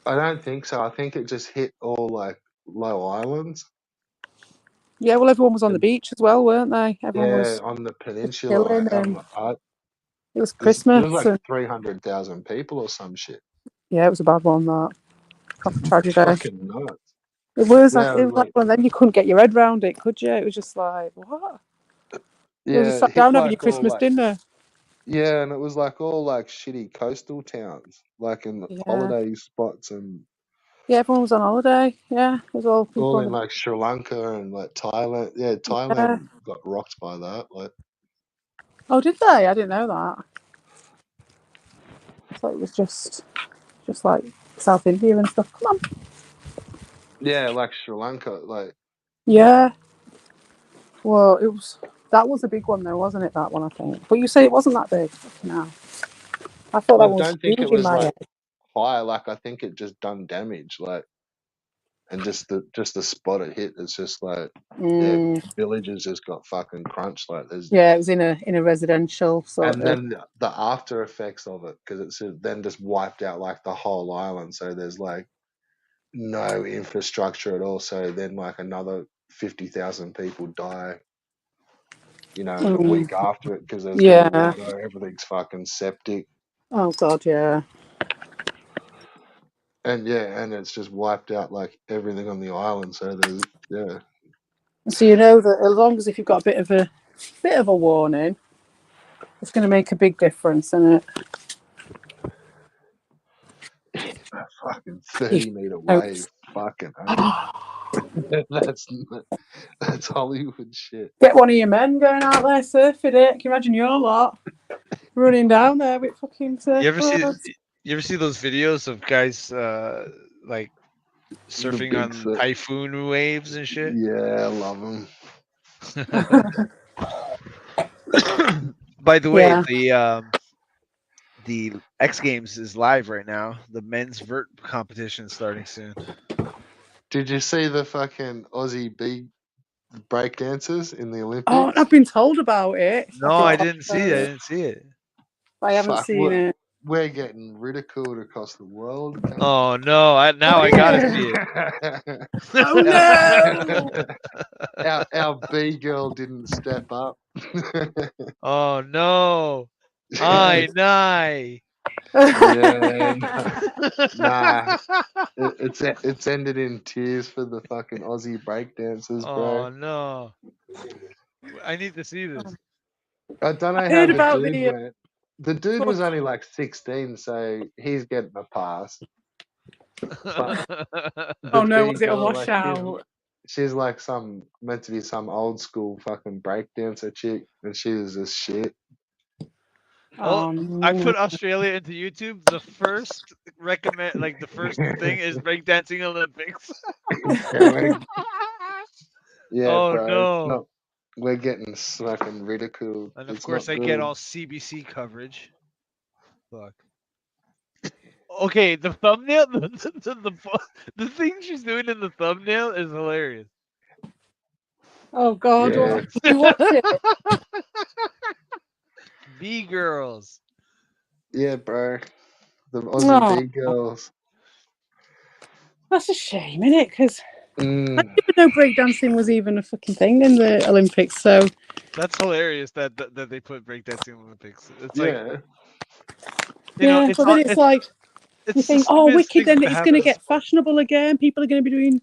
I don't think so. I think it just hit all like low islands. Yeah, well, everyone was on the And beach as well, weren't they? Everyone yeah, was on the just peninsula, chilling, like and it was there was Christmas, like and 300,000 people or some shit. yeah, it was a bad one. That proper It's tragedy. fucking nuts. It was like Yeah, it was like one. Then you couldn't get your head round it, could you? It was just like what? You were just yeah, sat it hit down having your like all Christmas like dinner. yeah, and it was like all like shitty coastal towns, like in Yeah, holiday spots and yeah. Everyone was on holiday. Yeah, it was all people all on in the. like Sri Lanka and like Thailand. Yeah, Yeah. Thailand got rocked by that. Like Oh, did they? I didn't know that. I thought it was just like South India and stuff. Come on. yeah, like Sri Lanka. Like Yeah. Well, it was. That was a big one, though, wasn't it? That one, I think. But you say it wasn't that big. Fucking hell. I thought I that one was don't think it huge in was my like head. high. Like I think it just done damage. Like and just the spot it hit, it's just like yeah, Mm, villages just got fucking crunched. Like there's yeah, it was in a residential sort and of. then the after effects of it because it's then just wiped out like the whole island. So there's like no infrastructure at all. So then like another 50,000 people die. You know, a Mm, week after it because there's no yeah. water. Everything's fucking septic. Oh God, yeah. And yeah, and it's just wiped out like everything on the island. So there's yeah, So you know that as long as if you've got a bit of a warning, it's going to make a big difference, isn't it? a fucking You 30-meter know, wave. Fucking oath. that's that's Hollywood shit. get one of your men going out there surfing it. Can you imagine your lot running down there with fucking You ever see surfboards? you ever see those videos of guys like The surfing big on set. typhoon waves and shit? Yeah, I love them. By the way, Yeah. the X Games is live right now. The men's vert competition is starting soon. Did you see the fucking Aussie big break dancers in the Oh, Olympics? I've been told about it. No, I've been I told didn't see about it. I it. didn't see it. I haven't Fuck, seen it. we're getting ridiculed across the world. Oh no! Oh Now I gotta yeah. see Oh our, no. our B girl didn't step up. oh no! I nigh. Yeah, nah, it's ended in tears for the fucking Aussie breakdancers, bro. oh no! I need to see this. I don't I know how heard the about dude the. went. The dude was only like 16, so he's getting a pass. But the Oh no, B was it a girl, like washout? she's like some meant to be some old school fucking breakdancer chick, and she was just shit. well, Oh I no. put Australia into YouTube. The first recommend, like the first thing is breakdancing Olympics. Yeah, yeah, oh bro. no! No, we're getting fucking ridiculed. And of It's course, not I get good. all CBC coverage. Fuck. Okay, the thumbnail, the thing she's doing in the thumbnail is hilarious. Oh God, Yeah, what? You watch it? B girls. yeah, bro. The Aussie Oh, B girls. that's a shame, isn't it? Because I Mm, didn't even know breakdancing was even a fucking thing in the Olympics. So That's hilarious that they put breakdancing Olympics. It's like yeah. yeah, it's but then it's like you it's the think, oh, stupidest wicked. thing Then to it's going happen to in get sport. fashionable again. People are going to be doing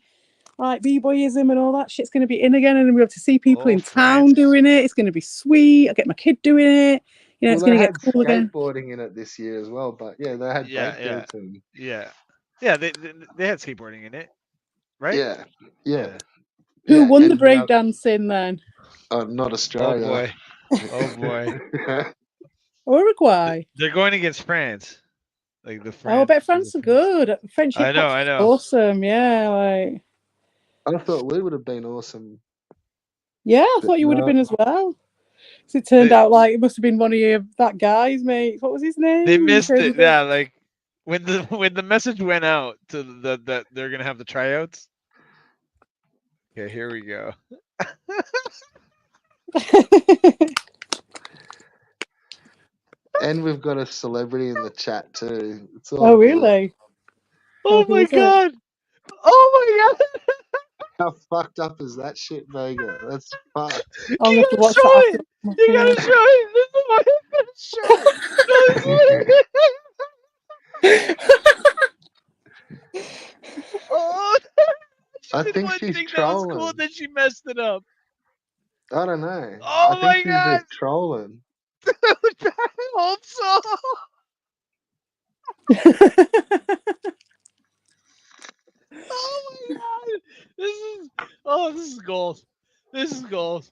like b-boyism and all that shit's going to be in again, and we'll be able to see people Oh, in town France. doing it. It's going to be sweet. I get my kid doing it. You know, Well, it's they going to get had cool again. skateboarding in it this year as well, but yeah, they had Yeah, yeah, breakdancing. yeah, yeah. They had skateboarding in it, right? Yeah, yeah, Yeah. Who yeah, won the and now breakdancing then? not Oh Australia. boy. Oh boy. Uruguay. They're going against France. Like the Oh, I France. bet France are good. French hip I know. hop's I know. awesome. Yeah, like I thought we would have been awesome, yeah, I but thought you would have no. been as well. So it turned They out like it must have been one of your that guy's mates. What was his they name? You missed showed me it. Yeah, like when the message went out to the that they're gonna have the tryouts. Okay, here we go. the. And we've got a celebrity in the chat too. It's all Oh good. really? Oh who my is it? god! Oh my god! How fucked up is that shit, Vega? That's fucked. I'll You have to gotta watch show that after. it. You Yeah. gotta show it. This is why you gotta show it. No, this is oh, she I did think one she's thing that was cool, trolling. then she messed it up. I don't know. I Oh think my she's god! just trolling. I hope so. Oh my god! This is gold. This is gold.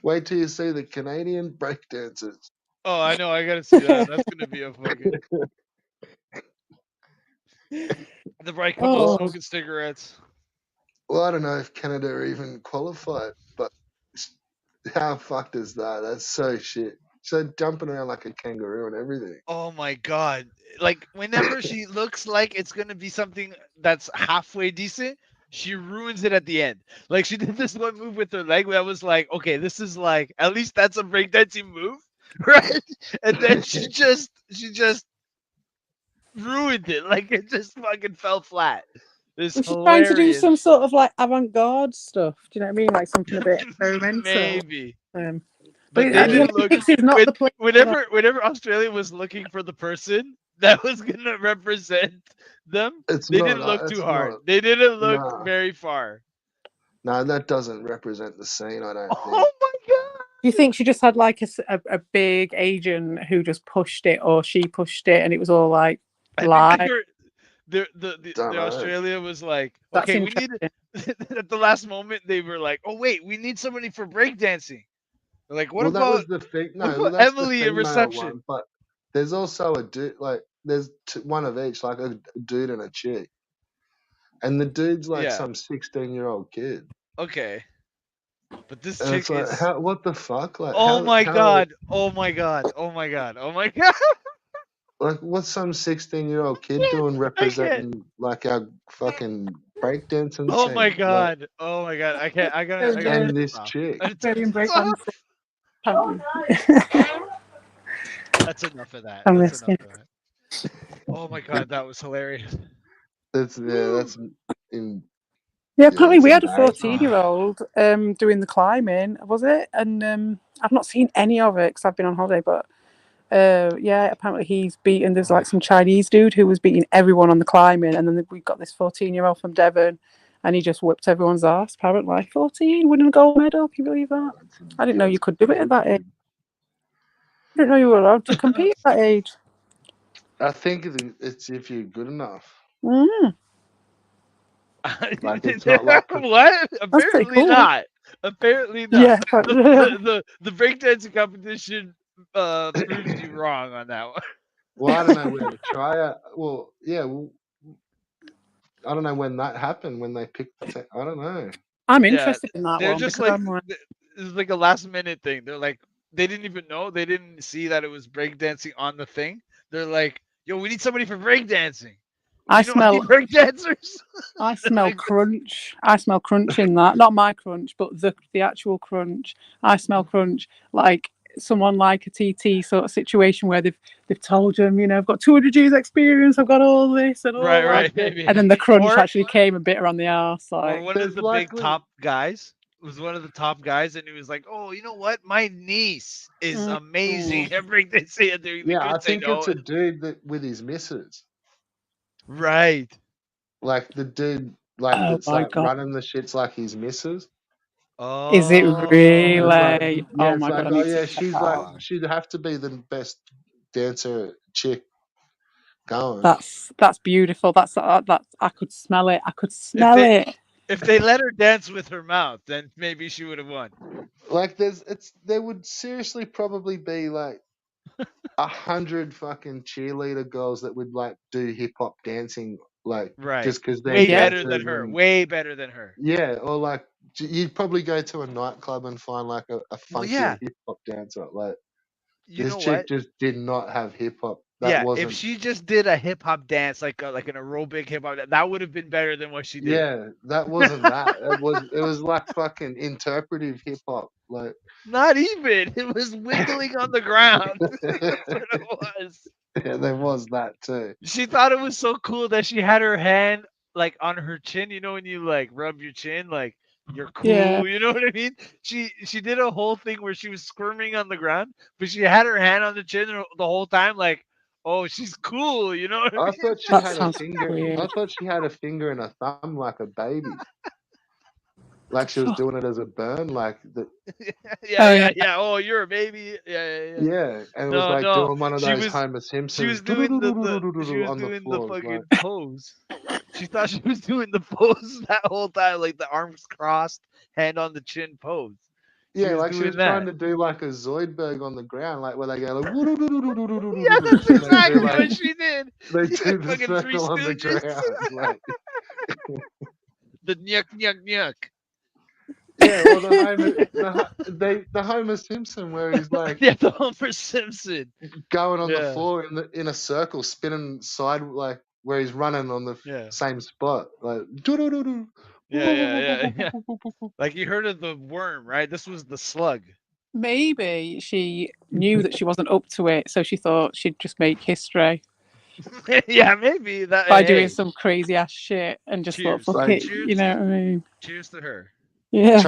Wait till you see the Canadian breakdancers. Oh, I know. I gotta see that. That's gonna be a fucking the right couple Well, Oh, smoking cigarettes. well, I don't know if Canada are even qualified, but how fucked is that? That's so shit. So jumping around like a kangaroo and everything. Oh my god! Like whenever she looks like it's gonna be something that's halfway decent, she ruins it at the end. Like she did this one move with her leg that was like, okay, this is like at least that's a breakdancing move, right? And then she just ruined it. Like it just fucking fell flat. It's was she trying to do hilarious. some sort of like avant-garde stuff? Do you know what I mean? Like something a bit experimental. Maybe. Um, but But they the Yeah. didn't look Olympics is not when the place for that. whenever Australia was looking for the person that was gonna represent them, It's they not. didn't look too It's hard. not. They didn't look Nah. very far. No, that doesn't represent the scene, I don't think. Oh my Do you god! think she just had like a big agent who just pushed it, or she pushed it, and it was all like I think they live? were Don't the know. Australia was like, That's okay, we need interesting. at the last moment they were like, oh wait, we need somebody for breakdancing. They're like, Well, that was the what no, well, about that's the Emily in female reception? one, but there's also a dude, like, there's one of each, like a dude and a chick. And the dude's like Yeah, some 16-year-old kid. okay. But this And it's chick like, is what the fuck? Like, oh my how, god, oh my god, oh my god, oh my god. like, what's some 16-year-old kid doing I can't. representing, like, our fucking breakdancing Oh my scene? Like, god. Oh my god. I can't. So I gotta turn the and this this off. chick. I gotta turn Australian this off. breakdancing. Apparently. That's enough of that. I'm That's enough listening. of that. Oh my god, that was hilarious. That's, yeah, Woo. that's, in, Yeah, yeah, apparently it's we had a embarrassing. 14-year-old doing the climbing, was it? And I've not seen any of it because I've been on holiday, but yeah, apparently he's beaten. There's like some Chinese dude who was beating everyone on the climbing, and then we've got this 14-year-old from Devon, and he just whipped everyone's ass. Apparently, 14 winning a gold medal. Can you believe that? I didn't know you That's could do it at that age. wicked. I didn't know you were allowed to compete at that age. I think it's if you're good enough. Mm, Like, it's not like, What? that's pretty Apparently cool. not. Apparently not. Yeah, The breakdancing competition proves you wrong on that one. well, I don't know where to try it. Well, yeah, well, I don't know when that happened, when they picked I don't know. I'm Yeah, interested in that they're one just because like I'm like, it's like a last minute thing. They're like they didn't even know. They didn't see that it was breakdancing on the thing. They're like, "Yo, we need somebody for breakdancing. Do I you know any smell breakdancers?" I They're smell like, crunch. I smell crunch in that. Not my crunch, but the actual crunch. I smell crunch like someone like a TT sort of situation where they've told them, you know, I've got 200 years experience, I've got all this and right, all that, right, Like, maybe. and then the crunch Or actually came and bit her on the arse. or Like, one of there's the big likely, top guys was one of the top guys, and he was like, "Oh, you know what? My niece is mm, amazing at breakdancing." And they yeah, I couldn't say think it's no. a dude that with his missus, Right. like the dude, like oh that's my like god, running the shits, like his missus. is it And it's like, really? Oh. yeah, Oh it's my like, god, I oh need to yeah, check she's that like, out. Fuck. she'd have to be the best dancer chick going. That's beautiful. That's I could smell it. I could If smell it. they let her dance with her mouth, then maybe she would have won. Like, there would seriously probably be like 100 fucking cheerleader girls that would like do hip hop dancing, like Right. just because they're Way Yeah. better than dancers her. and Way better than her. yeah, or like you'd probably go to a nightclub and find like a Well, funkier yeah. hip hop dancer. Like You this know chick what? just did not have hip hop That Yeah, if wasn't. she just did a hip hop dance, like an aerobic hip hop, that would have been better than what she did. Yeah, that wasn't that. It was like fucking interpretive hip hop. Like Not even. It was wiggling on the ground. That's what it was. yeah, there was that too. She thought it was so cool that she had her hand like on her chin. You know when you like rub your chin, like you're Yeah. cool. You know what I mean? She did a whole thing where she was squirming on the ground, but she had her hand on the chin the whole time, like, oh, she's cool. You know what I I mean? thought she That had a sounds finger. I weird. thought she had a finger and a thumb like a baby, What like the she was fuck? doing it as a burn, like the Yeah, Oh yeah, yeah. yeah. Oh, you're a baby. Yeah, yeah, yeah. yeah, and it was No, like no. doing one of She those was Homer she Simpsons was doing she was on the doing the floor. Like fucking pose. She thought she was doing the pose that whole time, like the arms crossed, hand on the chin pose. She yeah, was like she was doing trying that. to do like a Zoidberg on the ground, like where they go like Yeah, that's and they do exactly like what she did. they She like do the fucking Three circle on the Stooges. ground, like The nyuk nyuk nyuk. yeah, or the Homer Simpson where he's like Yeah, the Homer Simpson. going on the Yeah, floor in a circle, spinning side like where he's running on the yeah, same spot, like yeah. Like you heard of the worm, right? This was the slug. Maybe she knew that she wasn't up to it, so she thought she'd just make history Yeah, maybe that. by doing Hey, some crazy ass shit and just thought, cheers, fuck like it, cheers, you know what I mean? cheers to her. Yeah.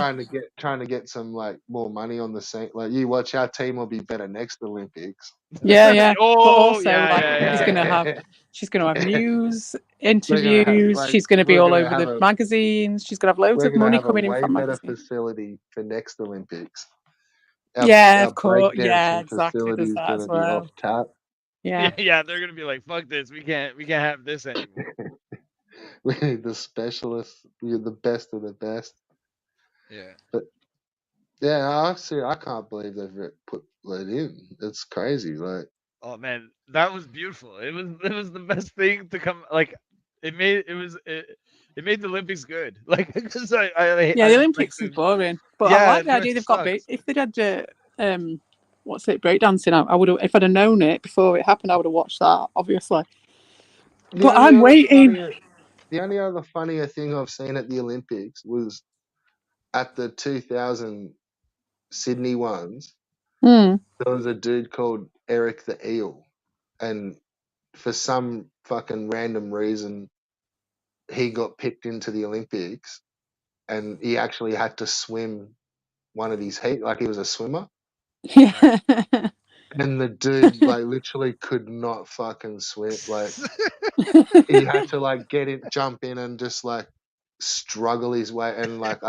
trying to get some like more money on the same. Like you watch, our team will be better next Olympics. Yeah, yeah. But Oh, also yeah, like yeah, yeah, yeah. she's gonna have news, They're gonna have interviews, like she's gonna be all over the magazines, she's gonna have loads we're of gonna money have a coming in way from better magazines. facility for next Olympics. Yeah, Our of course. Yeah, breakdancing exactly. facility There's is that gonna as be off well. tap. Yeah. Yeah, yeah, they're gonna be like, "Fuck this, we can't have this anymore." We need the specialists. We're the best of the best. Yeah. But yeah, I can't believe they've put that in. It's crazy. Like Oh man, that was beautiful. It was the best thing to come. Like, it made the Olympics good. Like, because Yeah, the like Olympics is the boring. But I yeah, like the the idea rest they've got sucks. if they'd had what's it, breakdancing, I would have if I'd have known it before it happened, I would have watched that, obviously. the But only I'm other waiting. funnier, the only other funnier thing I've seen at the Olympics was at the 2000 Sydney ones. Hmm. There was a dude called Eric the Eel, and for some fucking random reason, he got picked into the Olympics, and he actually had to swim one of these heat, like he was a swimmer. Right. Yeah. And the dude like literally could not fucking swim. Like he had to like get in, jump in, and just like struggle his way, and like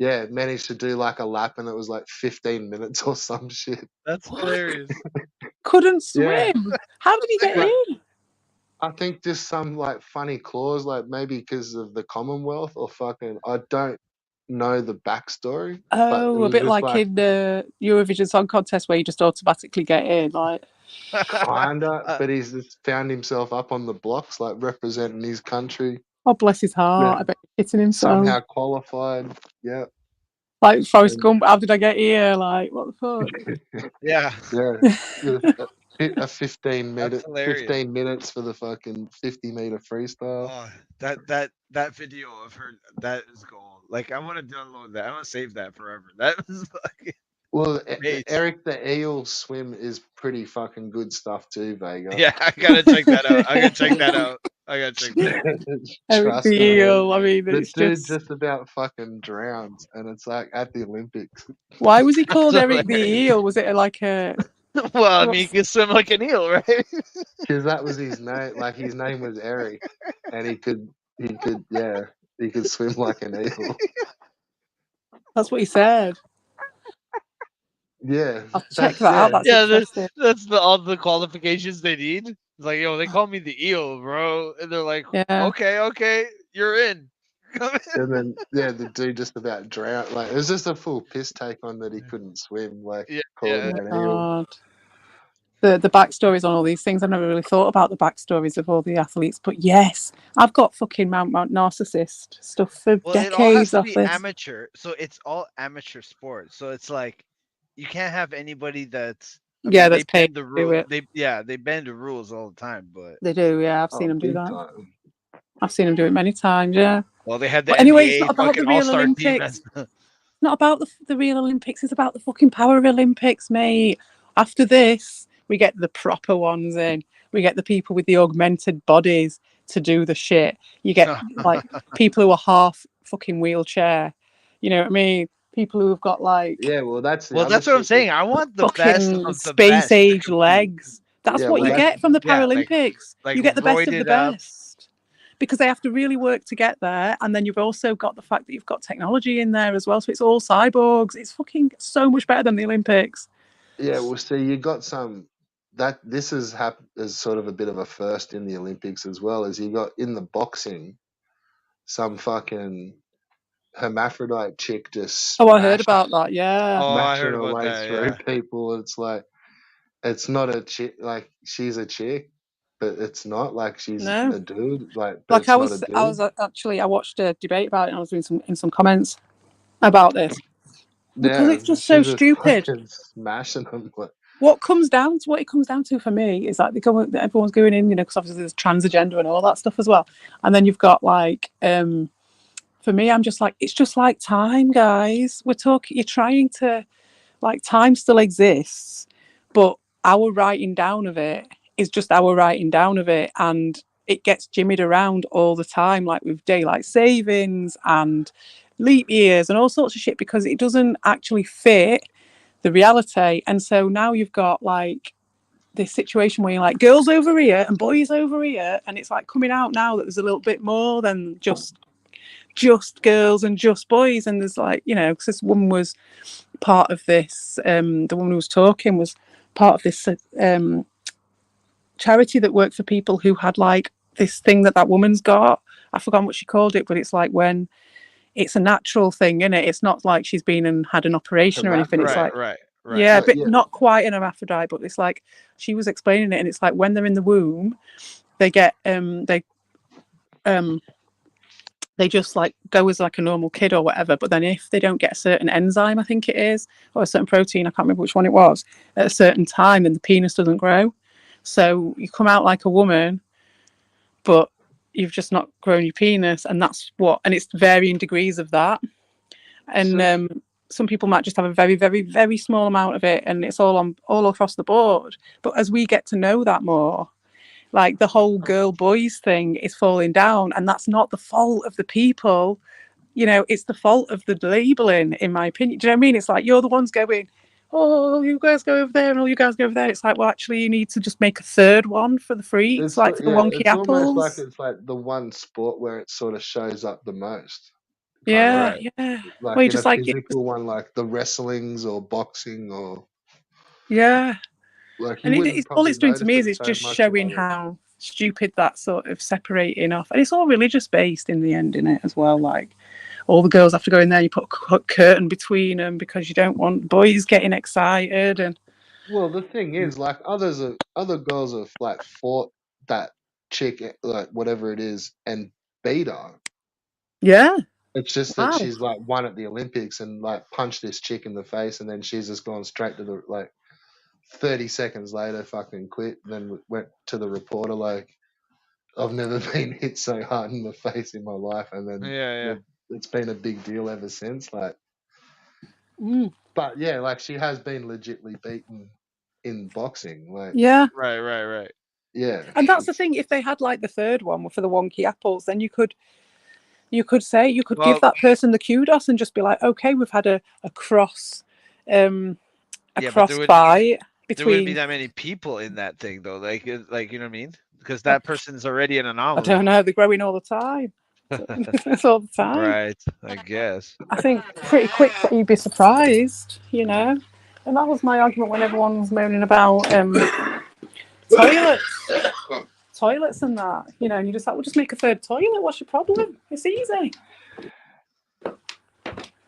yeah, managed to do like a lap, and it was like 15 minutes or some shit. That's What? hilarious. Couldn't Yeah, swim. How did he get like in? I think just some like funny clause, like maybe because of the Commonwealth or fucking I don't know the backstory, but it Oh, a was bit just like like in the Eurovision Song Contest where you just automatically get in. Like, kinda, Uh, but he's just found himself up on the blocks, like representing his country. oh, bless his Yeah, heart. I bet he's hitting himself. somehow qualified. Yeah, Like Forrest and Gump, how did I get here? Like, what the yeah, yeah, just a 15 that's minute, hilarious. 15 minutes for the fucking 50-meter freestyle. Oh, that video of her, that is gold. Like, I want to download that. I want to save that forever. That was fucking Well, amazing. Eric the Eel swim is pretty fucking good stuff too, Vega. Yeah, I gotta check that out. I gotta check that out. I gotta check that out. Eric Trust the me, man. Eel. I mean, The it's dude just. just about fucking drowns, and it's like at the Olympics Why was he called That's Eric the hilarious. Eel? Was it like a. Well, I mean, he What's. can swim like an eel, right? because that was his name. Like his name was Eric, and yeah, he could swim like an eel. That's what he said. Yeah, I'll check that's that out. yeah. That's Yeah, interesting. that's all the qualifications they need. It's like, yo, they call me the eel, bro, and they're like, Yeah. okay, okay, you're in. Come And then yeah, the dude just about drowned. Like it was just a full piss take on that he in. couldn't swim. Like Yeah, calling yeah. it Oh, an eel. God. The backstories on all these things. I've never really thought about the backstories of all the athletes. But yes, I've got fucking Mount Narcissist stuff for Well, it all has decades to off be this. amateur, so it's all amateur sports. So it's like you can't have anybody that's I Yeah, mean, they that's paid bend the to do rule. it. They bend the rules all the time. But They do, yeah. I've Oh, seen them do big that. time. I've seen them do it many times, yeah. well, they had the But anyway, it's not NBA about fucking the All real Star team. As Olympics. Not about the real Olympics. It's about the fucking Power Olympics, mate. After this, we get the proper ones in. We get the people with the augmented bodies to do the shit. You get like people who are half fucking wheelchair. You know what I mean? People who have got like Yeah, well, that's the well, other that's what I'm shit. saying. I want the best fucking of the space best to age compete. legs. That's Yeah, what well, you Like, get from the yeah, Paralympics. like You get the best of the roided up. best because they have to really work to get there. And then you've also got the fact that you've got technology in there as well. So it's all cyborgs. It's fucking so much better than the Olympics. yeah, well, see, you got some that this is is sort of a bit of a first in the Olympics as well. As you got in the boxing, some fucking hermaphrodite chick just Oh, I heard about that. Yeah. Oh, I smashing heard her about way that. through Yeah. people. It's like it's not a chick. Like she's a chick, but it's not like she's No. a dude. Like, but Like it's not a I dude. was actually, I watched a debate about it and I was doing some comments about this because Yeah, it's just so she's just stupid. fucking smashing them. Like, What it comes down to for me is like everyone's going in, because obviously there's trans agenda and all that stuff as well, and then you've got like, for me, I'm just like, it's just like time, guys. You're trying to, like, time still exists, but our writing down of it is just our writing down of it, and it gets jimmied around all the time, like with daylight savings and leap years and all sorts of shit because it doesn't actually fit the reality. And so now you've got like this situation where you're like girls over here and boys over here, and it's like coming out now that there's a little bit more than just girls and just boys. And there's like, because this woman was part of this, the woman who was talking was part of this charity that worked for people who had like this thing that woman's got. I forgot what she called it, but it's like when it's a natural thing, isn't it? It's not like she's been and had an operation or anything. It's Right. hermaphrodite. like, Right. Right. yeah, No, but yeah, not quite an hermaphrodite, but it's like she was explaining it, and it's like when they're in the womb, they get um they just like go as like a normal kid or whatever. But then if they don't get a certain enzyme, I think it is, or a certain protein, I can't remember which one it was, at a certain time, then the penis doesn't grow. So you come out like a woman, but you've just not grown your penis, and and it's varying degrees of that. And so some people might just have a very, very, very small amount of it, and it's all across the board. But as we get to know that more, like the whole girl boys thing is falling down, and that's not the fault of the people. It's the fault of the labeling, in my opinion. Do you know what I mean? It's like you're the ones going, oh, you guys go over there and all you guys go over there. It's like, well, actually, you need to just make a third one for the freaks, like for the yeah, wonky it's almost like apples. it's like the one sport where it sort of shows up the most, kind of Yeah, Right. yeah. Well, like you in a just like it. physical one, like the wrestlings or boxing, or Yeah. like you And wouldn't all probably it's doing to notice me is it it's so just much in showing other. how stupid that sort of separating off. And it's all religious based in the end, in it as well. Like all the girls have to go in there, you put a curtain between them because you don't want boys getting excited. And Well, the thing is, like other girls have like fought that chick, like whatever it is, and beat her. yeah, It's just that wow. she's like won at the Olympics and like punched this chick in the face, and then she's just gone straight to the like 30 seconds later, fucking quit. And then went to the reporter like, I've never been hit so hard in the face in my life, and Yeah. then Yeah. it's been a big deal ever since. Like, Mm, but yeah, like she has been legitly beaten in boxing. Like, yeah. Right. Right. Right. yeah, And that's the it's thing. If they had like the third one for the wonky apples, then you could give Well, that person the kudos and just be like, okay, we've had a cross a yeah, but cross fight there wouldn't be between. that many people in that thing though. Like you know what I mean? Because that person's already an I anomaly. don't know. They're growing all the time. It's all the time. Right. I guess. I think pretty quick that you'd be surprised. And that was my argument when everyone's moaning about toilets, toilets and that. And you just like, well, just make a third toilet. What's your problem? It's easy.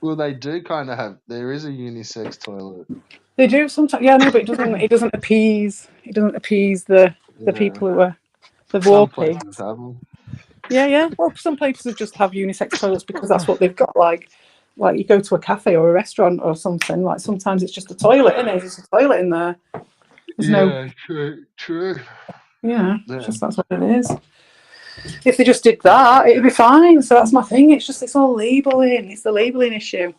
well, they do kind of have. There is a unisex toilet. They do sometimes, yeah, no, but it doesn't. It doesn't appease. It doesn't appease the Yeah, people who are the war some pigs. places have them. Yeah, yeah. Well, some places just have unisex toilets because that's what they've got. Like you go to a cafe or a restaurant or something. Like sometimes it's just a toilet, isn't it? There's just a toilet in there. There's no, true. yeah, it's Yeah. just that's what it is. If they just did that, it'd be fine. So that's my thing. It's all labeling. It's the labeling issue.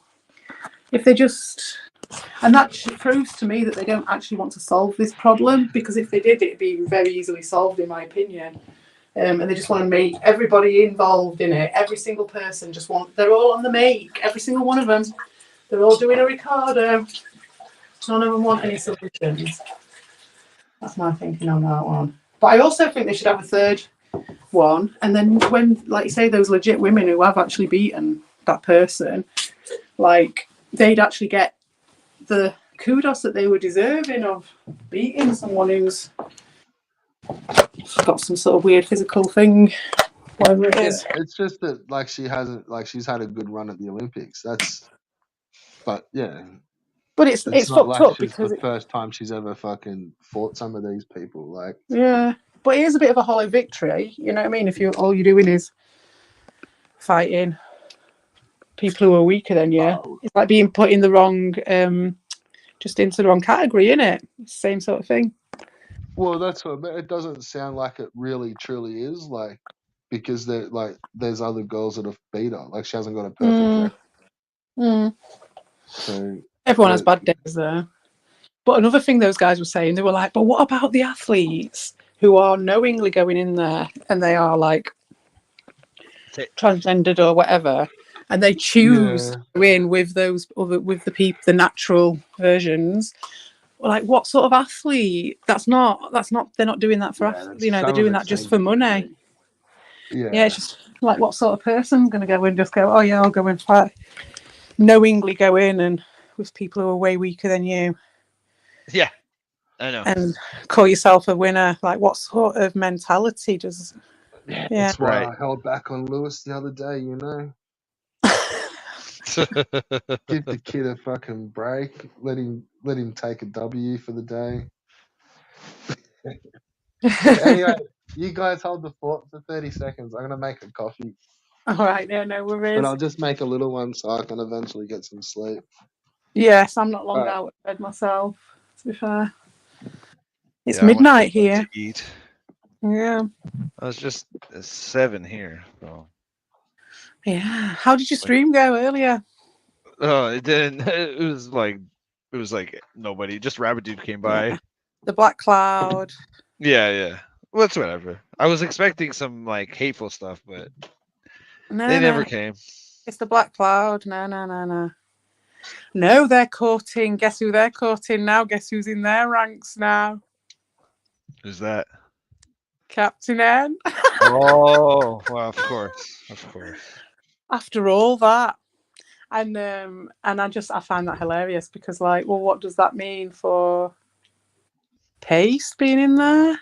If they just, and that proves to me that they don't actually want to solve this problem, because if they did, it'd be very easily solved, in my opinion. And they just want to make everybody involved in it. Every single person just they're all on the make. Every single one of them. They're all doing a Ricardo. None of them want any solutions. That's my thinking on that one. But I also think they should have a third one. And then when, like you say, those legit women who have actually beaten that person, like, they'd actually get the kudos that they were deserving of beating someone who's got some sort of weird physical thing, whatever it Yeah, is. it's just that like she hasn't like she's had a good run at the Olympics. But yeah, But it's it's not fucked like up she's the because first time she's ever fucking fought some of these people. Like, yeah, but it is a bit of a hollow victory. You know what I mean? If you all you're doing is fighting people who are weaker than you, oh, it's like being put in the wrong, just into the wrong category, isn't it? Same sort of thing. well, that's what I mean. It doesn't sound like it really truly is like because there's other girls that have beat her. Like she hasn't got a perfect Mm, record. mm. So, Everyone has but bad days though. But another thing those guys were saying, they were like, but what about the athletes who are knowingly going in there and they are like transgendered or whatever, and they choose yeah, to go in with those other with the people, the natural versions. Like, what sort of athlete? That's not. They're not doing that for yeah, that's they're some of doing it that just seems for a bit money. weak. Yeah, it's Yeah. just like, what sort of person's going to go in and just go, oh yeah, I'll go and fight, knowingly go in and with people who are way weaker than you Yeah, I know. and call yourself a winner? Like, what sort of mentality does? Yeah, Yeah. that's why Right. I held back on Lewis the other day. Give the kid a fucking break. Let him take a W for the day. Anyway, you guys hold the fort for 30 seconds. I'm gonna make a coffee, All right, yeah, no but worries. I'll just make a little one so I can eventually get some sleep. Yes, I'm not All long right. out of bed myself, to be fair. It's Yeah, I want to get midnight something here. to eat. Yeah. I was just 7 here. So. Yeah. How did your Like, stream go earlier? oh, it didn't. It was like nobody. Just Rabbit Dude came by. Yeah. The black cloud. Yeah, yeah. Well, it's whatever. I was expecting some like hateful stuff, but No, they no, never no. came. It's the black cloud. No, no, no, no. No, they're courting. Guess who they're courting now? Guess who's in their ranks now? Who's that? Captain N. Oh, well, of course, of course. After all that. And I find that hilarious because, like, well, what does that mean for Pace being in there?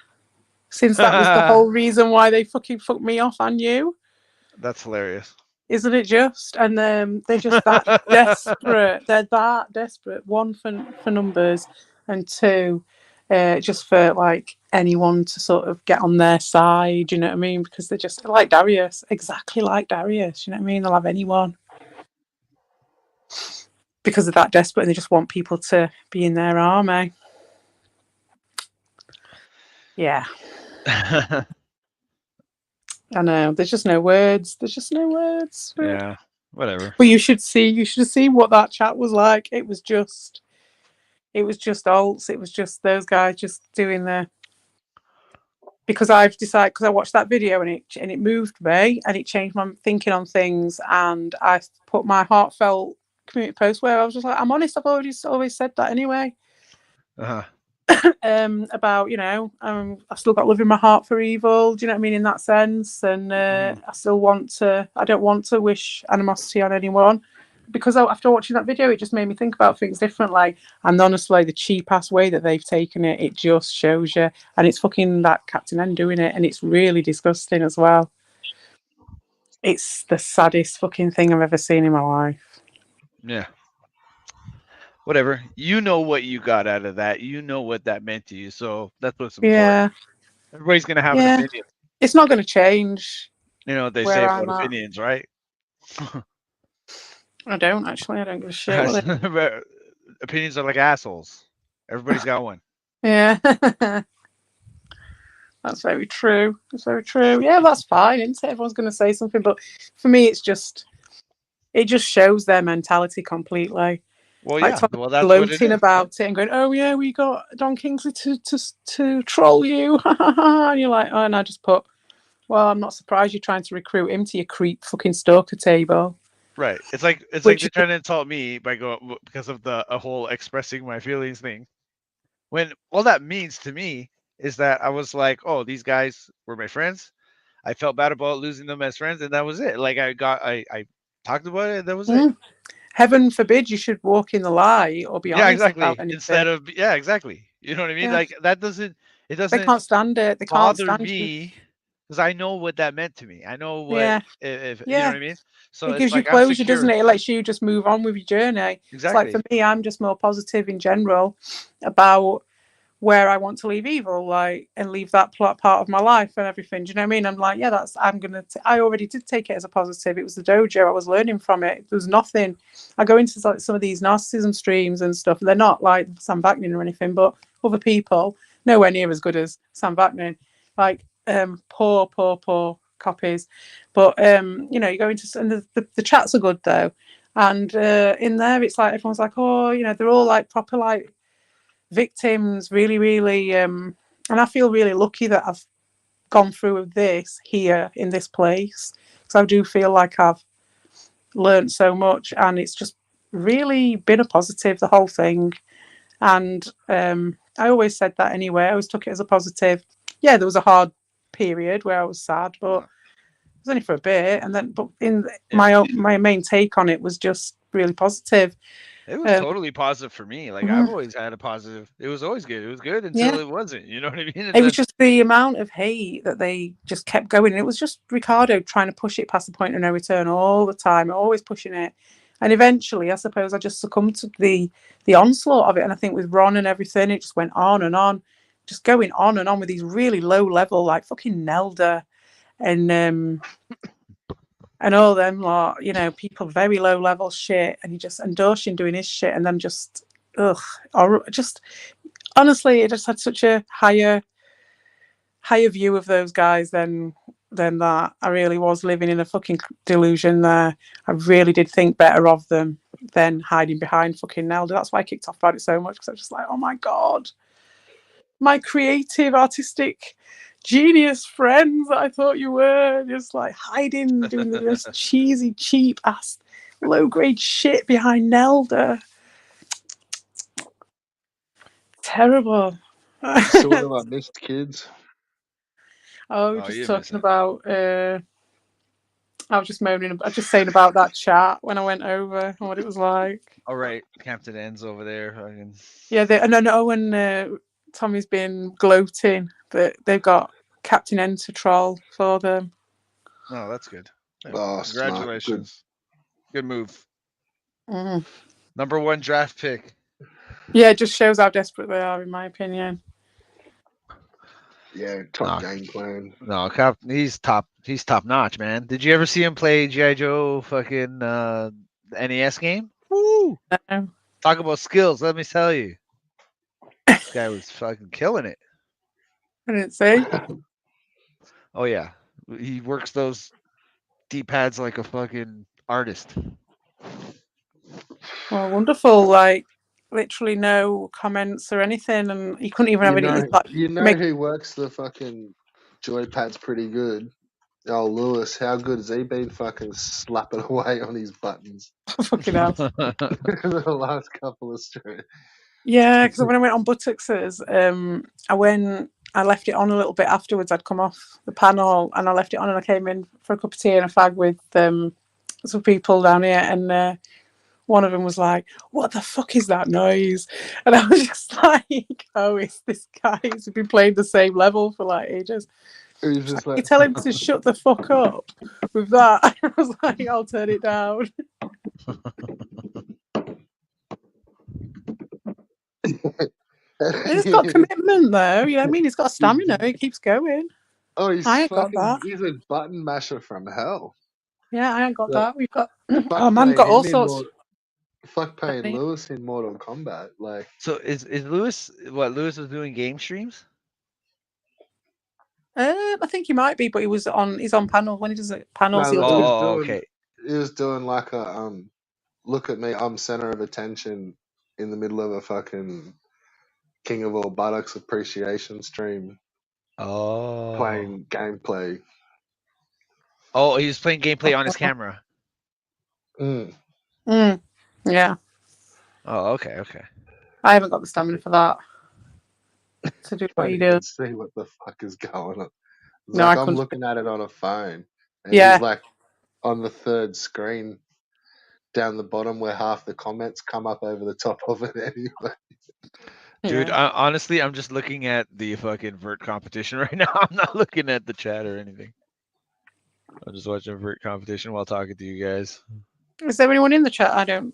Since that was the whole reason why they fucking fucked me off and you. That's hilarious. Isn't it just? And they're just that desperate. They're that desperate. One, for numbers, and two, just for like anyone to sort of get on their side. You know what I mean? Because they're just like Darius, exactly like Darius. You know what I mean? They'll have anyone because they're that desperate, and they just want people to be in their army. Yeah, I know. There's just no words. There's just no words for it. Yeah, whatever. But you should see. You should see what that chat was like. It was just alts. It was just those guys just doing their. Because I've decided, because I watched that video and it moved me and it changed my thinking on things, and I put my heartfelt community post where I was just like, I'm honest. I've always said that anyway. Uh-huh. About, I've still got love in my heart for evil. Do you know what I mean, in that sense? And I don't want to wish animosity on anyone, because after watching that video, it just made me think about things differently. And honestly, the cheap ass way that they've taken it, it just shows you. And it's fucking that Captain N doing it, and it's really disgusting as well. It's the saddest fucking thing I've ever seen in my life. Yeah. Whatever. You know what you got out of that. You know what that meant to you. So that's what's important. Yeah, Everybody's gonna have an yeah. opinion. It's not going to change You know what they say where about I'm at. opinions, right? I don't give a shit what they. Opinions are like assholes. Everybody's got one. Yeah. That's very true. That's very true. Yeah, that's fine, isn't it? Everyone's going to say something, but for me, it just shows their mentality completely. Well, Like yeah. Tom Well, that's what it gloating is. about it and going, "Oh yeah, we got Don Kingsley to troll you," and you're like, "Oh," and I just put, "Well, I'm not surprised you're trying to recruit him to your creep fucking stalker table." Right. It's like Which they're is, trying to insult me by going because of the a whole expressing my feelings thing. When all that means to me is that I was like, oh, these guys were my friends. I felt bad about losing them as friends, and that was it. Like I talked about it, and that was it. mm, heaven forbid you should walk in the lie or be Yeah, honest about exactly. anything. Instead of yeah, exactly. You know what I mean? Yeah, Like that doesn't it they doesn't can't stand it. They can't bother stand you. me because I know what that meant to me. I know what Yeah, if you know yeah. what I mean. So It it's gives you like I'm closure, doesn't secure. it? It lets you just move on with your journey. It's like for Exactly. me, I'm just more positive in general about where I want to leave evil, like, and leave that part of my life and everything. Do you know what I mean? I'm like, yeah, I already did take it as a positive. It was the dojo. I was learning from it. There was nothing. I go into like some of these narcissism streams and stuff. They're not like Sam Vaknin or anything, but other people nowhere near as good as Sam Vaknin. Like, poor copies. But you go into and the chats are good though. And in there, it's like everyone's like, oh, they're all like proper like victims, really, really. And I feel really lucky that I've gone through this here in this place because I do feel like I've learned so much, and it's just really been a positive, the whole thing. And I always said that anyway. I always took it as a positive. Yeah, there was a hard period where I was sad, but Uh, it was only for a bit. And then, but in yeah. my main take on it was just really positive. It was Um, totally positive for me. Like I've mhm, always had a positive. It was always good. It was good yeah, until it wasn't. You know what I mean? And it was then just the amount of hate that they just kept going. And it was just Ricardo trying to push it past the point of no return all the time, always pushing it. And eventually, I suppose I just succumbed to the onslaught of it. And I think with Ron and everything, it just went on, just going on and on with these really low level, like fucking Nelda and all them lot, people very low level shit. And he just and Doshin doing his shit, and then just ugh, or just honestly, it just had such a higher view of those guys than that. I really was living in a fucking delusion there. I really did think better of them than hiding behind fucking Nelda. That's why I kicked off about it so much because I was just like, oh my god, my creative, artistic, genius friends that I thought you were, just like hiding, doing the most cheesy, cheap ass, low grade shit behind Nelda. Terrible. Sort of, I missed kids. I was oh, just you miss talking it. about I was just moaning. I was just saying about that chat when I went over and what it was like. All right, Captain Ends over there. Yeah, and I know when Tommy's been gloating that they've got Captain N to troll for them. No, that's good. Yeah, Oh, smart, good. congratulations. Good move. Mm. Number one draft pick. Yeah, it just shows how desperate they are, in my opinion. Yeah, top No, game plan. no, Cap. He's top. He's top notch, man. Did you ever see him play GI Joe fucking NES game? Woo! No, Talk about skills. Let me tell you, this guy was fucking killing it. I didn't see. Oh yeah, he works those D pads like a fucking artist. Well, wonderful. Like literally no comments or anything, and he couldn't even have You any. know, He's like you know make who works the fucking joypads pretty good? Oh, Lewis, how good has he been fucking slapping away on his buttons fucking hell. the last couple of streams? Yeah, because when I went on Buttocks's, I left it on a little bit afterwards. I'd come off the panel and I left it on, and I came in for a cup of tea and a fag with some people down here, and one of them was like, "What the fuck is that noise?" And I was just like, "Oh, it's this guy who's been playing the same level for like ages." It was She's like, just "You like, tell him to shut the fuck up with that." I was like, "I'll turn it down." He's got commitment though. You know what I mean? He's got stamina. He keeps going. oh, he's I ain't got fucking, that. he's a button masher from hell. Yeah, I ain't got But that. We've got fuck oh man, playing got all him in sorts. more. It's like paying Funny. Lewis in Mortal Kombat. Like, So is Lewis what Lewis was doing game streams? I think he might be, but he's on panel. When he does it panels, no, he'll Oh, do. okay. he was doing like a look at me, I'm center of attention in the middle of a fucking King of All Buttocks appreciation stream Oh. playing gameplay. Oh, he was playing gameplay on his camera. Mm. Yeah, Oh, okay, okay. I haven't got the stamina for that to do what Can't he even does. see what the fuck is going on. It's No, like I I'm couldn't. looking at it on a phone, and he's Yeah, like on the third screen down the bottom where half the comments come up over the top of it anyway. Dude, yeah. honestly, I'm just looking at the fucking vert competition right now. I'm not looking at the chat or anything. I'm just watching vert competition while talking to you guys. Is there anyone in the chat? I don't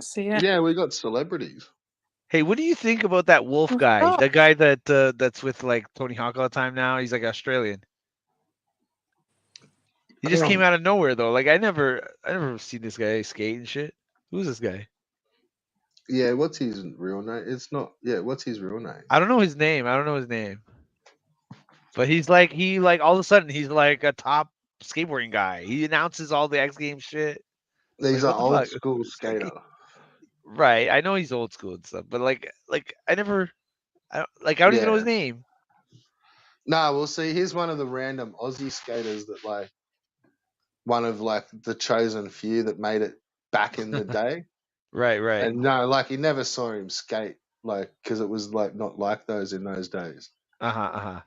see it. Yeah, we got celebrities. Hey, what do you think about that Wolf guy? Oh, The guy that's with like Tony Hawk all the time now. He's like Australian. He just came out of nowhere though. Like I never seen this guy skate and shit. Who's this guy? Yeah, what's his real name? It's not. Yeah, what's his real name? I don't know his name. I don't know his name. But he like all of a sudden he's like a top skateboarding guy. He announces all the X Games shit. He's Like an what the old fuck? school It's like- skater. right. I know he's old school and stuff, but like I don't even know his Yeah. name. Nah, we'll see. He's one of the random Aussie skaters that like one of like the chosen few that made it back in the day. Right, right. And no, like you never saw him skate, like because it was like not like those in those days. Uh-huh, uh-huh.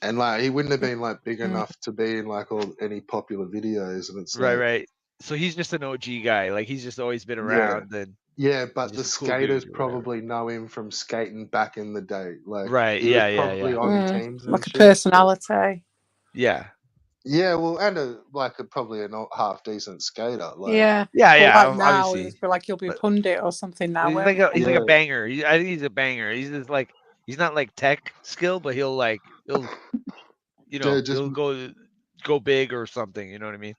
And like he wouldn't have been like big mm, enough to be in like all any popular videos. And it's Right, like, right. So he's just an OG guy. Like he's just always been yeah, around and yeah. he's But the just a cool dude skaters or whatever. probably know him from skating back in the day. Like Right. he was Yeah, yeah, probably yeah. on teams and like a shit. personality. Yeah. Yeah, well, and probably a not half decent skater. Like, Yeah. Yeah, But yeah, like now, obviously. it's like he'll be a But pundit or something now. he's Won't like a he? he's like a yeah, banger. I think he's a banger. He's just like he's not like tech skill, but he'll yeah, just he'll go big or something, you know what I mean?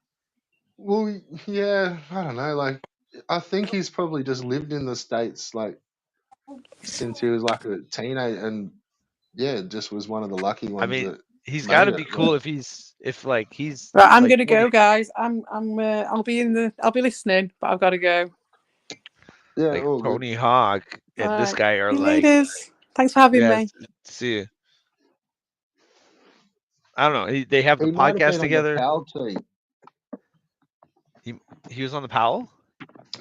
well, yeah. I don't know. Like, I think he's probably just lived in the States like since he was like a teenager, and yeah, just was one of the lucky I ones mean, that he's got made to it. be Like, cool if like he's Right, I'm like gonna go, 20. guys. I'll be I'll be listening, but I've got to go. yeah, Like all good. Tony Hawk All and this right. guy are See you like, ladies. Thanks for having yeah, me. see you. I don't know. They have the He might have podcast been on the together. PAL team. He he was on the Powell.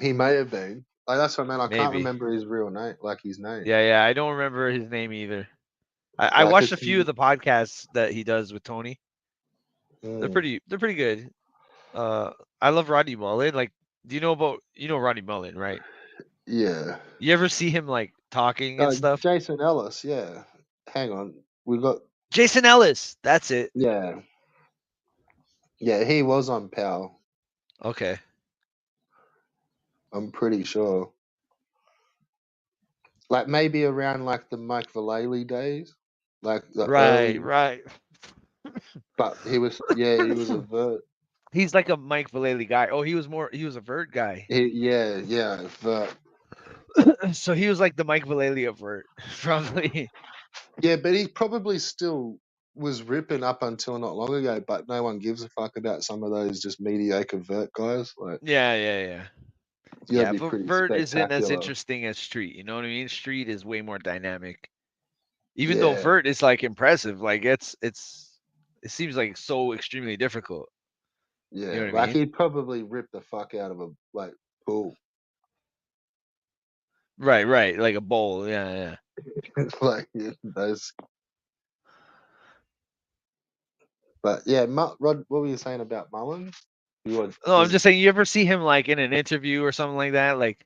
He may have been. Like that's what I mean. I can't Maybe. remember his real name, like his name. Yeah, yeah. I don't remember his name either. I Like watched it's. a few of the podcasts that he does with Tony. Mm, They're pretty good. Uh, I love Rodney Mullen. Like, do you know Rodney Mullen, right? yeah. You ever see him like talking and stuff? Jason Ellis. Yeah. Hang on. We got. Jason Ellis. That's it. Yeah. Yeah. He was on PAL. Okay. I'm pretty sure. Like maybe around like the Mike Vallely days, like the Right, early. right. But he was. Yeah, he was a vert. He's like a Mike Vallely guy. Oh, he was a vert guy. Yeah, yeah, vert. So he was like the Mike Vallely of vert, probably. Yeah, but he probably still was ripping up until not long ago. But no one gives a fuck about some of those just mediocre vert guys. Like Yeah, yeah, yeah. you gotta Yeah, be but pretty vert isn't as spectacular. interesting as street. You know what I mean? Street is way more dynamic. Even though Yeah, vert is like impressive, like it seems like so extremely difficult. You know yeah. what I Like mean? he'd probably rip the fuck out of a like pool. Right, right. Like a bowl. Yeah, yeah. Like yeah, those. But yeah, Rod, what were you saying about Mullins? No, I'm Was just saying. You ever see him like in an interview or something like that, like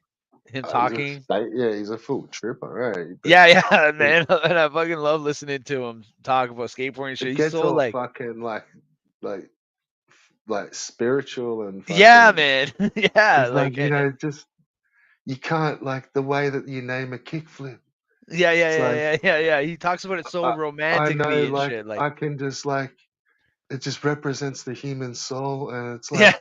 him talking? yeah, he's a full tripper, right? But Yeah, yeah, man. And I fucking love listening to him talk about skateboarding and shit. it He's gets so all like, fucking like like spiritual and yeah, fucking. man. Yeah, He's like, like, just you can't like the way that you name a kickflip. yeah, yeah, It's yeah, like yeah, yeah, yeah. He talks about it so I romantically know, and like shit. Like, I can just like it just represents the human soul, and it's Yeah. like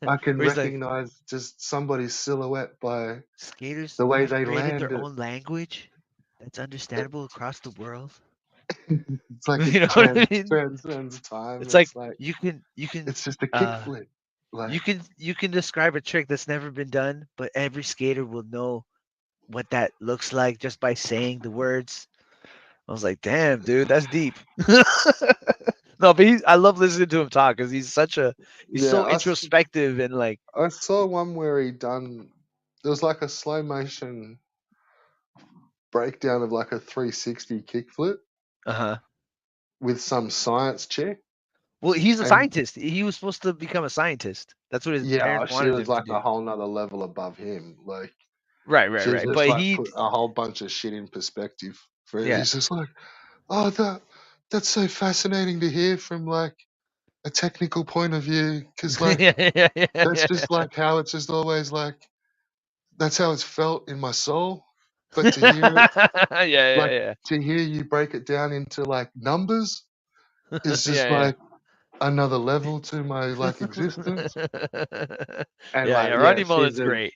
I can Where he's like, recognize just somebody's silhouette by skaters, the way we've they created land their it. own language that's understandable across the world. It's like You it know what I mean? transcends time. It's like It's like you can it's just a uh kickflip. Like you can describe a trick that's never been done, but every skater will know what that looks like just by saying the words. I was like, damn, dude, that's deep. No, but I love listening to him talk because he's yeah, so introspective and like, I saw one where he done. There was like a slow motion breakdown of like a 360 kickflip uh huh. with some science chick, Well, he's a and scientist. He was supposed to become a scientist. That's what his yeah, parents she wanted was him to like do. a whole nother level above him. Like Right, right, she's right. just But like put a whole bunch of shit in perspective for him. yeah, He's just like, oh, that's so fascinating to hear from like a technical point of view, because like yeah, yeah, yeah, that's yeah, just like how it's just always like that's how it's felt in my soul. But to hear it, yeah, like yeah, to hear you break it down into like numbers yeah, is just yeah, like another level to my like existence. And yeah, yeah. like, yeah, Rodney she's Mullen's a great.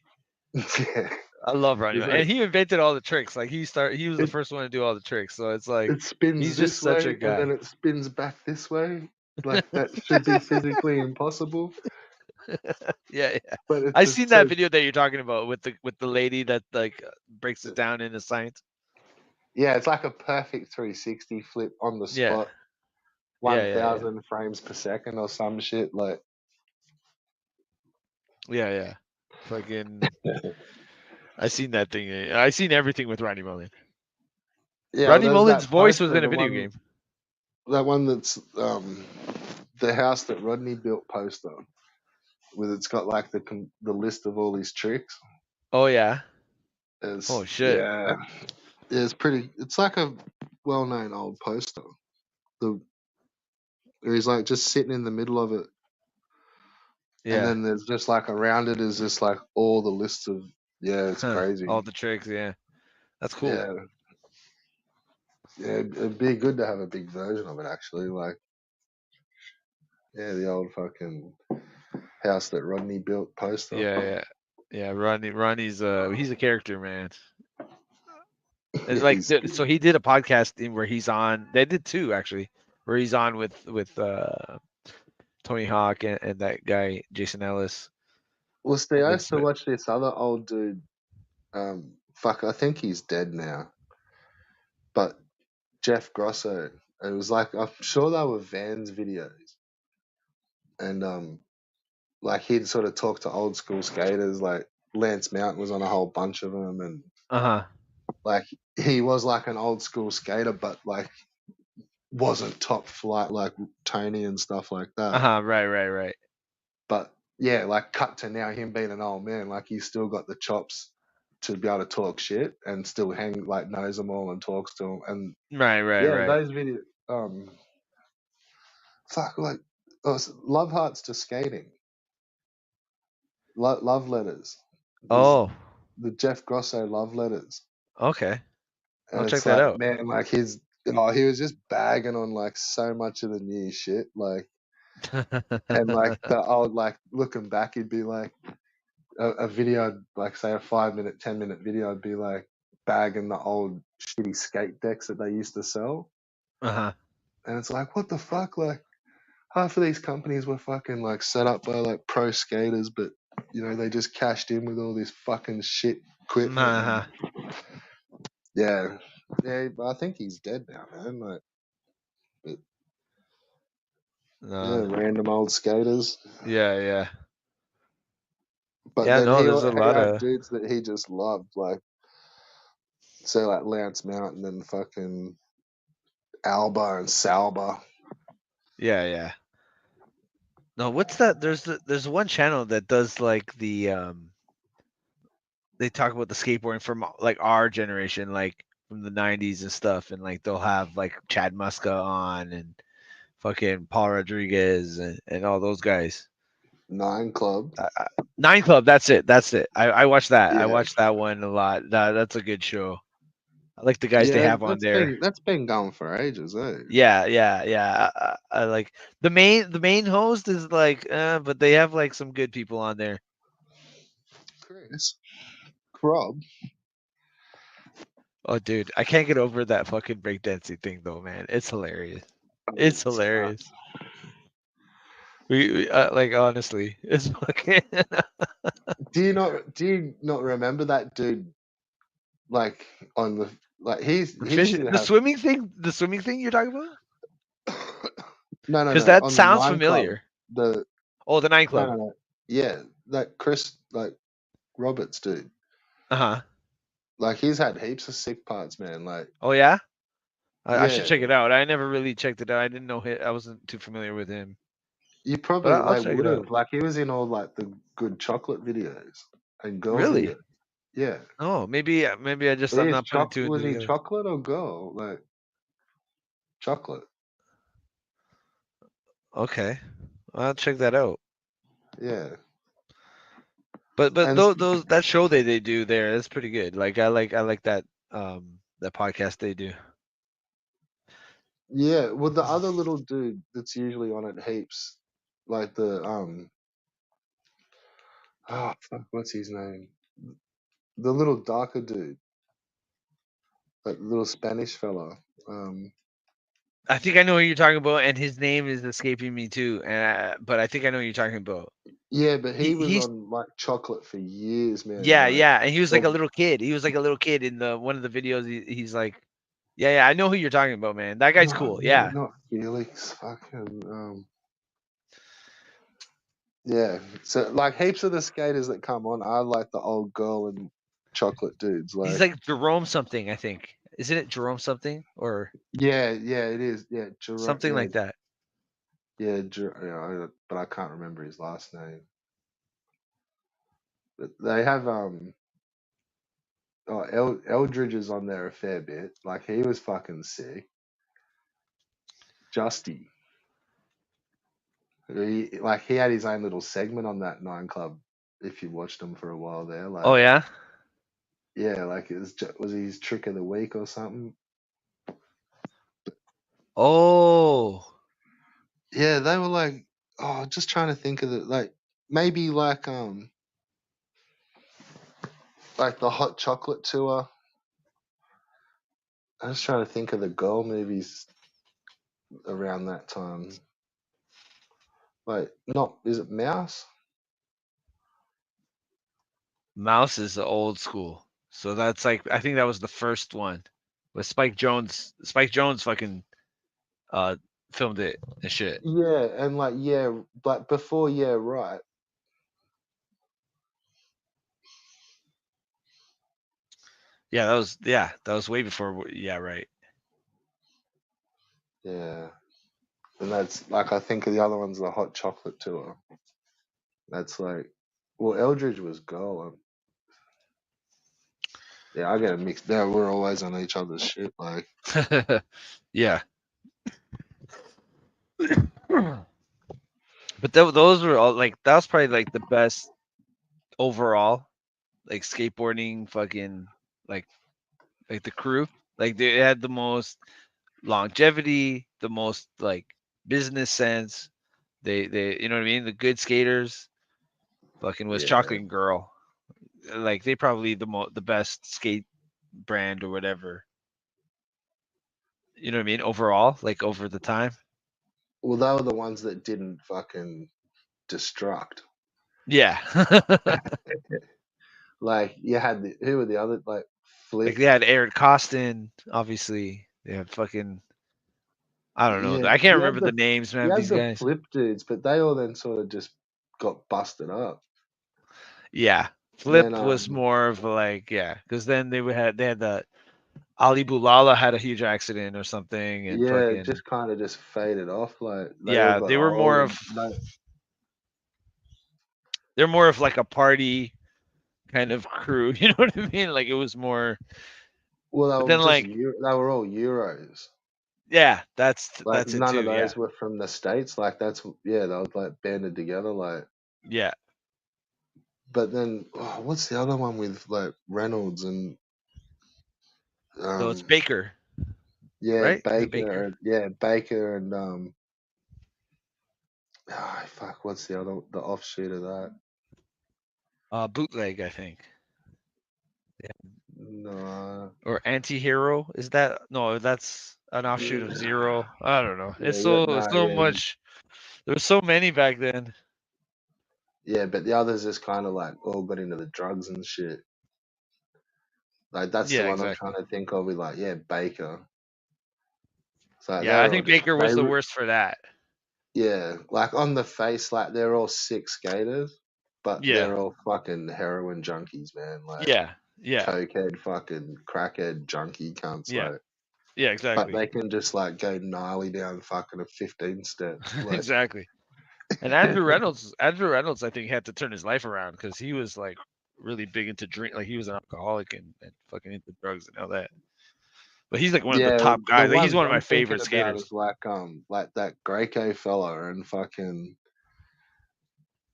yeah. I love Rodney It's Mullen, and like he invented all the tricks. Like he was the it first one to do all the tricks. So it's like it spins he's just this such a way and then guy. it spins back this way. Like that should be physically impossible, Yeah, yeah. but it's I just seen so that video that you're talking about with the lady that like breaks it down into science. yeah, it's like a perfect 360 flip on the Yeah, spot, yeah, yeah, yeah, 1,000 frames per second or some shit. Like, yeah, yeah. Fucking, I seen that thing. I seen everything with Rodney Mullen. yeah, Rodney there's Mullen's that voice was poster, in a video game. that one that's the house that Rodney built poster with it's got like the list of all his tricks. Oh yeah. It's Oh shit. yeah, it's pretty. It's like a well-known old poster. The he's like just sitting in the middle of it, and Yeah. then there's just like around it is just like all the lists of yeah, it's Huh. crazy. All the tricks. Yeah. That's cool. Yeah, yeah, it'd be good to have a big version of it actually. Like yeah, the old fucking house that Rodney built poster. Yeah, yeah, yeah. Ronnie's he's a character, man. It's Yeah, like he's so he did a podcast in where he's on. They did two actually, where he's on with Tony Hawk and that guy Jason Ellis well, see, and I Will used to Smith. watch this other old dude. Fuck, I think he's dead now. But Jeff Grosso, it was like I'm sure they were Vans videos, and like he'd sort of talk to old school skaters. Like Lance Mountain was on a whole bunch of them, and Uh huh. like he was like an old school skater, but like wasn't top flight like Tony and stuff like Uh that. huh. Right. Right. Right. But yeah, like cut to now him being an old man, like he's still got the chops to be able to talk shit and still hang like knows them all and talks to them. And Right. Right. yeah, Right. those videos, fuck, like love hearts to skating, love letters. There's Oh. the Jeff Grosso love letters, Okay. I'll and check it's that like out. man, like he was just bagging on like so much of the new shit, like and like the old like looking back, he'd be like a video, like say a 5 minute, 10 minute video, I'd be like bagging the old shitty skate decks that they used to sell. Uh huh. And it's like, what the fuck? Like half of these companies were fucking like set up by like pro skaters, but you know, they just cashed in with all this fucking shit equipment. Uh And huh. yeah. Yeah, but I think he's dead now, man. Like, but yeah, No. random old skaters. Yeah. Yeah. But Yeah. then No. There's a he lot had of. dudes that he just loved, like say like Lance Mountain and fucking Alba and Salba. Yeah. Yeah. No. What's that? There's one channel that does like they talk about the skateboarding from like our generation, like from the '90s and stuff, and like they'll have like Chad Muska on and fucking Paul Rodriguez and all those guys. Nine Club. Nine Club, that's it, that's it. I watched that. I Yeah. watched that one a lot. That's a good show. I like the guys they Yeah, have on there. that's been going for ages, eh? Yeah, yeah, yeah. I like the main host is like, but they have like some good people on there. Chris, Rob. Oh, dude, I can't get over that fucking breakdancing thing though, man. It's hilarious. It's hilarious. We like honestly, it's fucking. Do you not remember that dude? Like on the like The he fish, used to the have swimming thing, the swimming thing you're talking about? Because no that on the sounds Nine Club familiar. the Oh, the nightclub. no yeah that Chris like Roberts dude Uh huh. like he's had heaps of sick parts, man. Like Oh yeah, I should yeah, check it out. I never really checked it out. I didn't know him. I wasn't too familiar with him, you but probably I'll like check it would out. have like he was in all like the good chocolate videos and girl Really? videos. Yeah, Oh, maybe I'm not putting two and two was he together. chocolate or girl? Like chocolate. Okay, I'll check that out. Yeah, But and those that show they do there, that's pretty good. Like I like that podcast they do. yeah. Well, the other little dude that's usually on it heaps, like the oh fuck, what's his name? The little darker dude, like the little Spanish fella. Um, I think I know what you're talking about, and his name is escaping me too. But I think I know what you're talking about. yeah, but He he was he's on like chocolate for years, man. Yeah, Like, yeah, and he was like a well, little kid. He was like a little kid in the one of the videos. He's like, yeah, yeah, I know who you're talking about, man. That guy's no, cool. no, Yeah, not Felix. Fucking yeah. So like heaps of the skaters that come on, I like the old girl and chocolate dudes. he's Like, like Jerome something. I think isn't it Jerome something or yeah, yeah, it is. Yeah, something like that. but I can't remember his last name. But they have oh, Eldridge is on there a fair bit. Like he was fucking sick. Justy. He had his own little segment on that Nine Club. If you watched him for a while there, Oh like yeah. yeah, like was his trick of the week or something. Oh, Yeah, they were like, oh, just trying to think of the like maybe like the hot chocolate tour. I was trying to think of the girl movies around that time. Like, not is it Mouse? Mouse is the old school. So that's like I think that was the first one with Spike Jones. Spike Jones fucking uh filmed it and shit. Yeah, and like yeah, but before yeah, right. Yeah, that was way before. Yeah, right. Yeah, and that's like I think of the other one's the hot chocolate tour. That's like, well, Eldridge was girl. Yeah, I get it mixed. Yeah, we're always on each other's shit. Like, Yeah. But those were all like that was probably like the best overall, like skateboarding fucking like like the crew. Like they had the most longevity, the most like business sense. They you know what I mean? The good skaters fucking was yeah. Chocolate Girl. Like they probably the best skate brand or whatever. You know what I mean? Overall, like over the time. Well, they were the ones that didn't fucking destruct. Yeah. Like, you had who were the other like Like Flip? they had Eric Costin, obviously. They had fucking I don't know. Yeah, I can't remember the names, man, you of had these the guys. Flip dudes, but they all then sort of just got busted up. Yeah. Then Flip was more of like, yeah, because then they had the Ali Boulala had a huge accident or something, and yeah, it fucking just kind of just faded off. Like they all yeah, got they were old more and of like, they're more of like a party kind of crew. You know what I mean? Like it was more, well, but then like They were all Euros. yeah, Like that's it none of too. Yeah, those were from the States. Like that's yeah, they were like banded together. Like, yeah. but then what's the other one with like Reynolds and So it's Um, Baker, yeah, right? Is it Baker. Baker? Baker and fuck, what's the offshoot of that? Bootleg, I think. Yeah. No, Or Anti-Hero? Is that no? That's an offshoot of Zero. I don't know. yeah, yeah, It's no, so yeah, much. There was so many back then. yeah, but the others just kind of like all got into the drugs and shit. Like that's the Yeah, one I'm trying exactly. to think of. With like, yeah, Baker. It's like Yeah, I they're all think just Baker was the worst for that. yeah, like on the face, like they're all sick skaters, but Yeah, they're all fucking heroin junkies, man. Like yeah, yeah, cokehead, fucking crackhead junkie cunts. yeah, Like, yeah, but exactly, they can just like go gnarly down fucking a 15 steps. Like, exactly. And Andrew Reynolds, I think had to turn his life around because he was like really big into drink, like he was an alcoholic and fucking into drugs and all that. But he's like one of the yeah, top the guys. Like he's ones one of my I'm thinking favorite about skaters. is like that Greco fella and fucking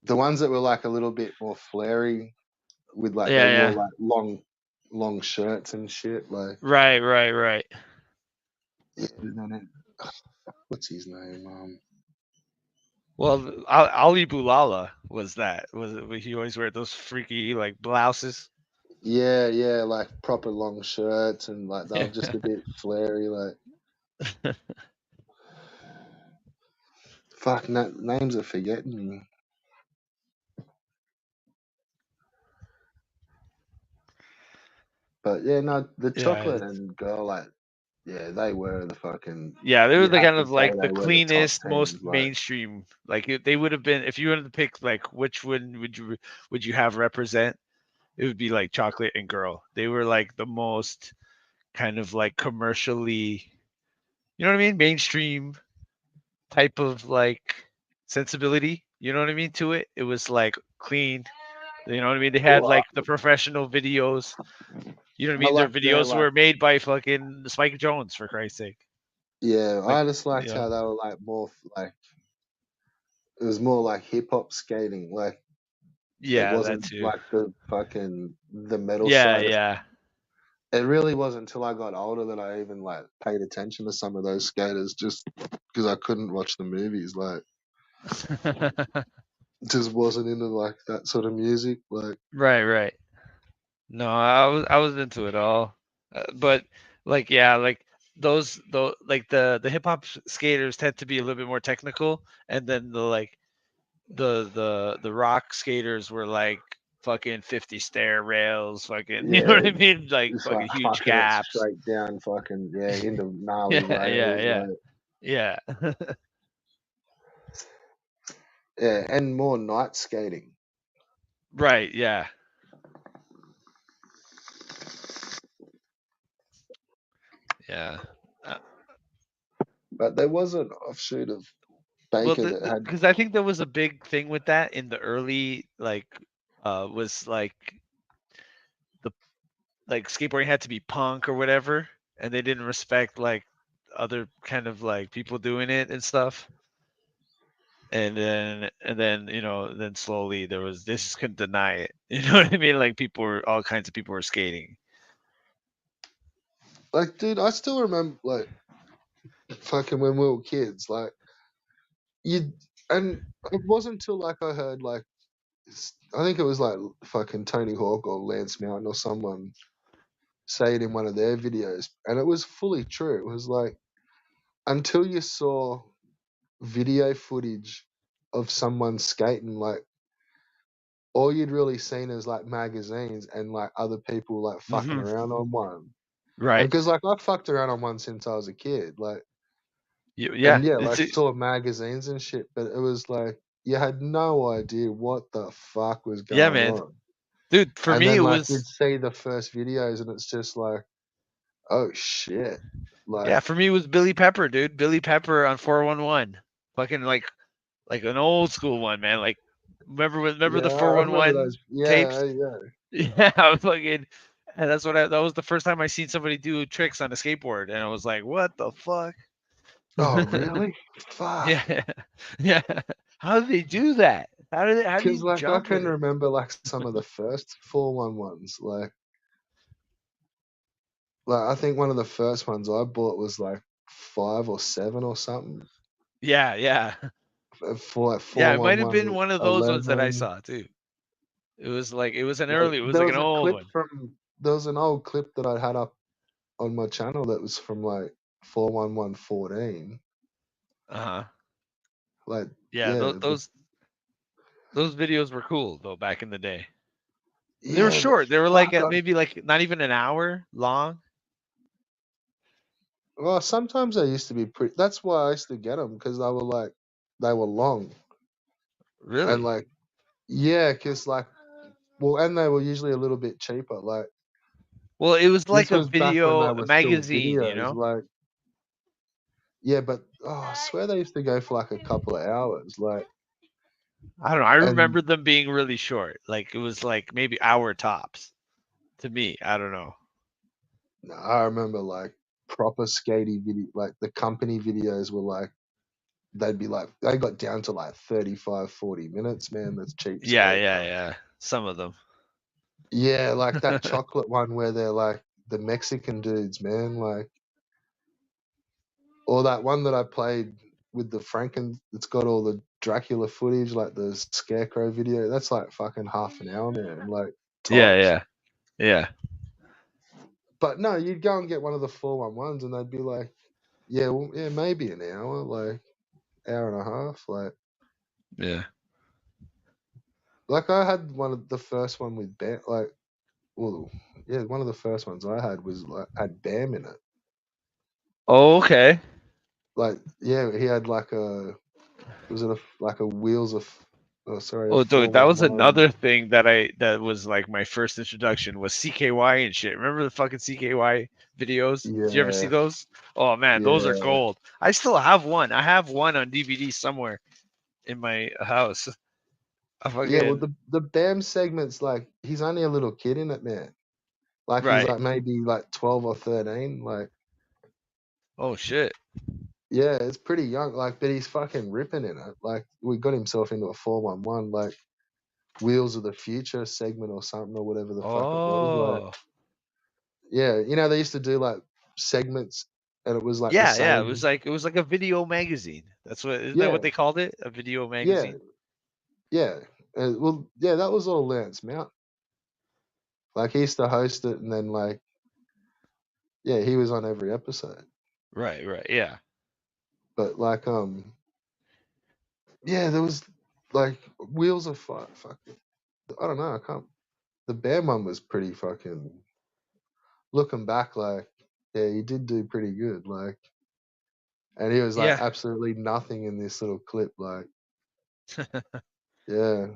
the ones that were like a little bit more flary with like they Yeah, wore yeah. like long shirts and shit. Like, Right, right, right. yeah, no, no, what's his name? Well, Ali Boulala was that. Was it? He always wear those freaky like blouses. Yeah, yeah, like proper long shirts and like they Yeah. were just a bit flary. Like, fuck, names are forgetting me. But yeah, no, the Yeah. chocolate and girl, like, yeah, they were the fucking. Yeah, they were You'd the have kind to of say like the they were the top cleanest, teams. most Like, mainstream. Like they would have been if you wanted to pick like which one would you have represent? It would be like Chocolate and Girl. They were like the most kind of like commercially, you know what I mean, mainstream type of like sensibility. You know what I mean to it. It was like clean. You know what I mean. They had well, like the professional videos. You know what I I mean. Their like their videos like, were made by fucking Spike Jones for Christ's sake. yeah, Like I just you liked know. how they were like more like it was more like hip hop skating. Like, it Yeah, that wasn't too. like the metal Yeah, side of yeah. it. Really wasn't until I got older that I even like paid attention to some of those skaters just because I couldn't watch the movies. Like, just wasn't into like that sort of music. Like, Right, right. No, I was into it all, but like yeah, like those like the hip hop skaters tend to be a little bit more technical, and then the like the rock skaters were like fucking 50 stair rails, fucking you know yeah, what I mean, like just fucking like huge fucking it gaps. straight down, fucking yeah, into gnarly Yeah, yeah, rails. yeah, Like, yeah. yeah, and more night skating. Right, yeah, yeah. Uh, But there was an offshoot of well, Baker that had because I think there was a big thing with that in the early like was like the like skateboarding had to be punk or whatever, and they didn't respect like other kind of like people doing it and stuff. And then then slowly there was they just couldn't deny it. You know what I mean? Like people were all kinds of people were skating. like, dude, I still remember like fucking when we were kids, like you and it wasn't until like I heard like I think it was like fucking Tony Hawk or Lance Mountain or someone say it in one of their videos, and it was fully true. It was like until you saw video footage of someone skating, like all you'd really seen is like magazines and like other people like fucking Hmm. around on one. And Right. because like I fucked around on one since I was a kid, like, Yeah. and yeah, It's like saw magazines and shit, but it was like you had no idea what the fuck was yeah, going man. on. Dude, for And me then it like you'd was see the first videos and it's just like, oh shit. yeah, Like, for me it was Billy Pepper, dude. Billy Pepper on 411. Fucking like an old school one, man. Like remember yeah, the I remember 411 those. Yeah, tapes? yeah. Yeah, I was fucking and that was the first time I seen somebody do tricks on a skateboard and I was like, "What the fuck?" Oh, really? Fuck. Yeah. Yeah. How do they do that? How do Because you like I jump can it? remember like some of the first 411s. Like, Like I think one of the first ones I bought was like 5 or 7 or something. Yeah, yeah. For like Yeah, four it might one have been one one of those ones that I 11. saw too. It was an Like early, it was there like was an a old clip one. from there was an old clip that I had up on my channel that was from like 41114. Uh-huh. Like Yeah, yeah, those videos were cool though back in the day. They were yeah, but short. They were like fuck. at maybe like not even an hour long. Well, sometimes they used to be pretty. That's why I used to get them because they were long and Really? like yeah, because like well, and they were usually a little bit cheaper. Like Well, it was this like a was back when video, they a were still magazine, you videos. know? Like yeah, but I swear they used to go for like a couple of hours. Like I don't know. I and remember them being really short. Like it was like maybe hour tops to me. I don't know. no, I remember like proper skatey video, like the company videos were like they'd be like they got down to like 35, 40 minutes. Man, that's cheap Yeah, skate. yeah, yeah. Some of them. Yeah, like that chocolate one where they're like the Mexican dudes, man. Like, or that one that I played with the Franken. It's got all the Dracula footage, like the Scarecrow video. That's like fucking half an hour, man. Like Yeah, tops. yeah. Yeah. But no, you'd go and get one of the 411s, and they'd be like, yeah, well, yeah, maybe an hour, like hour and a half, Yeah. like I had one of the first one with Bam, like, well, yeah, one of the first ones I had was like had Bam in it. Oh, okay. Like, yeah, he had like a was it like a wheels of oh sorry a Oh, four dude, that one was one another thing that was like my first introduction was CKY and shit. Remember the fucking CKY videos? Did you ever see yeah those? Oh man, those are yeah gold. I still have one. I have one on DVD somewhere in my house. I yeah. Well, fucking the Bam segments like he's only a little kid in it, man. Like he's right. like maybe like 12 or 13. Like Oh shit. yeah, it's pretty young. Like, but he's fucking ripping in it. Like we got himself into a 411 like Wheels of the Future segment or something or whatever the fuck it was. Like Oh. yeah, you know they used to do like segments and it was like the Yeah, yeah. It was same. like it was like a video magazine. That's what isn't that Yeah, what they called it? A video yeah, magazine? yeah. Well, yeah, that was all Lance Mount. Like he used to host it, and then like yeah, he was on every episode. Right, right. Yeah. But like yeah, there was like Wheels of Fire. Fuck, I don't know. I can't. The Bear one was pretty fucking. Looking back, like yeah, he did do pretty good. Like, and he was like Yeah. absolutely nothing in this little clip. Like yeah,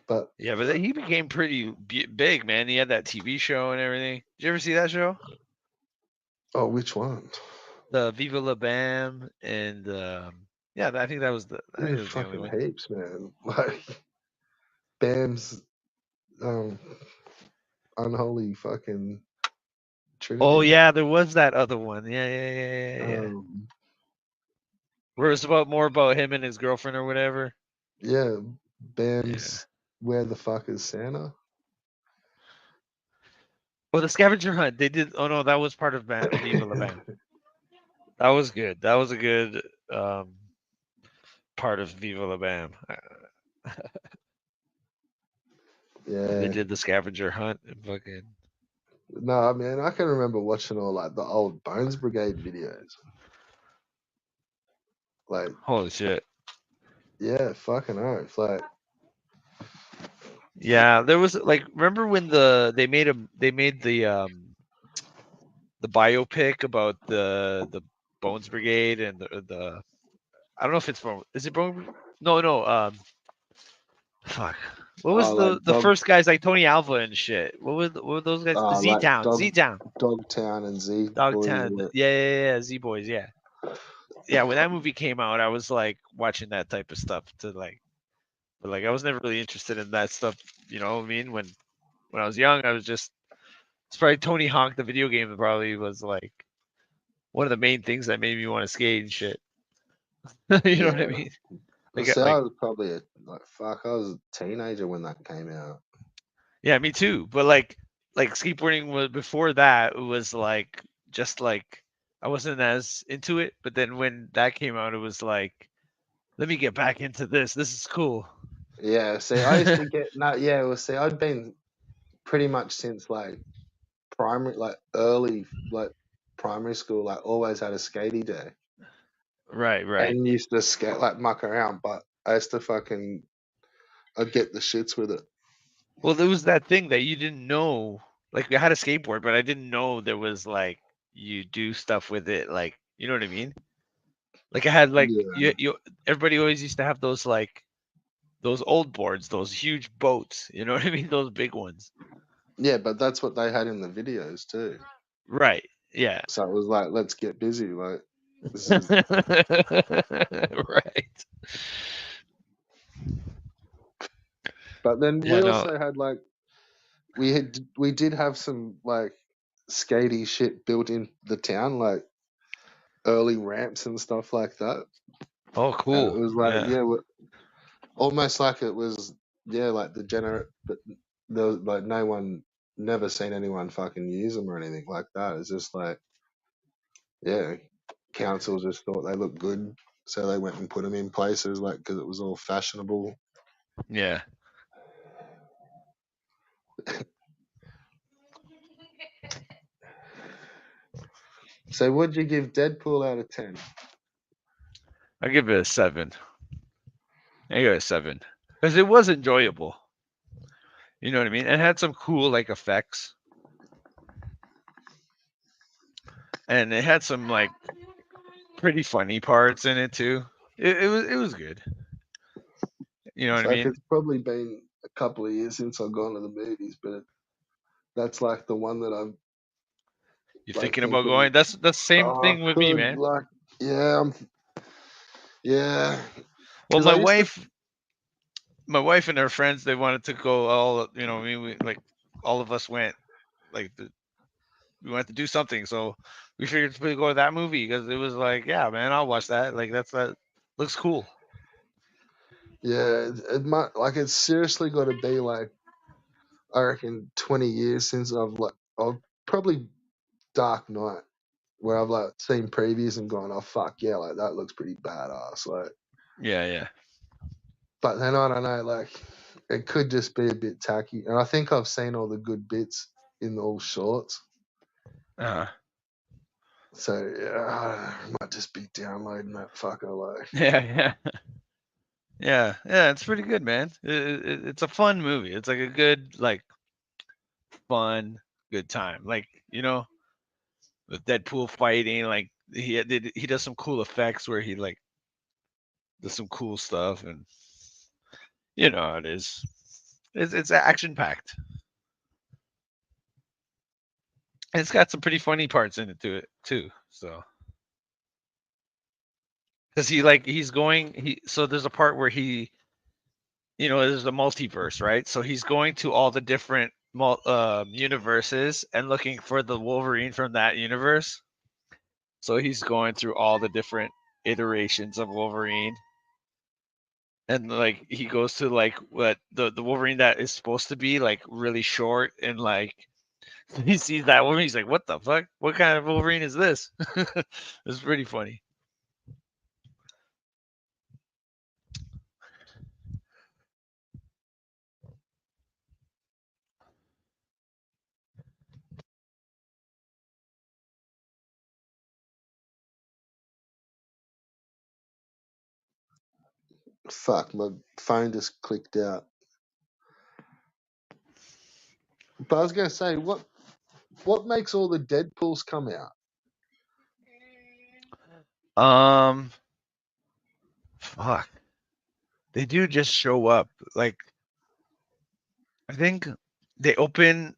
but Yeah, but he became pretty big, man. He had that TV show and everything. Did you ever see that show? oh, which one? The Viva La Bam and yeah, I think that was I think Yeah, it was the only fucking one. heaps, man. Like Bam's um unholy fucking Oh trinity. yeah, there was that other one. Yeah, yeah, yeah, yeah, yeah. Um, Where it's about more about him and his girlfriend or whatever. yeah, Yeah. Bam's Where the Fuck is Santa? Oh, the scavenger hunt. They did. Oh no, that was part of Viva La Bam. That was good. That was a good part of Viva La Bam. They Yeah. did the scavenger hunt and fucking. No, I mean, I can remember watching all like the old Bones Brigade videos. Like, Holy shit. yeah, fucking oath. Like, Yeah, there was like remember when they made the biopic about the Bones Brigade and the I don't know if it's from is it Bone no no fuck what was oh, like the first guys like Tony Alva and shit what were those guys Z like Town Z Town Dogtown and Z Boys. Dogtown yeah, yeah yeah Z Boys yeah yeah when that movie came out I was like watching that type of stuff to like but like I was never really interested in that stuff you know what I mean when I was young I was just it's probably Tony Hawk the video game that probably was like one of the main things that made me want to skate and shit. You know what I Yeah. mean? Well, Like see, I like was probably like fuck. I was a teenager when that came out. Yeah, me too. But like skateboarding was before that. It was like just like I wasn't as into it. But then when that came out, it was like, let me get back into this. This is cool. Yeah, see, I used to get no, yeah. Well, see, I'd been pretty much since like primary, like early, like primary school, like always had a skatey day Right, right. and used to skate like muck around. But I used to fucking, I'd get the shits with it. Well, there was that thing that you didn't know. Like I had a skateboard, but I didn't know there was like you do stuff with it. Like you know what I mean? Like I had like Yeah, you everybody always used to have those like those old boards, those huge boats. You know what I mean? Those big ones. yeah, but that's what they had in the videos too. Right. Yeah. So it was like, let's get busy. Like this is, Right. but then Yeah. we No. also had like we did have some like skatey shit built in the town, like early ramps and stuff like that. Oh, And it cool. was like, Yeah. yeah, almost like it was, yeah, like the gener. But there was like no one, never seen anyone fucking use them or anything like that. It's just like, yeah, council just thought they looked good, so they went and put them in places like because it was all fashionable. Yeah. So, what'd you give Deadpool out of 10? I give it a 7. I give it a 7 because it was enjoyable. You know what I mean? And it had some cool like effects, and it had some like pretty funny parts in it too. It was good. You know It's what I like mean? it's probably been a couple of years since I've gone to the movies, but that's like the one that I'm You like thinking about thinking, going? That's the same oh, I thing with me, could man. like, yeah, yeah, Well, because I used to, my wife and her friends, they wanted to go all. You know, I mean, we like all of us went like we wanted to do something, so we figured to go to that movie because it was like, yeah, man, I'll watch that. Like that looks cool. yeah, it might like it's seriously got to be like I reckon 20 years since I've probably Dark Knight where I've like seen previews and gone, oh fuck yeah, like that looks pretty badass, like. Yeah, yeah. But then I don't know, like it could just be a bit tacky, and I think I've seen all the good bits in all shorts. Uh, So yeah, I don't know, I might just be downloading that fucker. Like, yeah, yeah, yeah, yeah. It's pretty good, man. It's a fun movie. It's like a good, like, fun, good time. Like with Deadpool fighting, like he does some cool effects where he like does some cool stuff, and you know how it is. It's action packed. And it's got some pretty funny parts in it to it too. So because he's going so there's a part where there's a multiverse, right? So he's going to all the different universes and looking for the Wolverine from that universe. So he's going through all the different iterations of Wolverine, and like he goes to like what the Wolverine that is supposed to be like really short, and like he sees that Wolverine, he's like, "What the fuck? What kind of Wolverine is this?" It's pretty funny. fuck, my phone just clicked out. But I was gonna say, what makes all the Deadpools come out? Um, fuck, they do just show up. Like I think they open.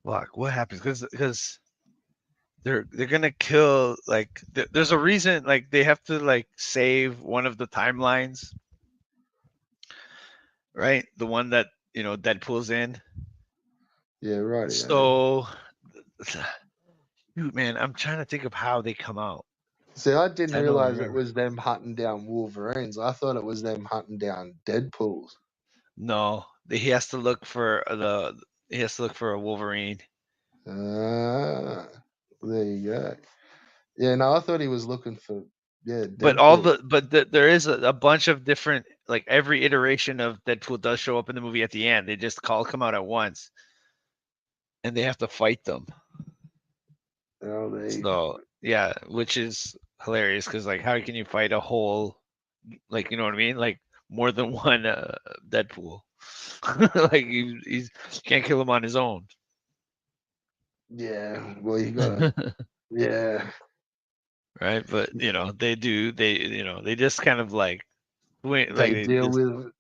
Fuck, what happens? Because they're gonna kill like there's a reason like they have to like save one of the timelines, right? The one that Deadpool's in. Yeah, right. Yeah. So, dude, man, I'm trying to think of how they come out. See, I didn't I don't realize it remember. was them hunting down Wolverines. I thought it was them hunting down Deadpools. No, He has to look for the he has to look for a Wolverine. Ah, there you go. Yeah, no, I thought he was looking for yeah But all Deadpool. the there is a bunch of different, like every iteration of Deadpool does show up in the movie at the end. They just all come out at once, and they have to fight them. Oh, there you So yeah, which is hilarious because like how can you fight a whole, like, you know what I mean, like more than one Deadpool. Like he's can't kill him on his own. yeah. Well, you gotta yeah. Right, but they do, they just kind of like like They they deal just, with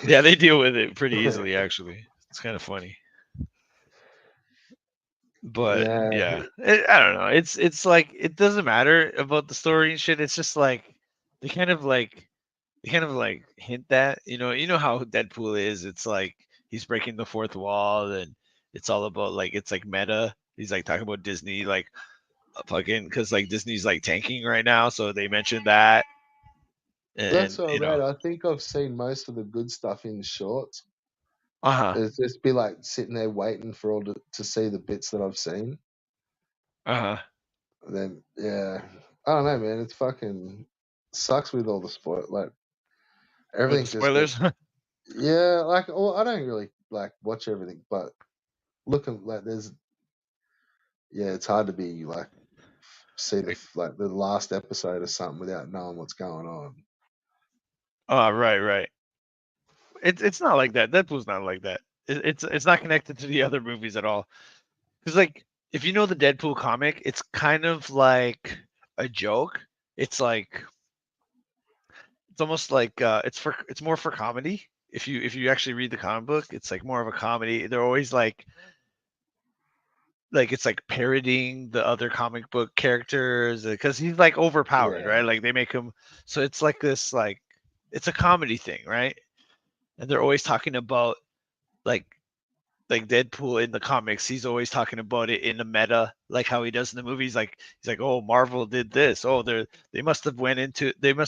yeah, they deal with it pretty easily actually. It's kind of funny. But yeah yeah, I don't know. It's like it doesn't matter about the story and shit. It's just like they kind of like they kind of like hint that, how Deadpool is. It's like he's breaking the fourth wall, and it's all about like it's like meta. He's like talking about Disney, like fucking, because like Disney's like tanking right now, so they mentioned that, That's and what I read. I think I've seen most of the good stuff in shorts. uh huh, It's just be like sitting there waiting for all to see the bits that I've seen. uh huh, And then yeah, I don't know, man. It's fucking sucks with all the spoil. Like with the everything just spoilers. gets yeah. Like well, I don't really like watch everything, but looking like there's yeah, it's hard to be like see the Like, like the last episode or something without knowing what's going on. oh, right, right. It's not like that. Deadpool's not like that. It's not connected to the other movies at all. Because like if you know the Deadpool comic, it's kind of like a joke. It's like it's almost like it's more for comedy. If you actually read the comic book, it's like more of a comedy. They're always like it's like parodying the other comic book characters because he's like overpowered, Yeah, right? Like they make him, so it's like this, like it's a comedy thing, right? And they're always talking about like Deadpool in the comics, he's always talking about it in the meta, like how he does in the movies. Like he's like, "Oh, Marvel did this. Oh, they must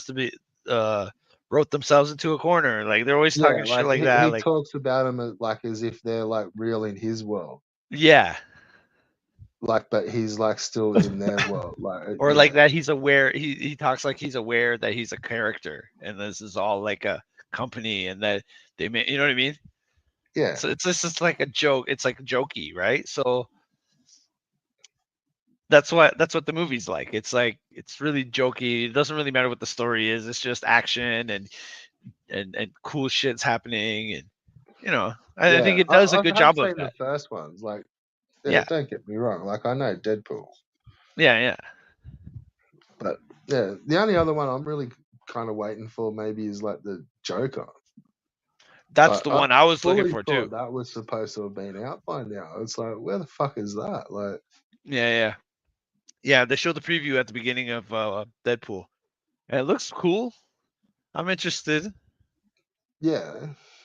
have been, uh wrote themselves into a corner." Like they're always yeah. talking shit Like like that. he Like talks about them like as if they're like real in his world. yeah, Like, but he's like still in their world. Like, or like yeah, that he's aware. He talks like he's aware that he's a character, and this is all like a company, and that they may, you know what I mean. yeah, So it's just like a joke. It's like jokey, right? So that's what the movie's like. It's like it's really jokey. It doesn't really matter what the story is. It's just action and cool shit's happening, and I think yeah. it does a I good have job of seen the that. first ones. Like, yeah, Yeah, don't get me wrong. Like, I know Deadpool, yeah, yeah. but yeah, the only other one I'm really kind of waiting for maybe is like the Joker. That's But the I one I was looking fully for thought too. that was supposed to have been out by now. It's like, where the fuck is that? Like, Yeah, yeah, yeah. They showed the preview at the beginning of Deadpool, and it looks cool. I'm interested. yeah,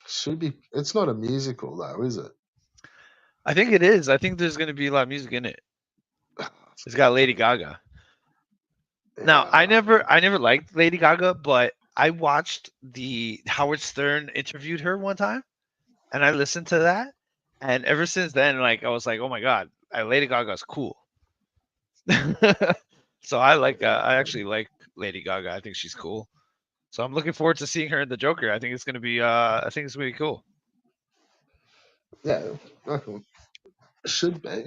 should be. It's not a musical though, is it? I think it is. I think there's going to be a lot of music in it. It's got Lady Gaga. Now, Yeah, I never liked Lady Gaga, but I watched the Howard Stern interviewed her one time, and I listened to that, and ever since then, like I was like, oh my god, Lady Gaga's cool. So I actually like Lady Gaga. I think she's cool. So I'm looking forward to seeing her in the Joker. I think it's gonna be cool. yeah, okay. Should be.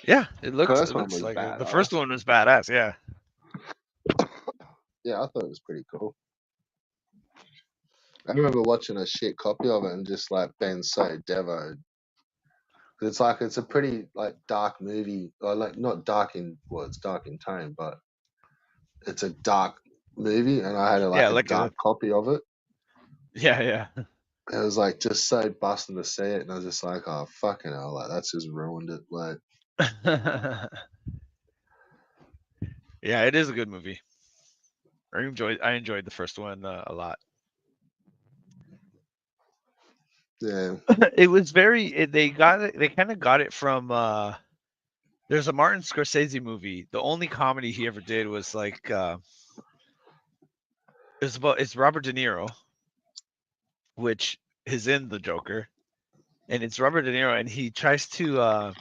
Yeah, First it one looks was like it. The first badass. one was badass. Yeah. Yeah, I thought it was pretty cool. I remember watching a shit copy of it and just like being so devoed. 'Cause it's like it's a pretty like dark movie, or like not dark in well, it's dark in tone, but it's a dark movie, and I had Yeah, like a like dark copy of it. yeah, yeah. It was like just so busting to see it, and I was just like, oh fucking hell, like that's just ruined it. Like, Yeah, it is a good movie. I enjoyed the first one a lot. yeah, It was they got it, they kind of got it from there's a Martin Scorsese movie. The only comedy he ever did was like it's Robert De Niro, which is in the Joker, and it's Robert De Niro, and he tries to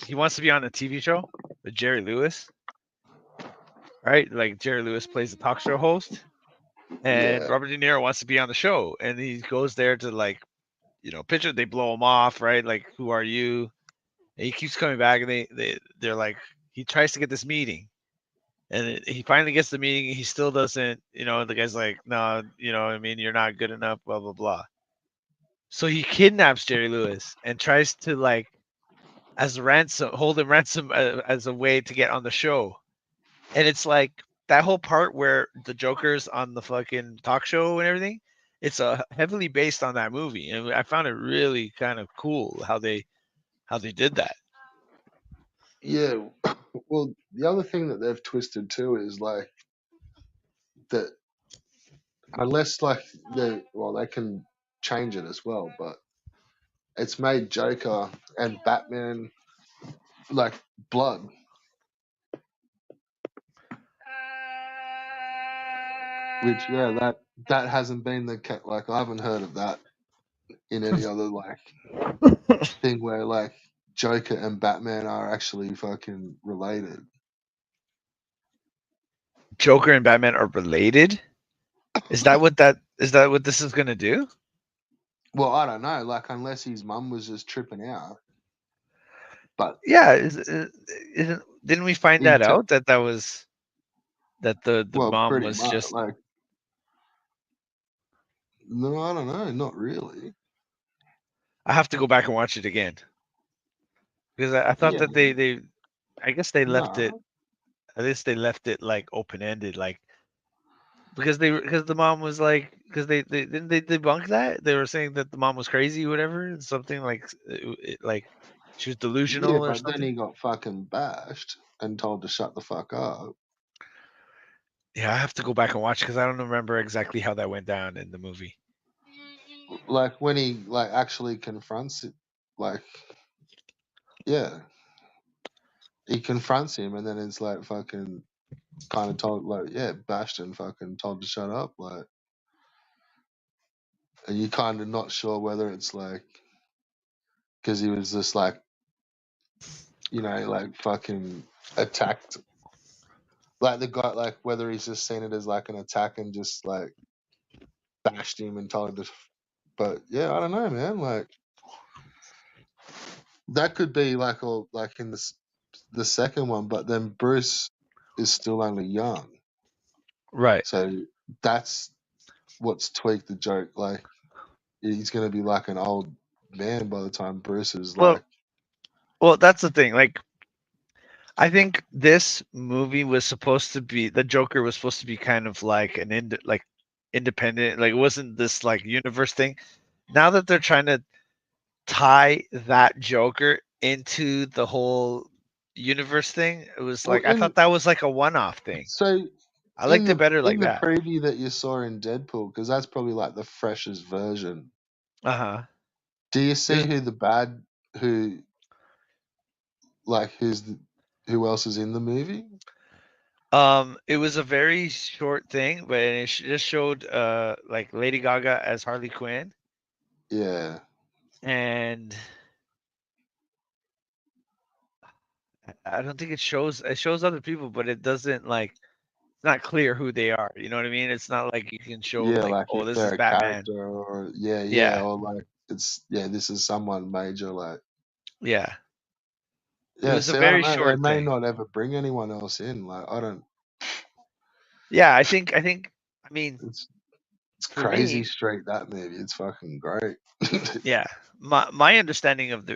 he wants to be on a TV show with Jerry Lewis, right? Like Jerry Lewis plays the talk show host, and Yeah, Robert De Niro wants to be on the show, and he goes there to like pitch it. They blow him off, right? Like, who are you? And he keeps coming back, and they're like, he tries to get this meeting, and he finally gets the meeting. He still doesn't, the guy's like, no, I mean, you're not good enough, blah blah blah. So he kidnaps Jerry Lewis and tries to like as ransom, hold him ransom as a way to get on the show. And it's like that whole part where the Joker's on the fucking talk show and everything. It's heavily based on that movie, and I found it really kind of cool how they did that. yeah. Well, the other thing that they've twisted too is like that unless like they can change it as well, but it's made Joker and Batman like blood, which that hasn't been like I haven't heard of that in any other like thing where like Joker and Batman are actually fucking related. Joker and Batman are related. Is that what this is gonna do? Well, I don't know, like unless his mum was just tripping out, but Yeah, didn't we find in that ter- out that the well, mom pretty was much just. like no, I don't know, not really. I have to go back and watch it again because I thought Yeah, that they I guess they left it. no, At least they left it like open ended, like because the mom was like because they didn't they debunk that they were saying that the mom was crazy, whatever, something like like she was yeah, delusional or but then something. he got fucking bashed and told to shut the fuck up. Yeah, I have to go back and watch because I don't remember exactly how that went down in the movie. Like when he like actually confronts it, like yeah, he confronts him and then it's like fucking kind of told like yeah, bashed and fucking told to shut up, like, and you kind of not sure whether it's like because he was just like like fucking attacked, like the guy, like whether he's just seen it as like an attack and just like bashed him and told him to. But yeah, I don't know, man. Like that could be like all like in the second one, but then Bruce is still only young, Right. so that's what's tweaked the joke. Like he's gonna be like an old man by the time Bruce is Well, like, well, that's the thing. Like, I think this movie was supposed to be the Joker was supposed to be kind of like like independent. Like, it wasn't this like universe thing. Now that they're trying to tie that Joker into the whole universe thing, it was well, like I thought that was like a one-off thing. so I liked it better in like the that. preview that you saw in Deadpool, because that's probably like the freshest version. Uh huh. Do you It see was, who the bad who like who else is in the movie? it was a very short thing, but it just showed like Lady Gaga as Harley Quinn, Yeah, and I don't think it shows other people, but it doesn't like it's not clear who they are. You know what I mean? It's not like you can show yeah, like, like oh, if this they're is a Batman. character or yeah, Yeah, or like it's yeah, this is someone major. Like yeah. It yeah, was a see, I don't very know. They short may thing. not ever bring anyone else in. Like I don't. Yeah, I think. I mean, It's it's for crazy me, straight that movie. It's fucking great. yeah. My understanding of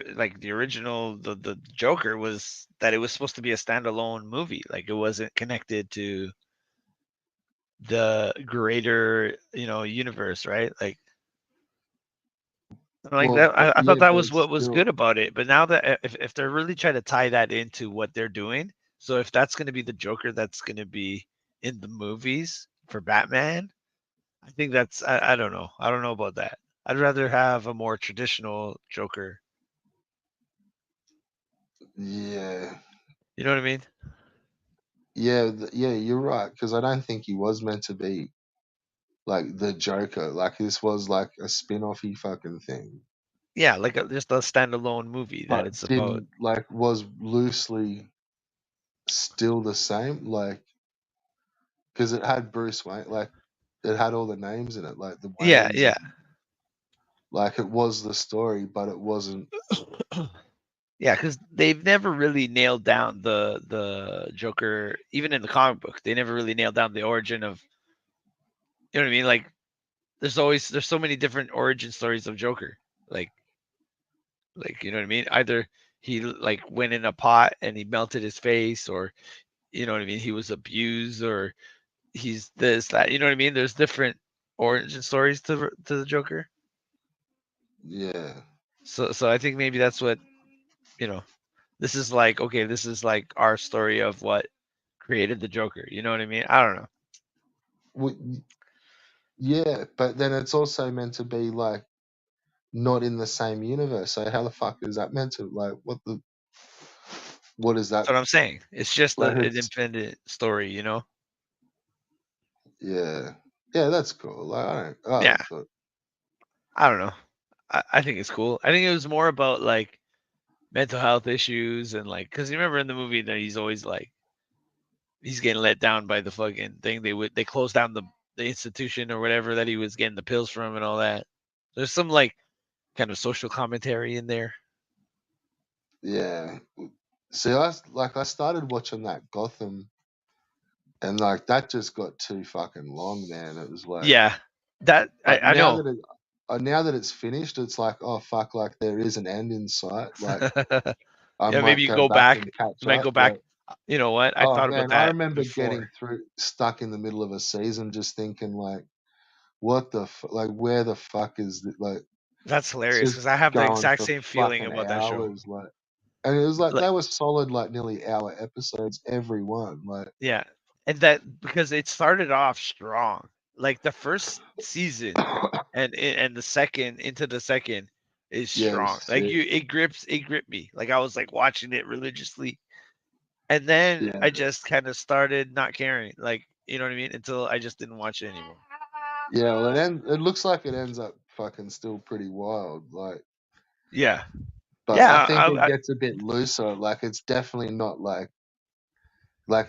the original the Joker was that it was supposed to be a standalone movie. Like, it wasn't connected to the greater universe, right? Like Well, that, I thought yeah, that but was it's what was still good about it. But now that if they're really trying to tie that into what they're doing, so if that's going to be the Joker that's going to be in the movies for Batman, I think I don't know. I don't know about that. I'd rather have a more traditional Joker. yeah. You know what I mean? Yeah, yeah, you're right. Because I don't think he was meant to be. like the Joker. Like this was like a spin-offy fucking thing, Yeah, like just a standalone movie that but it's about. didn't like was loosely still the same. Like because it had Bruce Wayne, like it had all the names in it, like the Yeah, Waynes, yeah. and like it was the story, but it wasn't. Yeah, because they've never really nailed down the Joker, even in the comic book. They never really nailed down the origin of, you know what I mean? Like there's so many different origin stories of Joker. Like you know what I mean? Either he like went in a pot and he melted his face, or you know what I mean, he was abused, or he's this that. You know what I mean? There's different origin stories to the Joker. Yeah, So I think maybe that's what, you know. This is like, okay, this is like our story of what created the Joker. You know what I mean? I don't know. yeah, but then it's also meant to be like not in the same universe. So how the fuck is that meant to like what is That's that what I'm saying. It's just like? an It's independent story, you know? yeah, yeah, that's cool. Like I don't, Yeah. oh, but I don't know. I think it's cool. I think it was more about like mental health issues and like, because you remember in the movie that he's always like, he's getting let down by the fucking thing. They closed down the institution or whatever that he was getting the pills from and all that. There's some like kind of social commentary in there. yeah. See, I started watching that Gotham, and like that just got too fucking long, man. It was like, Yeah. That but I know. now that it's finished, it's like, oh fuck, like there is an end in sight. Like I Yeah, maybe might you go go back back. and catch You might up. go back. Like, You know what? I oh thought about man, I that remember getting before. stuck in the middle of a season, just thinking like, what the like, where the fuck is it? Like, That's it's hilarious just because I have the going exact for same feeling fucking about that show. hours, like, and it was like Like, they were solid, like nearly hour episodes every one, like. yeah, and that because it started off strong. Like the first season and the second into the second is Yeah, it was strong. Like sick. it gripped me. Like I was like watching it religiously, and then Yeah, I just kind of started not caring. Like you know what I mean? Until I just didn't watch it anymore. yeah. Well, it looks like it ends up fucking still pretty wild, like. Yeah, But yeah. I think it gets a bit looser. Like it's definitely not like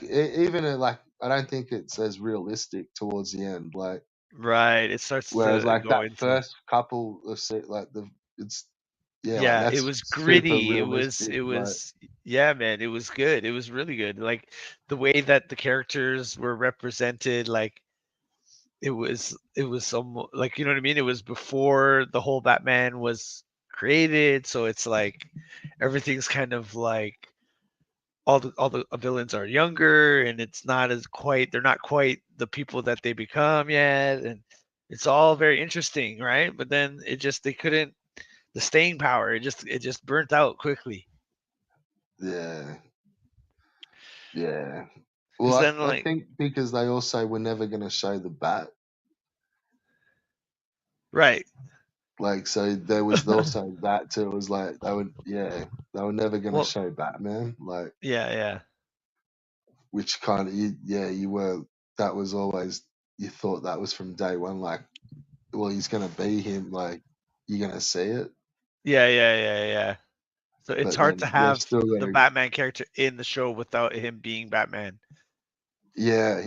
even like I don't think it's as realistic towards the end. Like Right. It starts whereas to like go that into, first couple of like it's yeah, like yeah, it that's was super gritty. realistic. It Like was yeah, man, it was good. It was really good. Like the way that the characters were represented, like it was some like you know what I mean? It was before the whole Batman was created, so it's like everything's kind of like all the villains are younger and it's not as quite they're not quite the people that they become yet, and it's all very interesting, right? But then it just they couldn't the staying power. It just burnt out quickly. yeah, yeah. Well, Because then I like think because they also were never going to show the bat. right. Like, so there was also that too. It was like they were never gonna Well, show Batman. Like, yeah, yeah. which kind of you were that was always you thought that was from day one. Like, well, he's gonna be him. Like, you're gonna see it, Yeah, yeah, yeah, yeah. So it's but hard to then they've have still got the to Batman character in the show without him being Batman.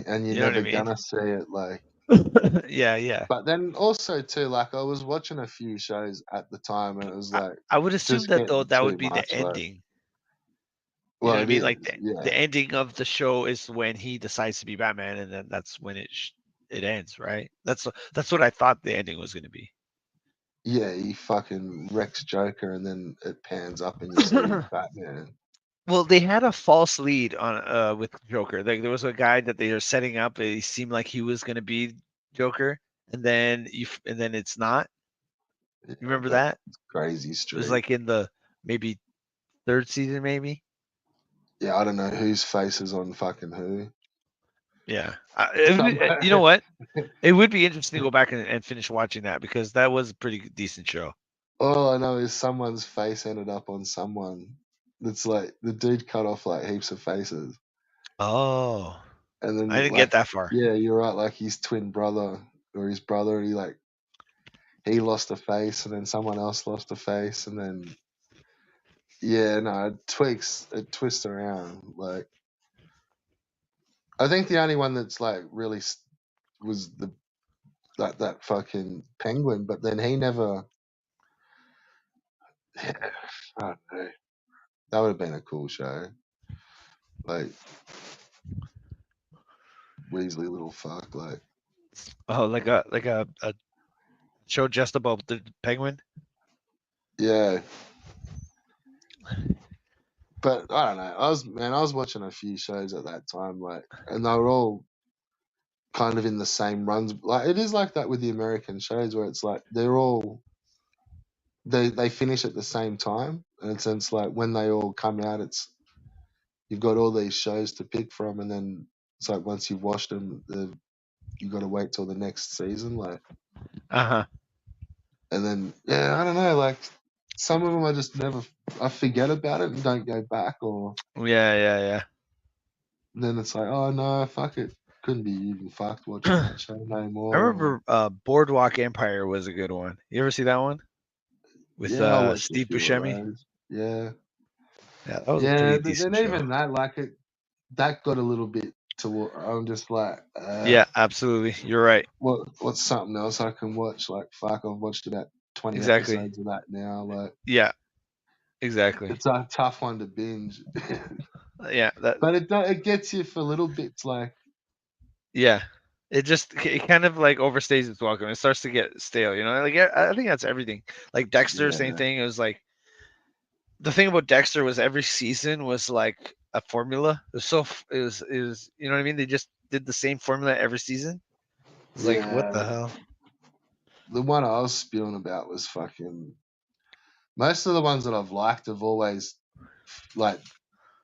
and you're You know what I never mean? gonna see it. Like, Yeah, yeah. but then also too, like I was watching a few shows at the time, and it was like I would assume just that though getting that too would be the much. Like, ending. You know well, what I it mean? Like is, the yeah. ending of the show is when he decides to be Batman, and then that's when it ends, right? That's what I thought the ending was going to be. Yeah, he fucking wrecks Joker, and then it pans up, and you see he's Batman. Well, they had a false lead on with Joker. Like there was a guy that they were setting up. It seemed like he was going to be Joker, and then and then it's not. Yeah, You remember that's that? crazy It was streak. like in the maybe third season, maybe. Yeah, I don't know whose face is on fucking who. Yeah. You know Somewhere. what? It would be interesting to go back and finish watching that because that was a pretty decent show. All I know is someone's face ended up on someone. It's like the dude cut off like heaps of faces, Oh, and I then didn't get like that far. yeah, you're right. Like his twin brother. or his brother, and he lost a face, and then someone else lost a face, and then no, it twists around. Like I think the only one that's like really was that fucking penguin, but then he never. I don't know. That would have been a cool show. Like Weasley little fuck. Like Oh, like a show just about the penguin. yeah. But I don't know. I was watching a few shows at that time, like, and they were all kind of in the same runs. Like it is like that with the American shows, where it's like they're all they finish at the same time, and it's like when they all come out, it's you've got all these shows to pick from, and then it's like once you've watched them, you got to wait till the next season, like, Uh huh. and then I don't know, like some of them I just never I forget about it and don't go back, or Yeah, yeah, yeah. then it's like, oh no, fuck it, couldn't be even fucked watching that show no I more. Or remember Boardwalk Empire was a good one. You ever see that one with yeah, I watched a Steve few of Buscemi? those. Yeah, Yeah, that was a yeah. pretty Then decent show. even that, like that got a little bit to. I'm just like, Yeah, absolutely. You're right. what's something else I can watch? Like, fuck, I've watched about 20 Exactly. episodes of that now. Like, Yeah, exactly. it's a tough one to binge, Yeah, that. but it gets you for little bits. Like, Yeah, it kind of like overstays its welcome. It starts to get stale. You know, like I think that's everything. Like Dexter, same yeah, thing. It was like the thing about Dexter was every season was like a formula. It was it was you know what I mean? They just did the same formula every season. It's like what yeah. the hell? The one I was spewing about was fucking. Most of the ones that I've liked have always like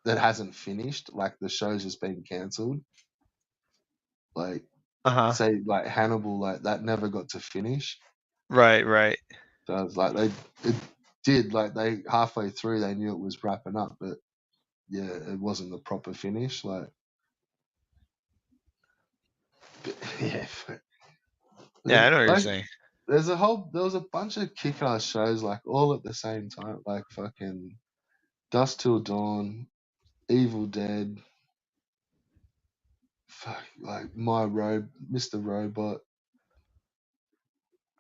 that hasn't finished. Like the show's just been cancelled. Like Uh-huh. say like Hannibal, like that never got to finish. Right, right. So it's like it did like they halfway through they knew it was wrapping up, but yeah, it wasn't the proper finish. Like but, yeah, Yeah, I know what you're like saying. there was a bunch of kick-ass shows like all at the same time, like fucking Dust Till Dawn, Evil Dead, fuck, like Mr. Robot,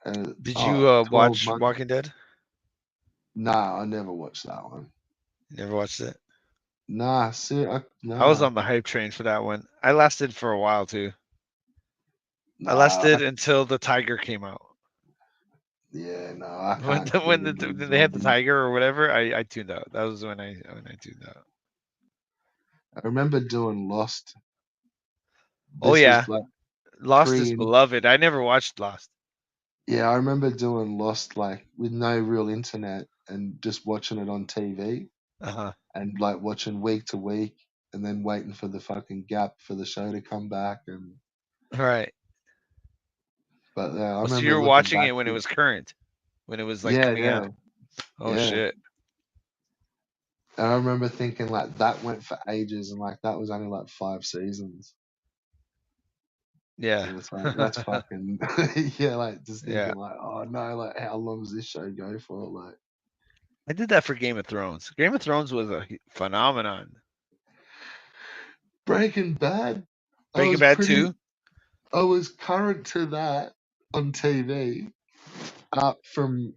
and Did you 12 watch Monkeys. Walking Dead? Nah, I never watched that one. You never watched it? Nah, see, I was nah, on the hype train for that one. I lasted for a while too. I nah, lasted until the tiger came out. yeah, no, I When can't the, get when the, into when they had the zombies. tiger or whatever, I tuned out. That was when I tuned out. I remember doing Lost. Oh This was yeah, like Lost is pre, beloved. I never watched Lost. yeah, I remember doing Lost like with no real internet and just watching it on TV Uh huh. and like watching week to week and then waiting for the fucking gap for the show to come back. And All right. but I Oh, so remember you were looking watching back it when it to, was current, when it was like yeah, coming yeah, out. Oh yeah. shit. And I remember thinking like that went for ages and like that was only like 5 seasons. Yeah. And it's like that's fucking yeah, like just Yeah. thinking like, oh no, like how long does this show go for? Like I did that for Game of Thrones. Game of Thrones was a phenomenon. Breaking Bad, I Breaking was Bad pretty too. I was current to that on TV up from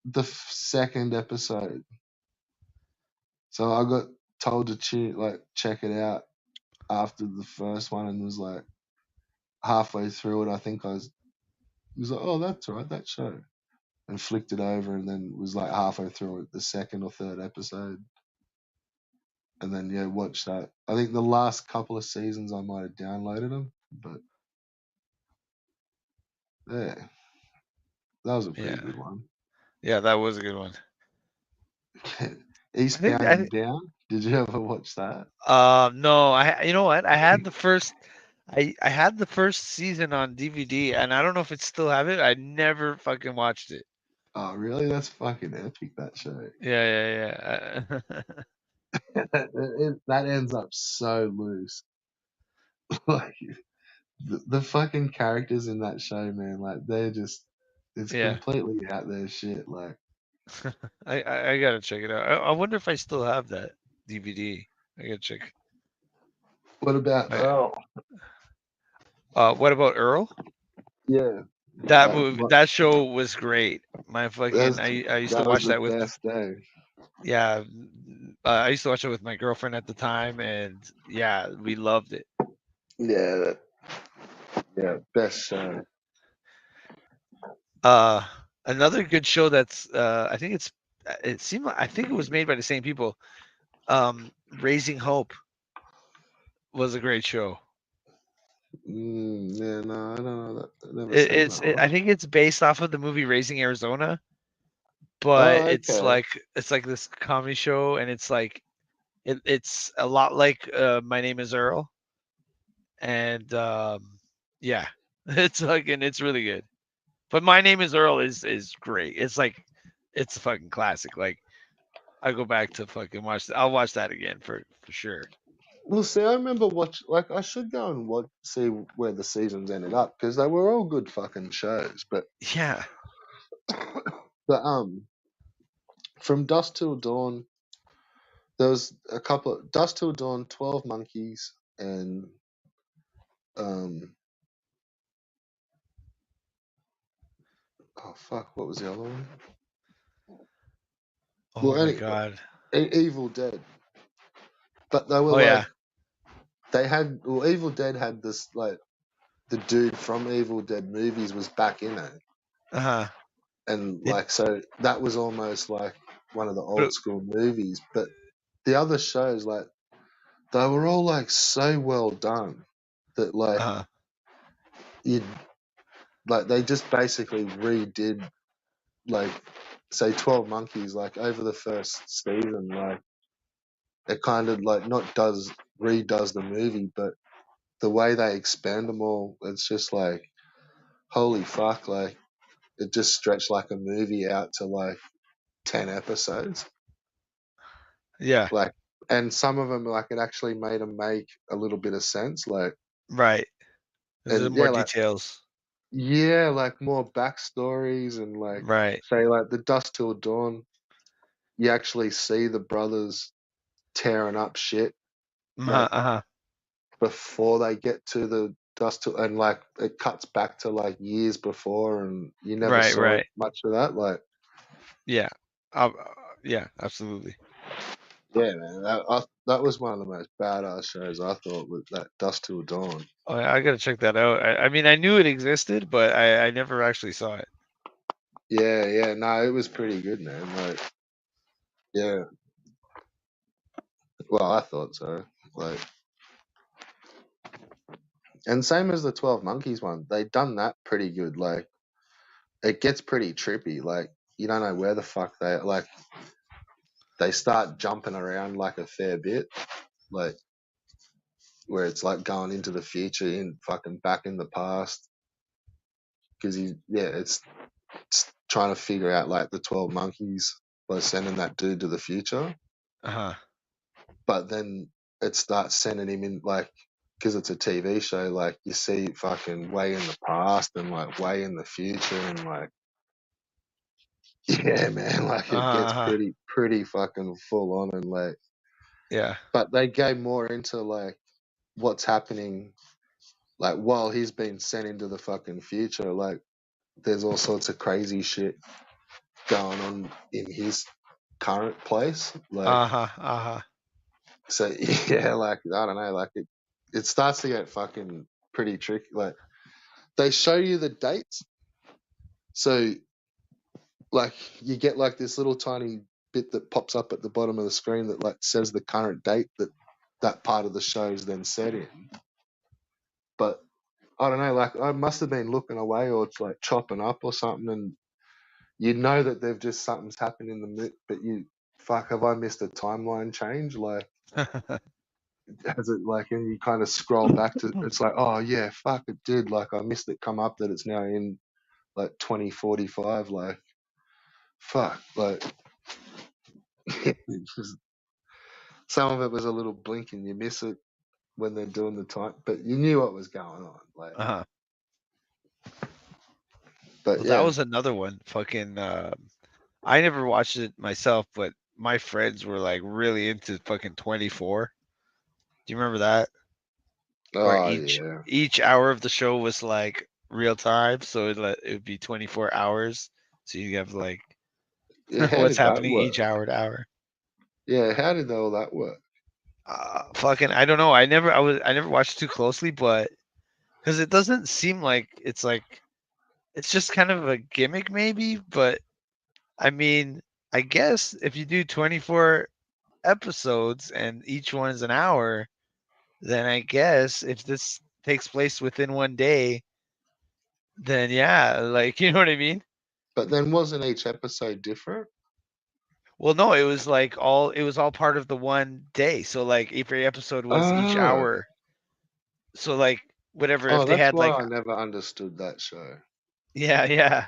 the second episode. So I got told to check it out after the first one and was like halfway through it, I think was like, oh, that's all right, that show. And flicked it over and then was like halfway through it, the second or third episode. And then yeah, watched that. I think the last couple of seasons I might have downloaded them, but yeah, that was a pretty Yeah. good one. Yeah, that was a good one. I think Eastbound I and Down. Did you ever watch that? no, you know what? I had the first season on DVD and I don't know if it still have it. I never fucking watched it. Oh, really? That's fucking epic. That show. Yeah, yeah, yeah. That ends up so loose. Like the fucking characters in that show, man, like they're just it's Yeah. completely out there shit. Like, I gotta check it out. I wonder if I still have that DVD. I gotta check. what about I, Earl? what about Earl? Yeah, That like movie, what? that show was great. My fucking, That's I used to that was watch the that with, best day. yeah, I used to watch it with my girlfriend at the time, and yeah, we loved it. Yeah, yeah, best show. Uh, Another good show that's, I think it seemed like, I think it was made by the same people. Raising Hope was a great show. Yeah, no, I don't know that. I've never seen that one. I think it's based off of the movie Raising Arizona, but Oh, okay. it's like this comedy show, and it's like it's a lot like My Name Is Earl, and yeah, it's like and it's really good. But My Name Is Earl is great. It's like it's a fucking classic. Like I go back to fucking watch. I'll watch that again for sure. Well, see, I remember like I should go and watch, see where the seasons ended up because they were all good fucking shows. But Yeah. the from Dusk Till Dawn, there was a couple of Dusk Till Dawn, 12 Monkeys, and um, oh fuck, what was the other one? Oh Well, my any god. Evil Dead, but they were Oh yeah. like they had well, Evil Dead had this like the dude from Evil Dead movies was back in it, Uh huh. and It, like so that was almost like one of the but old school movies. But the other shows, like they were all like so well done that like uh you like they just basically redid like say 12 Monkeys like over the first season, like it kind of like not does redoes the movie, but the way they expand them all, it's just like holy fuck, like it just stretched like a movie out to like 10 episodes, yeah. like, and some of them like it actually made them make a little bit of sense, like, Right. There's and more yeah, like details. yeah, like more backstories and like Right. say like the Dust Till Dawn, you actually see the brothers tearing up shit Uh like huh. before they get to the Dust Till, and like it cuts back to like years before, and you never Right. saw Right. much of that. Like, Yeah. Yeah. Absolutely. yeah, man, that was one of the most badass shows I thought with that Dust Till Dawn. Oh, I gotta check that out. I mean, I knew it existed, but I never actually saw it. Yeah, yeah, no, it was pretty good, man. Like, yeah, well, I thought so. Like, and same as the 12 Monkeys one, they done that pretty good. Like, it gets pretty trippy. Like, you don't know where the fuck they like. They start jumping around like a fair bit, like where it's like going into the future in fucking back in the past. Because it's trying to figure out like the 12 Monkeys by sending that dude to the future, Uh huh. but then it starts sending him in like because it's a TV show, like you see fucking way in the past and like way in the future and like yeah, man, like Uh it huh. gets Uh-huh. pretty fucking full on and like, Yeah. but they go more into like what's happening like while he's been sent into the fucking future, like there's all sorts of crazy shit going on in his current place, like Uh huh. Uh huh. so yeah, like I don't know, like it starts to get fucking pretty tricky. Like they show you the dates, so like you get like this little tiny bit that pops up at the bottom of the screen that like says the current date that that part of the show is then set in. But I don't know, like I must have been looking away or it's like chopping up or something, and you know that they've just something's happened in the but you fuck, have I missed a timeline change? Like has it like, and you kind of scroll back to it's like, oh yeah, fuck, it did, like I missed it come up that it's now in like 2045, like fuck, like it's just, some of it was a little blink and you miss it, when they're doing the time, but you knew what was going on. Like, Uh-huh. but Well, that yeah, was another one. Fucking I never watched it myself, but my friends were like really into fucking 24. Do you remember that? Where oh each yeah, each hour of the show was like real time, so it would be 24 hours. So you have like yeah. How what's did that happening each work? hour to hour. Yeah, how did all that work? Fucking I don't know. I never watched too closely, but because it doesn't seem like it's just kind of a gimmick maybe, but I mean, I guess if you do 24 episodes and each one is an hour, then I guess if this takes place within one day, then yeah, like you know what I mean? But then wasn't each episode different? Well, no, it was all part of the one day. So like every episode was each Oh, hour. So like whatever if oh, they that's had why like I never understood that show. yeah, yeah.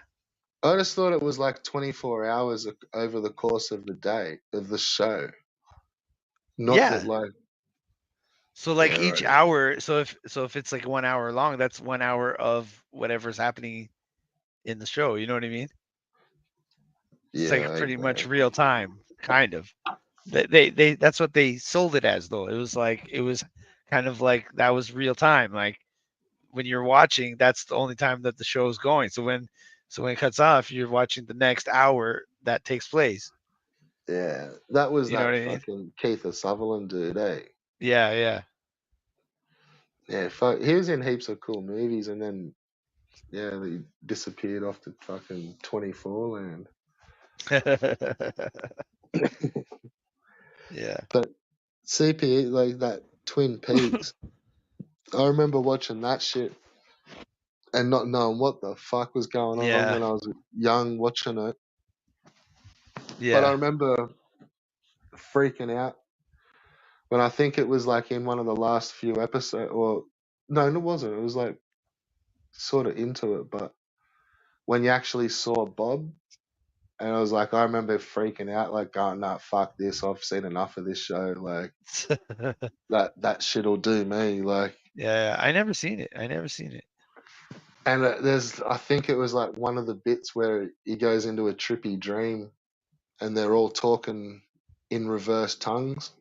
I just thought it was like 24 hours over the course of the day of the show. Not that Yeah. like, So yeah, like each right. hour, so if it's like 1 hour long, that's 1 hour of whatever's happening in the show. You know what I mean? It's Yeah, like pretty much okay. real time, kind of. They that's what they sold it as though. It was kind of like that was real time. Like when you're watching, that's the only time that the show is going. So when it cuts off, you're watching the next hour that takes place. Yeah, that was You know what that I mean? fucking Keith Sutherland dude, eh? Yeah, yeah. Yeah, fuck. He was in heaps of cool movies, and then yeah, he disappeared off to fucking 24 land. Yeah. But CPE, like that Twin Peaks, I remember watching that shit and not knowing what the fuck was going on Yeah. when I was young watching it. But I Yeah. remember freaking out when I think it was like in one of the last few episodes, or no, it wasn't. It was like sort of into it, but when you actually saw Bob, and I was like, I remember freaking out, like going, "Nah, fuck this! I've seen enough of this show. Like that shit'll do me." Like, Yeah, I never seen it. I never seen it. and there's, I think it was like one of the bits where he goes into a trippy dream, and they're all talking in reverse tongues.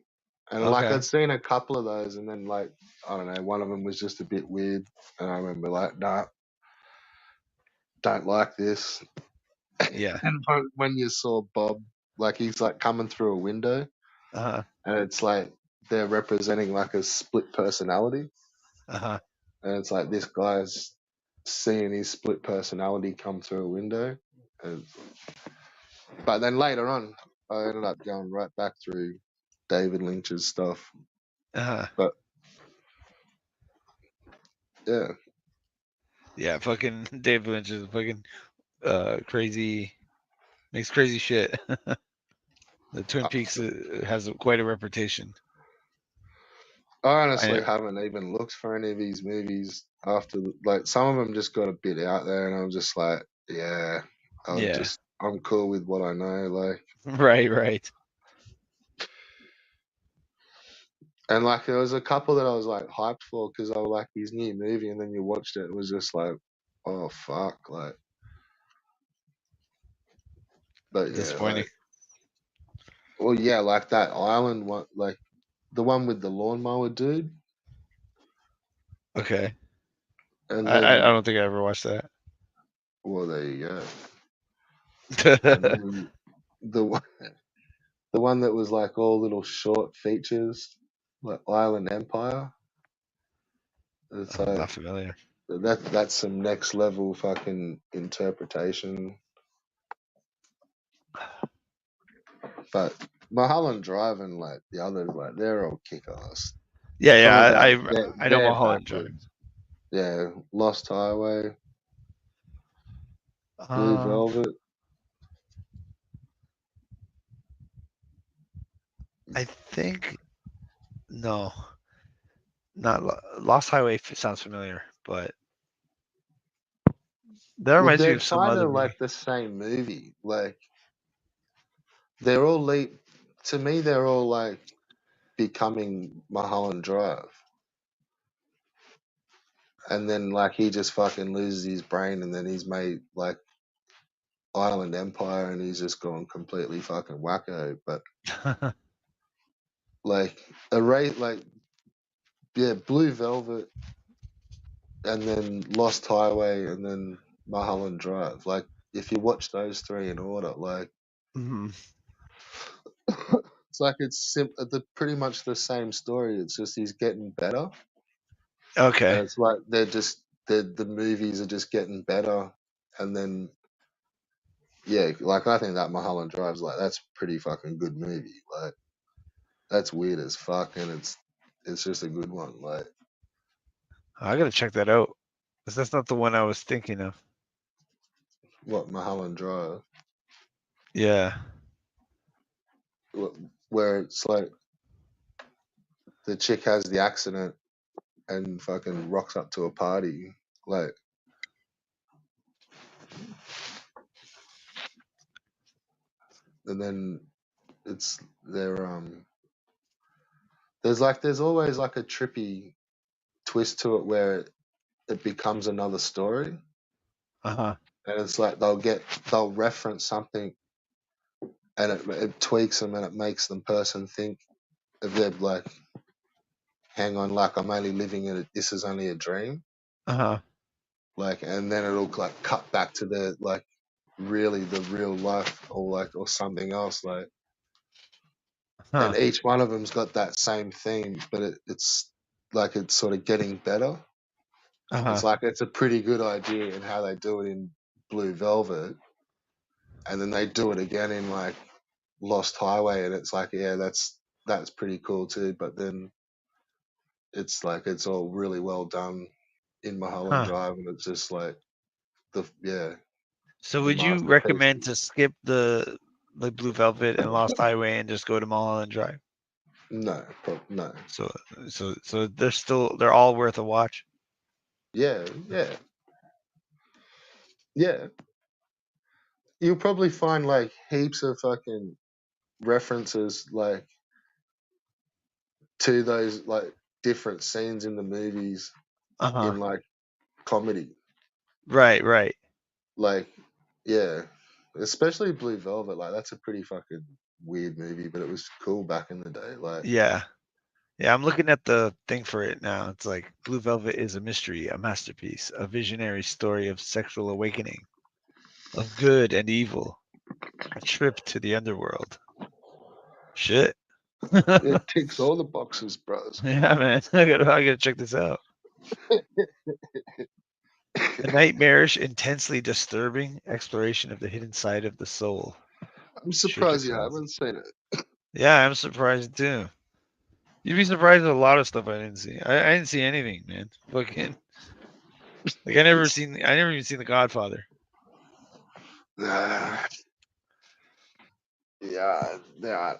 And like Okay. I'd seen a couple of those, and then like I don't know, one of them was just a bit weird, and I remember like, nah, don't like this. Yeah. And when you saw Bob, like he's like coming through a window, Uh-huh. and it's like they're representing like a split personality, Uh-huh. and it's like this guy's seeing his split personality come through a window, and, but then later on, I ended up going right back through David Lynch's stuff, Uh-huh. but yeah. Yeah, fucking David Lynch is fucking crazy makes crazy shit. The Twin Peaks has quite a reputation. I I honestly haven't even looked for any of these movies after, like, some of them just got a bit out there, and I'm just like, yeah, yeah. I'm cool with what I know, like, Right, right. and like there was a couple that I was like hyped for because I was like his new movie, and then you watched it, it was just like, oh fuck, like, but yeah, Disappointing. like, well, yeah, like that island one, like the one with the lawnmower dude, Okay. and I then, don't think I ever watched that. well, there you go, and then the one, the one that was like all little short features, like Island Empire. It's I'm like not familiar. that's some next level fucking interpretation. But Mulholland Drive and like the others, like they're all kick ass. Yeah, Some of yeah. them, I know they're Mulholland Drive. backwards. Yeah, Lost Highway, Blue Um, Velvet. I think no, not Lost Highway sounds familiar, but that Well, reminds me they're of some kind other of movie. like the same movie. Like they're all to me, they're all like becoming Mulholland Drive. and then like he just fucking loses his brain, and then he's made like Island Empire, and he's just gone completely fucking wacko. But like a rate, like yeah, Blue Velvet, and then Lost Highway, and then Mulholland Drive. Like if you watch those three in order, like Mhm. it's like the pretty much the same story. It's just he's getting better, and Okay. it's like the movies are just getting better, and then yeah, like I think that Mulholland Drive's like that's a pretty fucking good movie. Like that's weird as fuck, and it's just a good one. Like I gotta check that out. 'Cause that's not the one I was thinking of. what Mulholland Drive, Yeah. where it's like the chick has the accident and fucking rocks up to a party, like, and then it's there's always like a trippy twist to it where it becomes another story, Uh-huh. and it's like they'll reference something, and it tweaks them and it makes the person think if they're like, hang on, like I'm only living in it. This is only a dream, Uh-huh. like, and then it'll like cut back to the like really the real life or like or something else, like, Huh. and each one of them's got that same theme, but it's like it's sort of getting better. It's Uh-huh. like it's a pretty good idea in how they do it in Blue Velvet, and then they do it again in like Lost Highway, and it's like, yeah, that's pretty cool too. But then it's like it's all really well done in Mulholland Huh. Drive, and it's just like yeah, So the would you recommend masterpieces. to skip the like Blue Velvet and Lost Highway and just go to Mulholland Drive? No, no, So so they're all worth a watch. yeah, yeah, yeah. You'll probably find like heaps of fucking references like to those like different scenes in the movies Uh-huh. in like comedy. Right, right. Like, yeah, especially Blue Velvet. Like, that's a pretty fucking weird movie, but it was cool back in the day. Like, Yeah. Yeah, I'm looking at the thing for it now. It's like Blue Velvet is a mystery, a masterpiece, a visionary story of sexual awakening, of good and evil, a trip to the underworld. Shit. it ticks all the boxes, bros. Yeah, man. I gotta check this out. A nightmarish, intensely disturbing exploration of the hidden side of the soul. I'm Should you surprised you fancy? haven't seen it. Yeah, I'm surprised too. You'd be surprised at a lot of stuff I didn't see. I didn't see anything, man. Fucking like It's I never even seen The Godfather. yeah, yeah,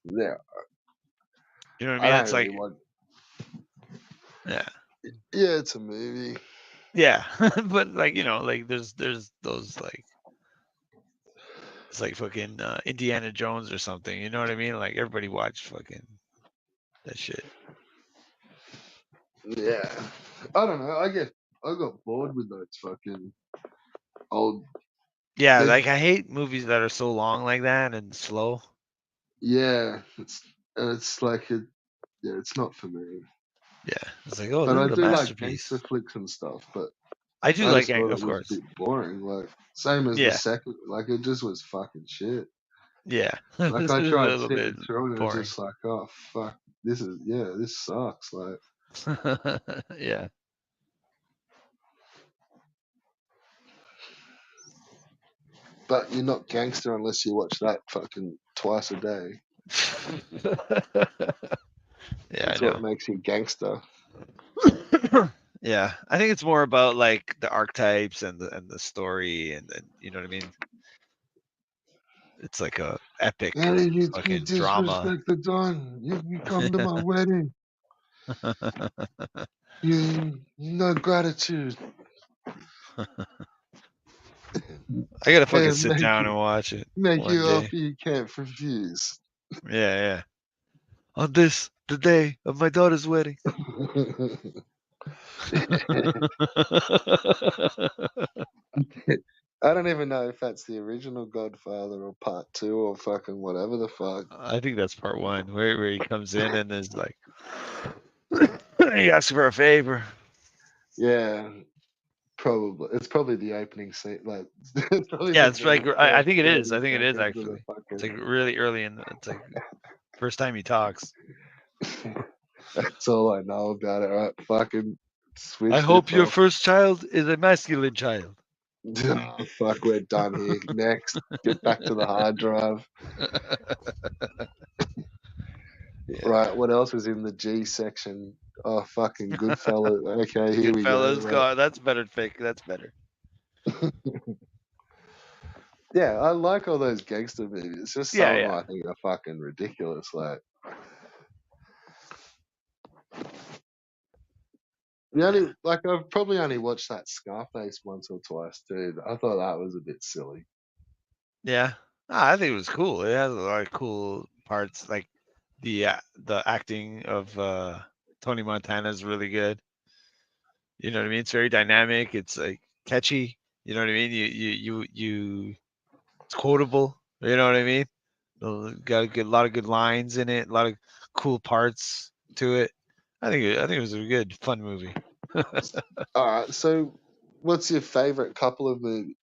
yeah. You know what I I mean? don't It's really like want. yeah. Yeah, it's a movie. Yeah. But like, like there's those like it's like fucking Indiana Jones or something. You know what I mean? Like everybody watched fucking that shit. Yeah, I don't know. I got bored with those fucking old. Yeah, There's like I hate movies that are so long like that and slow. yeah, it's like yeah, it's not for me. Yeah. It's like, oh, But this I is a do like masterpiece. gangster flicks and stuff. But I do I like just it, thought of it was a course. bit boring. Like same as the Yeah. second. Like it just was fucking shit. Yeah. Like This I is a tried little sitting bit through it and it was boring. just like, oh fuck, this sucks. Like, Yeah. but you're not gangster unless you watch that fucking twice a day. Yeah, I That's what know. makes you gangster. Yeah, I think it's more about like the archetypes and the story and you know what I mean. It's like a How epic did you fucking drama. disrespect the Don? You come to my wedding. You no gratitude. I gotta fucking And sit down and watch it make one you day. offer you can't refuse. Yeah, yeah. On this the day of my daughter's wedding. I don't even know if that's the original Godfather or part two or fucking whatever the fuck. I think that's part one, where he comes in and is like, he asks for a favor. Yeah, probably. It's probably the opening scene. Like, it's probably Yeah, the it's like very I first think it is. 30 I think it is seconds of the actually. It's like fucking. really early in the. It's like first time he talks. That's all I know about it. Right? Fucking I switched it hope your off. first child is a masculine child. Oh, fuck, we're done here. Next, get back to the hard drive. Yeah. Right, what else is in the G section? Oh, fucking Goodfellas. Okay, here we go. Goodfellas, God, that's better. Fake. That's better. Right. Yeah, I like all those gangster movies. Just some Yeah, of them yeah, I think are fucking ridiculous. Like, the yeah, only, like, I've probably only watched that Scarface once or twice too. I thought that was a bit silly. yeah. Ah, I think it was cool. It has a lot of cool parts. Like the acting of Tony Montana is really good. You know what I mean? It's very dynamic. It's like catchy. You know what I mean? You. It's quotable. You know what I mean? Got a lot of good lines in it. A lot of cool parts to it. I think it was a good fun movie. All right, so what's your favorite couple of movies?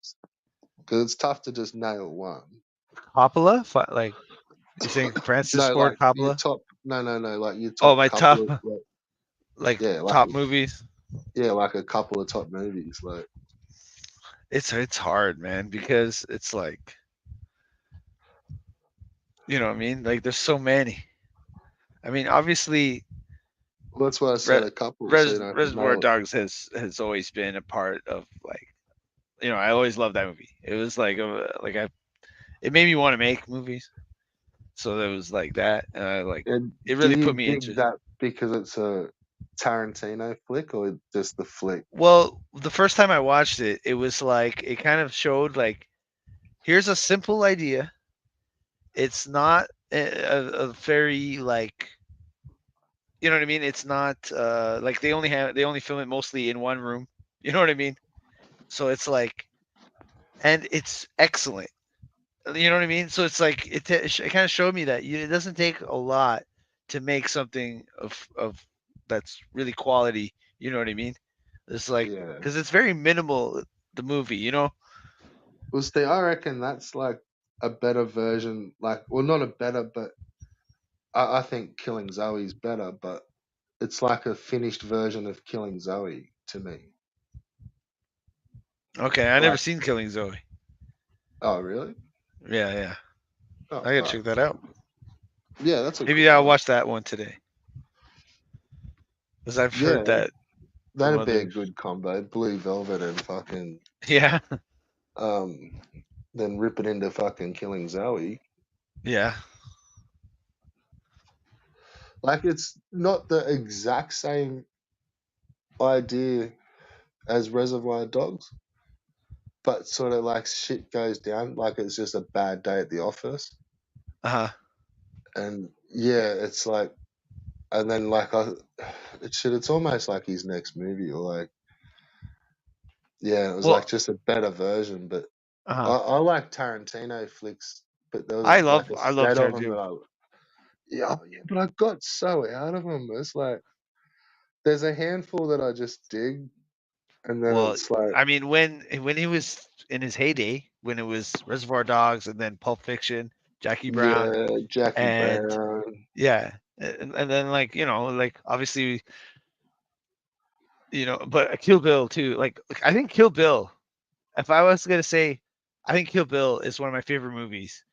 Because it's tough to just nail one. Coppola, like you're saying, Francis No, Ford like your Coppola. top. No. Like your Oh, top my couple top of. Like, like yeah, like top movies. yeah, like a couple of top movies. Like, It's hard, man, because it's like, you know what I mean. Like there's so many. I mean, obviously, well, that's why I said Re- a couple, so you don't have to Reservoir nail it. Dogs has always been a part of, like, I always loved that movie. It was like it made me want to make movies. So it was like that. Like And it do really you put me dig into. that because it's a Tarantino flick or just the flick? Well, the first time I watched it, it was like it kind of showed like, here's a simple idea. It's not a very, like, you know what I mean. It's not like they only film it mostly in one room. You know what I mean. So it's like, and it's excellent. You know what I mean? So it's like it kind of showed me that it doesn't take a lot to make something of that's really quality. You know what I mean? It's like, Yeah. because it's very minimal, the movie. Well, see, I reckon that's like a better version. Like, well, not a better, but I think Killing Zoe's better, but it's like a finished version of Killing Zoe to me. Okay, I never Like, seen Killing Zoe. oh, really? Yeah, yeah, Oh, I gotta fuck. check that out. Yeah, that's a Maybe good I'll one. watch that one today, because I've heard Yeah, that from that'd be a others. good combo. Blue Velvet and fucking, Yeah, um, then rip it into fucking Killing Zoe. yeah. Like, it's not the exact same idea as Reservoir Dogs, but sort of like shit goes down. Like, it's just a bad day at the office. Uh huh. And yeah, it's like, and then like, it's almost like his next movie, or like, yeah, it was like Well, just a better version. But uh I, huh. I like Tarantino flicks, but there was like a I love set of them Tarantino. that yeah, but I got so out of them. It's like, there's a handful that I just dig, and then Well, it's like, I mean, when he was in his heyday, when it was Reservoir Dogs and then Pulp Fiction, Jackie Brown, yeah, Jackie and Brown. yeah, and then, like, like obviously, but Kill Bill too. Like I think Kill Bill. If I was gonna say, I think Kill Bill is one of my favorite movies,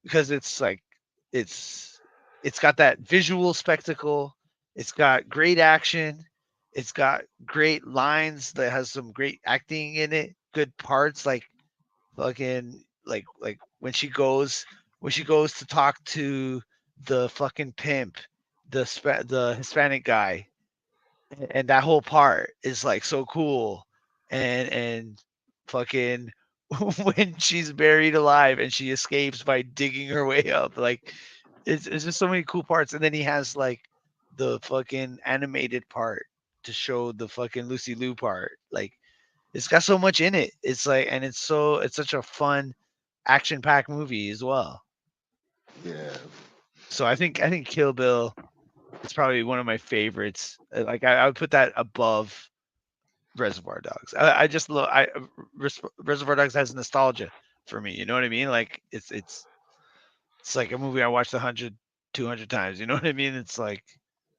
because it's like it's it's got that visual spectacle. It's got great action. It's got great lines that has some great acting in it. Good parts, like fucking, like when she goes to talk to the fucking pimp, the Hispanic guy, and that whole part is like so cool. And fucking when she's buried alive and she escapes by digging her way up, like it's just so many cool parts. And then he has like the fucking animated part to show the fucking Lucy Liu part. Like it's got so much in it. It's like, and it's such a fun action packed movie as well. Yeah. So I think Kill Bill is probably one of my favorites. Like I would put that above Reservoir Dogs. I just love Reservoir Dogs has nostalgia for me. You know what I mean? Like it's like a movie I watched 100, 200 times. You know what I mean? It's like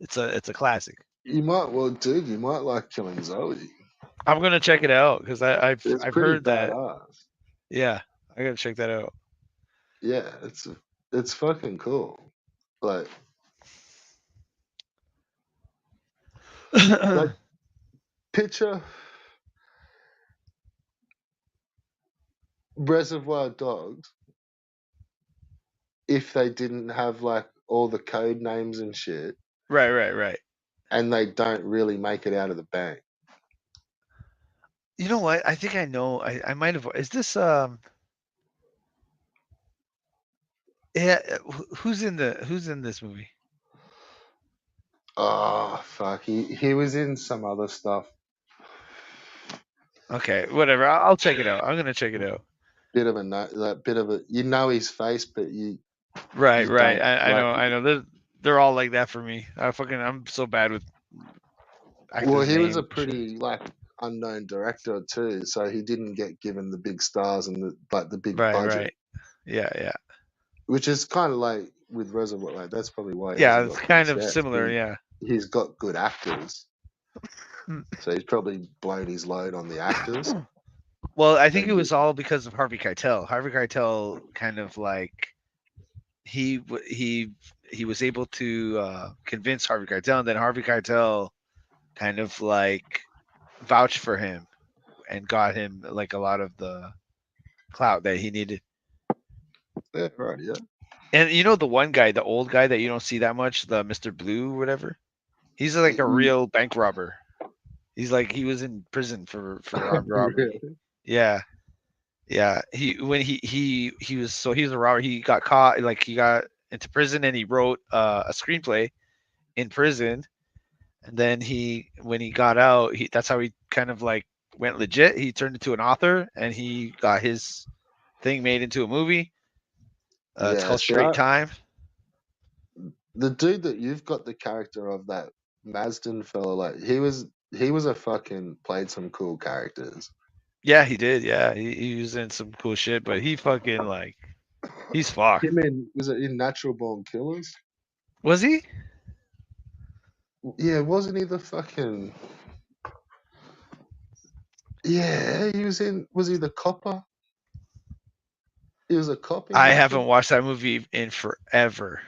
it's a classic. You might, well, dude, you might like Killing Zoe. I'm gonna check it out because It's I've pretty heard that. badass. Yeah, I gotta check that out. Yeah, it's fucking cool. Like like picture Reservoir Dogs if they didn't have like all the code names and shit, Right, right, right. and they don't really make it out of the bank. You know what? I think I know. I might have. Is this Yeah. Who's in this movie? Oh fuck, he was in some other stuff. Okay, whatever. I'll check it out. I'm gonna check it out. Bit of a like bit of a, you know his face, but Right, you right. don't I like. know. I know. They're all like that for me. I'm so bad with Well, actors' he was names a and shit. pretty like unknown director too, so he didn't get given the big stars and the big Right, budget, right. Yeah, yeah. which is kind of like with Reservoir. Like that's probably why he Yeah, hasn't it's got kind of success. similar. Yeah. He's got good actors, Mm. so he's probably blown his load on the actors. Well, I think it And was all because of Harvey Keitel. Harvey Keitel kind of like he w- he was able to convince Harvey Keitel, and then Harvey Keitel kind of like vouched for him and got him like a lot of the clout that he needed. yeah, right, yeah. And you know the one guy, the old guy that you don't see that much, the Mr. Blue or whatever. He's like a real bank robber. He's like he was in prison for armed robbery. Really? Yeah, yeah. He was he was a robber. He got caught, like he got into prison, and he wrote a screenplay in prison. And then when he got out, that's how he kind of like went legit. He turned into an author, and he got his thing made into a movie. It's Yeah. called See, Straight Time. the dude that you've got the character of, that Marsden fella, like he was a fucking played some cool characters. Yeah, he did. Yeah, he was in some cool shit, but he fucking like he's fucked. Him in, was it in Natural Born Killers? Was he? Yeah, wasn't he the fucking? Yeah, he was in. Was he the copper? He was a cop in I Natural. haven't watched that movie in forever,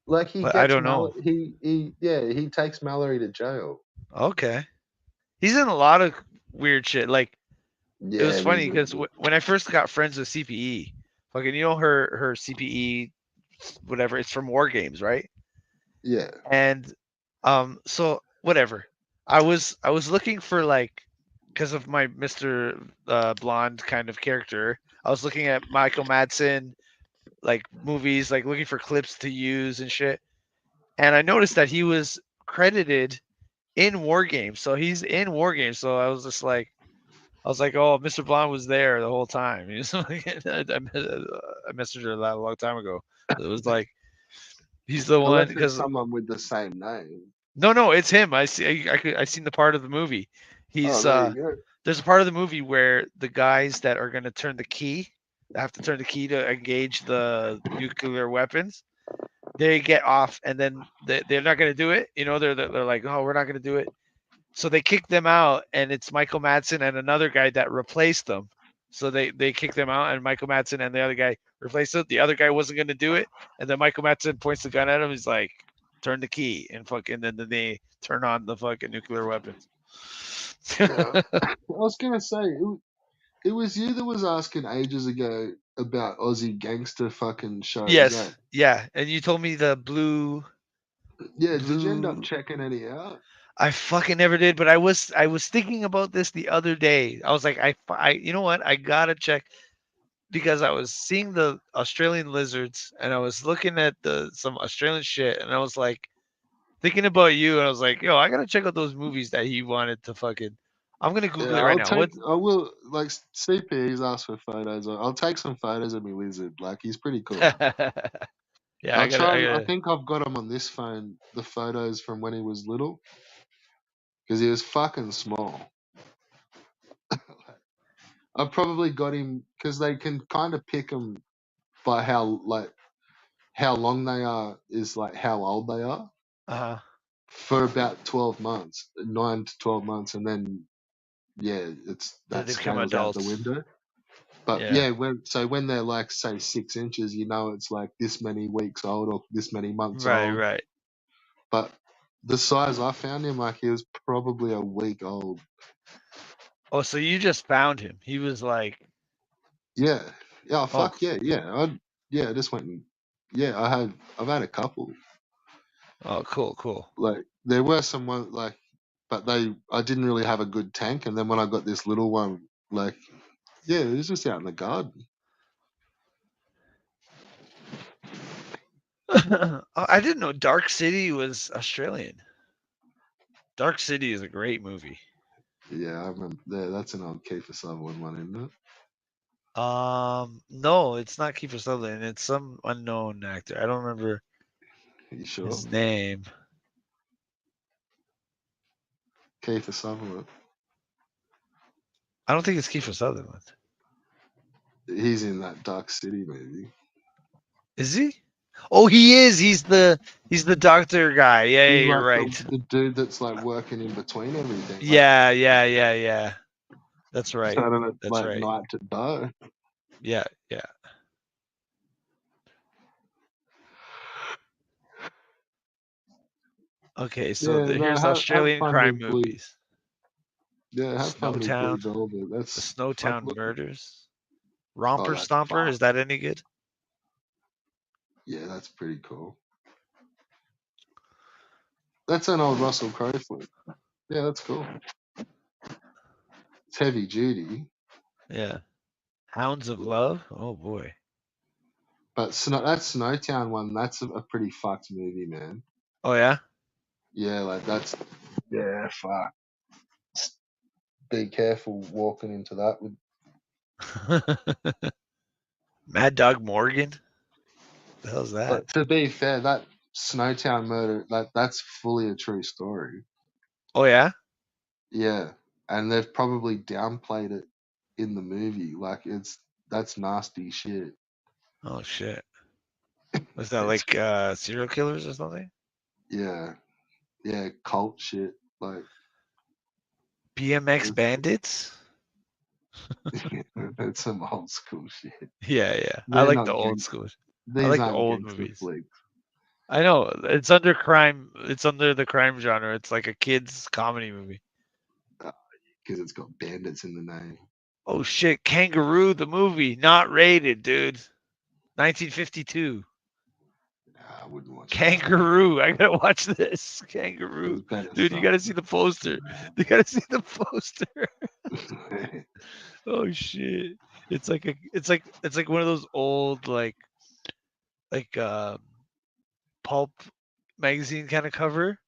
Like he but I gets don't know. he takes Mallory to jail. Okay, he's in a lot of weird shit. Like it was Yeah, funny because when I first got friends with CPE, fucking you know her CPE whatever, it's from War Games, right? yeah, And so whatever. I was looking for like because of my Mr. Blonde kind of character. I was looking at Michael Madsen like movies, like looking for clips to use and shit. And I noticed that he was credited in War Games. So he's in War Games. So I was like, oh, Mr. Blonde was there the whole time. He was like, I messaged her that a long time ago. It was like he's the one unless it's because someone with the same name. no, it's him. I seen the part of the movie. Oh, He's there you go. there's a part of the movie where the guys that are gonna turn the key, have to turn the key to engage the nuclear weapons. They get off, and then they're not gonna do it. You know, they're like, oh, we're not gonna do it. So they kick them out, and it's Michael Madsen and another guy that replaced them. So they kick them out, and Michael Madsen and the other guy replaced it. The other guy wasn't gonna do it, and then Michael Madsen points the gun at him. He's like, "Turn the key," and fucking then they turn on the fucking nuclear weapons. Yeah, I was gonna say it was you that was asking ages ago about Aussie gangster fucking shows, eh? Yes, yeah, and you told me the Yeah, did you end up blue. checking any out? I fucking never did, but I was thinking about this the other day. I was like, you know what? I gotta check because I was seeing the Australian lizards and I was looking at the some Australian shit and I was like, thinking about you, and I was like, yo, I gotta check out those movies that he wanted to fucking. I'm gonna Google Yeah, it right now. What? I will, like, CP, he's asked for photos. I'll take some photos of me lizard. Like, he's pretty cool. Yeah, I gotta. I I gotta. think I've got him on this phone, the photos from when he was little, because he was fucking small. I probably got him, because they can kind of pick him by how long they are, is like how old they are, Uh-huh. for about 12 months, 9 to 12 months, and then, yeah, Then that they become scales out the adults. window. But Yeah. yeah, when they're like, say, 6 inches, it's like this many weeks old or this many months Right. old. Right. But the size I found him, like, he was probably a week old. Oh, so you just found him? He was like, Yeah, yeah, oh, fuck yeah, yeah. I just went and, yeah, I've had a couple. oh, cool, cool. Like, there were some like, but I didn't really have a good tank, and then when I got this little one, like, yeah, it was just out in the garden. I didn't know Dark City was Australian. Dark City is a great movie. Yeah, I remember. Yeah, that's an old Kiefer Sutherland one, isn't it? No, it's not Kiefer Sutherland. It's some unknown actor. I don't remember You sure? his name. Kiefer Sutherland. I don't think it's Kiefer Sutherland. He's in that Dark City movie. Is he? Oh, he is. He's the doctor guy. Yeah, yeah, He's you're like right. the dude that's like working in between everything, like Yeah, yeah, yeah, yeah. That's right. turning it That's like right. night to day. Yeah, yeah. Okay, so Yeah, no, here's have Australian fun crime with Blue. movies. Yeah, have fun with Blue Snowtown, Velvet. The That's fuck. Snowtown Murders, Oh, Romper that's Stomper. fun. Is that any good? Yeah, that's pretty cool. That's an old Russell Crowe flick. Yeah, that's cool. It's heavy duty, Yeah. Hounds of Love. Oh boy. but that Snowtown one, that's a pretty fucked movie, man. Oh yeah. Yeah, like that's, yeah, fuck. Be careful walking into that with. Mad Dog Morgan. The hell's that? But to be fair, that Snowtown murder, that's fully a true story. Oh yeah. Yeah, and they've probably downplayed it in the movie. Like, that's nasty shit. Oh shit. Was that It's like serial killers or something? yeah, yeah, cult shit. Like, BMX it's, Bandits. it's some old school shit. Yeah, yeah. I They're like the not old gang. school. I These like the aren't old gangster movies. flicks. I know it's under crime. It's under the crime genre. It's like a kids comedy movie. Because it's got bandits in the name. Oh shit, Kangaroo the movie, not rated, dude. 1952. Nah, I wouldn't watch that. Kangaroo. I gotta watch this. There's Kangaroo. better Dude, you stuff. gotta see the poster. You gotta see the poster. Oh shit. It's like one of those old like pulp magazine kind of cover,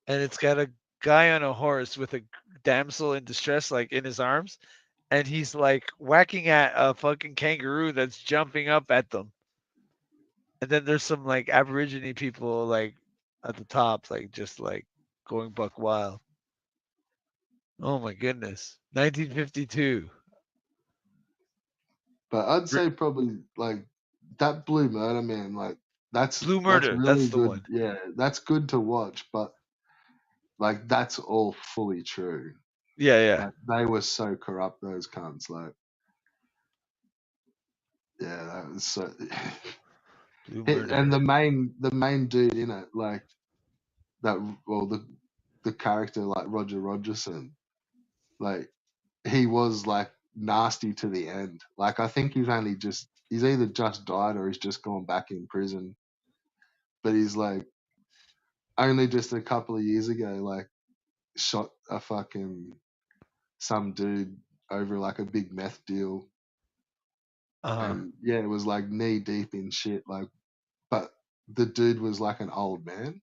and it's got a guy on a horse with a damsel in distress like in his arms, and he's like whacking at a fucking kangaroo that's jumping up at them. And then there's some like aborigine people like at the top like just like going buck wild. Oh my goodness. 1952. But I'd say probably like that Blue Murder, man. Like, Blue that's Murder, really that's the good. one. Yeah, that's good to watch. But like, that's all fully true. Yeah, yeah. Like, they were so corrupt, those cunts. Like, yeah, that was so. Blue And Murder. the main dude in it, like that, well, the character, like Roger Rogerson, like, he was like nasty to the end. Like, I think he's either just died or he's just gone back in prison. But he's like, only just a couple of years ago, like, shot a fucking some dude over like a big meth deal, Uh-huh. and yeah, it was like knee deep in shit. Like, but the dude was like an old man.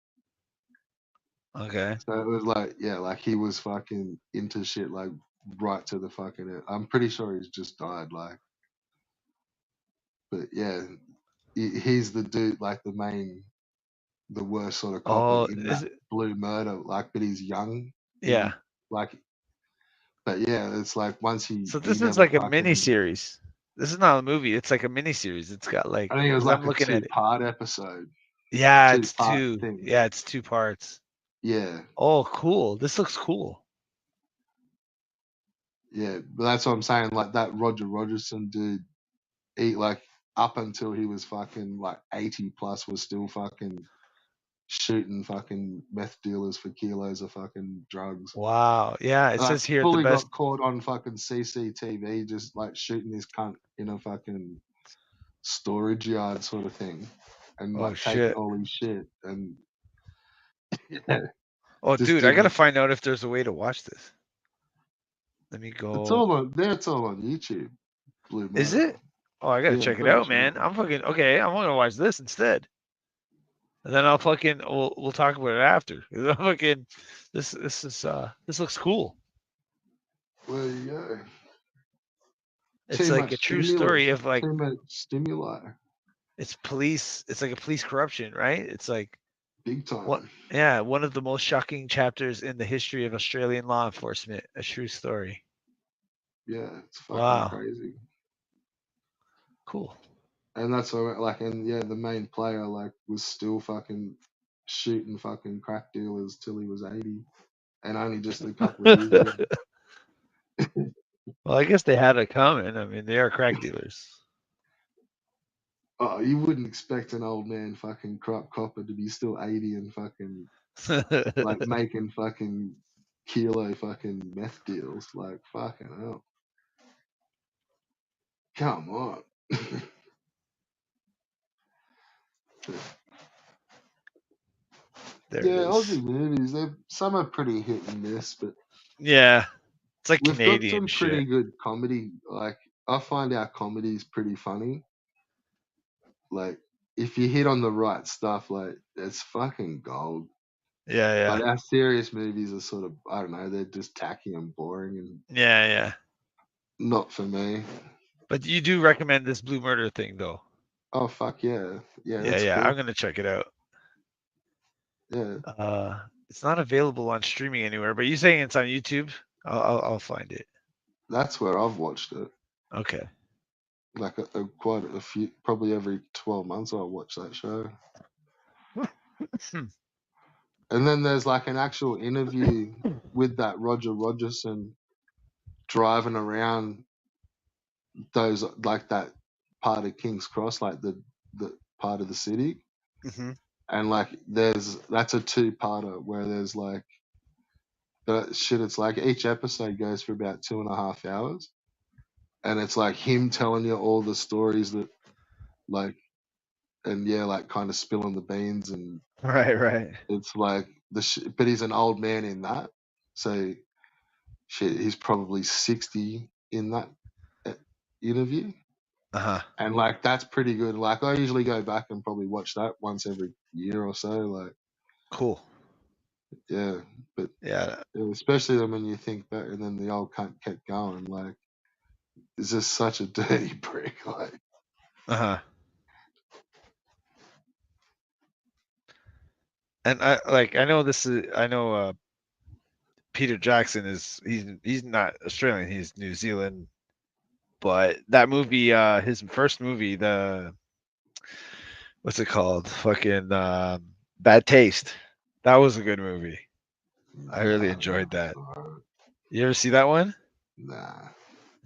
Okay. So it was like, yeah, like he was fucking into shit, like right to the fucking end. I'm pretty sure he's just died, like, but yeah, he's the dude, like the worst sort of copper Oh, in is that it? Blue Murder, like, but he's young Yeah. in, like, but yeah, it's like once So he this is never like a mini fucking, series. This is not a movie. It's like a mini series. It's got like I think it was because I'm like a looking at it. two-part episode, Yeah, it's two-part two. thing. Yeah, it's two parts. Yeah, Oh, cool. This looks cool. yeah, but that's what I'm saying. Like that Roger Rogerson dude, he like up until he was fucking like 80 plus was still fucking shooting fucking meth dealers for kilos of fucking drugs. Wow. Yeah, it Like says here the fully best. got caught on fucking CCTV just like shooting this cunt in a fucking storage yard sort of thing, and Oh like taking shit. all his shit and yeah, Oh, just dude, I gotta didn't. find out if there's a way to watch this. Let me It's go. all on there. It's all on YouTube. Blue Is Murder. it? Oh, I gotta Yeah, I'm check it pretty out, sure. man. I'm fucking okay. I'm gonna watch this instead, and then I'll fucking we'll talk about it after. 'Cause I'm fucking this looks cool. Well, yeah. It's Too like a much true stimulus. story of like Too much stimuli. it's police. It's like a police corruption, right? It's like Big what? time. Yeah, one of the most shocking chapters in the history of Australian law enforcement. A true story. Yeah, it's fucking Wow, crazy. cool. And that's what, like, and yeah, the main player like was still fucking shooting fucking crack dealers till he was 80, and only just a couple of years ago. Well, I guess they had it coming. I mean, they are crack dealers. Oh, you wouldn't expect an old man fucking crop copper to be still 80 and fucking like making fucking kilo fucking meth deals. Like fucking hell. Come on. There it Yeah, is. Aussie movies, they some are pretty hit and miss, but Yeah, it's like we've got Canadian some shit. pretty good comedy. Like I find our comedy is pretty funny. Like if you hit on the right stuff, like it's fucking gold. Yeah, yeah, But our serious movies are sort of, I don't know, they're just tacky and boring and yeah, yeah. not for me. But you do recommend this Blue Murder thing, though. Oh fuck yeah, yeah, Yeah, that's yeah. cool. I'm gonna check it out. Yeah, It's not available on streaming anywhere, but you saying it's on YouTube? I'll find it. that's where I've watched it. Okay. Like quite a few, probably every 12 months I watch that show. Hmm. And then there's like an actual interview with that Roger Rogerson driving around those like that part of King's Cross, like the part of the city, Mhm. and like that's a two-parter where there's like the shit. It's like each episode goes for about 2.5 hours, and it's like him telling you all the stories that like, and yeah, like kind of spilling the beans, and Right, right. it's like but he's an old man in that, so shit, he's probably 60 in that uh, interview. Uh huh. And like that's pretty good. Like I usually go back and probably watch that once every year or so. Like Cool. yeah, but Yeah. especially then when you think back, and then the old cunt kept going. Like it's just such a dirty prick. Like Uh huh. And I know this is I know Peter Jackson is he's not Australian, he's New Zealand. But that movie, his first movie, the what's it called? Fucking Bad Taste. That was a good movie. I really nah, enjoyed never that. saw it. You ever see that one? Nah,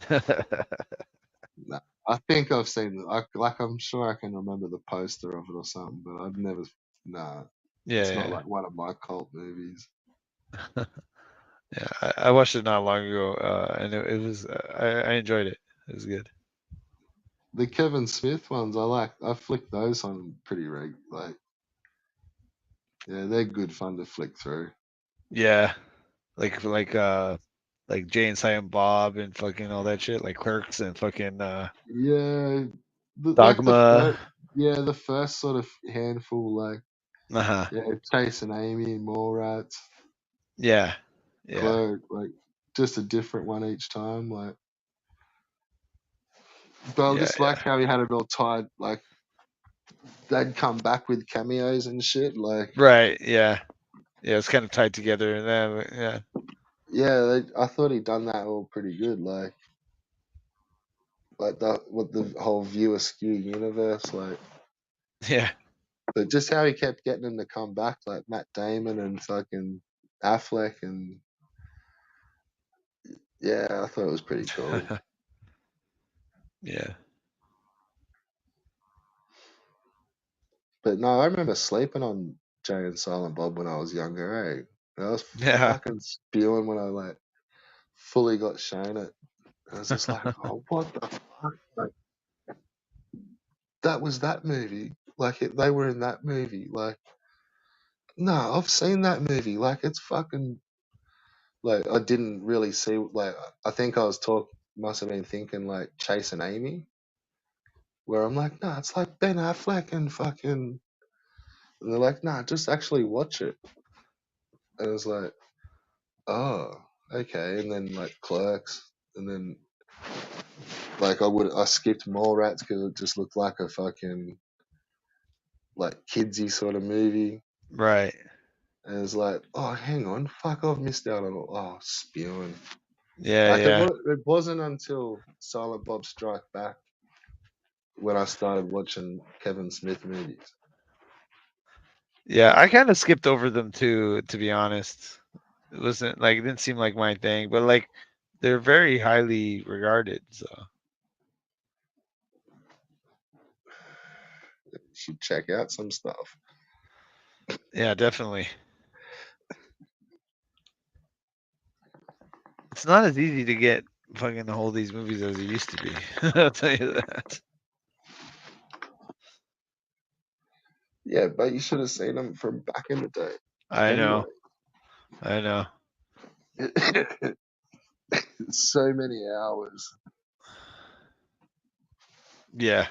nah. I think I've seen it. Like I'm sure I can remember the poster of it or something, but I've never. Nah, it's not Yeah, like one of my cult movies. yeah, yeah. I watched it not long ago, and it was I enjoyed it. It was good. The Kevin Smith ones, I like. I flick those on pretty like. Yeah, they're good fun to flick through. Yeah, like Jay and Silent Bob and fucking all that shit, like Clerks and fucking Yeah, like the Dogma. first, yeah, the first sort of handful, like Uh-huh. Yeah, Chasing Amy, Mallrats, Yeah. Yeah. Clerk, like just a different one each time. Like, but I Yeah, just yeah. like how he had it all tied. Like they'd come back with cameos and shit. Like, Right. Yeah. Yeah, it's kind of tied together and then yeah. yeah, I thought he'd done that all pretty good. Like the with the whole viewer skew universe. Like, Yeah. but just how he kept getting them to come back, like Matt Damon and fucking Affleck, and yeah, I thought it was pretty cool. Yeah. But no, I remember sleeping on Jay and Silent Bob when I was younger. I was Yeah. fucking spewing when I like fully got shown it. I was just like, oh, what the fuck? Like, that was that movie. Like they were in that movie. Like, no, I've seen that movie. Like, it's fucking like I didn't really see. Like, I think I was must have been thinking like Chasing Amy, where I'm like, no, it's like Ben Affleck and fucking. And they're like, nah, just actually watch it. And I was like, oh, okay. And then like Clerks, and then like I skipped Mallrats because it just looked like a fucking like kidsy sort of movie. Right. And it's like, oh, hang on, fuck, I've missed out on spewing. Yeah, Like yeah. it wasn't until Silent Bob Strike Back when I started watching Kevin Smith movies. Yeah, I kind of skipped over them too, to be honest. It wasn't like it didn't seem like my thing, but like they're very highly regarded, so You should check out some stuff. yeah, definitely. It's not as easy to get fucking a hold of these movies as it used to be. I'll tell you that. Yeah, but you should have seen them from back in the day. I know. Anyway, I know. so many hours. Yeah.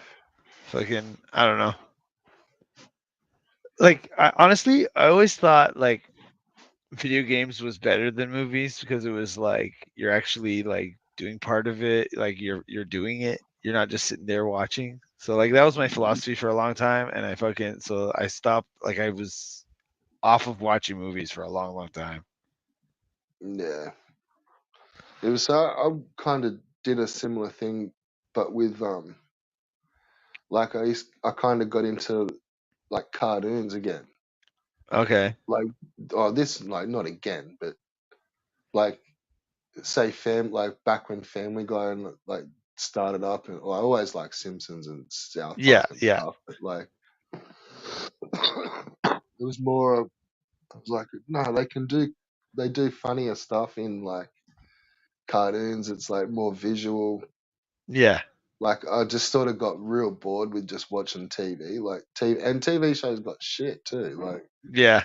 Fucking I don't know. Like honestly, I always thought like video games was better than movies because it was like you're actually like doing part of it, like you're doing it. You're not just sitting there watching. So like that was my philosophy for a long time, and I stopped. Like I was off of watching movies for a long, long time. Yeah, it was. I kind of did a similar thing, but with like I kind of got into like cartoons again. Okay. Like, oh, this like not again, but like say like back when Family Guy and like started up, and well, I always like Simpsons and South Yeah. Park and Yeah. stuff, but like it was more of I was like, no, they do funnier stuff in like cartoons. It's like more visual. Yeah. Like I just sort of got real bored with just watching TV, like TV and TV shows got shit too. Like, Yeah.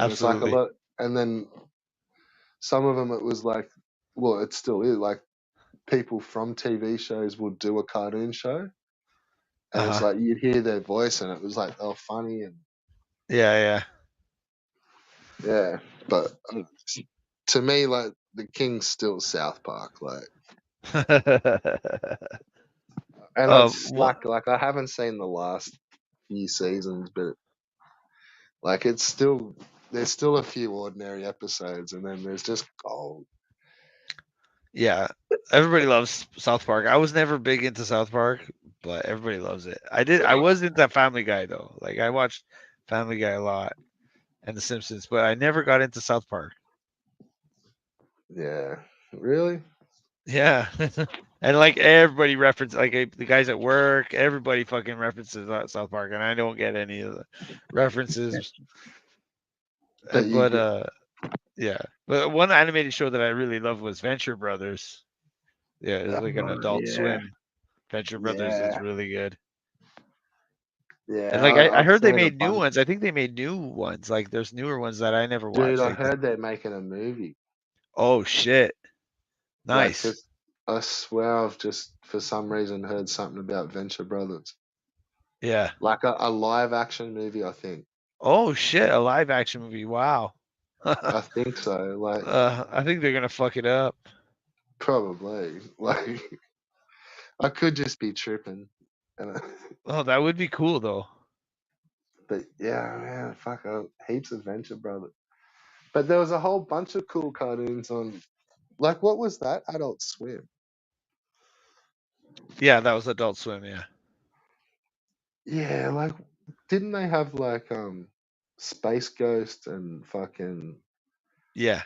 and it's like a Absolutely. lot, and then some of them it was like, well, it still is like people from TV shows will do a cartoon show, Uh and it's huh. like you'd hear their Yeah. voice, and it was like they were funny and Yeah. yeah. But to me, like the king's still South Park, like, and I'd What? slack. Like I haven't seen the last few seasons, but like it's still there's still a few ordinary episodes, and then there's just gold. Yeah. Everybody loves South Park. I was never big into South Park, but everybody loves it. I was into Family Guy though. Like I watched Family Guy a lot and The Simpsons, but I never got into South Park. Yeah, really. Yeah. And like everybody reference like the guys at work, everybody fucking references South Park, and I don't get any of the references. But you But get yeah. But one animated show that I really loved was Venture Brothers. Yeah, it's like an Adult yeah, Swim. Venture Brothers is yeah, really good. And yeah. like I I've heard they seen a made new bunch. ones. I think they made new ones. Like there's newer ones that I never Dude, watched. I Like heard they're making a movie. oh shit, Like nice. I swear I've just for some reason heard something about Venture Brothers. Yeah, Like a live action movie, I think. Oh shit, a live action movie. Wow. I think so. Like I think they're gonna fuck it up. probably. Like I could just be tripping. And Oh, that would be cool though. but yeah, man, fuck, heaps of Venture Brothers. But there was a whole bunch of cool cartoons on. Like, what was that? Adult Swim. Yeah, that was Adult Swim. Yeah. Yeah, like, didn't they have like Space Ghost and fucking? Yeah.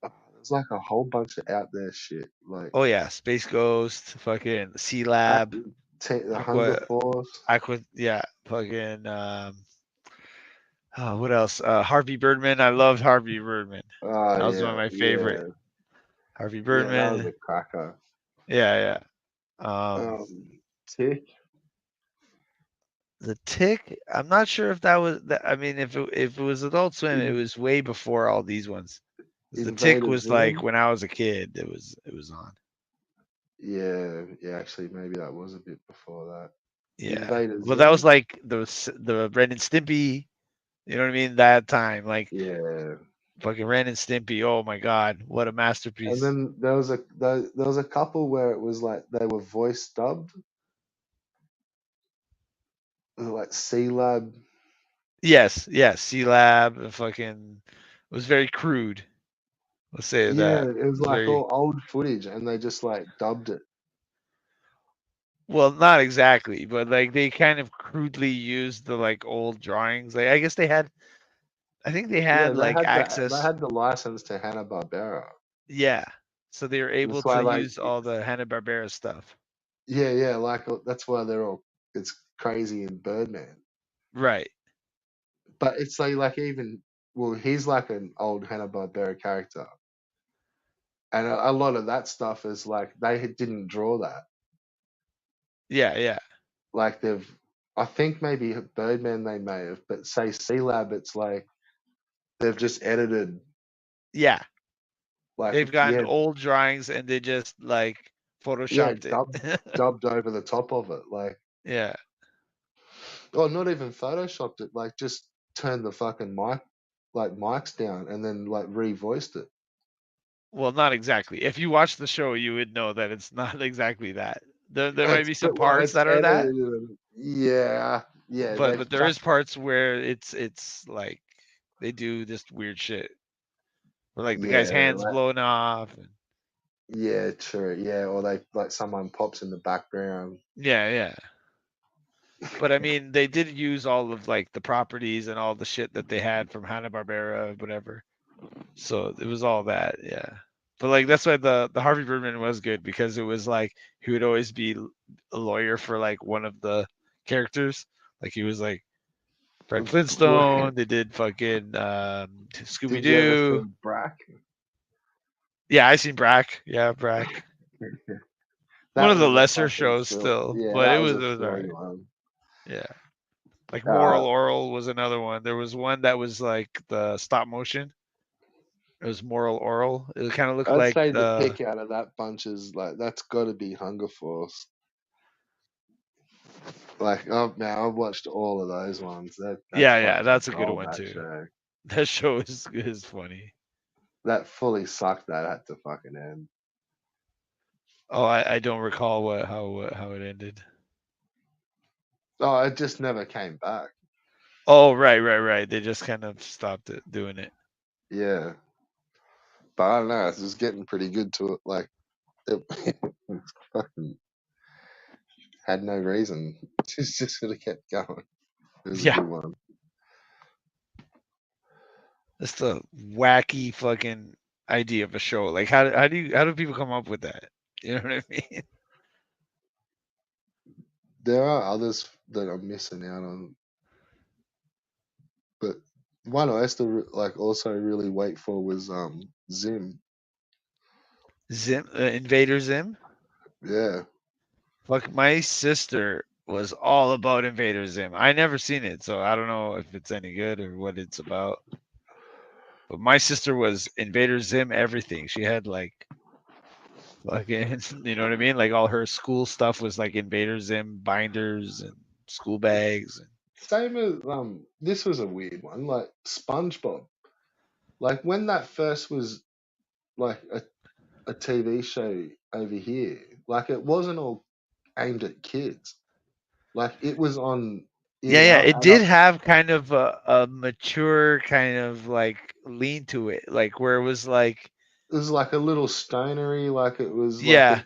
Oh, there's like a whole bunch of out there shit. Like, Oh yeah, Space Ghost, fucking Sea Aqu- Lab, the Hunger Aqua, Force. Aqua. Yeah, fucking. Oh, what else? Harvey Birdman. I loved Harvey Birdman. Oh That was one yeah, of my favorite. yeah, Harvey yeah. That was Birdman. a cracker. Yeah, yeah. Tick. The Tick. I'm not sure if that was. I mean, if it was Adult Swim, it In, was way before all these ones. 'Cause the Tick Invader was like Zim. when I was a kid. It was on. Yeah, yeah. Actually, maybe that was a bit before that. Yeah. Invader Well, that was Zim. like the Ren and Stimpy. You know what I mean? That time, like Yeah. fucking Ren and Stimpy. Oh my god, what a And masterpiece! then there was a couple where it was like they were voice dubbed, like C Lab. Yes, yes. C Lab. Fucking was very crude. Let's say Yeah, that. it It was was like very all old footage, and they just like dubbed it. well, not exactly, but like they kind of crudely used the like old drawings. Like I guess they had. I think they Yeah, had like they access. had the license to Hanna Barbera. Yeah, so they were able That's why to like use all the Hanna Barbera stuff. yeah, yeah, like that's why they're all it's crazy in Birdman. Right. But it's like even well, he's like an old Hanna Barbera character, and a lot of that stuff is like they didn't draw that. Yeah, yeah, Like I think maybe Birdman they may have, but say C Lab, it's like they've just edited, yeah. like They've gotten yeah, old drawings and they just like yeah, photoshopped it. dubbed over the top of it, like Yeah. or not even photoshopped it, like just turned the fucking mics down and then like revoiced it. Well, not exactly. If you watch the show, you would know that it's not exactly that. There might It's be some but well, parts it's that are that, edited. Yeah, yeah, but they've there is just parts where it's like they do this weird shit. Where like the guy's yeah, hands blown off. And, yeah, true, yeah, or they like someone pops in the background. yeah, yeah. But I mean, they did use all of like the properties and all the shit that they had from Hanna Barbera, whatever. So it was all that, yeah. But like that's why the Harvey Birdman was good because it was like he would always be a lawyer for like one of the characters. Like he was like Fred Flintstone. They did fucking Scooby Did you ever see Doo. Brack? Yeah, I seen Brack. Yeah, Brack. One That of the was a lesser fucking shows still, yeah, but that it was was a it was all silly right. one. Yeah. Like Uh, Moral Oral was another one. There was one that was like the stop motion. It was Moral Oral. It kind of looked I'd like say the the pick out of that bunch is like that's got to be Hunger Force. Like, oh man, I've watched all of those ones. That's yeah, yeah. fucking That's a good gold. one That too. show. That show is funny. That fully sucked. That had to fucking end. Oh, I don't recall how it ended. Oh, it just never came back. Oh, right. They just kind of stopped it doing it. Yeah, but I don't know. It was getting pretty good to it. Like, it, it fucking had no reason. Just sort of kept going. It was a Yeah, good one. it's the wacky fucking idea of a show. Like how do people come up with that? You know what I mean? There are others that I'm missing out on, but one I used to like also really wait for was Zim. Zim, Invader Zim. Yeah, Fuck, my sister was all about Invader Zim. I never seen it, so I don't know if it's any good or what it's about. But my sister was Invader Zim everything. She had like fucking, you know what I mean? Like all her school stuff was like Invader Zim binders and school bags. Same as this was a weird one, like SpongeBob. Like when that first was like a TV show over here, like it wasn't all aimed at kids. Like it was on in Yeah, yeah, our it did adult. have kind of a mature kind of like lean to it, like where it was like, It was like a little stonery, like it was like a yeah,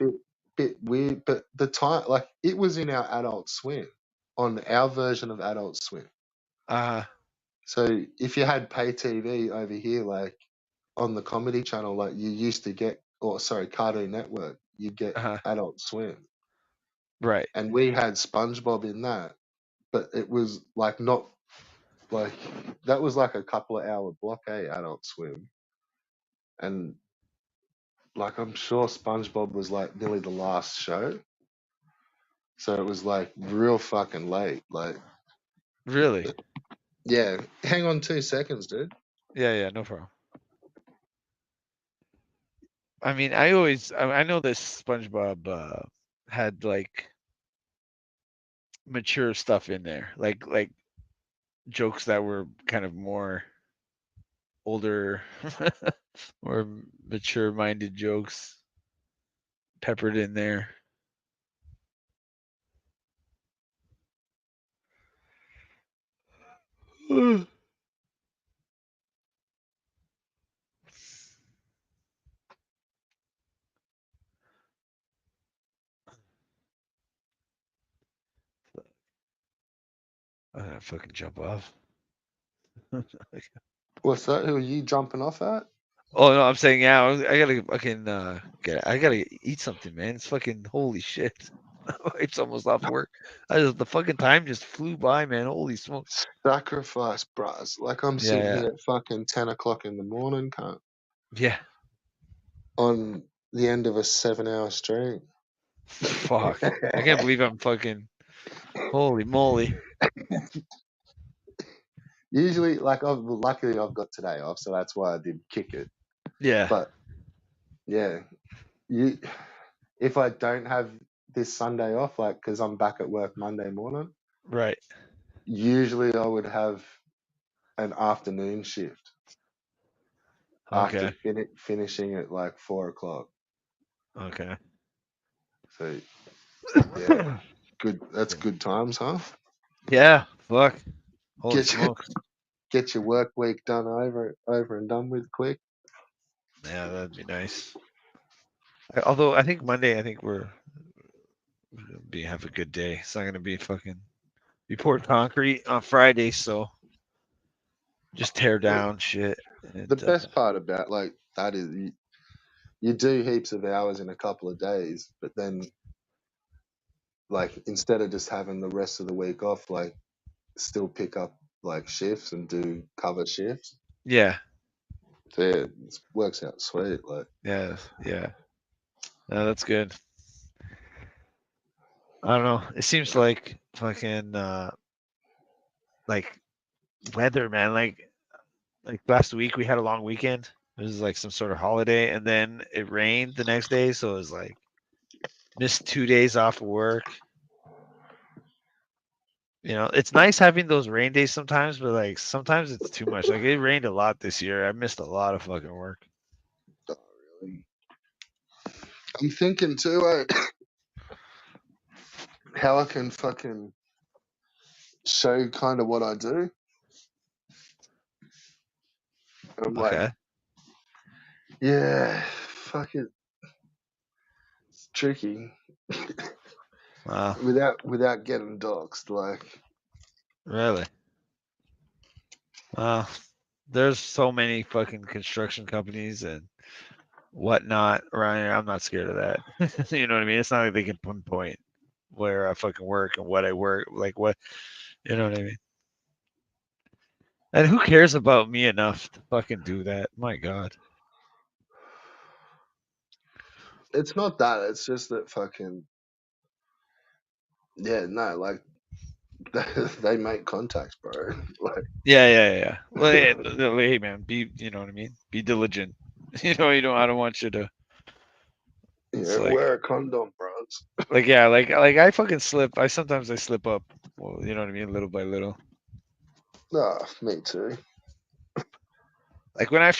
bit weird. But the time, like it was in our Adult Swim, on our version of Adult Swim. uh, So if you had pay TV over here, like on the Comedy Channel, like you used to get, or sorry, Cartoon Network, you get uh, Adult Swim, right, and we had SpongeBob in that, but it was like not like that was like a couple of hour block, Adult Swim, and like I'm sure SpongeBob was like nearly the last show, so it was like real fucking late. Like, really, yeah, hang on 2 seconds, dude. yeah, yeah, no problem. I mean, I know this SpongeBob had like mature stuff in there, like jokes that were kind of more older, more mature minded jokes peppered in there. I gotta fucking jump off. What's that? Who are you jumping off at? Oh no, I'm saying yeah. I gotta fucking get. I gotta eat something, man. It's fucking holy shit. It's almost off work. The fucking time just flew by, man. Holy smokes. Sacrifice, bros. Like I'm Yeah, sitting yeah, here at fucking 10 o'clock in the morning, cunt, yeah. on the end of a 7 hour stream. Fuck. I can't believe I'm fucking. Holy moly. Usually, like, luckily I've got today off, so that's why I did kick it. Yeah. But yeah, you, if I don't have this Sunday off, like, because I'm back at work Monday morning, Right. usually I would have an afternoon shift after Okay. finishing at like 4 o'clock. Okay. So yeah, good. That's good times, huh? Yeah. Fuck. Holy Get your, smokes. get your work week done over and done with quick. Yeah, that'd be nice. Although I think Monday, I think we're gonna be have a good day. It's not gonna be fucking be poured concrete on Friday, so just tear Well, down shit. the And best part about like that is you do heaps of hours in a couple of days, but then like instead of just having the rest of the week off, like still pick up like shifts and do cover shifts. yeah, So yeah, it works out sweet. Like yeah, yeah. No, that's good. I don't know. It seems like fucking like weather, man. Like last week we had a long weekend. It was like some sort of holiday, and then it rained the next day, so it was like missed 2 days off of work. You know, it's nice having those rain days sometimes, but like sometimes it's too much. Like it rained a lot this year. I missed a lot of fucking work. oh, really, I'm thinking too, how I can fucking show kind of what I do. And I'm like, Okay. yeah, fuck it, it's tricky Wow. without getting doxxed. Like, Really? Wow. There's so many fucking construction companies and whatnot around here. I'm not scared of that. You know what I mean? It's not like they can pinpoint where I fucking work and what I work, like what, you know what I mean? And who cares about me enough to fucking do that? My God. it's not that. It's just that fucking yeah, no, like they make contacts, bro. Like, Yeah, yeah, yeah. Well, hey, hey, man, be, you know what I mean? Be diligent. You know, I don't want you to. It's Yeah, like wear a condom, bros. yeah, like I fucking slip. I slip up. Well, you know what I mean, little by little. Ah, me too. Like when I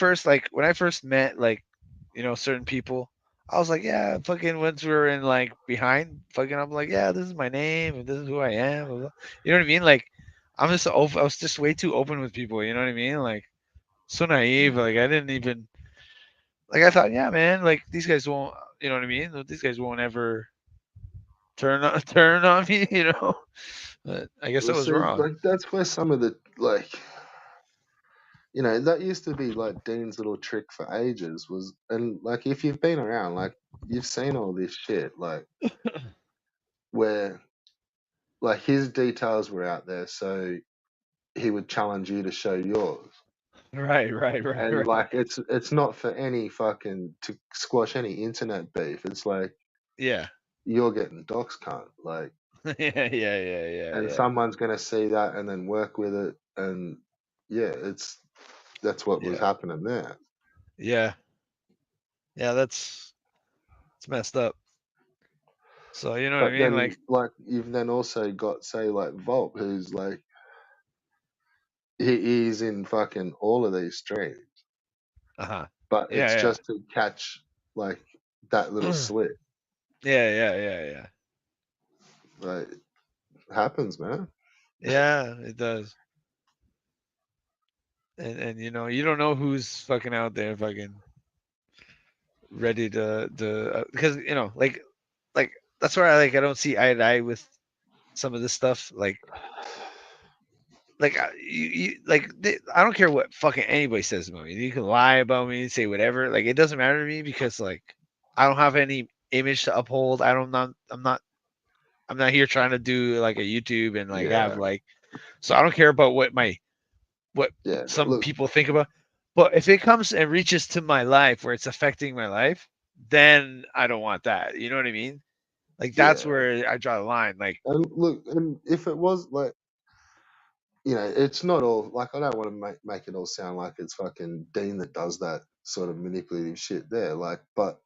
first met certain people, I was like, yeah, fucking once we were in like behind, fucking I'm like, yeah, this is my name and this is who I am. Blah, blah. You know what I mean? Like I'm just open, I was just way too open with people. You know what I mean? Like so naive. Like I didn't even like I thought, yeah, man, like these guys won't. You know what I mean? These guys won't ever turn on me. You know? But I guess I Well, was see, wrong. like that's where some of the like, that used to be like Dean's little trick for ages was, and like if you've been around, like you've seen all this shit, like where like his details were out there, so he would challenge you to show yours. Right, right, right, And right. like it's not for any fucking to squash any internet beef. It's like Yeah. you're getting docs cunt. Like, Yeah, yeah, yeah, yeah, and yeah. someone's gonna see that and then work with it, and yeah, that's what was Yeah. happening there. Yeah. Yeah, that's it's messed up. So you know what I But mean? Like, then like you've then also got say like Volt, who's like he's in fucking all of these streams, uh-huh. but it's Yeah, just to catch like that little yeah. slip. Yeah, yeah, yeah, yeah. Like happens, man. Yeah, it does. And you don't know who's fucking out there fucking ready to because like that's why I don't see eye to eye with some of this stuff I don't care what fucking anybody says about me. You can lie about me, say whatever. Like it doesn't matter to me because like I don't have any image to uphold. I don't not I'm not here trying to do like a YouTube and like have Yeah, like so I don't care about what yeah. some Look, people think about. But if it comes and reaches to my life where it's affecting my life, then I don't want that. You know what I mean? Like that's yeah. where I draw the line. Like And look, and if it was like, it's not all like I don't want to make it all sound like it's fucking Dean that does that sort of manipulative shit there. Like, but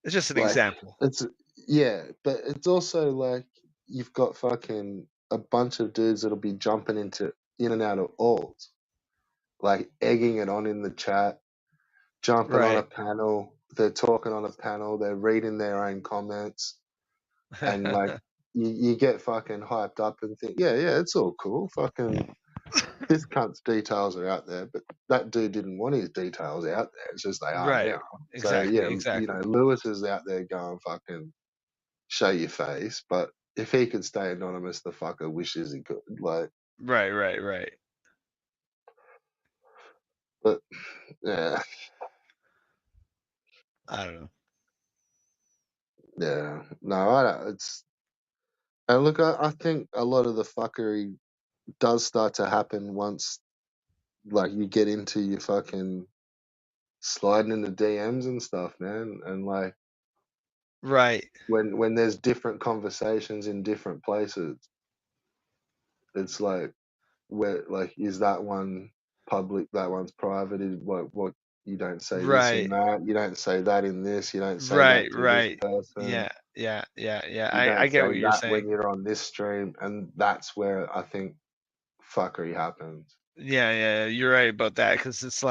it's just an like example. it's yeah, but it's also like you've got fucking a bunch of dudes that'll be jumping into in and out of alts, like egging it on in the chat, jumping on a Right. panel. They're talking on a panel. They're reading their own comments, and like you get fucking hyped up and think, yeah, yeah, it's all cool. Fucking this cunt's details are out there, but that dude didn't want his details out there. It's just they are Right. now. So Exactly. yeah, Exactly. Lewis is out there going fucking show your face, but if he could stay anonymous, the fucker wishes he could. Like, Right. Right. Right. but yeah, I don't know. yeah, no, I don't. It's and look, I think a lot of the fuckery does start to happen once like you get into your fucking sliding into DMs and stuff, man, and like Right. when there's different conversations in different places, it's like where like is that one public, that one's private, is what you don't say this in Right. that, you don't say that in this, you don't say that Right. to this Right. person, Yeah. Yeah. Yeah. Yeah. you I don't get say what you're that saying. when you're on this stream, and that's where I think fuckery happens. Yeah. Yeah. You're right about that because it's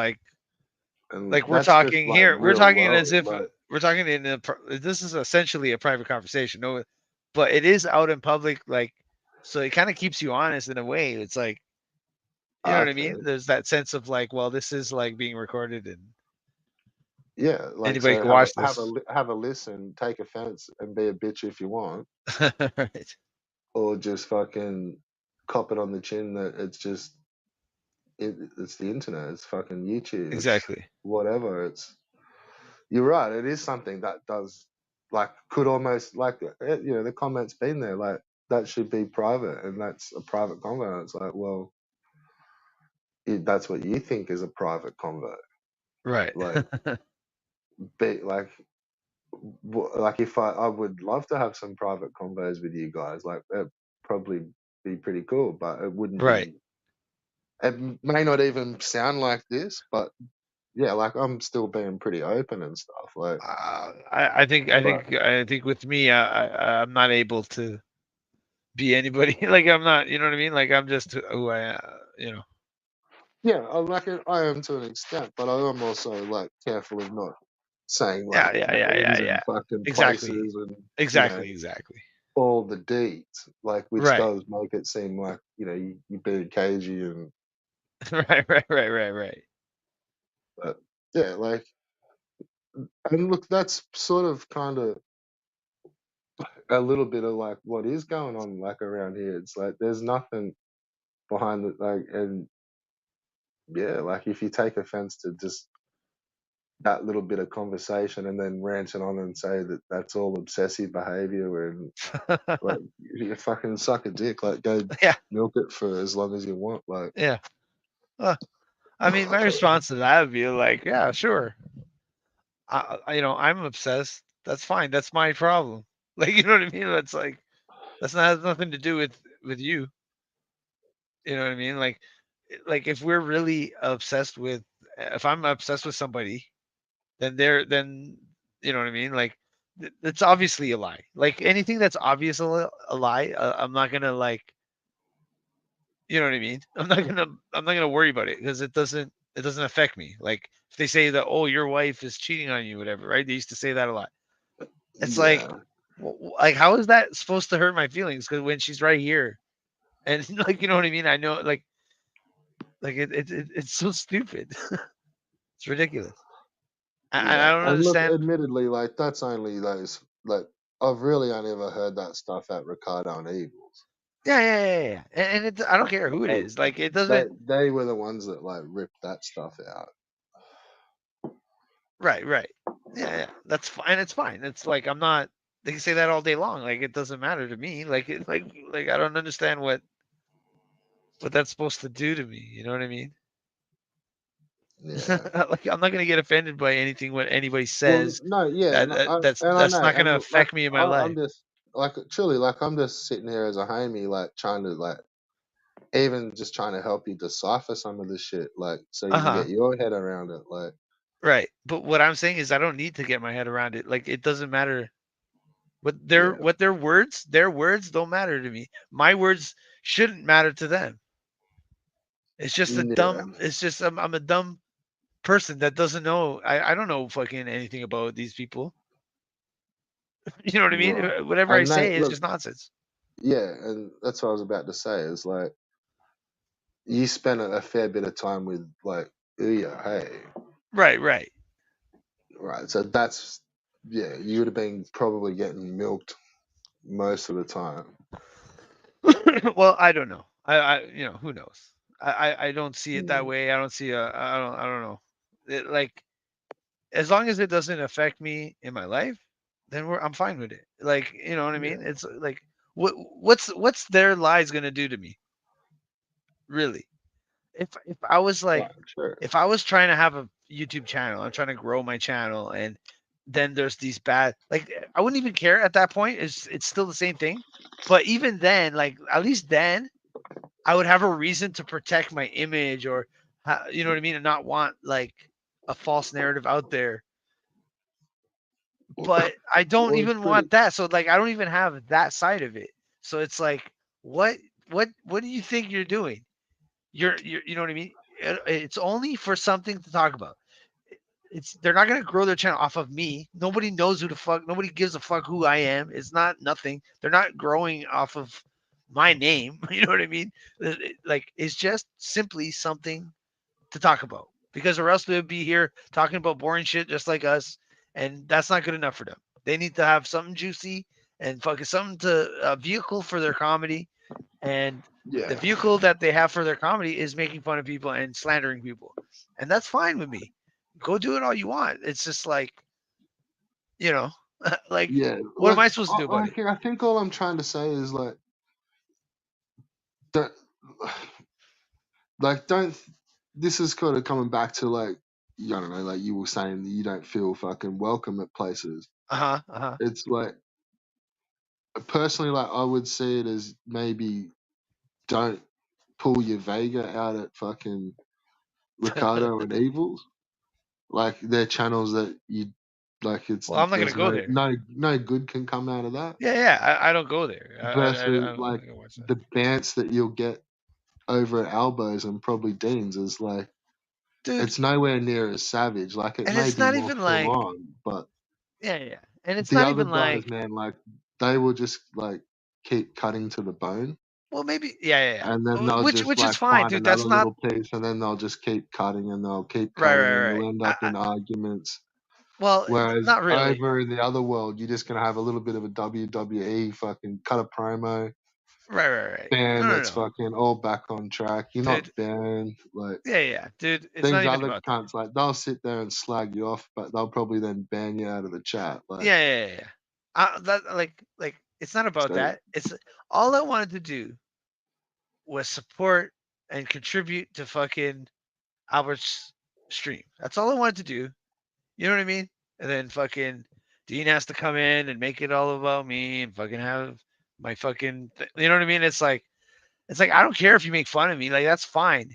And like we're that's just talking like here. We're real talking as world, if like we're talking this is essentially a private conversation. No, but it is out in public. Like, so it kind of keeps you honest in a way. It's like, you know I what I mean? think, There's that sense of like, well, this is like being recorded and yeah, like anybody so can watch this. have a listen, take offense and be a bitch if you want, Right. or just fucking cop it on the chin that it's just it's the internet, it's fucking YouTube, it's Exactly. whatever. It's you're right. It is something that does like could almost like the comments been there like that should be private, and that's a private convo. It's like, well, that's what you think is a private convo. Right. Like, be like like if I would love to have some private convos with you guys. Like that probably be pretty cool, but it wouldn't Right. be. It may not even sound like this, but yeah, like I'm still being pretty open and stuff. Like, but I think with me, I'm not able to be anybody. Like I'm not, you know what I mean? Like I'm just who I, you know. yeah, I am to an extent, but I am also like careful of not saying like names and Yeah. fucking Exactly, places and exactly. all the deeds, like which Right, does make it seem like you being cagey and right. but yeah, like and look, that's sort of kind of a little bit of like what is going on like around here. It's like there's nothing behind it, like and yeah, like if you take offense to just that little bit of conversation and then ranting on and say that that's all obsessive behavior and like you fucking suck a dick, like go Yeah, milk it for as long as you want, like yeah. Uh, I mean, my response to that would be like, yeah, sure. I'm obsessed. That's fine. That's my problem. Like, you know what I mean? That's like that's not has nothing to do with you. You know what I mean? Like if we're really obsessed with, if I'm obsessed with somebody, then you know what I mean? Like it's obviously a lie. Like anything that's obvious a lie, I'm not gonna like, you know what I mean? I'm not gonna worry about it because it doesn't affect me. Like if they say that, oh, your wife is cheating on you, whatever, right? They used to say that a lot. It's like, yeah, like how is that supposed to hurt my feelings? Because when she's right here, and like you know what I mean? I know, like it's so stupid. It's ridiculous. I yeah. don't And look, understand. admittedly, like that's only those like I've really only ever heard that stuff at Ricardo and Eagles. Yeah. And I don't care who it Like is. Like it they doesn't. they were the ones that like ripped that stuff out. Right. Yeah. That's fine. It's fine. It's like I'm not. They can say that all day long. Like it doesn't matter to me. Like I don't understand what that's supposed to do to me. You know what I mean? Yeah. Like I'm not gonna get offended by anything what anybody Well, says. no, yeah, That, and that I that's and I that's know, not gonna and like affect me in my I'm life. just like truly like I'm just sitting here as a homie, like trying to like even just trying to help you decipher some of this shit, like so Uh you can huh. get your head around it. Like, Right. But what I'm saying is I don't need to get my head around it. Like it doesn't matter yeah, what their words don't matter to me. My words shouldn't matter to them. It's just a yeah, dumb. It's just I'm a dumb person that doesn't know. I don't know fucking anything about these people. You know what I mean? right. Whatever I And they say is look, just nonsense. yeah, and that's what I was about to say. Is like you spent a fair bit of time with like Ouya, hey, Right. right? So that's yeah, you would have been probably getting milked most of the time. Well, I don't know. Who knows? I don't see it that Mm, way. I don't see I don't know. Like as long as it doesn't affect me in my life, then I'm fine with it. Like, you know what I mean? yeah, It's like what's their lies gonna do to me? Really? If I was like right, sure, if I was trying to have a YouTube channel, I'm trying to grow my channel and then there's these bad like I wouldn't even care at that point. It's still the same thing. But even then, like at least then I would have a reason to protect my image or you know what I mean and not want like a false narrative out there, but I don't well, it's even pretty. want that. So like I don't even have that side of it. So it's like what what do you think you're doing? You're you know what I mean? It's only for something to talk about. It's they're not gonna grow their channel off of me. Nobody knows who the fuck. Nobody gives a fuck who I am. It's not nothing. They're not growing off of my name. You know what I mean? Like it's just simply something to talk about because or else they would be here talking about boring shit just like us, and that's not good enough for them. They need to have something juicy and fucking something to a vehicle for their comedy, and the Yeah, vehicle that they have for their comedy is making fun of people and slandering people, and that's fine with me. Go do it all you want. It's just like you know, like yeah. what am Like, I supposed to do about it? I think all I'm trying to say is like, don't, like, don't. This is kind of coming back to like, I don't know, like you were saying that you don't feel fucking welcome at places. Uh huh. It's like, personally, like I would see it as maybe don't pull your Vega out at fucking Ricardo and Evils. like they're channels that you like. It's Well, I'm not gonna there's go there. no good can come out of that. Yeah, I don't go there. Versus I'm like not gonna watch that, the bants that you'll get over at Elbows and probably Dean's is like dude. it's nowhere near as savage. Like it And may it's be not more even full like, on, but yeah, and it's the not other even guys, like, man, like they will just like keep cutting to the bone, well, maybe, and then they'll just which is like fine, find dude. another That's not little piece, and then they'll just keep cutting, and they'll keep right, cutting, right, and right. you'll end up in arguments. Well, Whereas not really, over in the other world, you're just gonna have a little bit of a WWE fucking cut a promo, right. band No, that's no, fucking all back on track. You're not dude. banned. Like Yeah, dude. It's not these even other about that. cunts, like they'll sit there and slag you off, but they'll probably then ban you out of the chat. Like Yeah. That like it's not about so, that. It's all I wanted to do was support and contribute to fucking Albert's stream. That's all I wanted to do. You know what I mean? And then fucking Dean has to come in and make it all about me and fucking have my fucking you know what I mean? It's like I don't care if you make fun of me, like that's fine.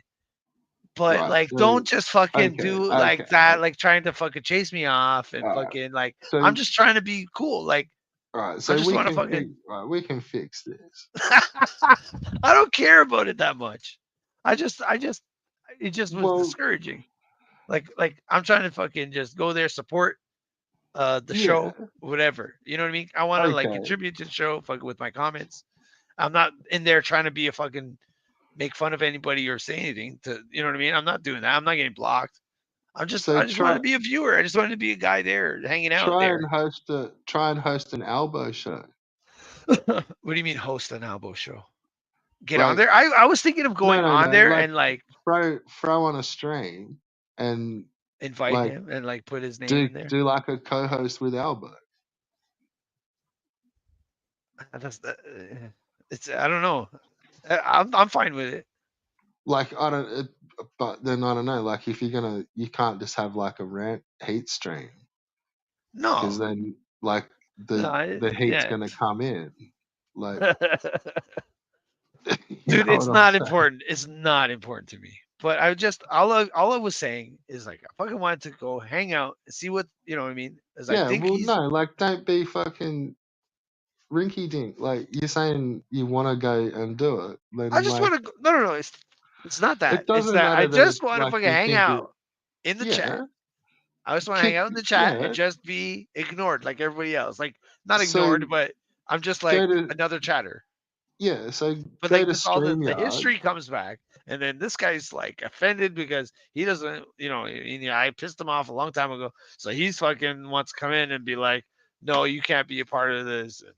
But right. like So don't just fucking okay, do okay, like that, like trying to fucking chase me off and all right. fucking like So I'm just trying to be cool. Like all right, I so just we want to can fix fucking right, we can fix this. I don't care about it that much. I just it just was Well, discouraging. Like I'm trying to fucking just go there, support the yeah, show, whatever. You know what I mean? I want to like okay. contribute to the show fucking with my comments. I'm not in there trying to be a fucking make fun of anybody or say anything to you know what I mean? I'm not doing that. I'm not getting blocked. So I just wanted to be a viewer. I just wanted to be a guy there hanging out there. try and host an elbow show. What do you mean host an elbow show? Get on Like there. I was thinking of going on no, there like and like throw on a stream and invite like him and like put his name do in there. do like a co-host with Elbow. That's it's I don't know. I'm fine with it. Like I don't, but then I don't know. Like if you're gonna, you can't just have like a rant heat stream because No, then like no, the heat's yeah. gonna come in. Like you know Dude, what it's I'm not saying? important. It's not important to me. But I just all I was saying is like I fucking wanted to go hang out and see what you know what I mean. Is I Yeah. think Well, he's no. Like don't be fucking rinky dink. Like you're saying you want to go and do it. I Then just like want to no. It's not that. it It's doesn't that I matter that just it's want to like fucking you hang think it. out in the chat. Yeah. I just want to hang Kick. out in the chat and Yeah. just be ignored like everybody else. Like not So ignored, but I'm just go like to another chatter. yeah. So But go like to this all the Streamyard. history comes back and then this guy's like offended because he doesn't I pissed him off a long time ago, so he's fucking wants to come in and be like, no, you can't be a part of this and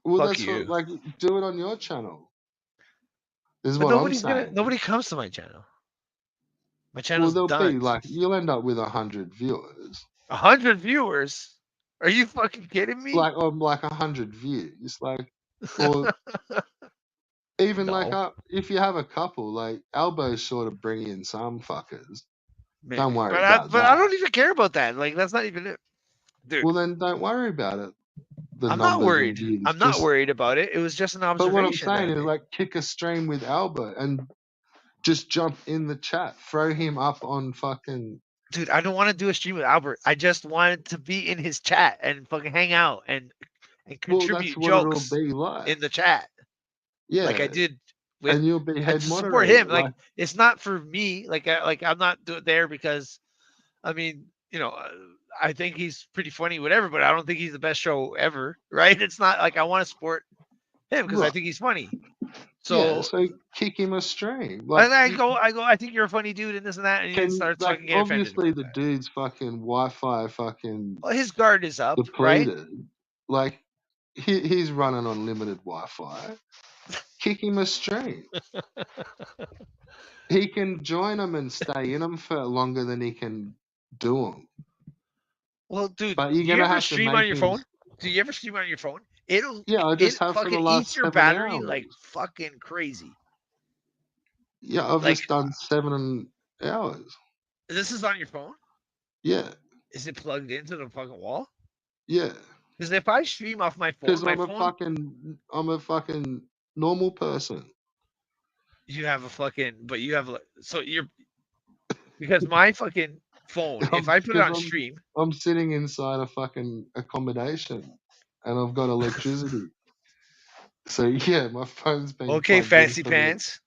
Well, fuck that's what you. like do it on your channel. Is But what I'm saying. nobody comes to my channel. My Well, channel's there'll be done. like you'll end up with 100 viewers, 100 viewers, are you fucking kidding me? like 100 views, like or even like No, if you have a couple, like Elbow's sort of bring in some fuckers. Don't maybe, worry about but I that. don't even care about that. Like that's not even it, dude. Well, then don't worry about it. The I'm not numbers and worried. views, I'm not just. worried about it. It was just an But what I'm observation that saying I is made. like kick a stream with Elbow and just jump in the chat, throw him up on fucking. Dude, I don't want to do a stream with Albert. I just wanted to be in his chat and fucking hang out and Well, that's contribute what it'll jokes be like. in the chat like I Yeah, did with and you'll be and head to support moderator. him. Like Like it's not for me. Like I'm not there because I mean I think he's pretty funny, whatever. But I don't think he's the best show ever, right? It's not like I want to support him because I right. think he's funny. Yeah, So so kick him a stream. Like and I think you're a funny dude and this and that, and he can starts like fucking getting offended obviously about the that. dude's fucking Wi-Fi fucking Well, his guard is up, right? depleted. Like he's running on limited Wi-Fi. Kick him a stream. He can join them and stay in them for longer than he can do them. Well, dude, But you're do you gonna ever have to stream on make your him. phone? Do you ever stream on your phone? Yeah, I It just have for the fucking eats last your 7 hours. battery like fucking crazy. Yeah, I've Like just done 7 hours. this is on your phone? Yeah, Is it plugged into the fucking wall? yeah. Because if I stream off Because my phone, I'm a fucking normal person. you have a fucking, but you have so you're because my fucking phone, if I put it Because on stream, I'm sitting inside a fucking accommodation, and I've got electricity. So yeah, my phone's been okay, plugged in fancy for the. pants.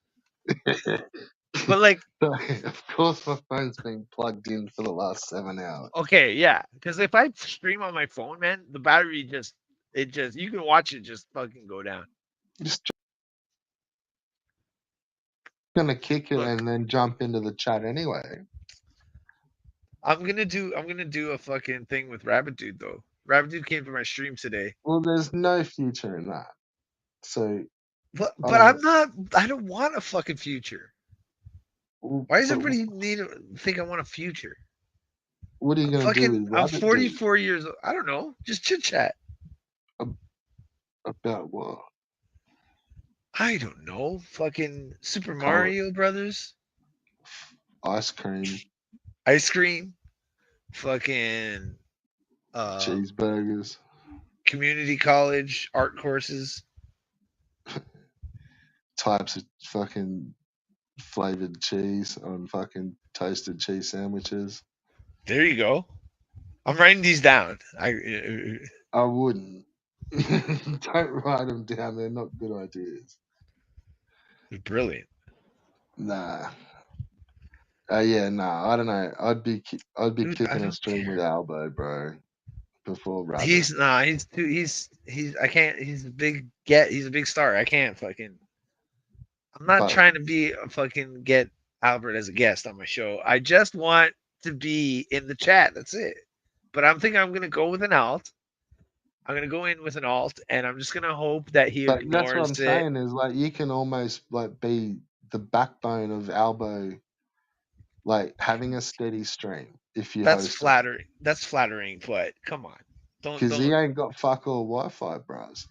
But like, So, of course, my phone's been plugged in for the last 7 hours. okay, yeah, because if I stream on my phone, man, the battery just it just you can watch it just fucking go down. Just gonna kick it Look, and then jump into the chat anyway. I'm gonna do a fucking thing with Rabbit Dude though. Rabbit Dude came to my stream today. Well, there's no future in that. So I But don't I'm know. not. I don't want a fucking future. Why does But everybody need to think I want a future? what are you I'm gonna do fucking. with I'm Rabbit Dude? 44 years old. I don't know. Just chit chat. Ab- About what? I don't know. Fucking Super Call it Mario Brothers, ice cream, ice cream, fucking cheeseburgers, community college art courses. types of fucking flavored cheese on fucking toasted cheese sandwiches. There you go. I'm writing these down. I wouldn't. Don't write them down. They're not good ideas. Brilliant. Nah. Yeah, nah. I don't know. I'd be Dude, I kicking a don't stream with care. Albo, bro, before Rabbit. He's nah. He's too. He's. I can't. He's a big get. He's a big star. I can't fucking. I'm not But trying to be a fucking get Albert as a guest on my show. I just want to be in the chat. That's it. But I'm thinking I'm gonna go with an alt. I'm gonna go in with an alt, and I'm just gonna hope that he that's what I'm ignores it. saying is like you can almost like be the backbone of Albo, like having a steady stream if you That's host it, flattering. That's flattering, but come on, because he don't, ain't got fuck all Wi-Fi, bros.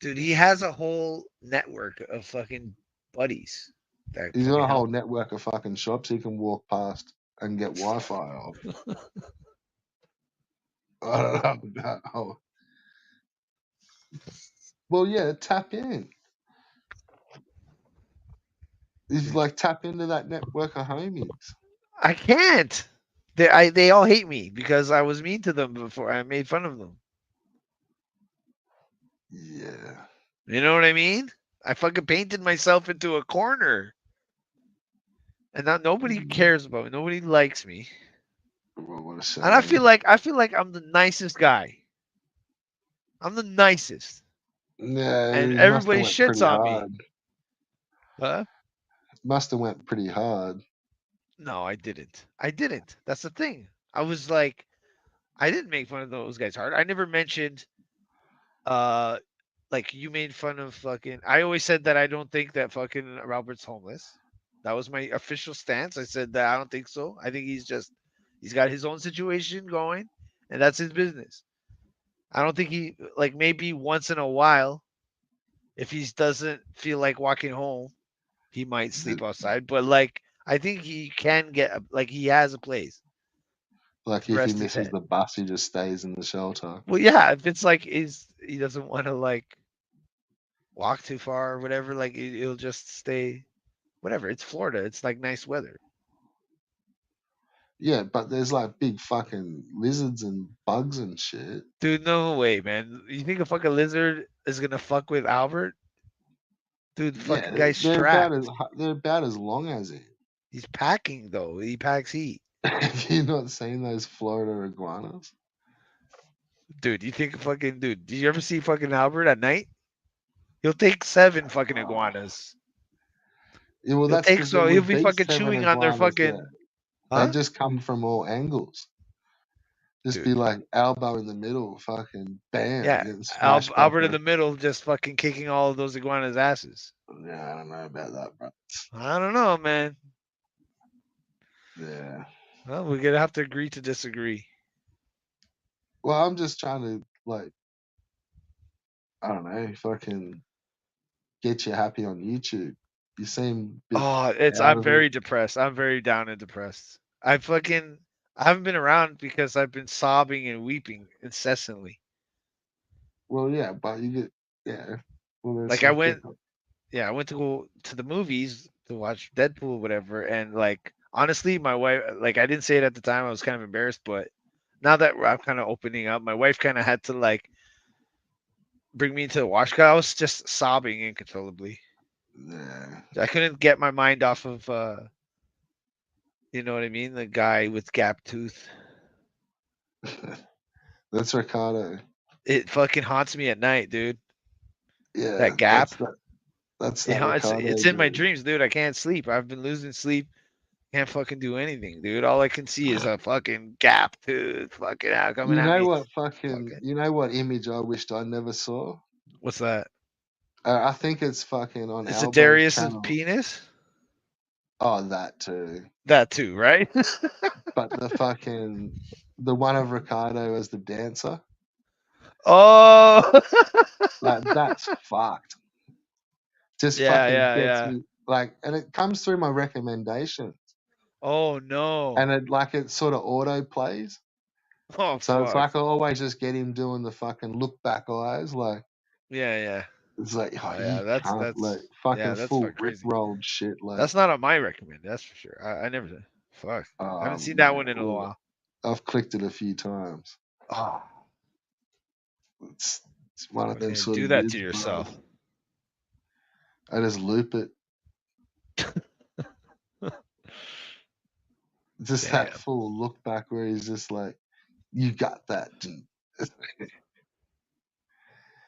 dude. He has a whole network of fucking buddies that He's got fucking a whole help. network of fucking shops he can walk past and get Wi-Fi off. I don't know about. Oh, well, yeah, tap in. He's Dude, like tap into that network of homies. I can't. They all hate me because I was mean to them before. I made fun of them. Yeah. You know what I mean? I fucking painted myself into a corner, and now nobody cares about me. Nobody likes me, Well, what a and shame. I feel like I'm the nicest guy. I'm the nicest, Yeah, and he must have everybody went shits pretty on me. hard. Huh? Must have went pretty hard. No, I didn't. I didn't. That's the thing. I was like, I didn't make fun of those guys hard. I never mentioned, uh, like you made fun of fucking. I always said that I don't think that fucking Robert's homeless. That was my official stance. I said that I don't think so. I think he's got his own situation going, and that's his business. I don't think he like maybe once in a while, if he doesn't feel like walking home, he might Th- sleep outside. But like I think he can get like he has a place Like to if he rest his misses head. the bus, he just stays in the shelter. Well, yeah, if it's like he doesn't want to like walk too far or whatever, like he'll just stay. Whatever. It's Florida. It's like nice weather. Yeah, but there's like big fucking lizards and bugs and shit. Dude, no way, man. You think a fucking lizard is gonna fuck with Albert? Dude, the fucking Yeah, guy's strapped. they're about as long as him. He's packing though. He packs heat. Have you not seen those Florida iguanas? Dude, you think fucking dude, did you ever see fucking Albert at night? He'll take 7 fucking Oh. iguanas. Yeah, well, He'll that's take because there so he'll would be be fucking seven chewing on their iguanas there. fucking They huh? just come from all angles. Just be Dude. like elbow in the middle, fucking bam, Yeah. getting smashed by Albert in fucking. the middle just fucking kicking all of those iguanas' asses. Yeah, I don't know about that, bro. I don't know, man. Yeah. Well, we're gonna have to agree to disagree. Well, I'm just trying to like, I don't know, fucking get you happy on YouTube. You seem a bit Oh, out I'm of it. very depressed. I'm very down and depressed. I haven't been around because I've been sobbing and weeping incessantly. Well, yeah, but you get, yeah. Well, there's Like I some went people. yeah, I went to go to the movies to watch Deadpool or whatever, and like honestly, my wife, like, I didn't say it at the time. I was kind of embarrassed, but now that I'm kind of opening up, my wife kind of had to like bring me into the wash. 'Cause I was just sobbing inconsolably. Yeah. I couldn't get my mind off of, you know what I mean? The guy with gap tooth. That's Ricardo. It fucking haunts me at night, dude. Yeah, That gap. that's It that haunts. Ricardo It's in my dude. dreams, dude. I can't sleep. I've been losing sleep. Can't fucking do anything, dude. All I can see is a fucking gap tooth fucking out coming You at know me. what fucking Fucking. you know what image I wished I never saw? What's that? I think it's fucking on Is it Albo's Darius's channel. penis? Oh, that too. That too, right? But the one of Ricardo as the dancer, Oh. like that's fucked. Just Yeah, fucking yeah, gets yeah. me like, and it comes through my recommendations, Oh no. and it sort of auto plays. Oh So it's fuck. like I always just get him doing the fucking look back eyes, like Yeah, yeah. it's like, oh, Oh you yeah. That's can't, like that's yeah. fucking That's full fucking rip crazy. rolled shit, like That's not on my recommend. That's for sure. I never did. Fuck. I haven't seen that mate, one in a look, while. I've clicked it a few times. Oh, It's, it's one of them fucking sort of do that to vids, bro. yourself. I just loop it, just that Damn. full look back where he's just like, you got that, dude.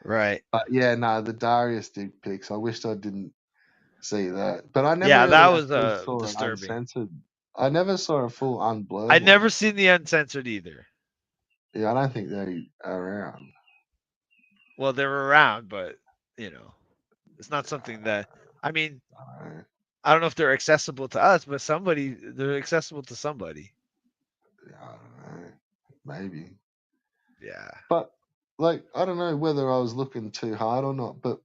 Right. But yeah, no, the Darius dick pics. I wished I didn't see that, but I never Yeah, that really was actually saw it disturbing. uncensored. I never saw a full I unblurred never one. seen the uncensored either. Yeah, I don't think they are around. Well, they're around, but you know, it's not something that. I mean, Uh, I don't know if they're accessible to us, but they're accessible to somebody. I don't know, maybe. Yeah. But like, I don't know whether I was looking too hard or not. But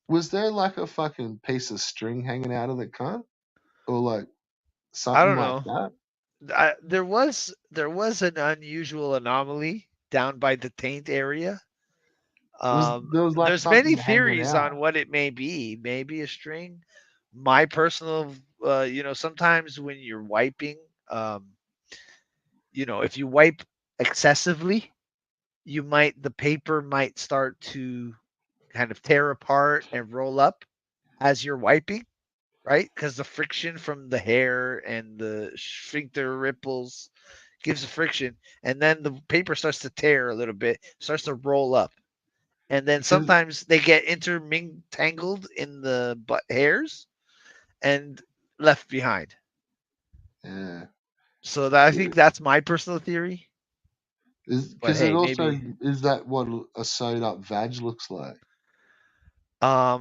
was there like a fucking piece of string hanging out of the cunt, or like I something don't like know. that? There was an unusual anomaly down by the taint area. There was like There's something many hanging theories on out? what it may be. Maybe a string. My personal, sometimes when you're wiping, um, if you wipe excessively, the paper might start to kind of tear apart and roll up as you're wiping, right? Because the friction from the hair and the sphincter ripples gives a friction, and then the paper starts to tear a little bit, starts to roll up, and then Because sometimes they get intermingled in the butt hairs and left behind. yeah, So I think that's my personal theory. is But because it hey, also maybe is that what a sewed up vag looks like,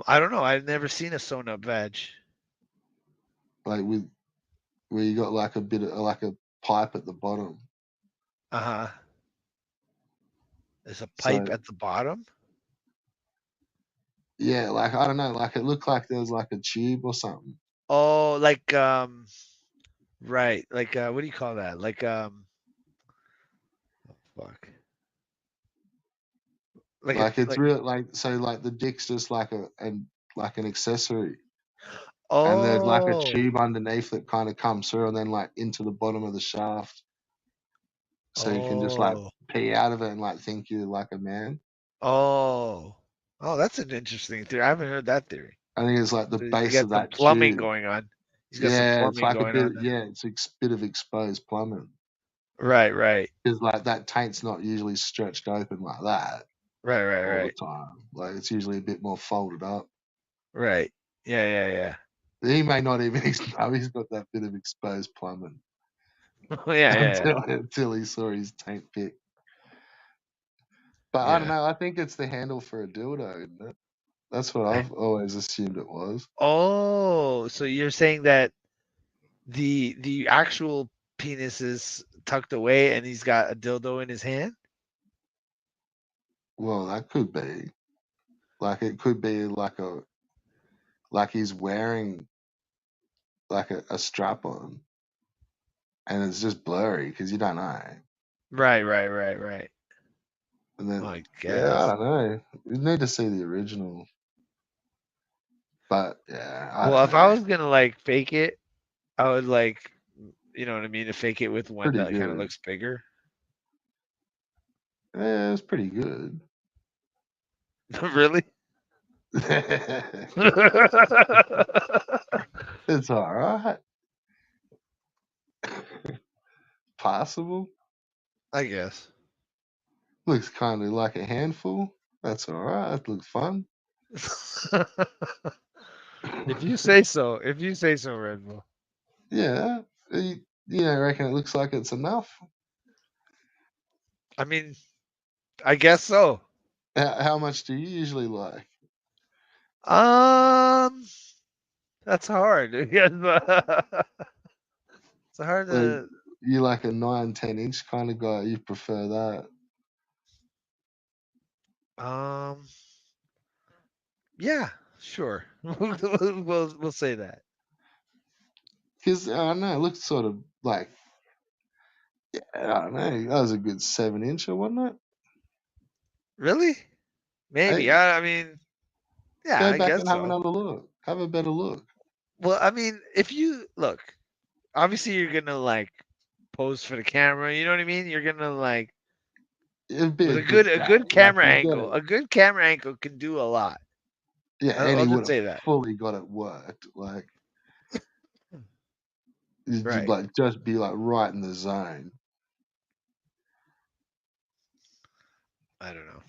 I don't know. I've never seen a sewn up veg. like with where you got like a bit of like a pipe at the bottom. Uh huh. There's a pipe So at the bottom. yeah, like I don't know, like it looked like there was like a tube or something. Oh, like right. Like what do you call that? Like fuck. Like it's Like real, like so, like the dick's just like like an accessory, and there's like a oh tube underneath that kind of comes through, and then like into the bottom of the shaft, so you can just like oh pee out of it and like think you're like a man. oh oh. That's an interesting theory. I haven't heard that theory. I think it's like the So you base got of some that plumbing tube. going on. He's got some Yeah, it's plumbing like a going bit. on there. Yeah, it's a bit of exposed plumbing Right, right, because like that taint's not usually stretched open like that right, right, all the right, time. Like it's usually a bit more folded up. right. Yeah, yeah, yeah. He may not even know he's got that bit of exposed plumbing Yeah, yeah, until he saw his taint pic. But I don't yeah. know. I think it's the handle for a dildo, isn't it? That's what I've always assumed it was. Oh, so you're saying that the actual penis is tucked away and he's got a dildo in his hand? Well, that could be. Like it could be like he's wearing like a strap on, and it's just blurry because you don't know. Right, right, right, right. And then I yeah, I guess. don't know. You need to see the original. But yeah, I Well, don't if I know. was gonna like fake it, I would like, you know what I mean, to fake it with one Pretty that kind of good. looks bigger. Yeah, it's pretty good. Really? It's all right. Possible. I guess. Looks kind of like a handful. That's all right. That looks fun. If you say so. If you say so, Red Bull. Yeah. You know, reckon it looks like it's enough? I mean, I guess so. How much do you usually like? Um, that's hard. Yes, it's hard Like, to. you like a 9, 10 inch kind of guy? You prefer that? Um, yeah, sure. We'll say that. Because I don't know, it looks sort of like, I don't know, that was a good 7 incher, wasn't it? Really? Maybe. Hey, I mean, yeah, go I back guess and have so. another look. Have a better look. Well, I mean, if you look, obviously you're gonna like pose for the camera. You know what I mean? You're gonna like It'd be with a a good good shot. Like camera you get angle. it. A good camera angle can do a lot. Yeah, and I'll he would just have say that. fully got it worked. Like, you'd Right. like just be like right in the zone. I don't know.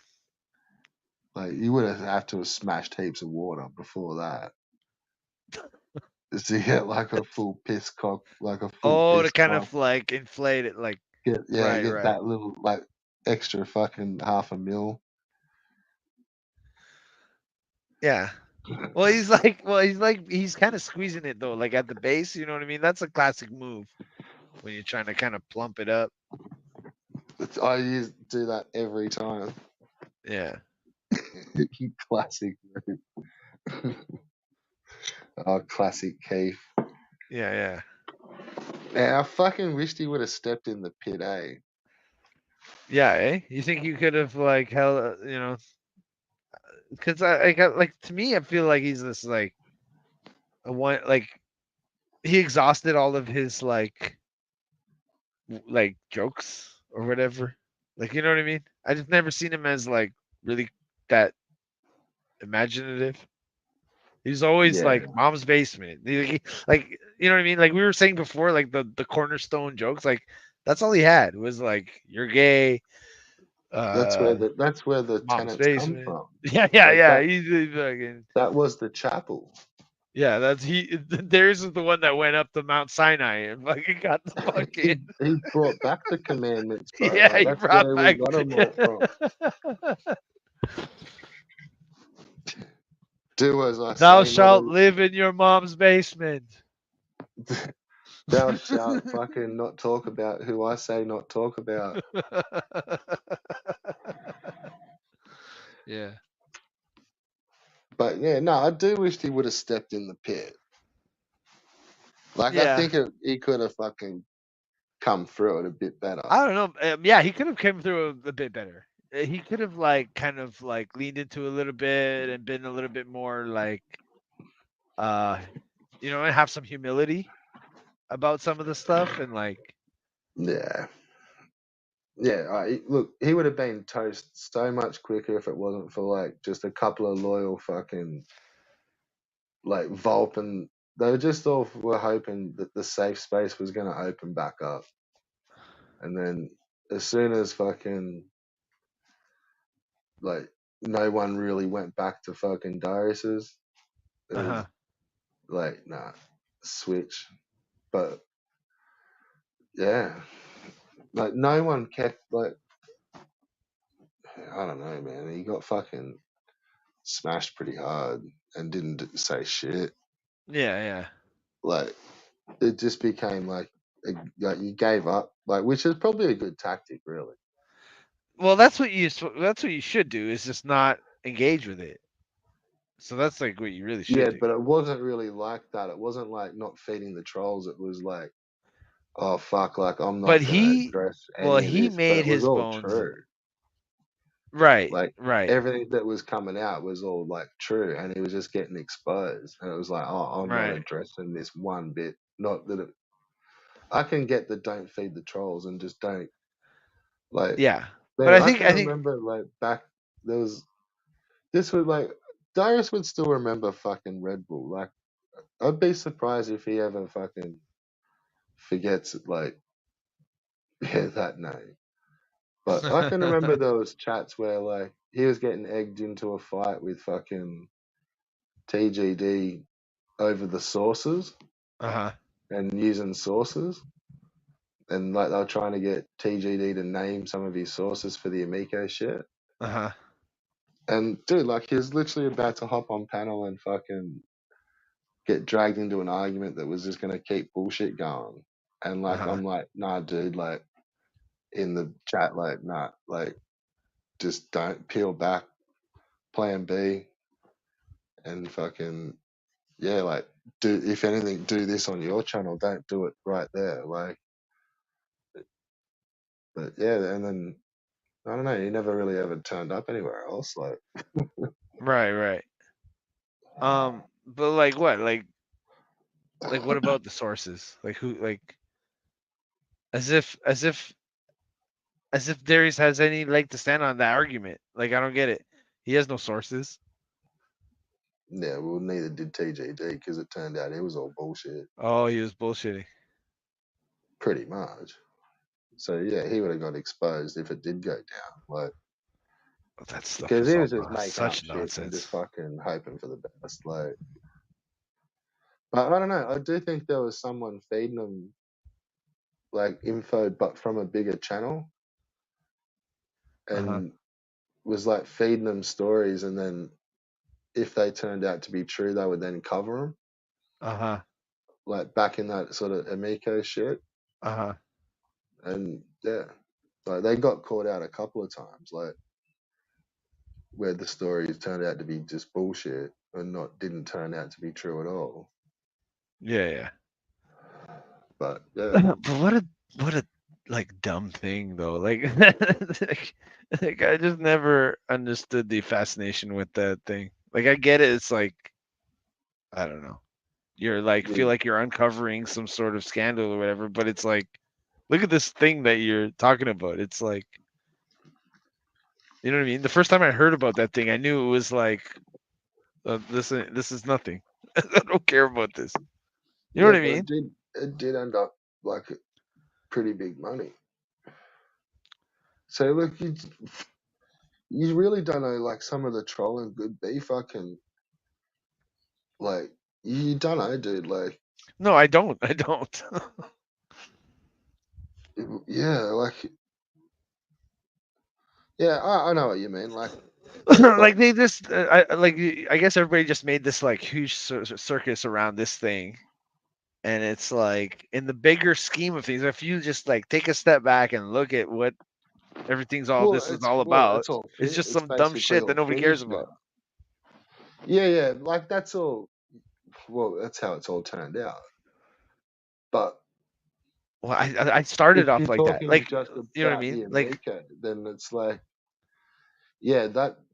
Like, you would have to have smashed heaps of water before that. Just to get like a full piss cock, like a full Oh, to piss kind cock. of like inflate it, like right, Get right. that little like extra fucking half a mil. Yeah. He's kind of squeezing it though, like at the base. You know what I mean? That's a classic move when you're trying to kind of plump it up. Do that every time. Yeah. Classic. Oh, classic Keith. Yeah, yeah. Yeah, I fucking wished he would have stepped in the pit, eh? Yeah, eh? You think you could have like held, because I got like to me, I feel like he's this like a one like he exhausted all of his like jokes or whatever. Like you know what I mean? I just never seen him as like really that imaginative. He's always Yeah, like mom's basement. Like you know what I mean? Like we were saying before, like the cornerstone jokes, like that's all he had was like you're gay, uh that's where the mom's tenants come basement. from. Yeah, yeah, Like yeah. that He's fucking that was the chapel. yeah, that's he theirs is the one that went up to Mount Sinai and fucking got the fucking He brought back the commandments, bro. yeah, Like he that's brought where we back got them all from. Do as I thou say, not shalt live in your mom's basement. thou shalt fucking not talk about who I say not talk about. Yeah. But yeah, no, I do wish he would have stepped in the pit. Like I Yeah. think he could have fucking come through it a bit better. I don't know. Yeah, he could have came through a bit better. He could have like kind of like leaned into a little bit and been a little bit more like uh and have some humility about some of the stuff and like Yeah. Yeah, look, he would have been toast so much quicker if it wasn't for like just a couple of loyal fucking like Volp, and they just all were hoping that the safe space was going to open back up, and then as soon as fucking like no one really went back to fucking Darius's, it uh-huh. was like nah, switch. But yeah, like no one kept like I don't know, man. He got fucking smashed pretty hard and didn't say shit. Yeah, yeah. Like it just became like you gave up, like which is probably a good tactic, really. Well, that's what you should do is just not engage with it. So that's like what you really should Yeah, do. but it wasn't really like that. It wasn't like not feeding the trolls. It was like, oh fuck, like I'm But not gonna address any of he this. But made it was his all bones true. right, Like right, everything that was coming out was all like true, and he was just getting exposed. And it was like, oh, I'm not right. addressing this one bit. Not that I can get the don't feed the trolls and just don't like. Yeah, but Man, I I think can I think remember like back there was this was like Darius would still remember fucking Red Bull. Like I'd be surprised if he ever fucking forgets like yeah that name. But I can remember there was chats where like he was getting egged into a fight with fucking TGD over the sources uh-huh, and using sources. And like they were trying to get TGD to name some of his sources for the Amico shit. uh-huh, And dude, like he was literally about to hop on panel and fucking get dragged into an argument that was just gonna keep bullshit going. And like uh-huh, I'm like, nah, dude, like in the chat, like, nah, like just don't peel back, plan B, and fucking yeah, like do if anything, do this on your channel. Don't do it right there. Like, but yeah, and then I don't know. He never really ever turned up anywhere else. Like, right, right. But like what? Like what about the sources? Like who? Like as if Darius has any leg to stand on that argument. Like I don't get it. He has no sources. yeah, well, neither did TGD because it turned out it was all bullshit, Oh, he was bullshitting. pretty much. So yeah, he would have got exposed if it did go down. Like, Oh, that stuff because was he all was just making up such shit and nonsense. just fucking hoping for the best. Like, but I don't know. I do think there was someone feeding him like info, but from a bigger channel, Uh huh. and was like feeding them stories, and then if they turned out to be true, they would then cover them, Uh huh. like back in that sort of Amico shit. Uh huh. And yeah, like they got caught out a couple of times, like where the stories turned out to be just bullshit and not didn't turn out to be true at all. Yeah, yeah. But yeah, But what a like dumb thing though. Like, like I just never understood the fascination with that thing. Like I get it. It's like I don't know. You're like feel you, like you're uncovering some sort of scandal or whatever, but it's like look at this thing that you're talking about. It's like you know what I mean. The first time I heard about that thing, I knew it was like this is nothing. I don't care about this. You know yeah, what I but mean? it did end up like pretty big money. So look, you really don't know like some of the trolling could be fucking like you don't know, dude. Like No, I don't. I don't. yeah, like yeah, I know what you mean. Like, but Like they just I guess everybody just made this like huge circus around this thing, and it's like in the bigger scheme of things, if you just like take a step back and look at what everything's all this is all about, it's all it's just it's some dumb basically shit that all nobody cares finished about. now. Yeah, yeah, like that's all. Well, that's how it's all turned out. But Well, I started if off you're like that, talking like just you know what I about mean? the Like Amico, then it's like, yeah,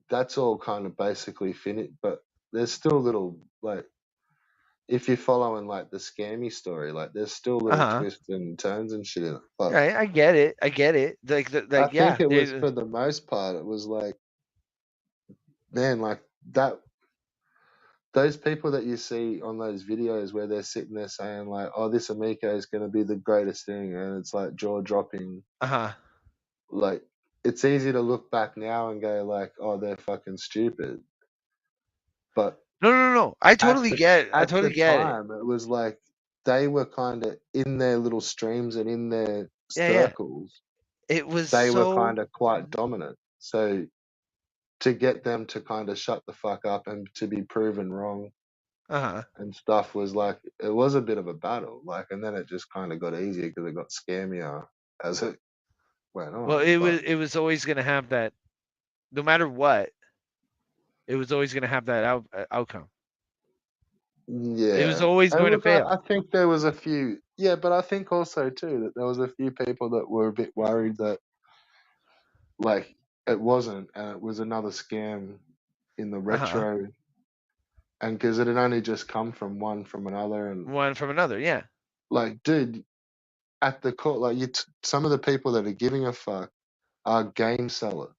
that's all kind of basically finished. But there's still little like, if you're following like the scammy story, like there's still little uh-huh. twists and turns and shit in it. But Right, I get it. I get it. I Like think yeah, it was for the most part, it was like, man, like that. Those people that you see on those videos where they're sitting there saying like, "Oh, this Amico is going to be the greatest thing," and it's like jaw dropping. uh-huh. Like, it's easy to look back now and go like, "Oh, they're fucking stupid," but No, no, no. I at totally the get it. I at the totally get it. time, it was like they were kind of in their little streams and in their Yeah, yeah. circles. It was They were so kind of quite dominant. So to get them to kind of shut the fuck up and to be proven wrong uh-huh. and stuff was like it was a bit of a battle. Like, and then it just kind of got easier because it got scammier as it went Well, on. But it was always going to have that no matter what, it was always going to have that outcome. It was yeah, always and going to look, fail. I think there was a few. Yeah, but I think also too that there was a few people that were a bit worried that like it wasn't, and it was another scam in the Uh-huh. retro, and because it had only just come from one from another, and One from another, yeah. Like, dude, at the core, like some of the people that are giving a fuck are game sellers.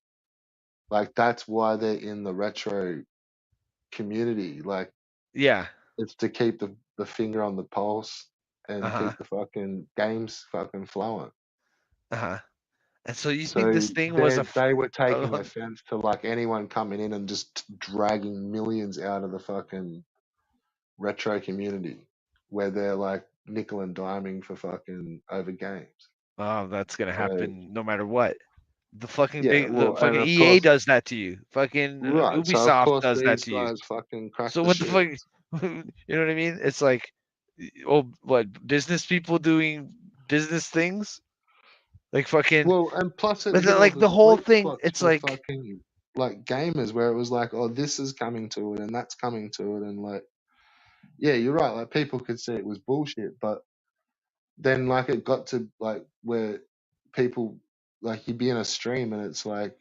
Like that's why they're in the retro community. Like Yeah. it's to keep the finger on the pulse Uh and huh. keep the fucking games fucking flowing. Uh huh. And so you think So this thing was they were taking uh, offense to like anyone coming in and just dragging millions out of the fucking retro community where they're like nickel and diming for fucking over games. oh, that's gonna So happen no matter what. yeah, The well, and fucking of EA course, does that to you. Fucking right. So of Ubisoft course does that these to you. guys fucking crack So the what the shit. fuck? You know what I mean? It's like, oh, what business people doing business things? Like fucking, Well, and plus it but hit all like the the whole sweet thing. spots It's for like, fucking like gamers where it was like, oh, this is coming to it and that's coming to it, and like, yeah, you're right. Like people could say it was bullshit, but then like it got to like where people like you'd be in a stream and it's like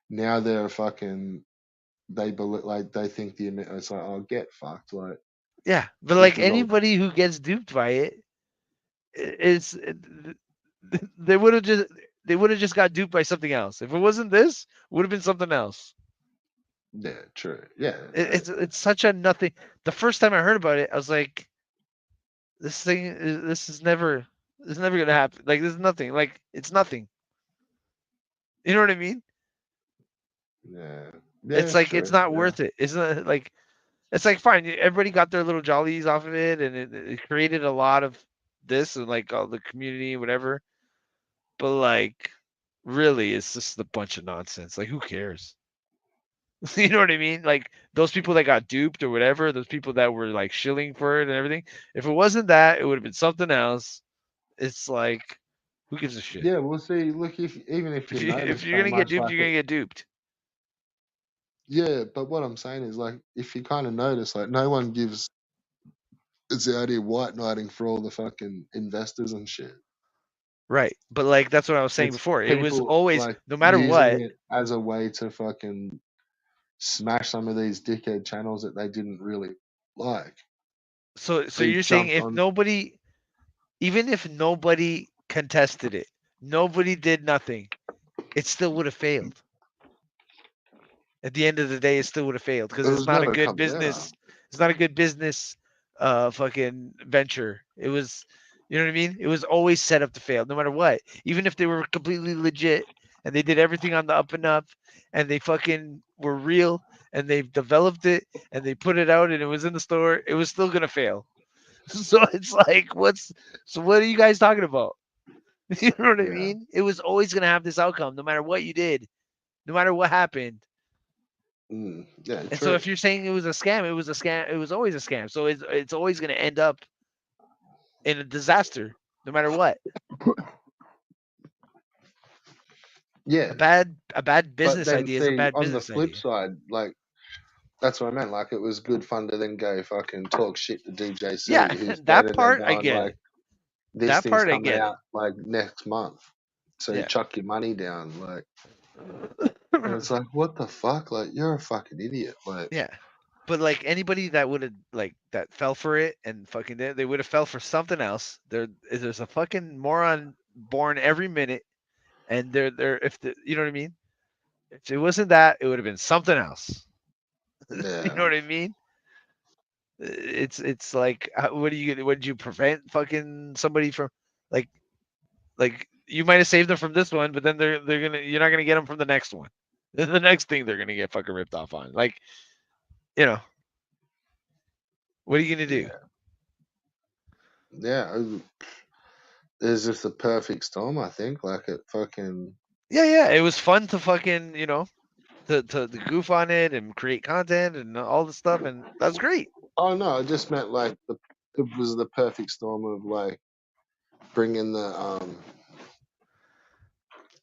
now they're fucking they believe like they think it's like oh get fucked like yeah, but this like is all anybody who gets duped by it is they would have just got duped by something else. If it wasn't this, it would have been something else. yeah true yeah It's such a nothing. The first time I heard about it, I was like, this is never gonna happen. Like this is nothing. Like it's nothing. You know what I mean? yeah yeah It's it's like it's true not yeah worth it. It's not like it's like fine. Everybody got their little jollies off of it, and it created a lot of this and like all the community, whatever. But like, really, it's just a bunch of nonsense. Like, who cares? You know what I mean? Like those people that got duped or whatever, those people that were like shilling for it and everything. If it wasn't that, it would have been something else. It's like, who gives a shit? yeah we'll see look if even if you If notice you're so gonna get much duped, like you're it gonna get duped. yeah but what I'm saying is like if you kind of notice like no one gives it's the idea of white knighting for all the fucking investors and shit. Right. But like that's what I was saying It's before. It was people always like no matter using what. it as a way to fucking smash some of these dickhead channels that they didn't really like. So They you're saying jumped if on. nobody, even if nobody contested it, nobody did nothing, it still would have failed. At the end of the day, it still would have failed because It it's was not a never good coming out. business. It's not a good business, fucking venture. It was, you know what I mean? It was always set up to fail, no matter what. Even if they were completely legit and they did everything on the up and up, and they fucking were real and they developed it and they put it out and it was in the store, it was still gonna fail. So it's like, what are you guys talking about? You know what I Yeah. mean? It was always gonna have this outcome, no matter what you did, no matter what happened. Yeah. And so True. if you're saying it was a scam, it was a scam. It was always a scam. So it's always going to end up in a disaster, no matter what. Yeah. A bad But business then idea is a see bad on the business flip idea. side, like that's what I meant. Like it was good fun to then go fucking talk shit to DJC, Yeah, who's that standing there part I going get like, it. "This That thing's part I coming get it. out like next month." So you Yeah. chuck your money down, like, and it's like, what the fuck? Like, you're a fucking idiot. Like, Yeah. But like anybody that would have like that fell for it and fucking did, they would have fell for something else. There's a fucking moron born every minute, and they're if the, you know what I mean. If it wasn't that, it would have been something else. You know yeah, what I mean? It's like what do you what did you prevent fucking somebody from like you might have saved them from this one, but then they're gonna you're not gonna get them from the next one. The next thing they're gonna get fucking ripped off on. Like you know what are you gonna do? yeah, yeah. It's just a perfect storm, I think. Like it fucking. Yeah, it was fun to fucking to goof on it and create content and all this stuff, and that's great. Oh no, I just meant like it was the perfect storm of like bringing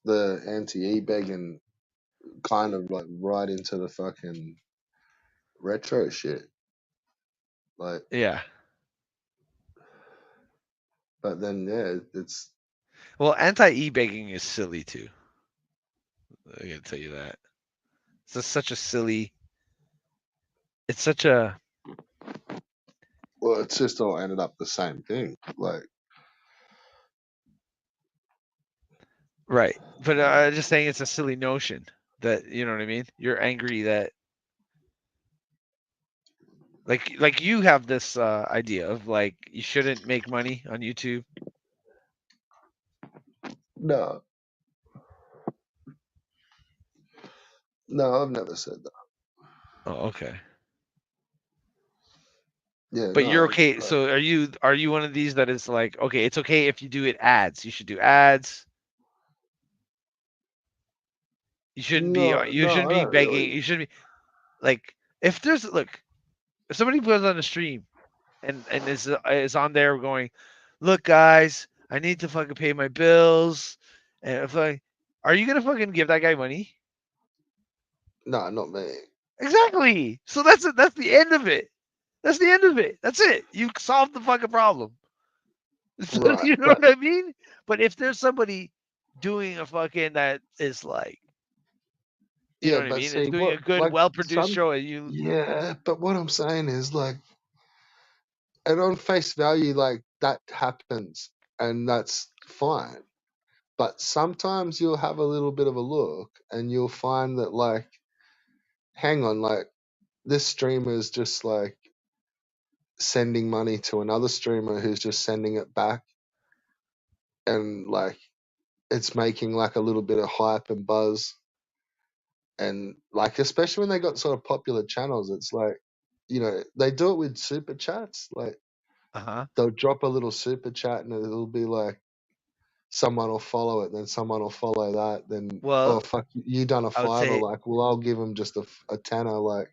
the anti begging kind of like right into the fucking retro shit. Like, Yeah. but then yeah, it's Well, anti e-begging is silly too. I gotta tell you that. It's just such a silly. It's such a well, it's just all ended up the same thing. Like Right. But just saying it's a silly notion that you know what I mean. You're angry that like you have this idea of like you shouldn't make money on YouTube. No, no, I've never said that. Oh, okay. Yeah, But you're no, okay. So are you one of these that is like okay, it's okay if you do it ads. You should do ads. no, You no, shouldn't I be don't begging. really. You shouldn't be like if there's look if somebody goes on a stream and is on there going, look guys, I need to fucking pay my bills, and if like, are you gonna fucking give that guy money? No, not me. Exactly. So that's it. That's the end of it. That's the end of it. That's it. You solved the fucking problem. So, Right, you know but what I mean? But if there's somebody doing a fucking that is like, you know yeah, what I but mean? It's see doing what a good, like well produced some. show, and you, Yeah, but what I'm saying is like, and on face value, like that happens, and that's fine. But sometimes you'll have a little bit of a look, and you'll find that like, hang on, like this streamer is just like sending money to another streamer who's just sending it back, and like it's making like a little bit of hype and buzz, and like especially when they got sort of popular channels, it's like, they do it with super chats. Like uh huh. they'll drop a little super chat, and it'll be like someone will follow it, then someone will follow that, then oh Well, fuck, you done a I would fiver, say, like well I'll give them just a tenner, like,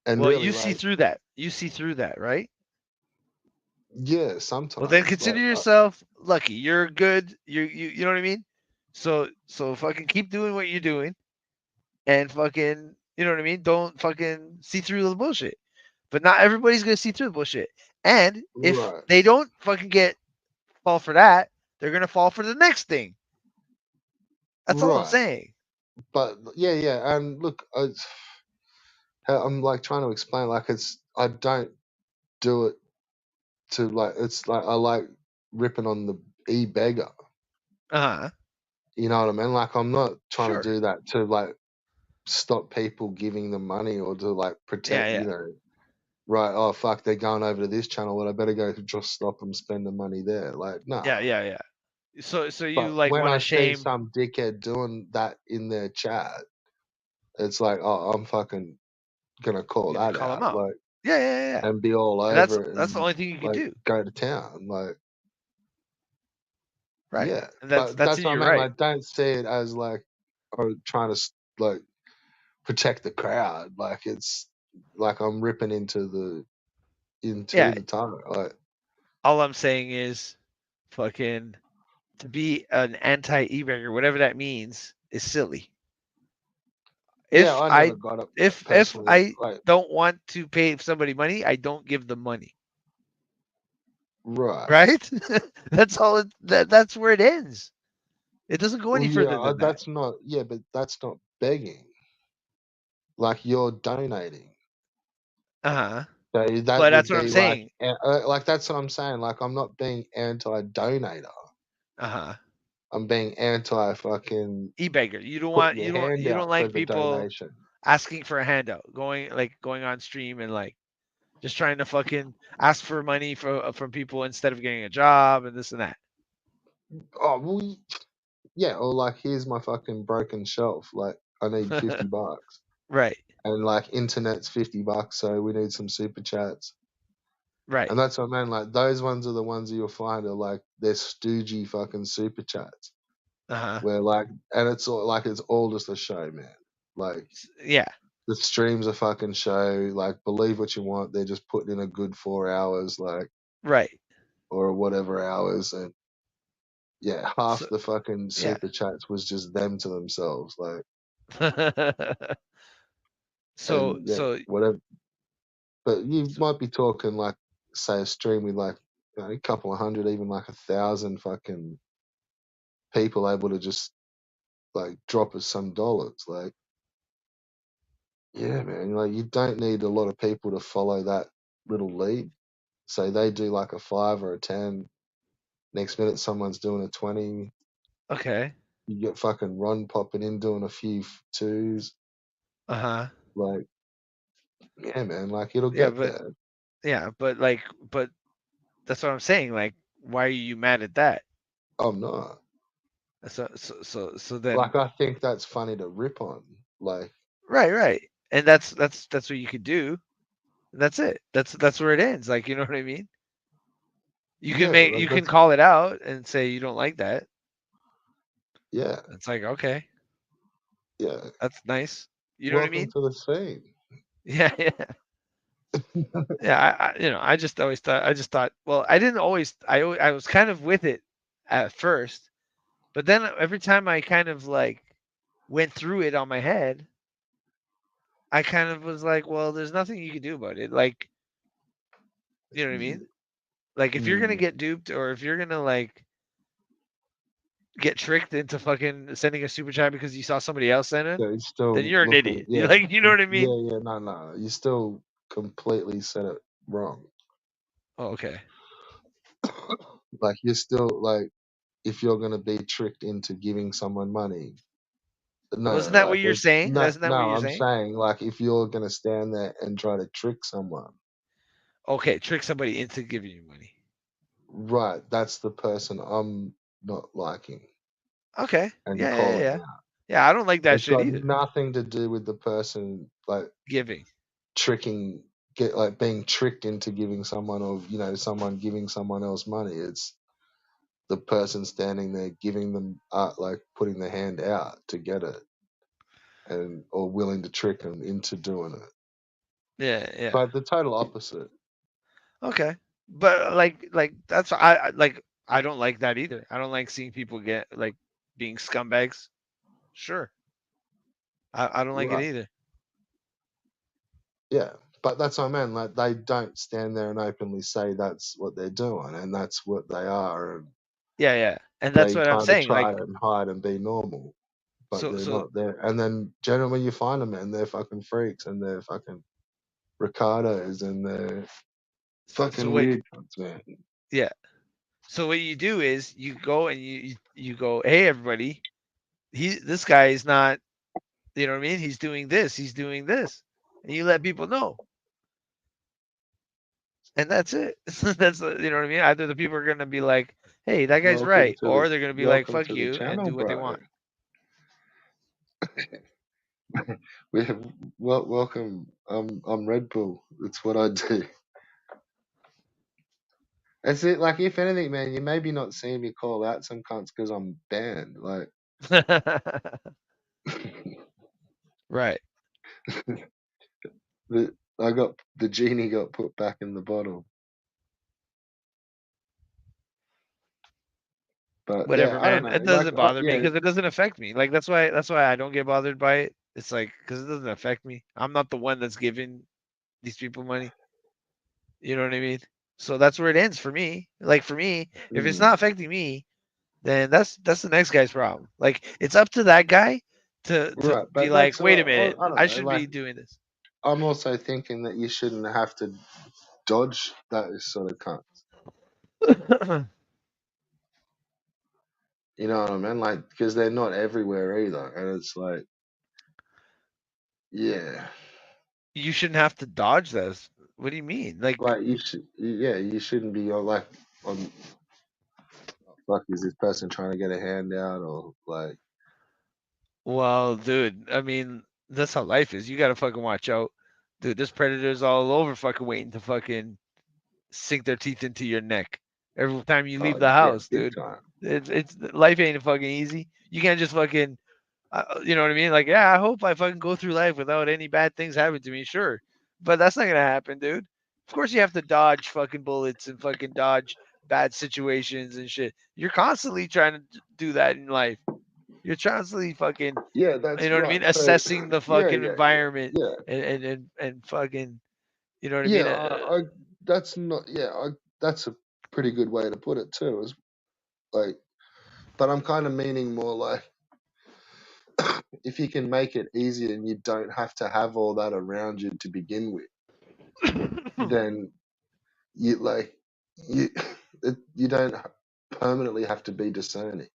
and well, really you see like, through that. You see through that, right? yeah, Well, then sometimes consider like yourself lucky. You're good. You know what I mean? So fucking keep doing what you're doing, and fucking, you know what I mean? Don't fucking see through the bullshit. But not everybody's gonna see through the bullshit. And if right, they don't fucking get fall for that, they're gonna fall for the next thing. That's all I'm right, saying. but yeah, and look, I'm like trying to explain, like I don't do it to like, it's like I like ripping on the e-beggar. Uh huh. You know what I mean? Like I'm not trying to Sure. do that to like stop people giving them money or to like Yeah, protect, yeah, right, oh fuck, they're going over to this channel, well I better go just stop them spending money there. Like, yeah, nah. yeah, yeah. So you But like when want I to see shame? some dickhead doing that in their chat, it's like, oh, I'm fucking gonna call You're gonna that call them out, out. like, Yeah, yeah, yeah, yeah. and be all And that's over it that's the and only thing you can like do, go to town. Like, right? yeah. And But that's that's in what I your mean. right. Like, don't see it as like, oh, trying to like protect the crowd. Like it's like I'm ripping into Yeah. the target. Like, All I'm saying is, fucking, to be an anti e-bagger, whatever that means, is silly. yeah, If I I never got it if personally. I Like, don't want to pay somebody money, I don't give them money. right. Right? That's all. That's where it ends. It doesn't go Well, any yeah, further than that. that's not. Yeah, but that's not begging. Like you're donating. Uh huh. So that But that's would what I'm be like, saying. like that's what I'm saying. Like I'm not being anti-donator. Uh huh. I'm being anti fucking E-beggar. putting your hand You don't out for like the people donation. asking for a handout, going on stream and like just trying to fucking ask for money from people instead of getting a job and this and that. Oh well, yeah. Or like, here's my fucking broken shelf. Like I need $50, Right. and like internet's $50, so we need some super chats. Right. And that's what I mean. Like those ones are the ones that you'll find are like they're stoogey fucking super chats. Uh huh. Where like, and it's all just a show, man. Like Yeah. the stream's a fucking show. Like believe what you want, they're just putting in a good 4 hours, like, Right. or whatever hours, and yeah, half So the fucking yeah. super chats was just them to themselves, like, so and yeah, so whatever. But you so might be talking like, say, a stream with like, a couple of hundred, even like 1,000 fucking people able to just like drop us some dollars. Like, yeah, man, like you don't need a lot of people to follow that little lead. So they do like a 5 or a 10. Next minute, someone's doing a 20. Okay. You get fucking Ron popping in doing a few twos. Uh-huh. Like, yeah, man, like it'll Yeah, get but there. yeah, but that's what I'm saying. Like, why are you mad at that? I'm not. So then Like, I think that's funny to rip on. Like, right, right. And that's what you could do. That's it. That's where it ends. Like, you know what I mean? yeah, You like can that's call it out and say you don't like that. yeah, It's like, okay, yeah. that's nice. You know what I Welcome mean? to the scene. Yeah, yeah. Yeah, I just always thought well, I didn't always I was kind of with it at first, but then every time I kind of like went through it on my head, I kind of was like, well, there's nothing you can do about it. Like, you know what I mean? Like if you're gonna Mm, get duped or if you're gonna like get tricked into fucking sending a super chat because you saw somebody else send it, yeah, he's then still you're an looking. idiot. You Yeah, like, you know what I mean? yeah. No, no, you still completely said it wrong. Oh, okay. Like, you're still like, if you're gonna be tricked into giving someone money, Wasn't no, that what like you're it's saying? no, Isn't that what no. you're I'm saying? saying like if you're gonna stand there and try to trick someone, Okay, trick somebody into giving you money. right? That's the person I'm not liking Okay. and Yeah, yeah, yeah, calling yeah. out. Yeah, I don't like that It's shit got either. nothing to do with the person like Giving. tricking, get like being tricked into giving someone or someone giving someone else money. It's the person standing there giving them like putting their hand out to get it and or willing to trick them into doing it. Yeah, yeah. But the total opposite. Okay. But like that's like I don't like that either. I don't like seeing people get like being scumbags. Sure. I don't like it Right. either. Yeah. But that's what I mean. Like they don't stand there and openly say that's what they're doing and that's what they are, and Yeah, yeah. And that's they what I'm kind of saying. try Like and hide and be normal, but they're so not there. And then generally when you find them, and they're fucking freaks and they're fucking Ricardos and they're so fucking what weird cunts, man. yeah. So what you do is you go and you go, "Hey everybody, this guy is not, you know what I mean? He's doing this, he's doing this." And you let people know. And that's it. That's you know what I mean? Either the people are going to be like, "Hey, that guy's Welcome right," to the or they're going to be like, welcome "Fuck to the you," and channel, do what they bro. want. We have welcome. I'm Red Bull. That's what I do. That's it. Like, if anything, man, you maybe not seeing me call out some cunts because I'm banned. Like, Right. the the genie got put back in the bottle. But yeah, Whatever, I don't man. know. It Like, doesn't bother me yeah, because it doesn't affect me. Like that's why I don't get bothered by it. It's like because it doesn't affect me. I'm not the one that's giving these people money. You know what I mean? So that's where it ends for me. Like for me, if it's not mm, affecting me, then that's the next guy's problem. Like it's up to that guy to right. be But like, that's wait a minute, I don't I know. should Like, be doing this. I'm also thinking that you shouldn't have to dodge those sort of cunts. You know what I mean? Like, because they're not everywhere either, and it's like, yeah, You shouldn't have to dodge this. What do you mean? Like, like yeah, you shouldn't be like, on fuck, is this person trying to get a handout or like, well, dude, I mean, that's how life is. You gotta fucking watch out. Dude, there's predators all over fucking waiting to fucking sink their teeth into your neck every time you leave oh the yeah, house, big dude. time. It's life ain't fucking easy. You can't just fucking, you know what I mean? Like, yeah, I hope I fucking go through life without any bad things happening to me, sure, but that's not gonna happen, dude. Of course, you have to dodge fucking bullets and fucking dodge bad situations and shit. You're constantly trying to do that in life. You're constantly fucking, Yeah, you that's know what I right. mean, So assessing the yeah, fucking yeah, environment yeah, and fucking, you know what I yeah, mean? yeah. I that's not yeah, that's a pretty good way to put it too. Is like, but I'm kind of meaning more like, if you can make it easier and you don't have to have all that around you to begin with, then you like you you don't permanently have to be discerning,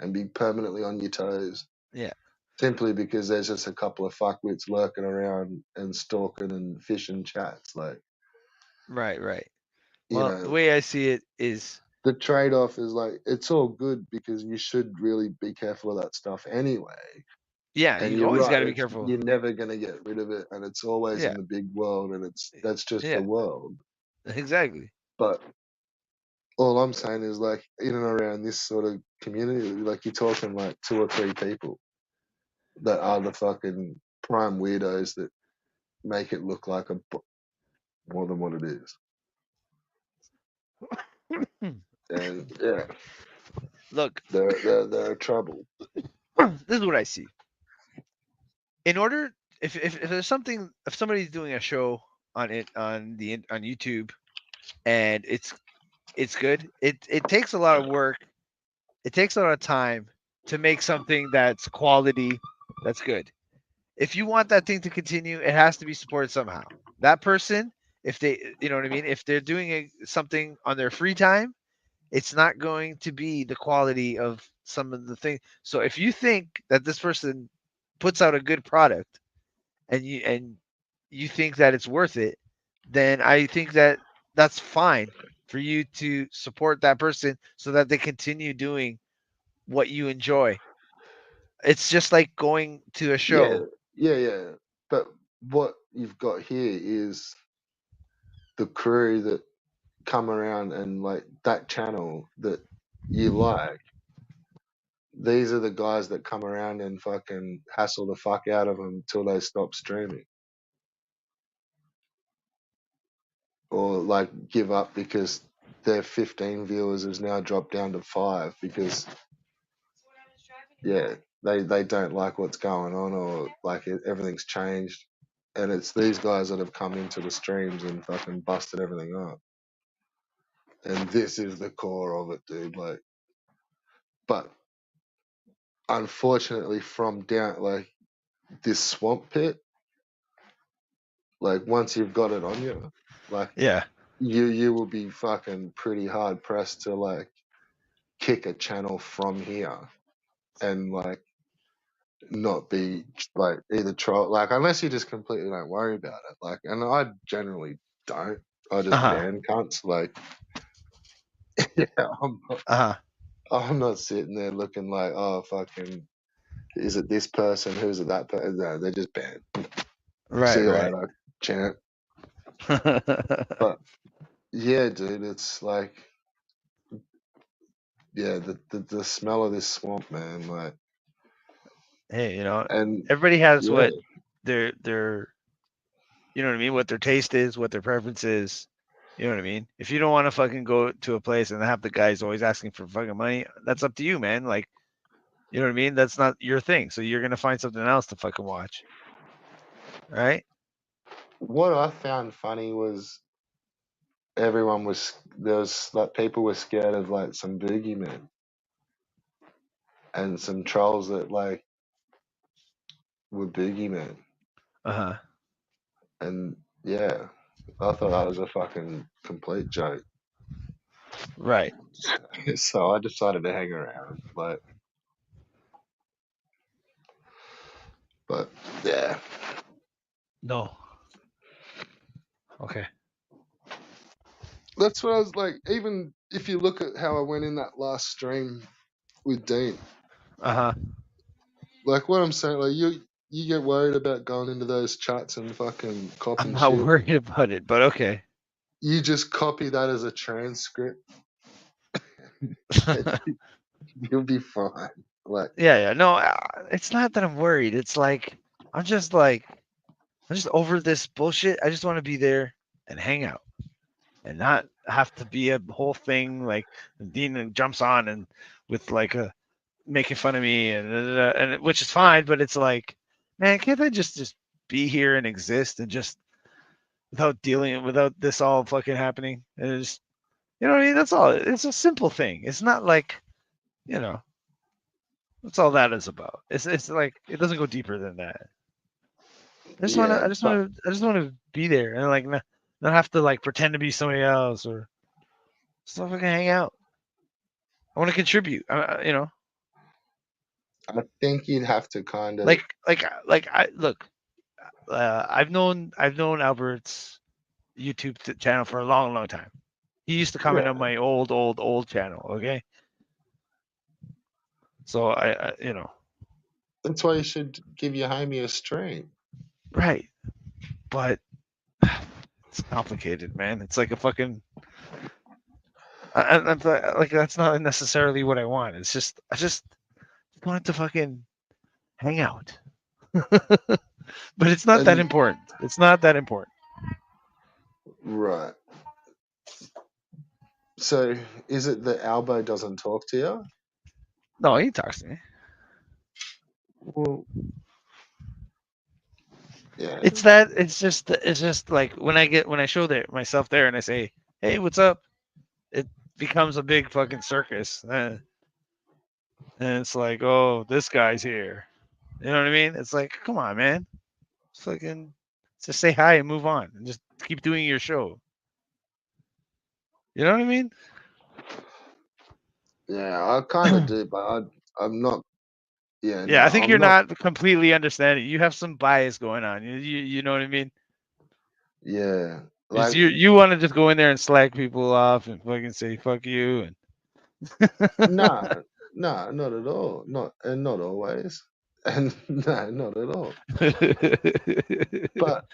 and be permanently on your toes Yeah. simply because there's just a couple of fuckwits lurking around and stalking and fishing chats. Like, Right. Right. you Well, the know, way I see it is, the trade off is like, it's all good because you should really be careful of that stuff anyway. yeah, And you you're always got right, to be careful. you're never going to get rid of it. And it's always Yeah. in the big world, and that's just the Yeah. world. Exactly. But all I'm saying is, like, in and around this sort of community, like, you're talking like two or three people that are the fucking prime weirdos that make it look like more than what it is. And yeah, Look, they're a trouble. this is what I see. In order, if there's something, if somebody's doing a show on it on YouTube and it's good, it takes a lot of work. It takes a lot of time to make something that's quality, that's good. If you want that thing to continue, it has to be supported somehow. That person, if they, you know what I mean, if they're doing something on their free time, it's not going to be the quality of some of the things. So if you think that this person puts out a good product and you think that it's worth it, then I think that that's fine for you to support that person so that they continue doing what you enjoy. It's just like going to a Yeah, show. yeah. But what you've got here is the crew that come around and, like, that channel that you like. These are the guys that come around and fucking hassle the fuck out of them till they stop streaming, or like give up because their 15 viewers has now dropped down to 5 because, yeah, they don't like what's going on, or like everything's changed. And it's these guys that have come into the streams and fucking busted everything up. And this is the core of it, dude. Like, but unfortunately, from down like this swamp pit, like, once you've got it on you, like, Yeah. you will be fucking pretty hard pressed to, like, kick a channel from here and, like, not be like either troll, like, unless you just completely don't worry about it. Like, and I generally don't. I Uh just huh. ban cunts. Like, yeah, Uh huh. I'm not sitting there looking like, oh, fucking, is it this person? Who's it that person? No, they're just banned. See Right. you Right. later, champ. But yeah, dude, it's like, yeah, the smell of this swamp, man. Like, Hey, and everybody has yeah, what their you know what I mean, what their taste is, what their preference is. You know what I mean? If you don't want to fucking go to a place and have the guys always asking for fucking money, that's up to you, man. Like, you know what I mean? That's not your thing. So you're gonna find something else to fucking watch, right? what I found funny was there was like people were scared of like some boogeymen and some trolls that like were boogeymen. Uh huh. And yeah, I thought that was a fucking complete joke. Right. So I decided to hang around. Like, but yeah, No. Okay. that's what I was like. Even if you look at how I went in that last stream with Dean, Uh huh. like, what I'm saying, like, you get worried about going into those chats and fucking I'm copying not shit. worried about it, but okay. You just copy that as a transcript, and you'll be fine. Like, Yeah, yeah. No, it's not that I'm worried. It's like I'm just over this bullshit. I just want to be there and hang out and not have to be a whole thing like Dean jumps on and with like a making fun of me and which is fine, but it's like, man, can't I just be here and exist and just without this all fucking happening? And it's, you know what I mean? That's all. It's a simple thing. It's not like, you know, that's all that is about. It's like it doesn't go deeper than that. yeah, but I just want to be there and like not have to like pretend to be somebody else or just fucking hang out. I want to contribute. You know. I think you'd have to kind of. Like I look. I've known Albert's YouTube channel for a long, long time. He used to comment on Yeah, my old channel. Okay, so that's why you should give your homie a stream. right, but it's complicated, man. It's like a fucking. Like that's not necessarily what I want. I just wanted to fucking hang out, but it's not that And important. It's not that important. right. So is it that Albo doesn't talk to you? No, he talks to me. Well, yeah. It's just like when I show myself there and I say, "Hey, what's up?" It becomes a big fucking circus, and it's like, "Oh, this guy's here." You know what I mean? It's like, come on, man. Fucking just say hi and move on, and just keep doing your show. You know what I mean? Yeah, I kind of do, but I'm not. Yeah, no, Yeah, I think I'm you're not. not completely understanding. You have some bias going on. You know what I mean? Yeah, Is like you want to just go in there and slag people off and fucking say fuck you and nah, nah, not at all. Not always. And no, not at all. But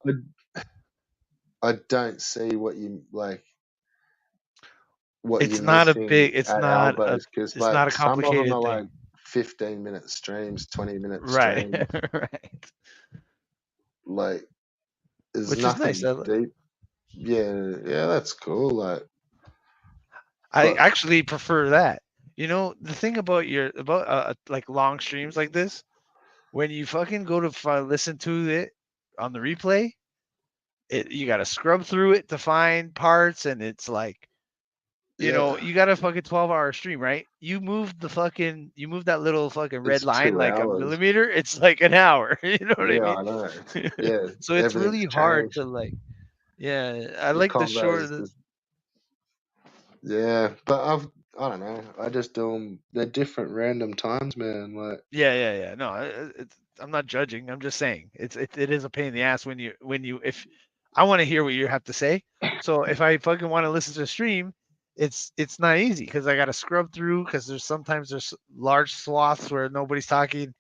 I, I don't see what you like. What you're missing it's at not a Albo's because it's not like a some of them complicated are like thing. 15-minute streams, 20-minute Right. streams. Right. Like there's Which is nice. nothing deep. Yeah, yeah, that's cool. Like, I but actually prefer that. The thing about like long streams like this, when you fucking go to listen to it on the replay, you got to scrub through it to find parts, and it's like, yeah, you got a fucking 12-hour stream, right? You moved that little fucking red it's line two like a hours. millimeter, it's like an hour. You know what I Yeah, mean? I know. Yeah, So it's everything's really hard changed. to like, yeah, I The like the short. combos, yeah, but I don't know. I just do them. They're different random times, man. Like, Yeah, yeah, yeah. No, I'm not judging. I'm just saying it is a pain in the ass when you if I want to hear what you have to say. So if I fucking want to listen to a stream, it's not easy because I got to scrub through because there's large swaths where nobody's talking.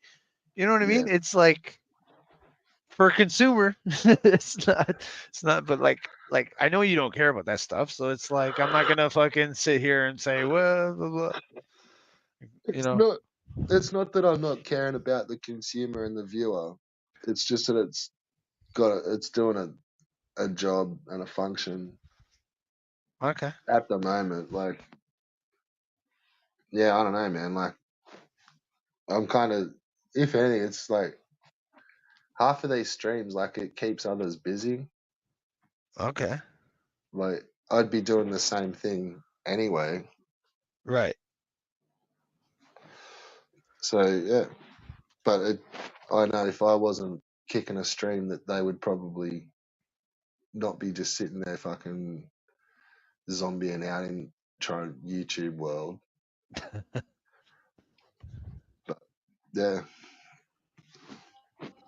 You know what I yeah, mean? It's like for a consumer, it's not. But like I know you don't care about that stuff, so it's like I'm not gonna fucking sit here and say well, blah, blah, you it's know. not. It's not that I'm not caring about the consumer and the viewer. It's just that it's doing a job and a function Okay. at the moment. Like, yeah, I don't know, man. Like, I'm kind of, if anything, it's like half of these streams, like, it keeps others busy. Okay. Like, I'd be doing the same thing anyway. Right. So yeah, but I know if I wasn't kicking a stream, that they would probably not be just sitting there fucking zombieing out in trying YouTube world. But yeah,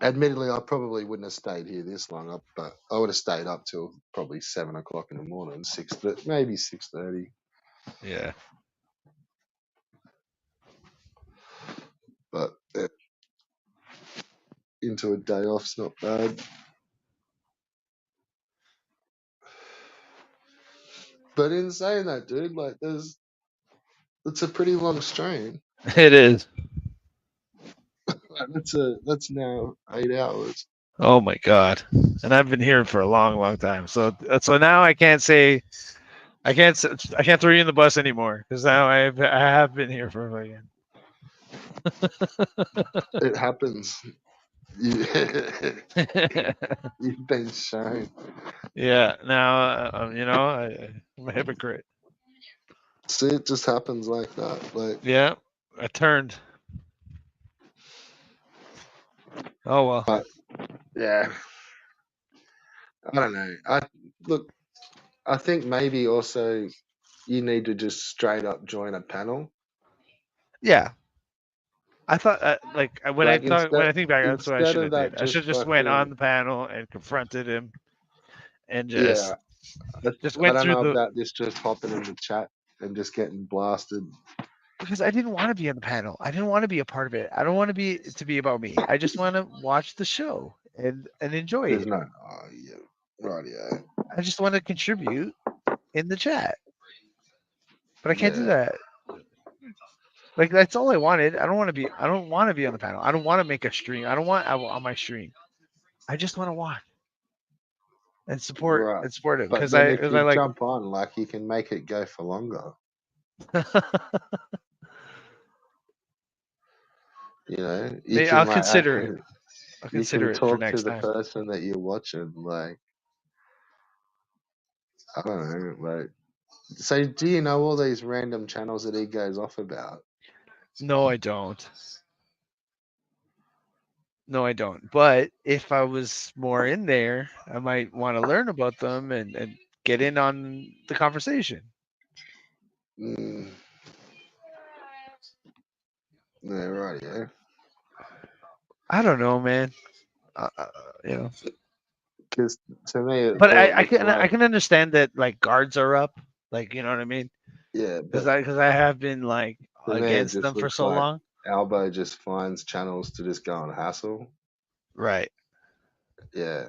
admittedly, I probably wouldn't have stayed here this long up, but I would have stayed up till probably 7 o'clock in the morning, maybe 6:30. Yeah. But yeah, into a day off's not bad. But in saying that, dude, like it's a pretty long stream. It is. Like, that's now 8 hours. Oh my god. And I've been here for a long, long time. So now I can't say I can't throw you in the bus anymore because now I have been here for again. It happens. You, you've been shown. Yeah. Now I'm a hypocrite. See, it just happens like that. Like, Yeah. I turned. Oh well. but yeah, I don't know. Look. I think maybe also you need to just straight up join a panel. Yeah. I thought Like when I think back, that's what I instead should of have that, did. I just should just went on fucking the panel and confronted him and yeah. just I went don't through know the about this just hopping in the chat and just getting blasted. because I didn't want to be on the panel. I didn't want to be a part of it. I don't want to be about me. I just want to watch the show and enjoy There's it. no, oh yeah, right, yeah, I just want to contribute in the chat, but I can't do yeah, that. Like that's all I wanted. I don't want to be. I don't want to be on the panel. I don't want to make a stream. I don't want on my stream. I just want to watch right. and support him But then if because I you like him. jump on, like you can make it go for longer. You know, you Maybe can I'll like consider it. actually, I'll you consider can it for talk to next the time. person that you're watching. Like I don't know, like. So do you know all these random channels that he goes off about? No, I don't. No, I don't. But if I was more in there, I might want to learn about them and get in on the conversation. Mm, yeah, right, yeah. I don't know, man. Uh, you know, Because to me, but all it looks I like, can understand that like guards are up, like you know what I mean, yeah, but because I have been like to me, it against just them for looks so like long. Albo just finds channels to just go and hassle. Right, Yeah,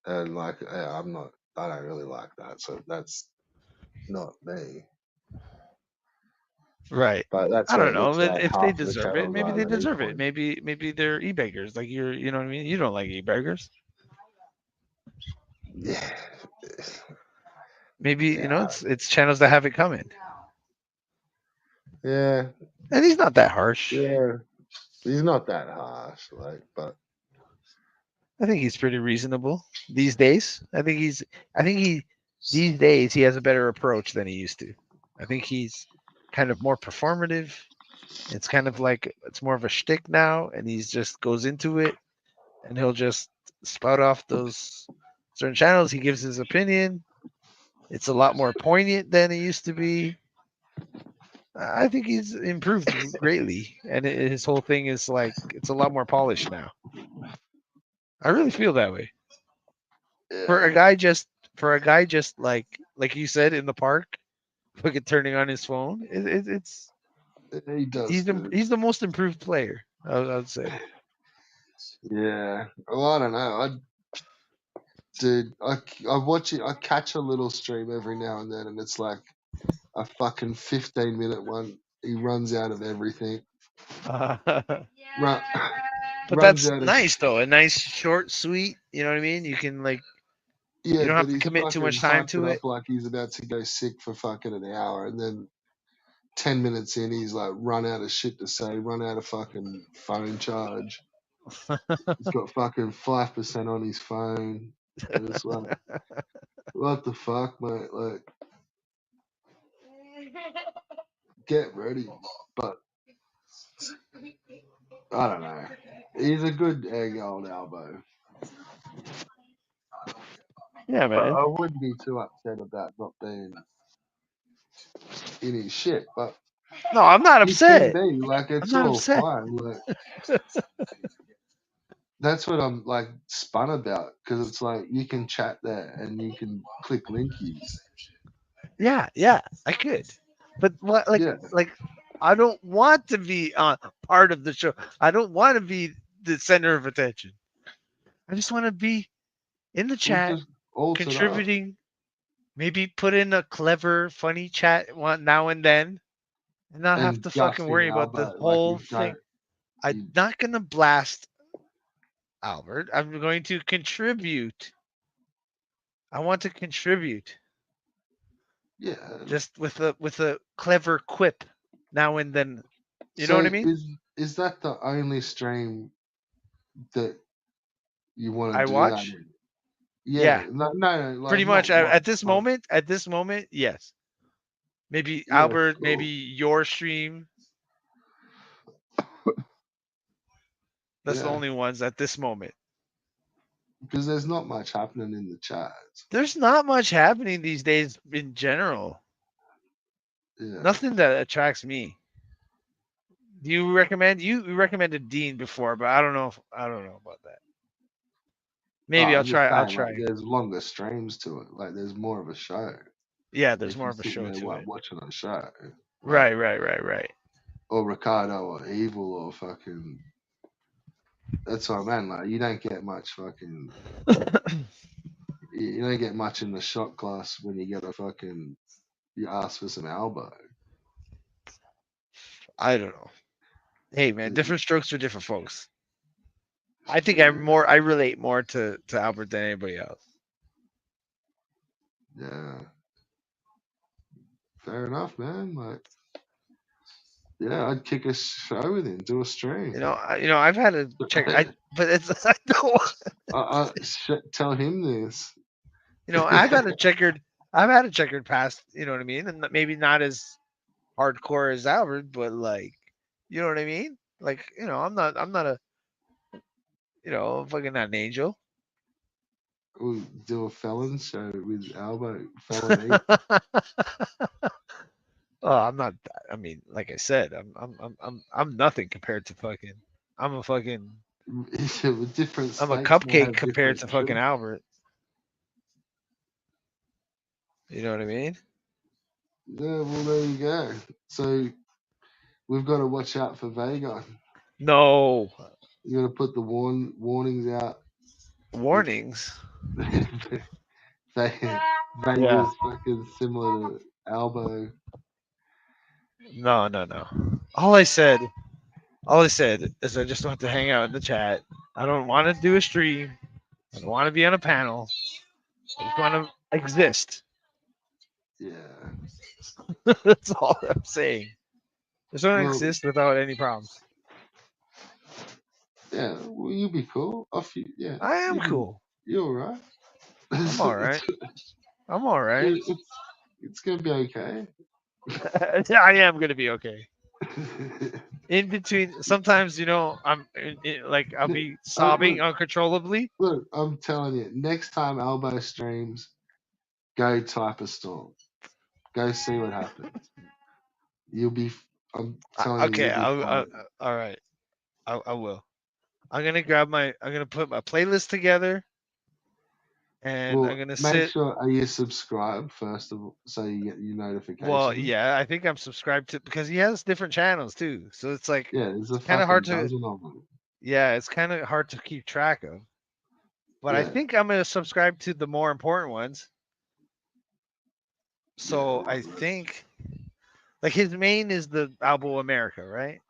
and like, yeah, I don't really like that. So that's not me. right. But that's I what don't it know. looks like. If they Half of the deserve it, channels maybe are they that he deserve it. finds. Maybe they're e-beggars. Like you know what I mean. You don't like e-beggars. Yeah, Maybe you know yeah, it's channels that have it coming, yeah, and he's not that harsh. yeah. He's not that harsh, like, but I think he's pretty reasonable these days. I think he these days he has a better approach than he used to. I think he's kind of more performative. It's kind of like it's more of a shtick now, and he's just goes into it, and he'll just spout off those certain channels. He gives his opinion. It's a lot more poignant than it used to be. I think he's improved greatly, and his whole thing is like it's a lot more polished now. I really feel that way. For a yeah, guy just like you said in the park, fucking turning on his phone. It's he does good. he's the most improved player. I would say. Yeah. Well, I don't know. Dude, I watch it. I catch a little stream every now and then, and it's like a fucking 15-minute one. He runs out of everything. But Run, runs that's out of nice though. A nice, short, sweet. You know what I mean? You can like you yeah, don't but have to he's commit too fucking much time hyped it to it. up like he's about to go sick for fucking an hour, and then 10 minutes in, he's like run out of shit to say, run out of fucking phone charge. He's got fucking 5% on his phone, and it's like, what the fuck, mate? Like, get ready. But I don't know. He's a good egg, old Albo. Yeah, But man. I wouldn't be too upset about not being in his shit. But No, I'm not he can upset. be like I'm it's not all upset. fine. Like that's what I'm like spun about because it's like you can chat there and you can click linkies. Yeah, yeah, I could. But what Yeah, like I don't want to be part of the show. I don't want to be the center of attention. I just want to be in the we'll chat just alt it up contributing, maybe put in a clever, funny chat one now and then, and not have and to fucking gushing worry about the Albo like whole you thing. don't. I'm You, not gonna blast Albert. I'm going to contribute. I want to contribute yeah. just with a clever quip now and then. You know what So I mean? is that the only stream that you want I to do that watch. in? Yeah, Yeah, no, like pretty not much watch, but at this moment, yes. Maybe yeah, Albert, maybe cool. your stream. That's the Yeah, only ones at this moment. because there's not much happening in the chat. There's not much happening these days in general. Yeah, Nothing that attracts me. Do you recommend you recommended Dean before, but I don't know if I don't know about that. Oh, Maybe I'll I'm just try. I'll saying, like, try. there's longer streams to it. Like, there's more of a show. Yeah, there's If more you're of a sitting show there to it. watching a show, like, Right, right, right, right. or Ricardo or Evil or fucking. That's what I mean. Like, you don't get much fucking. You don't get much in the shot class when you get a fucking. You ask for some elbow. I don't know. Hey man, different strokes for different folks. I think Yeah, I relate more to Albert than anybody else. yeah. Fair enough, man. Like, yeah, I'd kick a show with him, do a stream. I've had to check. But it's I know. Tell him this. I've had a checkered. I've had a checkered past. You know what I mean, and maybe not as hardcore as Albert, but like, you know what I mean. Like, I'm not a, I'm fucking not an angel. We'll do a felon show with Albo, felony. Oh, I'm not. I mean, like I said, I'm nothing compared to fucking. I'm a fucking. With different I'm a states may cupcake have compared different to fucking shows. Albert. You know what I mean? Yeah, well, there you go. So we've got to watch out for Vega. No You got to put the warnings out. warnings. Yeah. Vega's fucking similar to Albo. No, no, no. All I said, all I said is I just want to hang out in the chat. I don't want to do a stream. I don't want to be on a panel. I just want to exist. Yeah. That's all I'm saying. Just want to Well, exist without any problems. yeah. Well, you'll be cool. Off you. Yeah. I am You be. cool. You're all right. I'm all right. I'm all right. It's gonna be okay. I am gonna be okay. In between, sometimes like I'll be sobbing Look, uncontrollably. look, I'm telling you, next time Elbow streams, go type a storm. Go see what happens. You'll be. I'm telling you, Okay, you'll be fine. all right. I will. I'm gonna put my playlist together, and I'm Well, gonna make sit. sure are you subscribed first of all, so you get your Well, notifications. yeah, I think I'm subscribed to because he has different channels too. So it's like Yeah, there's a it's kind of hard fucking to dozen of them. yeah, it's kind of hard to keep track of. But I Yeah, think I'm gonna subscribe to the more important ones. So yeah. I think like his main is the Albo America, right?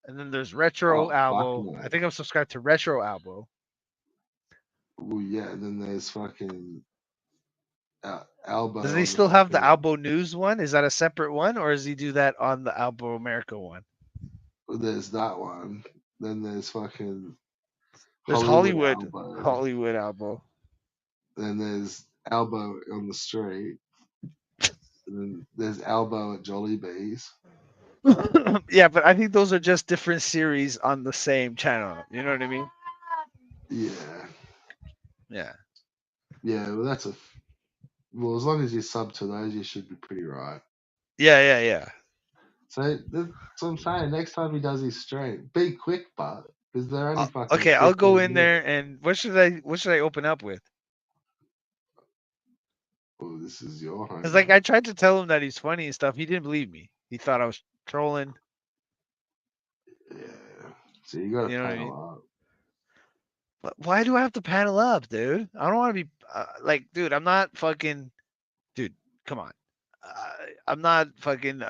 And then there's Retro Oh fuck Albo. no. I think I'm subscribed to Retro Albo. Well, yeah. Then there's fucking Does Elbow he on the still have the fucking. Albo News one? Is that a separate one, or does he do that on the Albo America one? There's that one. Then there's fucking There's Hollywood Hollywood, Elbow. Hollywood Albo. Then there's Elbow on the street. And then there's Elbow at Jollibee's. Yeah, but I think those are just different series on the same channel. You know what I mean? Yeah, Yeah. yeah. Well, well. As long as you sub to those, you should be pretty right. Yeah, yeah, yeah. So that's what I'm saying. Next time he does his stream, be quick, but because they're only fucking Okay, I'll go 15 in there minutes. and what should I open up with? Oh, this is your Cuz like home. I tried to tell him that he's funny and stuff. He didn't believe me. He thought I was trolling. Yeah. So you got to You know what I mean? panel up. But why do I have to panel up, dude? I don't want to be like, dude. I'm not fucking, dude. Come on. I'm not fucking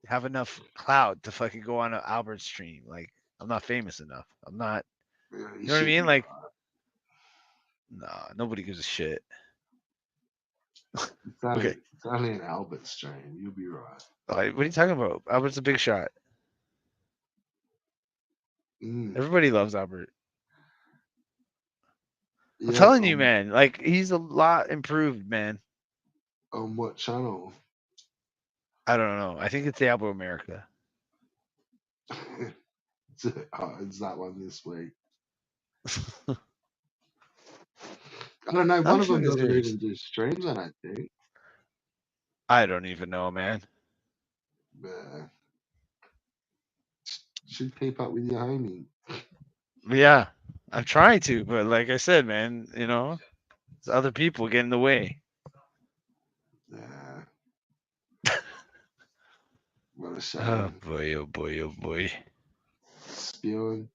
have enough clout to fucking go on an Albert stream. Like, I'm not famous enough. I'm not. Yeah, you You know what I should mean? be Like, right. nah, nobody gives a shit. Okay. It's only an Albert stream. You'll be right. Like, what are you talking about? Albert's a big shot. Mm. Everybody loves Albert. I'm Yeah. telling you, man. Like, he's a lot improved, man. On what channel? I don't know. I think it's the Albert America. It's that one this week. I don't know. One I'm of them fucking doesn't serious. even do streams. I don't think. I don't even know, man. Yeah. should keep up with your homie. Yeah, I'm trying to, but like I said, man, there's other people get in the way. Yeah, what a Oh shame. boy, oh boy, oh boy. Spewing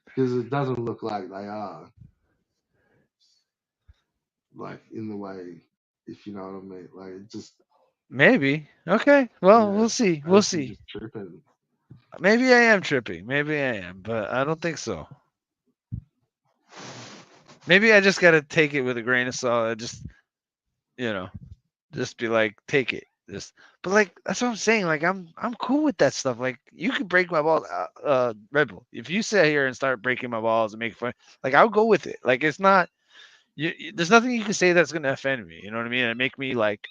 because it doesn't look like they are like in the way, if you know what I mean. Like it just Maybe. Okay. Well, yeah, we'll see. I We'll think you're see. just tripping. Maybe I am tripping. Maybe I am, but I don't think so. Maybe I just gotta take it with a grain of salt. You know, just be like, take it. But like that's what I'm saying. Like I'm cool with that stuff. Like you could break my balls, Red Bull. If you sit here and start breaking my balls and make fun, like I'll go with it. Like it's not. There's nothing you can say that's gonna offend me. You know what I mean? And make me like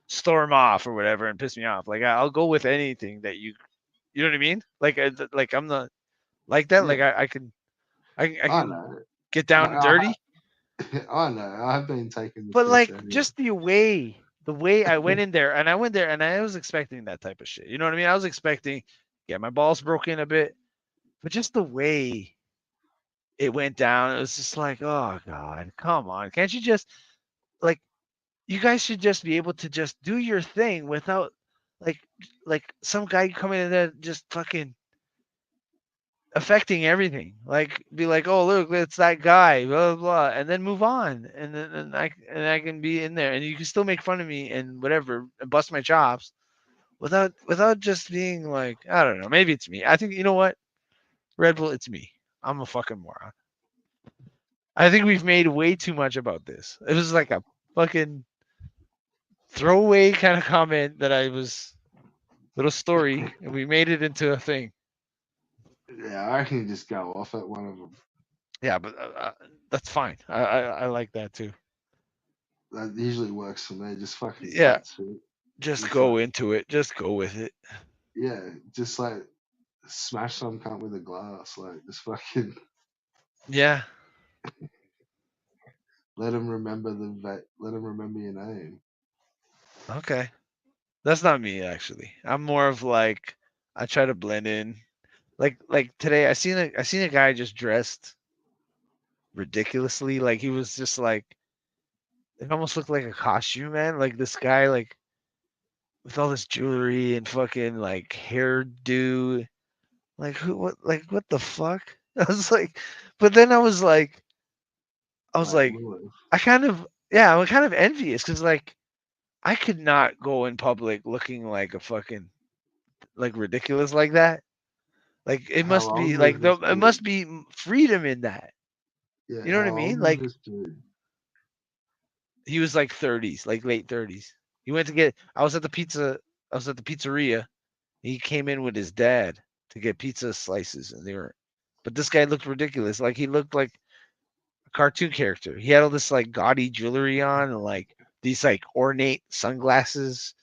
storm off or whatever and piss me off. Like I'll go with anything that you. You know what I mean? Like like I'm not like that. Yeah, Like I can I I can know. get down Like and dirty. I know. I've been taking the But piss like out of you. just the way I went in there, and I went there, and I was expecting that type of shit. You know what I mean? I was expecting, yeah, my balls broken a bit, but just the way it went down, it was just like, oh god, come on, can't you just like you guys should just be able to just do your thing without like some guy coming in there just fucking affecting everything. Like be like, oh look, it's that guy, blah blah, blah, and then move on, and I can be in there, and you can still make fun of me and whatever, and bust my chops without just being like, I don't know, maybe it's me. I think you know what, Red Bull, it's me. I'm a fucking moron. I think we've made way too much about this. It was like a fucking throwaway kind of comment that I was little story, and we made it into a thing. Yeah, I reckon you just go off at one of them. Yeah, but that's fine. I like that too. That usually works for me. Just fucking Yeah, chat shit. just Just go like into it. Just go with it. yeah, just like smash some cunt with a glass. Like just fucking Yeah. let him remember let him remember your name. Okay. That's not me actually. I'm more of like I try to blend in. Like today I seen a guy just dressed ridiculously. Like he was just like it almost looked like a costume, man. Like this guy like with all this jewelry and fucking like hairdo. Like who what the fuck? I was like but then I was Like like Lewis. I kind of yeah, I'm kind of envious cuz like I could not go in public looking like a fucking like ridiculous like that. Like it How must be old was like this it dude? must be freedom in that. Yeah, You know what I how old mean? was Like this dude? he was like 30s, like late 30s. He went to get I was at the pizzeria. He came in with his dad to get pizza slices and they were but this guy looked ridiculous. Like he looked like a cartoon character. He had all this like gaudy jewelry on and like these like ornate sunglasses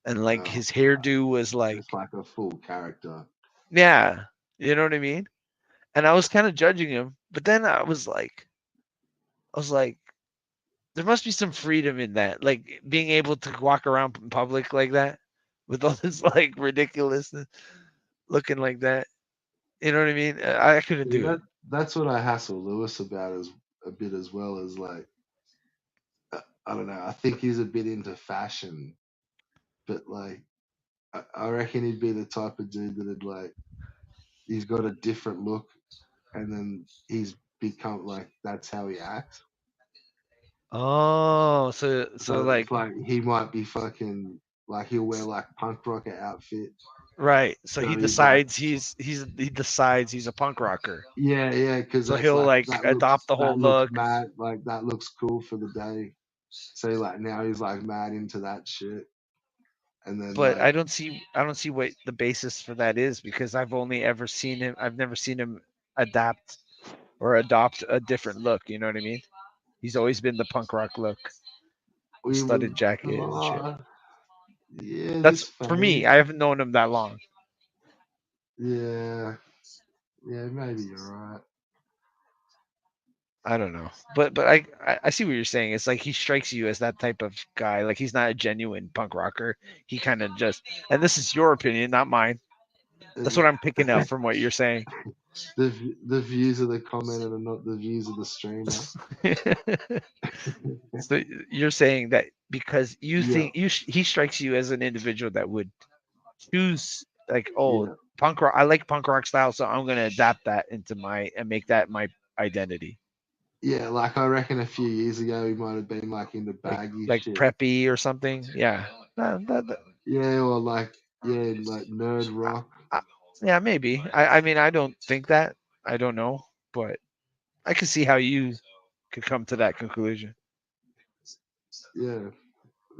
and like Oh, his hairdo was like just like a full character. yeah, you know what I mean? And I was kind of judging him, but then I was like, there must be some freedom in that, like being able to walk around in public like that with all this like ridiculousness looking like that. You know what I mean? I couldn't See do it. that's what I hassle Lewis about as a bit as well as like I don't know. I think he's a bit into fashion, but like I reckon he'd be the type of dude that'd like he's got a different look, and then he's become like that's how he acts. Oh, so So it's like like he might be fucking like he'll wear like punk rocker outfit. right. So So he's like, he decides he's a punk rocker. yeah, yeah, because So that's he'll like like adopt the whole that looks look. mad, like that looks cool for the day. So like now he's like mad into that shit, and then But like I don't see what the basis for that is because I've never seen him adapt or adopt a different look. You know what I mean? He's always been the punk rock look, we was, studded jacket and shit. uh, yeah, That's this for me. phase, I haven't known him that long. yeah, yeah, maybe you're right. I don't know, but I see what you're saying. It's like he strikes you as that type of guy. Like he's not a genuine punk rocker. He kind of just and this is your opinion, not mine. That's what Uh, I'm picking up from what you're saying. the views of the commenter are not the views of the streamer. So you're saying that because you Yeah, think he strikes you as an individual that would choose like, oh, yeah, punk rock. I like punk rock style, so I'm gonna adapt that into my and make that my identity, yeah. Like I reckon a few years ago he might have been like into like baggy like shit. preppy or something. Yeah, Yeah, or like yeah, like nerd rock. I- yeah, maybe. I mean, I don't think that. I don't know, but I can see how you could come to that conclusion. Yeah,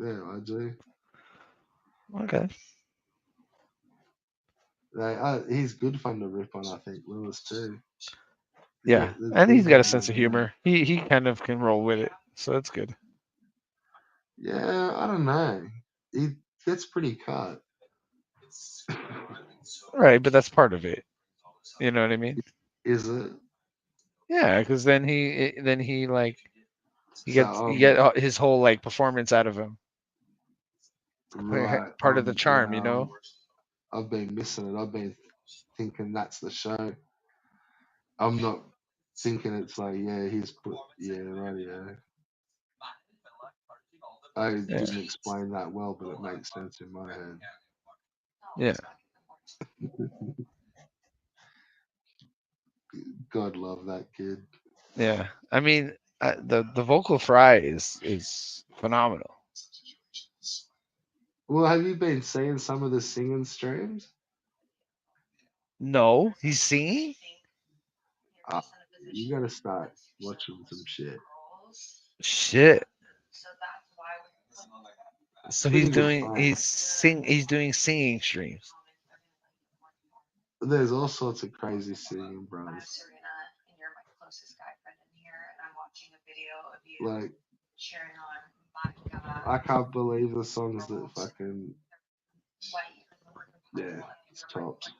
yeah, I do. Okay. He's good fun to rip on. I think Lewis too. Yeah, There's and he's good got a ones sense of in there. humor. He kind of can roll with it, so that's good. Yeah, I don't know. He gets pretty cut. Right, but that's part of it. You know what I mean? Is it? Yeah, because then he like So you get his whole like performance out of him. right. Part of the charm, you Yeah. know. I've been missing it. I've been thinking that's the show. I'm not thinking it's like yeah he's put yeah right yeah. I Yeah, didn't explain that well, but it makes sense in my head. yeah, God love that kid. yeah. I mean, the vocal fry is phenomenal. Well, have you been seeing some of the singing streams? No, he's singing. Uh, you gotta start watching some shit. Shit. So Pretty good fun. he's doing singing streams. There's all sorts of crazy singing, bros. Like I can't believe the songs that fucking yeah, it's tops.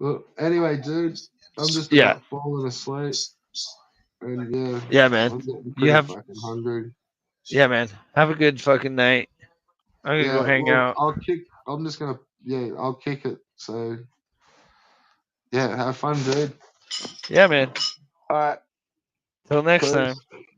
Well, anyway, dude, I'm just Yeah, about falling asleep, and yeah, yeah, man. I'm getting You pretty have fucking hungry. yeah, man. Have a good fucking night. I'm gonna go Yeah, hang well, out. I'll kick. I'm just gonna yeah, I'll kick it. So yeah, have fun, dude. Yeah, man. All right, Till next time. peace.